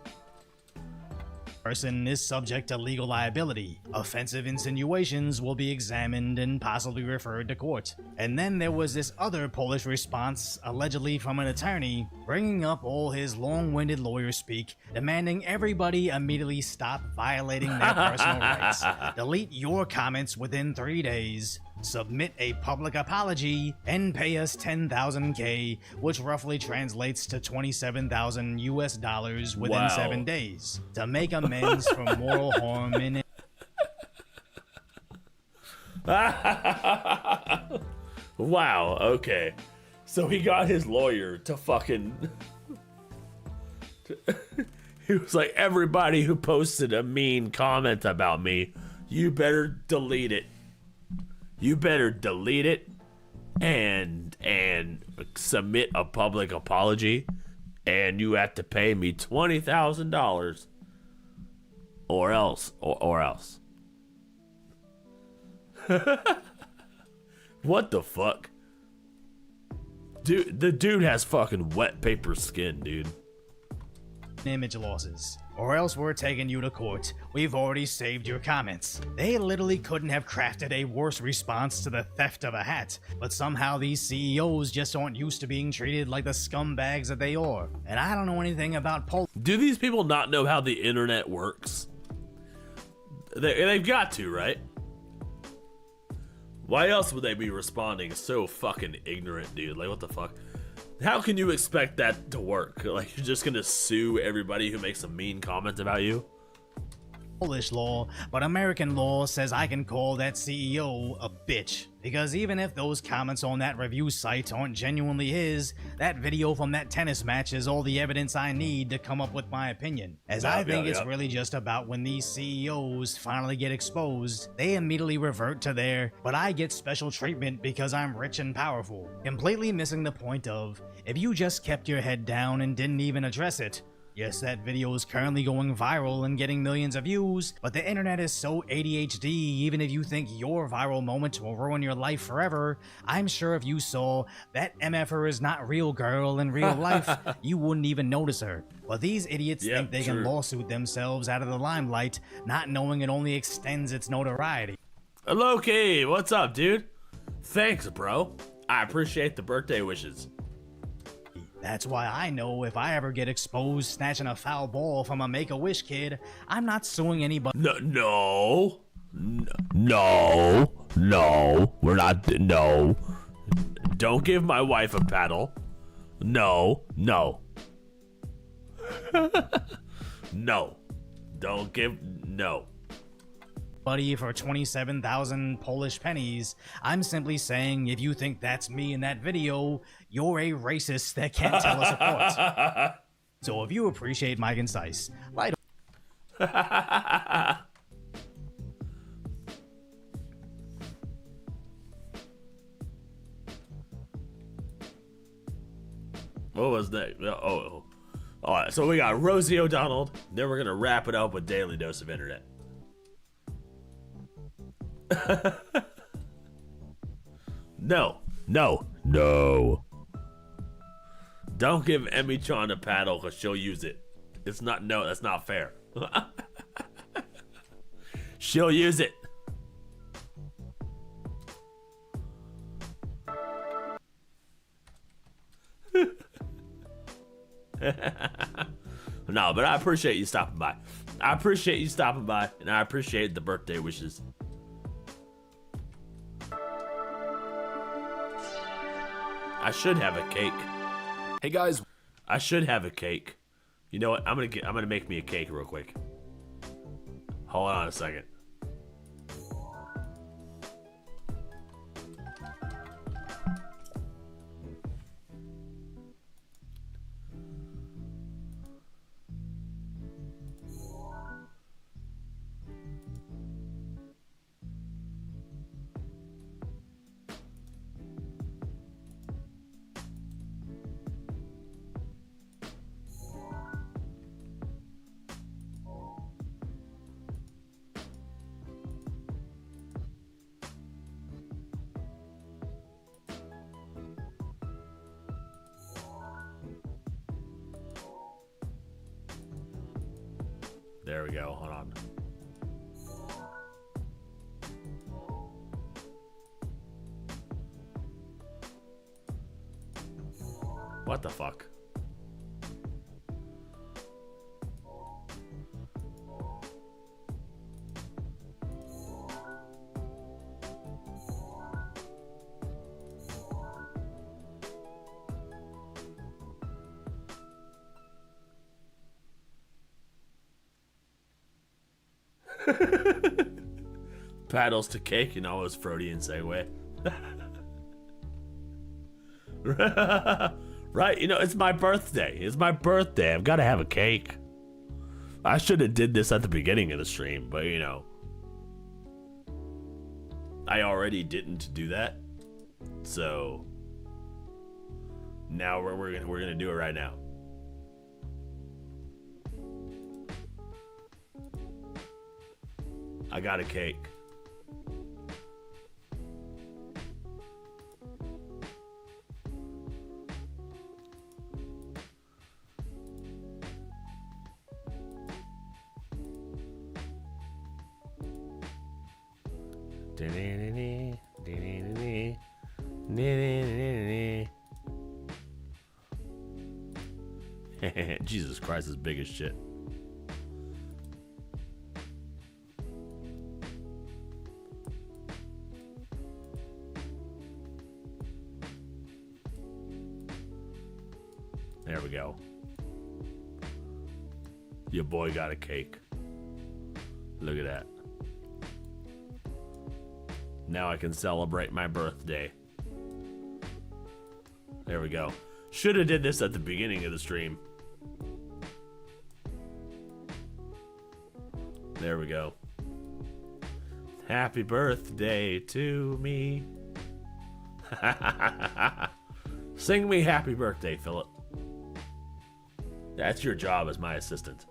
Person is subject to legal liability. Offensive insinuations will be examined and possibly referred to court. And then there was this other Polish response, allegedly from an attorney, bringing up all his long-winded lawyer speak, demanding everybody immediately stop violating their personal rights, delete your comments within 3 days, submit a public apology, and pay us 10,000 K, which roughly translates to 27,000 US dollars within 7 days, to make amends for moral harm in it.
Wow, okay. So he got his lawyer to fucking... He was like, everybody who posted a mean comment about me, you better delete it. You better delete it and submit a public apology, and you have to pay me $20,000 or else. What the fuck? Dude, the dude has fucking wet paper skin, dude.
Image losses, or else we're taking you to court. We've already saved your comments. They literally couldn't have crafted a worse response to the theft of a hat, but somehow these CEOs just aren't used to being treated like the scumbags that they are. And I don't know anything about
Do these people not know how the internet works? They've got to, right? Why else would they be responding so fucking ignorant, dude? Like, what the fuck? How can you expect that to work? Like, you're just gonna sue everybody who makes a mean comment about you?
Polish law, but American law says I can call that CEO a bitch. Because even if those comments on that review site aren't genuinely his, that video from that tennis match is all the evidence I need to come up with my opinion. As I think it's really just about when these CEOs finally get exposed, they immediately revert to their, but I get special treatment because I'm rich and powerful. Completely missing the point of, if you just kept your head down and didn't even address it. Yes, that video is currently going viral and getting millions of views, but the internet is so ADHD, even if you think your viral moment will ruin your life forever, I'm sure if you saw that MFer is not real girl in real life, you wouldn't even notice her. But these idiots think they can lawsuit themselves out of the limelight, not knowing it only extends its notoriety.
Loki, what's up, dude? Thanks, bro. I appreciate the birthday wishes.
That's why I know if I ever get exposed snatching a foul ball from a Make-A-Wish kid, I'm not suing anybody.
No, we're not. No, don't give my wife a paddle. No, no, don't give. No.
For 27,000 Polish pennies. I'm simply saying if you think that's me in that video, you're a racist that can't tell us apart. So if you appreciate my concise, light.
What was that? Oh. All right, so we got Rosie O'Donnell. Then we're gonna wrap it up with Daily Dose of Internet. No. Don't give Emmy-chan a paddle because she'll use it. It's not, no, that's not fair. She'll use it. No, but I appreciate you stopping by. And I appreciate the birthday wishes. I should have a cake.
Hey guys,
I should have a cake. You know what? I'm gonna make me a cake real quick. Hold on a second. There we go. Hold on. What the fuck? Paddles to cake, you know, it was Freudian segue. Right, you know, it's my birthday. It's my birthday. I've got to have a cake. I should have did this at the beginning of the stream, but you know, I already didn't do that. So now we're gonna do it right now. I got a cake. Jesus Christ is big as shit. There we go. Your boy got a cake. Look at that. Now I can celebrate my birthday. There we go. Should have did this at the beginning of the stream. There we go. Happy birthday to me. Sing me happy birthday, Philip. That's your job as my assistant.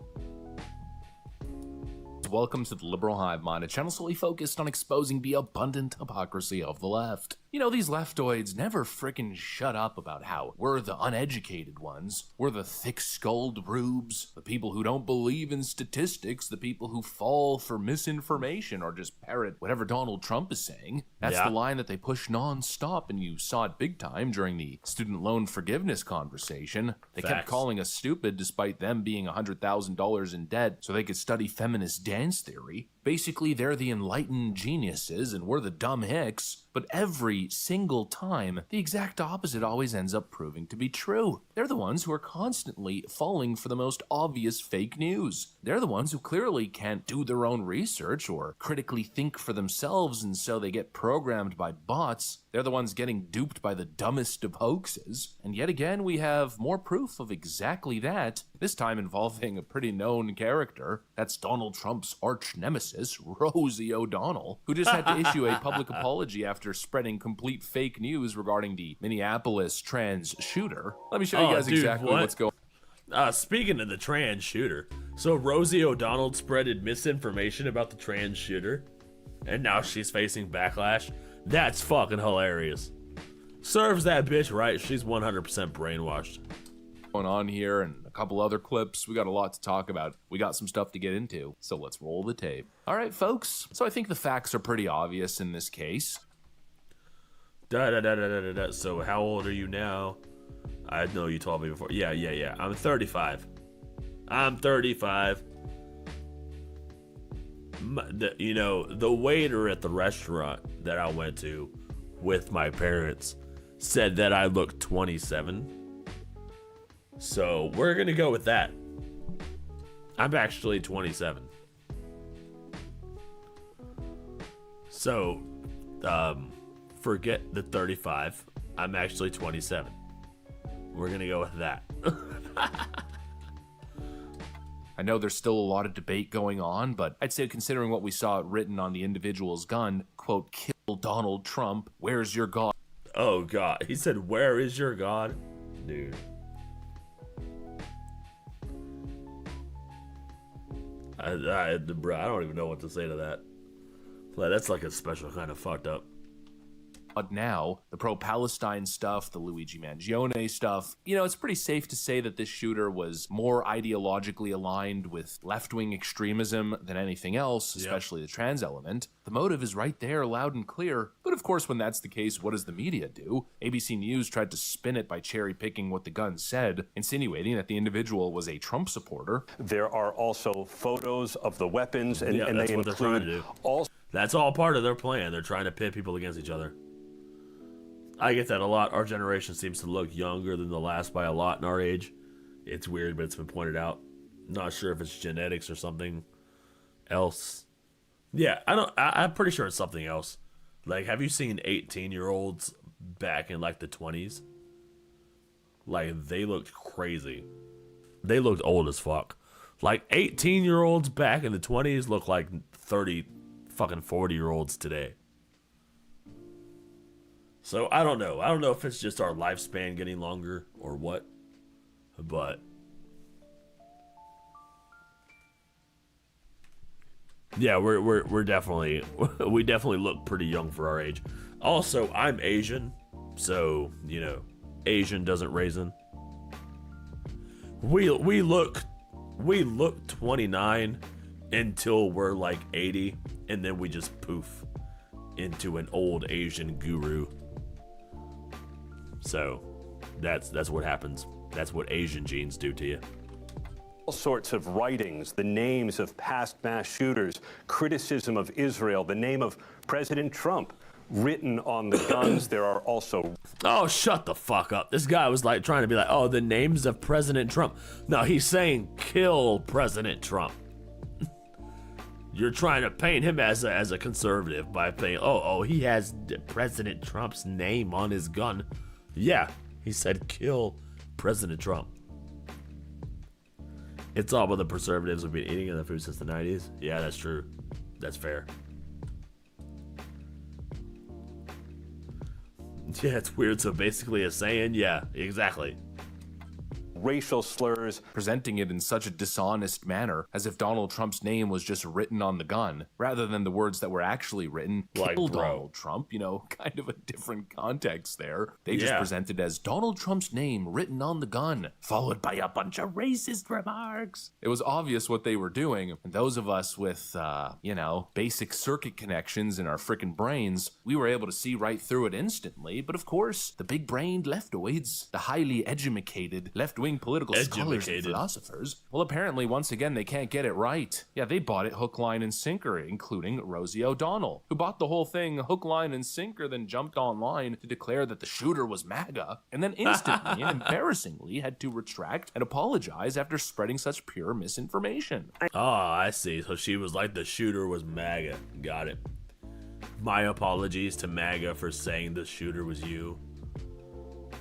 Welcome to the Liberal Hive Mind, a channel solely focused on exposing the abundant hypocrisy of the left. You know, these leftoids never frickin' shut up about how we're the uneducated ones, we're the thick-skulled rubes, the people who don't believe in statistics, the people who fall for misinformation or just parrot whatever Donald Trump is saying. That's the line that they push non-stop, and you saw it big time during the student loan forgiveness conversation. They kept calling us stupid despite them being $100,000 in debt so they could study feminist dance theory. Basically, they're the enlightened geniuses and we're the dumb hicks, but every single time, the exact opposite always ends up proving to be true. They're the ones who are constantly falling for the most obvious fake news. They're the ones who clearly can't do their own research or critically think for themselves, and so they get programmed by bots. They're the ones getting duped by the dumbest of hoaxes. And yet again, we have more proof of exactly that, this time involving a pretty known character. That's Donald Trump's arch nemesis, Rosie O'Donnell, who just had to issue a public apology after spreading complete fake news regarding the Minneapolis trans shooter. Let me show you guys exactly what's going on.
Speaking of the trans shooter, so Rosie O'Donnell spreaded misinformation about the trans shooter, and now she's facing backlash. That's fucking hilarious. Serves that bitch right. She's 100% brainwashed.
Going on here and a couple other clips. We got a lot to talk about. We got some stuff to get into, so let's roll the tape. All right, folks. So I think the facts are pretty obvious in this case.
So how old are you now? I know you told me before. Yeah. I'm 35. You know, the waiter at the restaurant that I went to with my parents said that I looked 27. So we're gonna go with that. I'm actually 27. So, forget the 35. I'm actually 27. We're gonna go with that.
I know there's still a lot of debate going on, but I'd say considering what we saw written on the individual's gun, quote, kill Donald Trump, where's your God?
Oh, God. He said, where is your God? Dude. Bro, I don't even know what to say to that. That's like a special kind of fucked up.
But now, the pro-Palestine stuff, the Luigi Mangione stuff, it's pretty safe to say that this shooter was more ideologically aligned with left-wing extremism than anything else, especially the trans element. The motive is right there, loud and clear. But of course, when that's the case, what does the media do? ABC News tried to spin it by cherry-picking what the gun said, insinuating that the individual was a Trump supporter.
There are also photos of the weapons, and
that's
they
what they're trying to
include
do.
all.
That's all part of their plan. They're trying to pit people against each other. I get that a lot. Our generation seems to look younger than the last by a lot in our age. It's weird, but it's been pointed out. Not sure if it's genetics or something else. Yeah, I'm pretty sure it's something else. Like, have you seen 18-year-olds back in like the 20s? Like, they looked crazy. They looked old as fuck. Like, 18-year-olds back in the 20s look like 30 fucking 40-year-olds today. So, I don't know. I don't know if it's just our lifespan getting longer or what. But yeah, we're definitely we definitely look pretty young for our age. Also, I'm Asian, so, Asian doesn't raisin. We look 29 until we're like 80, and then we just poof into an old Asian guru. So, that's what happens. That's what Asian genes do to you.
All sorts of writings, the names of past mass shooters, criticism of Israel, the name of President Trump written on the guns. There are also...
Oh, shut the fuck up. This guy was like trying to be like, oh, the names of President Trump. No, he's saying kill President Trump. You're trying to paint him as a conservative by saying, oh, he has President Trump's name on his gun. Yeah, he said kill President Trump. It's all about the preservatives we've been eating in the food since the 90s. Yeah, that's true. That's fair. Yeah, it's weird. So basically a saying, yeah, exactly.
Racial slurs,
presenting it in such a dishonest manner, as if Donald Trump's name was just written on the gun, rather than the words that were actually written,
like,
kill Donald Trump, kind of a different context there. They just
Yeah.
presented as Donald Trump's name written on the gun, followed by a bunch of racist remarks. It was obvious what they were doing, and those of us with, basic circuit connections in our frickin' brains, we were able to see right through it instantly, but of course, the big-brained leftoids, the highly edumacated left-wing political scholars and philosophers, well, apparently, once again, they can't get it right. Yeah, they bought it hook, line, and sinker, including Rosie O'Donnell, who bought the whole thing hook, line, and sinker, then jumped online to declare that the shooter was MAGA, and then instantly and embarrassingly had to retract and apologize after spreading such pure misinformation.
Oh, I see. So she was like, the shooter was MAGA. Got it. My apologies to MAGA for saying the shooter was you.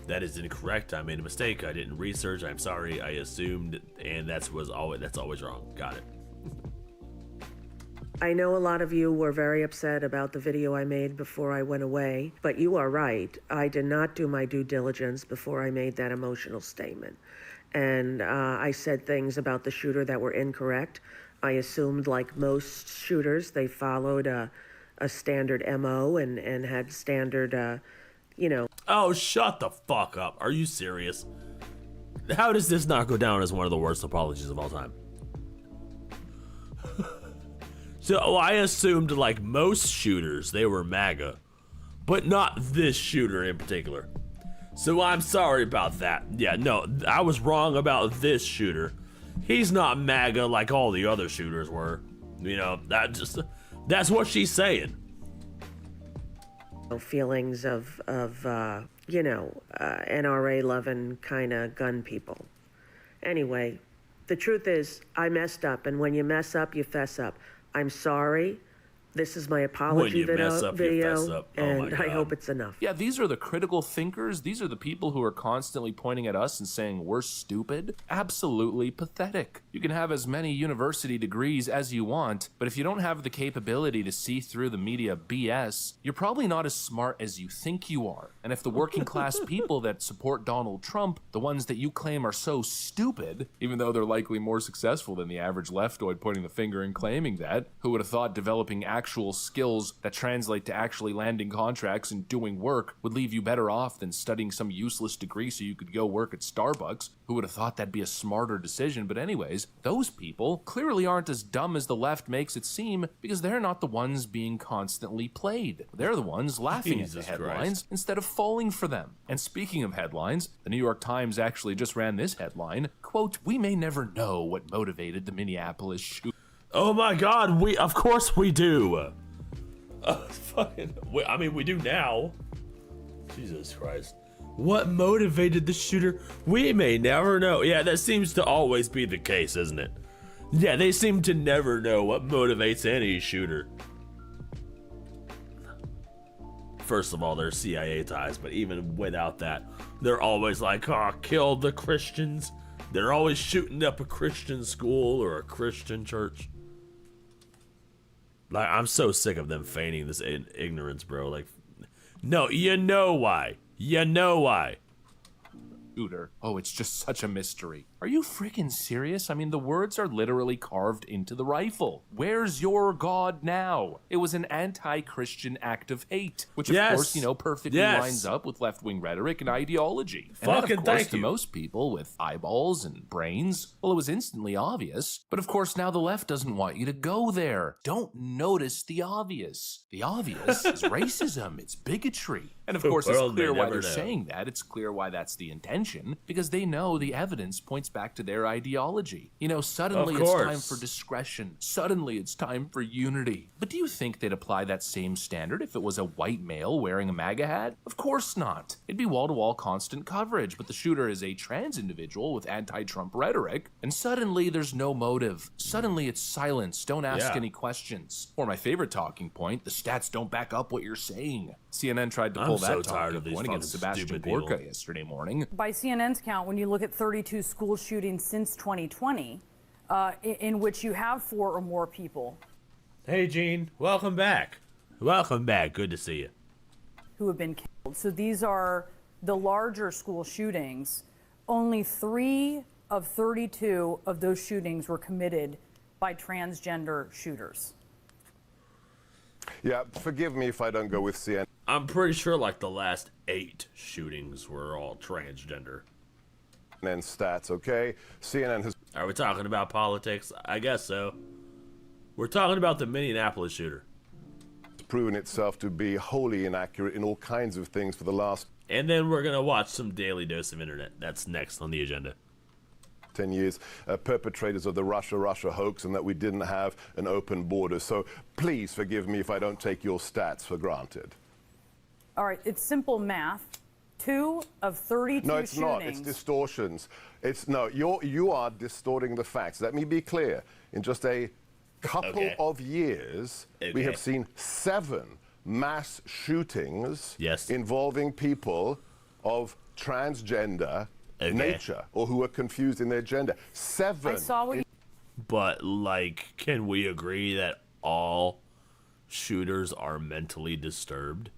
That is incorrect. I made a mistake. I didn't research. I'm sorry. I assumed, and that's always wrong. Got it.
I know a lot of you were very upset about the video I made before I went away, but you are right. I did not do my due diligence before I made that emotional statement. And I said things about the shooter that were incorrect. I assumed, like most shooters, they followed a standard MO and had standard,
Oh, shut the fuck up. Are you serious? How does this not go down as one of the worst apologies of all time? So I assumed, like most shooters, they were MAGA, but not this shooter in particular. So I'm sorry about that. Yeah, no, I was wrong about this shooter. He's not MAGA like all the other shooters were. That's what she's saying.
feelings of NRA loving kind of gun people. Anyway, the truth is I messed up, and when you mess up, you fess up. I'm sorry. This is my
When
apology
you mess up, you fess
video,
up. Oh my
and I
God.
hope it's enough.
Yeah, these are the critical thinkers. These are the people who are constantly pointing at us and saying we're stupid. Absolutely pathetic. You can have as many university degrees as you want, but if you don't have the capability to see through the media BS, you're probably not as smart as you think you are. And if the working class people that support Donald Trump, the ones that you claim are so stupid, even though they're likely more successful than the average leftoid pointing the finger and claiming that, who would have thought developing actual skills that translate to actually landing contracts and doing work would leave you better off than studying some useless degree so you could go work at Starbucks? Who would have thought that'd be a smarter decision? But anyways, those people clearly aren't as dumb as the left makes it seem, because they're not the ones being constantly played. They're the ones laughing at the
Jesus
headlines
Christ.
instead of falling for them. And speaking of headlines, the New York Times actually just ran this headline, quote, "We may never know what motivated the Minneapolis shooting."
Oh my God, of course we do. We do now. Jesus Christ. What motivated the shooter? We may never know. Yeah, that seems to always be the case, isn't it? Yeah, they seem to never know what motivates any shooter. First of all, there's CIA ties, but even without that, they're always like, oh, kill the Christians. They're always shooting up a Christian school or a Christian church. Like, I'm so sick of them feigning this ignorance, bro. Like, no, you know why. You know why.
Shooter. Oh, it's just such a mystery. Are you freaking serious? I mean, the words are literally carved into the rifle. Where's your God now? It was an anti-Christian act of hate, which of course, perfectly lines up with left-wing rhetoric and ideology. And that, of course, to most people with eyeballs and brains, well, it was instantly obvious. But of course, now the left doesn't want you to go there. Don't notice the obvious. The obvious is racism. It's bigotry. And of course, it's clear why they're saying that. It's clear why that's the intention, because they know the evidence points back to their ideology. You know, suddenly it's time for discretion. Suddenly it's time for unity. But do you think they'd apply that same standard if it was a white male wearing a MAGA hat? Of course not. It'd be wall-to-wall constant coverage, but the shooter is a trans individual with anti-Trump rhetoric, and suddenly there's no motive. Suddenly it's silence. Don't ask any questions. Or my favorite talking point, the stats don't back up what you're saying. CNN tried to pull that talking point against Sebastian Gorka yesterday morning.
By CNN's count, when you look at 32 school shootings since 2020, in which you have 4 or more people.
Hey, Gene. Welcome back. Welcome back. Good to see you.
Who have been killed. So these are the larger school shootings. Only 3 of 32 of those shootings were committed by transgender shooters.
Yeah, forgive me if I don't go with CNN.
I'm pretty sure like the last 8 shootings were all transgender.
And stats, okay? CNN has...
Are we talking about politics? I guess so. We're talking about the Minneapolis shooter.
Proven itself to be wholly inaccurate in all kinds of things for the last...
And then we're going to watch some Daily Dose of Internet. That's next on the agenda.
10 years, perpetrators of the Russia hoax, and that we didn't have an open border. So please forgive me if I don't take your stats for granted.
All right, it's simple math. 2 of 32
No, it's
shootings.
not. It's distortions. You are distorting the facts. Let me be clear. In just a couple of years, we have seen 7 mass shootings involving people of transgender nature or who are confused in their gender. 7.
I saw what
But, like, can we agree that all shooters are mentally disturbed?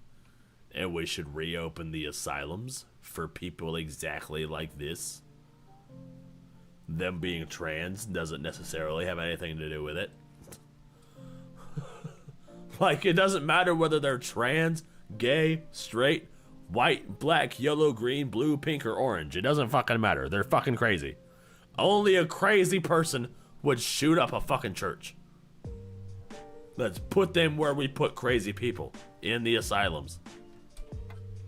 And we should reopen the asylums for people exactly like this? Them being trans doesn't necessarily have anything to do with it. Like, it doesn't matter whether they're trans, gay, straight, white, black, yellow, green, blue, pink, or orange. It doesn't fucking matter. They're fucking crazy. Only a crazy person would shoot up a fucking church. Let's put them where we put crazy people, in the asylums.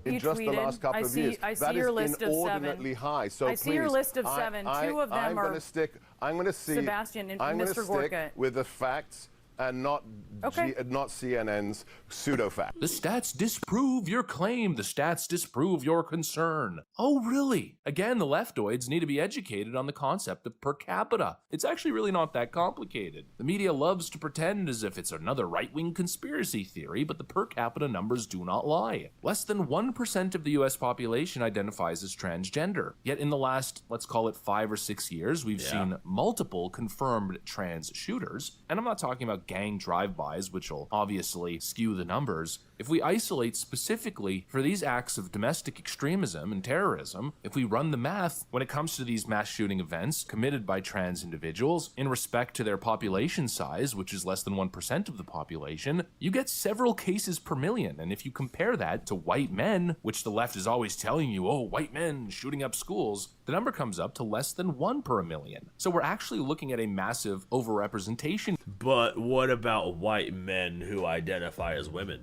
In just the last couple of years,
I see
that
your
is
list of
inordinately
7.
high. So
I see your
please,
list of 7. 2 of them
I'm
are
going to stick. I'm going to see.
Sebastian and
I'm going
Mr.
to
Gorka.
stick with the facts and not not CNN's pseudo fact.
The stats disprove your claim. The stats disprove your concern. Oh, really? Again, the leftoids need to be educated on the concept of per capita. It's actually really not that complicated. The media loves to pretend as if it's another right-wing conspiracy theory, but the per capita numbers do not lie. Less than 1% of the US population identifies as transgender. Yet in the last, let's call it 5 or 6 years, we've seen multiple confirmed trans shooters. And I'm not talking about gang drive-bys, which will obviously skew the numbers. If we isolate specifically for these acts of domestic extremism and terrorism, if we run the math when it comes to these mass shooting events committed by trans individuals in respect to their population size, which is less than 1% of the population, you get several cases per million. And if you compare that to white men, which the left is always telling you, oh, white men shooting up schools, the number comes up to less than 1 per million. So we're actually looking at a massive overrepresentation.
But what about white men who identify as women?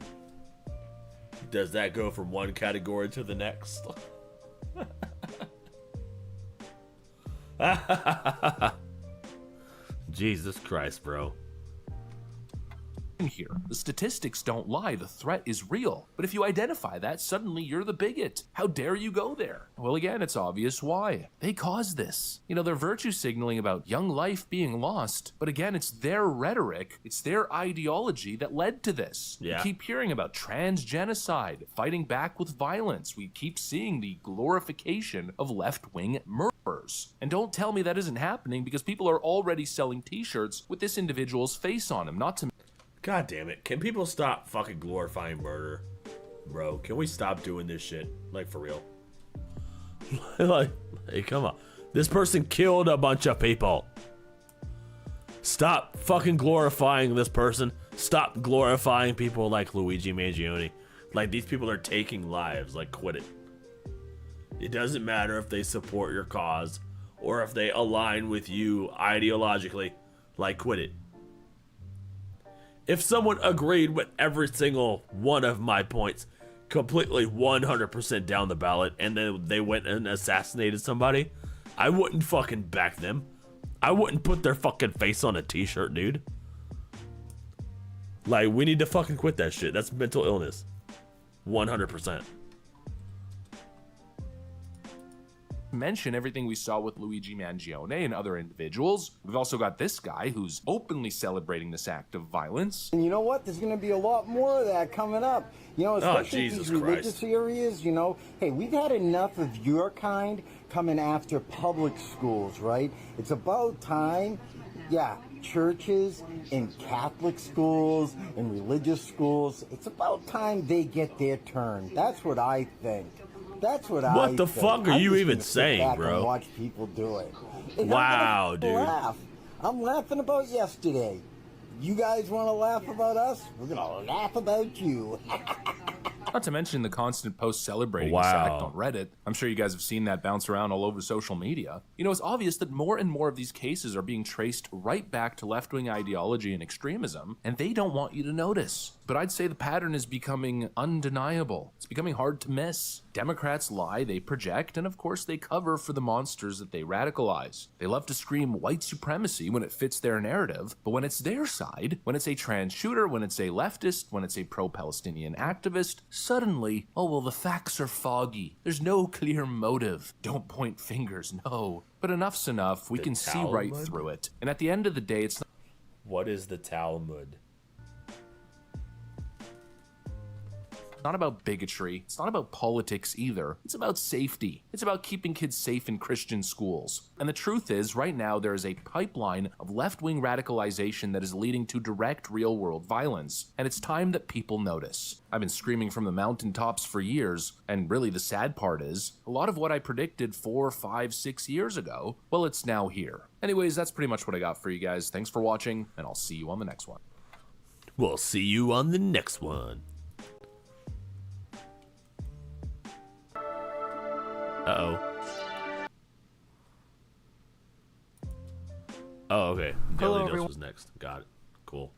Does that go from one category to the next? Jesus Christ, bro.
Here, the statistics don't lie, the threat is real. But if you identify that, suddenly you're the bigot. How dare you go there? Well, again, it's obvious why. They caused this. You know, they're virtue signaling about young life being lost, but again, it's their rhetoric, it's their ideology that led to this.
Yeah.
We keep hearing about trans genocide, fighting back with violence. We keep seeing the glorification of left-wing murderers. And don't tell me that isn't happening, because people are already selling t-shirts with this individual's face on them, not to...
God damn it. Can people stop fucking glorifying murder? Bro, can we stop doing this shit? Like, for real. Like, hey, come on. This person killed a bunch of people. Stop fucking glorifying this person. Stop glorifying people like Luigi Mangione. Like, these people are taking lives. Like, quit it. It doesn't matter if they support your cause or if they align with you ideologically. Like, quit it. If someone agreed with every single one of my points completely 100% down the ballot and then they went and assassinated somebody, I wouldn't fucking back them. I wouldn't put their fucking face on a t-shirt, dude. Like, we need to fucking quit that shit. That's mental illness. 100%.
Mention everything we saw with Luigi Mangione and other individuals. We've also got this guy who's openly celebrating this act of violence.
And you know what? There's going to be a lot more of that coming up. You know, especially in these religious areas, you know, hey, we've had enough of your kind coming after public schools, right? It's about time, churches and Catholic schools and religious schools, it's about time they get their turn. That's what I think. That's what I think.
What the fuck are you even saying, bro?
And watch people do it. And
wow, dude.
I'm laughing about yesterday. You guys want to laugh about us? We're going to laugh about you.
Not to mention the constant post celebrating this act on Reddit. I'm sure you guys have seen that bounce around all over social media. You know, it's obvious that more and more of these cases are being traced right back to left-wing ideology and extremism, and they don't want you to notice. But I'd say the pattern is becoming undeniable. It's becoming hard to miss. Democrats lie, they project, and of course they cover for the monsters that they radicalize. They love to scream white supremacy when it fits their narrative, but when it's their side, when it's a trans shooter, when it's a leftist, when it's a pro-Palestinian activist, suddenly, oh well, the facts are foggy. There's no clear motive. Don't point fingers, no. But enough's enough, we can see right through it. And at the end of the day, it's not...
What is the Talmud?
It's not about bigotry. It's not about politics either. It's about safety. It's about keeping kids safe in Christian schools. And the truth is, right now, there is a pipeline of left-wing radicalization that is leading to direct real-world violence. And it's time that people notice. I've been screaming from the mountaintops for years, and really the sad part is, a lot of what I predicted 4, 5, 6 years ago, well, it's now here. Anyways, that's pretty much what I got for you guys. Thanks for watching, and I'll see you on the next one.
We'll see you on the next one. Uh-oh. Oh, okay. Daily Dose was next. Got it. Cool.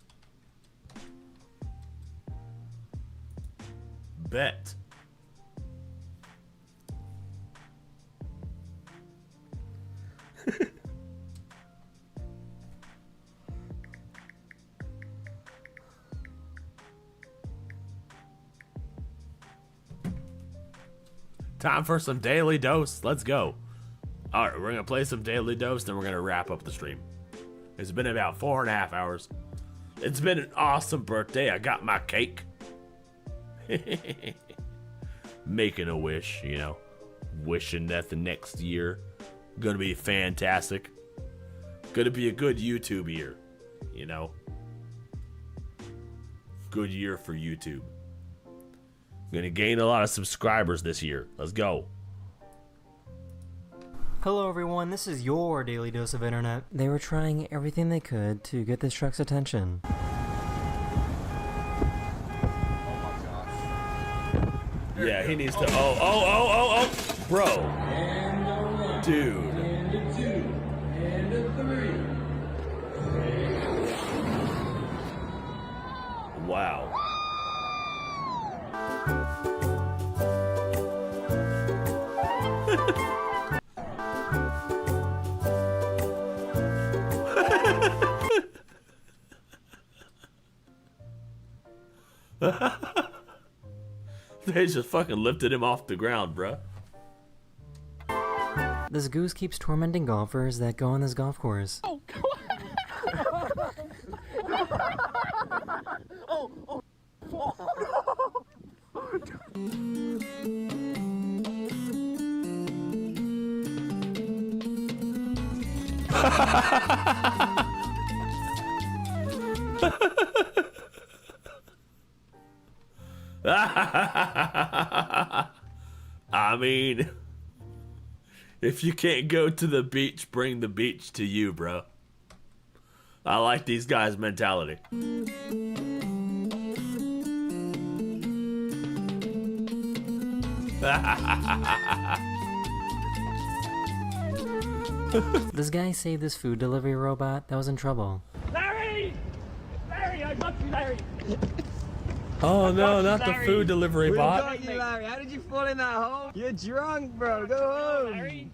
Bet. Time for some Daily Dose. Let's go. All right, we're gonna play some Daily Dose, then we're gonna wrap up the stream. It's been about 4.5 hours. It's been an awesome birthday. I got my cake. Making a wish, you know, wishing that the next year gonna be fantastic. Gonna be a good YouTube year, you know. Good year for YouTube. Gonna gain a lot of subscribers this year. Let's go.
Hello everyone, this is your Daily Dose of Internet. They were trying everything they could to get this truck's attention.
Yeah, he needs to. Oh, bro, dude. Wow. They just fucking lifted him off the ground, bruh.
This goose keeps tormenting golfers that go on this golf course.
Oh,
I mean, if you can't go to the beach, bring the beach to you, bro. I like these guys' mentality.
This guy saved this food delivery robot that was in trouble.
Larry! Larry, I got you, Larry!
Oh no, not the food delivery bot.
Got you, Larry. How did you fall in that hole? You're drunk, bro. Go home. Larry?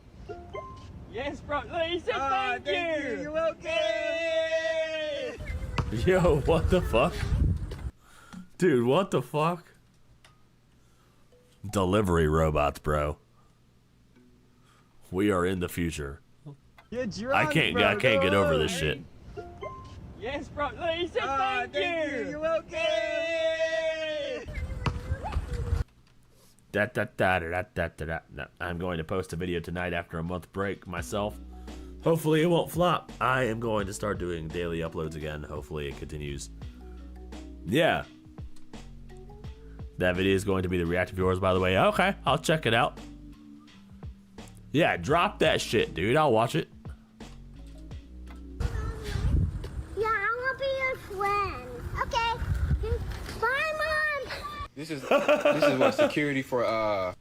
Yes, bro. He said thank you. You're welcome.
Yo, what the fuck? Dude, what the fuck? Delivery robots, bro. We are in the future.
You're drunk,
I can't get over this shit.
Yes, bro. He said thank you. You're welcome.
I'm going to post a video tonight after a month break myself. Hopefully it won't flop. I am going to start doing daily uploads again. Hopefully it continues. Yeah. That video is going to be the reactive viewers, by the way. Okay, I'll check it out. Yeah, drop that shit, dude. I'll watch it.
Yeah, I want to be your friend. Okay. Bye, Mom.
This is what security for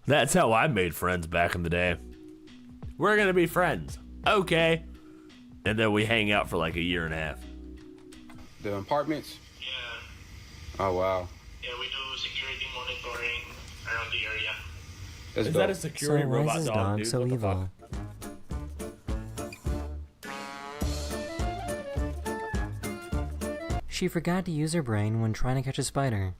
That's how I made friends back in the day. We're gonna be friends. Okay. And then we hang out for like 1.5 years.
the apartments.
Yeah.
Oh wow.
Yeah, we do security monitoring around the area.
That's
Is
dope.
that a security
So why
robot
is this
dog,
dog
dude?
so
What the
evil? She forgot to use her brain when trying to catch a spider.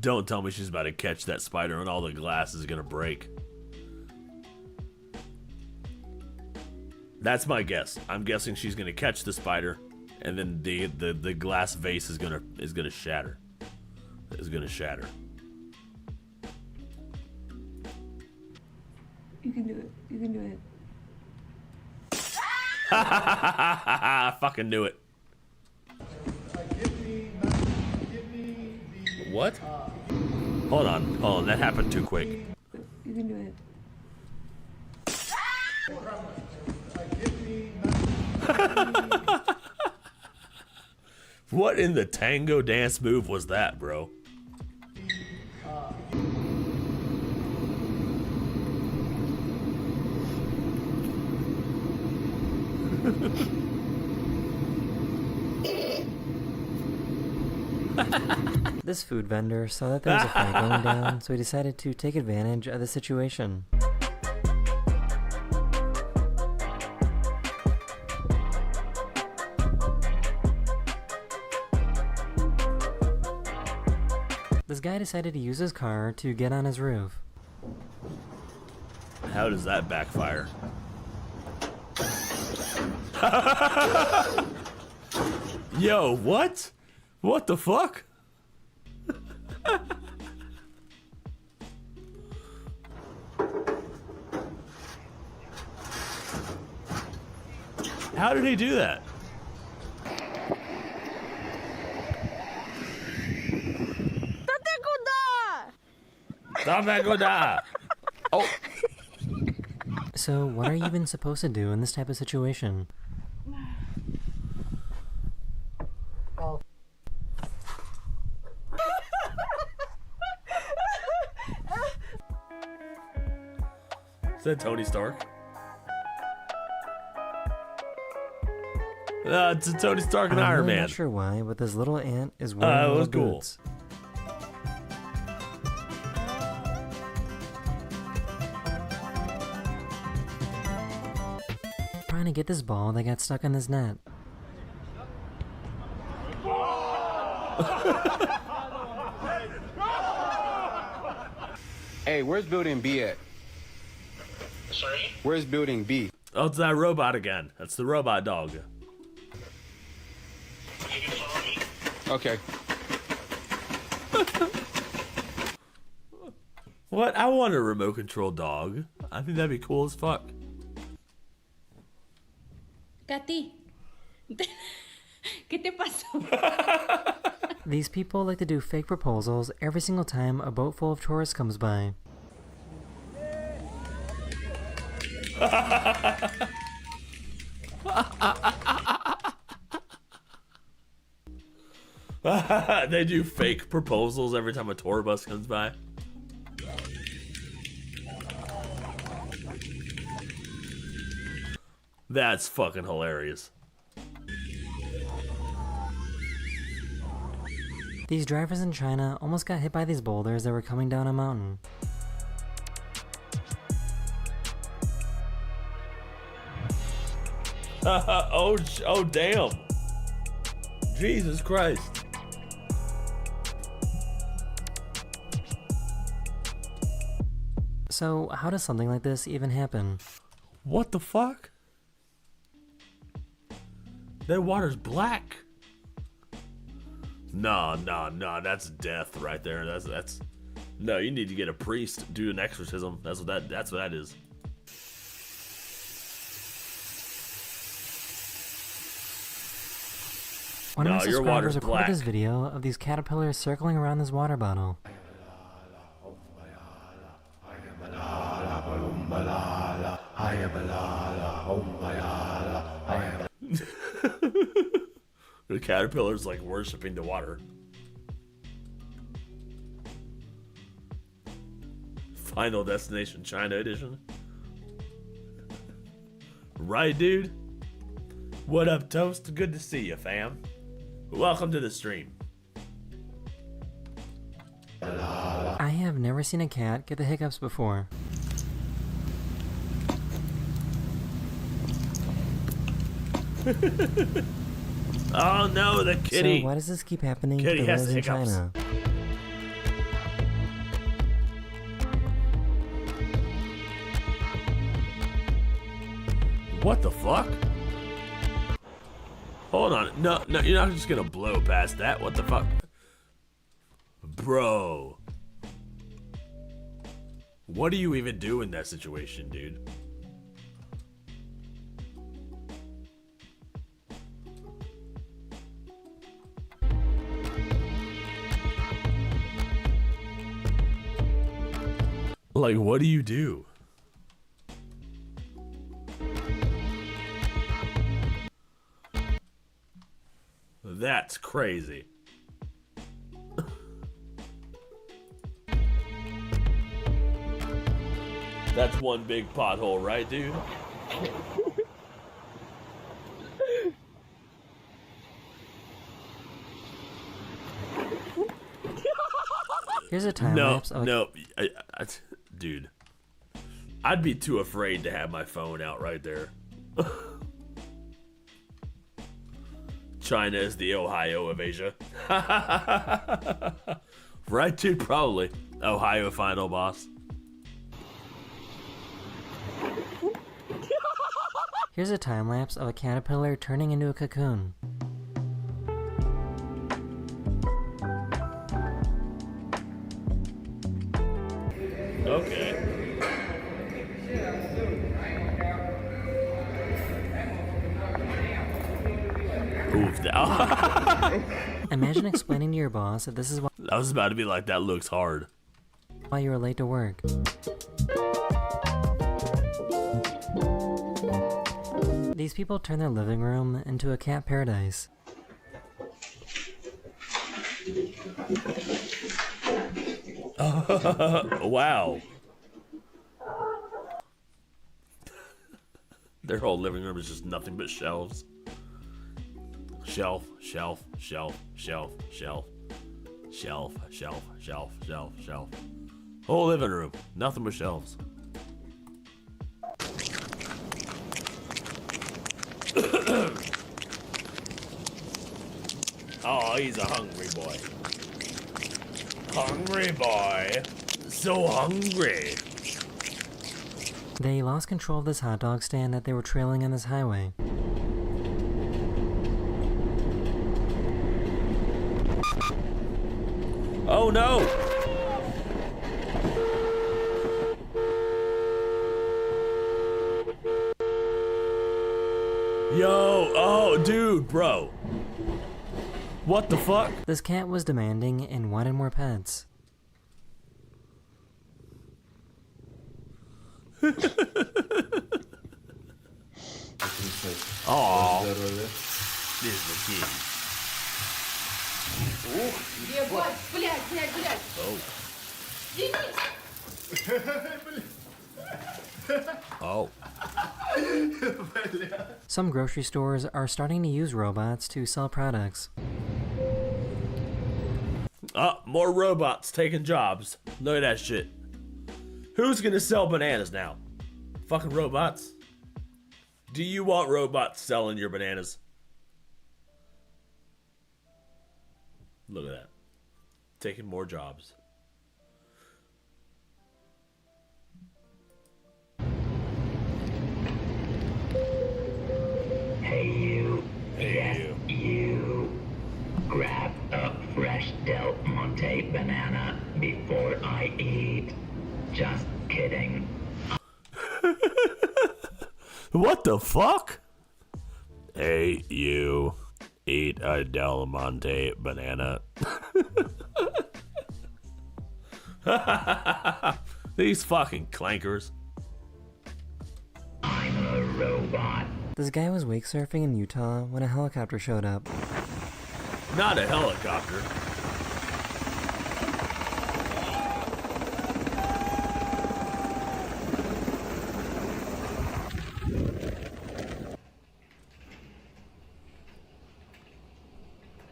Don't tell me she's about to catch that spider and all the glass is gonna break. That's my guess. I'm guessing she's gonna catch the spider, and then the glass vase is gonna shatter. Is gonna shatter.
You can do it. You can do it.
I fucking knew it. What? Hold on. That happened too quick.
You can do it.
What in the tango dance move was that, bro?
This food vendor saw that there was a fight going down, so he decided to take advantage of the situation. This guy decided to use his car to get on his roof.
How does that backfire? Yo, what? What the fuck? How did he do that? Oh.
So, what are you even supposed to do in this type of situation?
Is that Tony Stark? It's a Tony Stark and
I'm
Iron
really
Man.
not sure why, but this little ant is wearing
it was
little
cool.
boots. Trying to get this ball that got stuck in this net.
Hey, where's building B at?
Sorry?
Where's building B?
Oh, it's that robot again. That's the robot dog.
Okay.
What? I want a remote control dog. I think that'd be cool as fuck.
Katy, ¿qué te pasó?
These people like to do fake proposals every single time a boat full of tourists comes by.
They do fake proposals every time a tour bus comes by. That's fucking hilarious.
These drivers in China almost got hit by these boulders that were coming down a mountain.
Oh damn. Jesus Christ.
So, how does something like this even happen?
What the fuck? That water's black. No, that's death right there. That's no, you need to get a priest, do an exorcism. That's what that is.
One of my
your water's
subscribers recorded
black.
this video of these caterpillars circling around this water bottle.
The caterpillar's like worshiping the water. Final Destination China edition. Right, dude? What up, Toast? Good to see you, fam. Welcome to the stream.
I have never seen a cat get the hiccups before.
Oh no, the kitty.
So why does this keep happening to
Kitty
the
has
village in
hiccups.
China?
What the fuck? Hold on. No, you're not just gonna blow past that. What the fuck? Bro. What do you even do in that situation, dude? Like, what do you do? That's crazy. That's one big pothole, right, dude?
Here's a time lapse of
dude. I'd be too afraid to have my phone out right there. China is the Ohio of Asia. Right, dude, probably. Ohio final boss.
Here's a time lapse of a caterpillar turning into a cocoon.
Okay. Oof,
Imagine explaining to your boss that this is why
I was about to be like, that looks hard.
Why you were late to work. These people turn their living room into a cat paradise.
Wow. Their whole living room is just nothing but shelves. Shelf, shelf, shelf, shelf, shelf, shelf, shelf, shelf, shelf, shelf. Whole living room, nothing but shelves. Oh, he's a hungry boy. Hungry boy. So hungry.
They lost control of this hot dog stand that they were trailing on this highway.
Oh no! Yo, oh dude, bro. What the fuck?
This cat was demanding and wanted more pets.
Aww. This is the kid. Oh. Oh.
Some grocery stores are starting to use robots to sell products.
More robots taking jobs. Look at that shit. Who's gonna sell bananas now? Fucking robots? Do you want robots selling your bananas? Look at that. Taking more jobs.
Hey you. Yes, you. Grab a fresh Del Monte banana before I eat. Just kidding.
What the fuck? Hey, you. Eat a Del Monte banana. These fucking clankers.
I'm a robot.
This guy was wake surfing in Utah when a helicopter showed up.
Not a helicopter.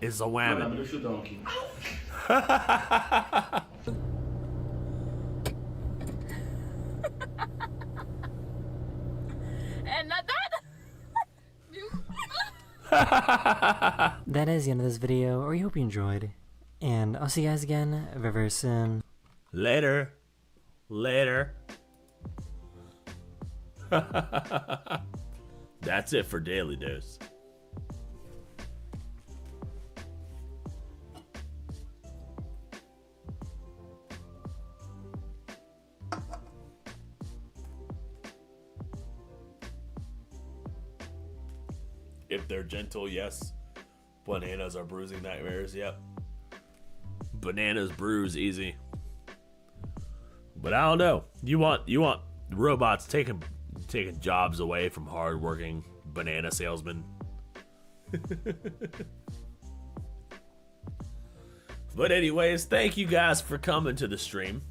It's a whammy.
And not
That is the end of this video, or we hope you enjoyed. And I'll see you guys again very, very soon.
Later. Later. That's it for Daily Dose. If they're gentle, yes. Bananas are bruising nightmares, yep. Bananas bruise easy. But I don't know. You want robots taking jobs away from hardworking banana salesmen. But anyways, thank you guys for coming to the stream.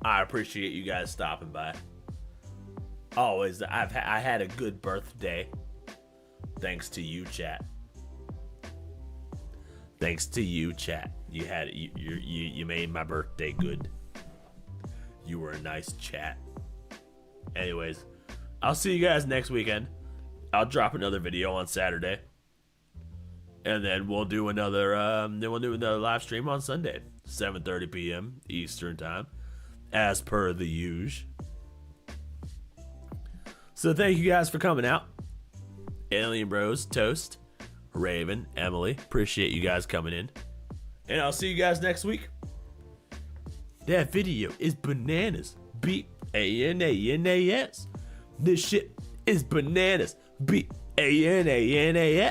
I appreciate you guys stopping by. Always, I had a good birthday. Thanks to you, chat. Thanks to you, chat. You made my birthday good. You were a nice chat. Anyways, I'll see you guys next weekend. I'll drop another video on Saturday. And then we'll do another live stream on Sunday, 7:30 p.m. Eastern time, as per the usual. So thank you guys for coming out. Alien Bros, Toast, Raven, Emily, appreciate you guys coming in. And I'll see you guys next week. That video is bananas. B-A-N-A-N-A-S. This shit is bananas. B-A-N-A-N-A-S.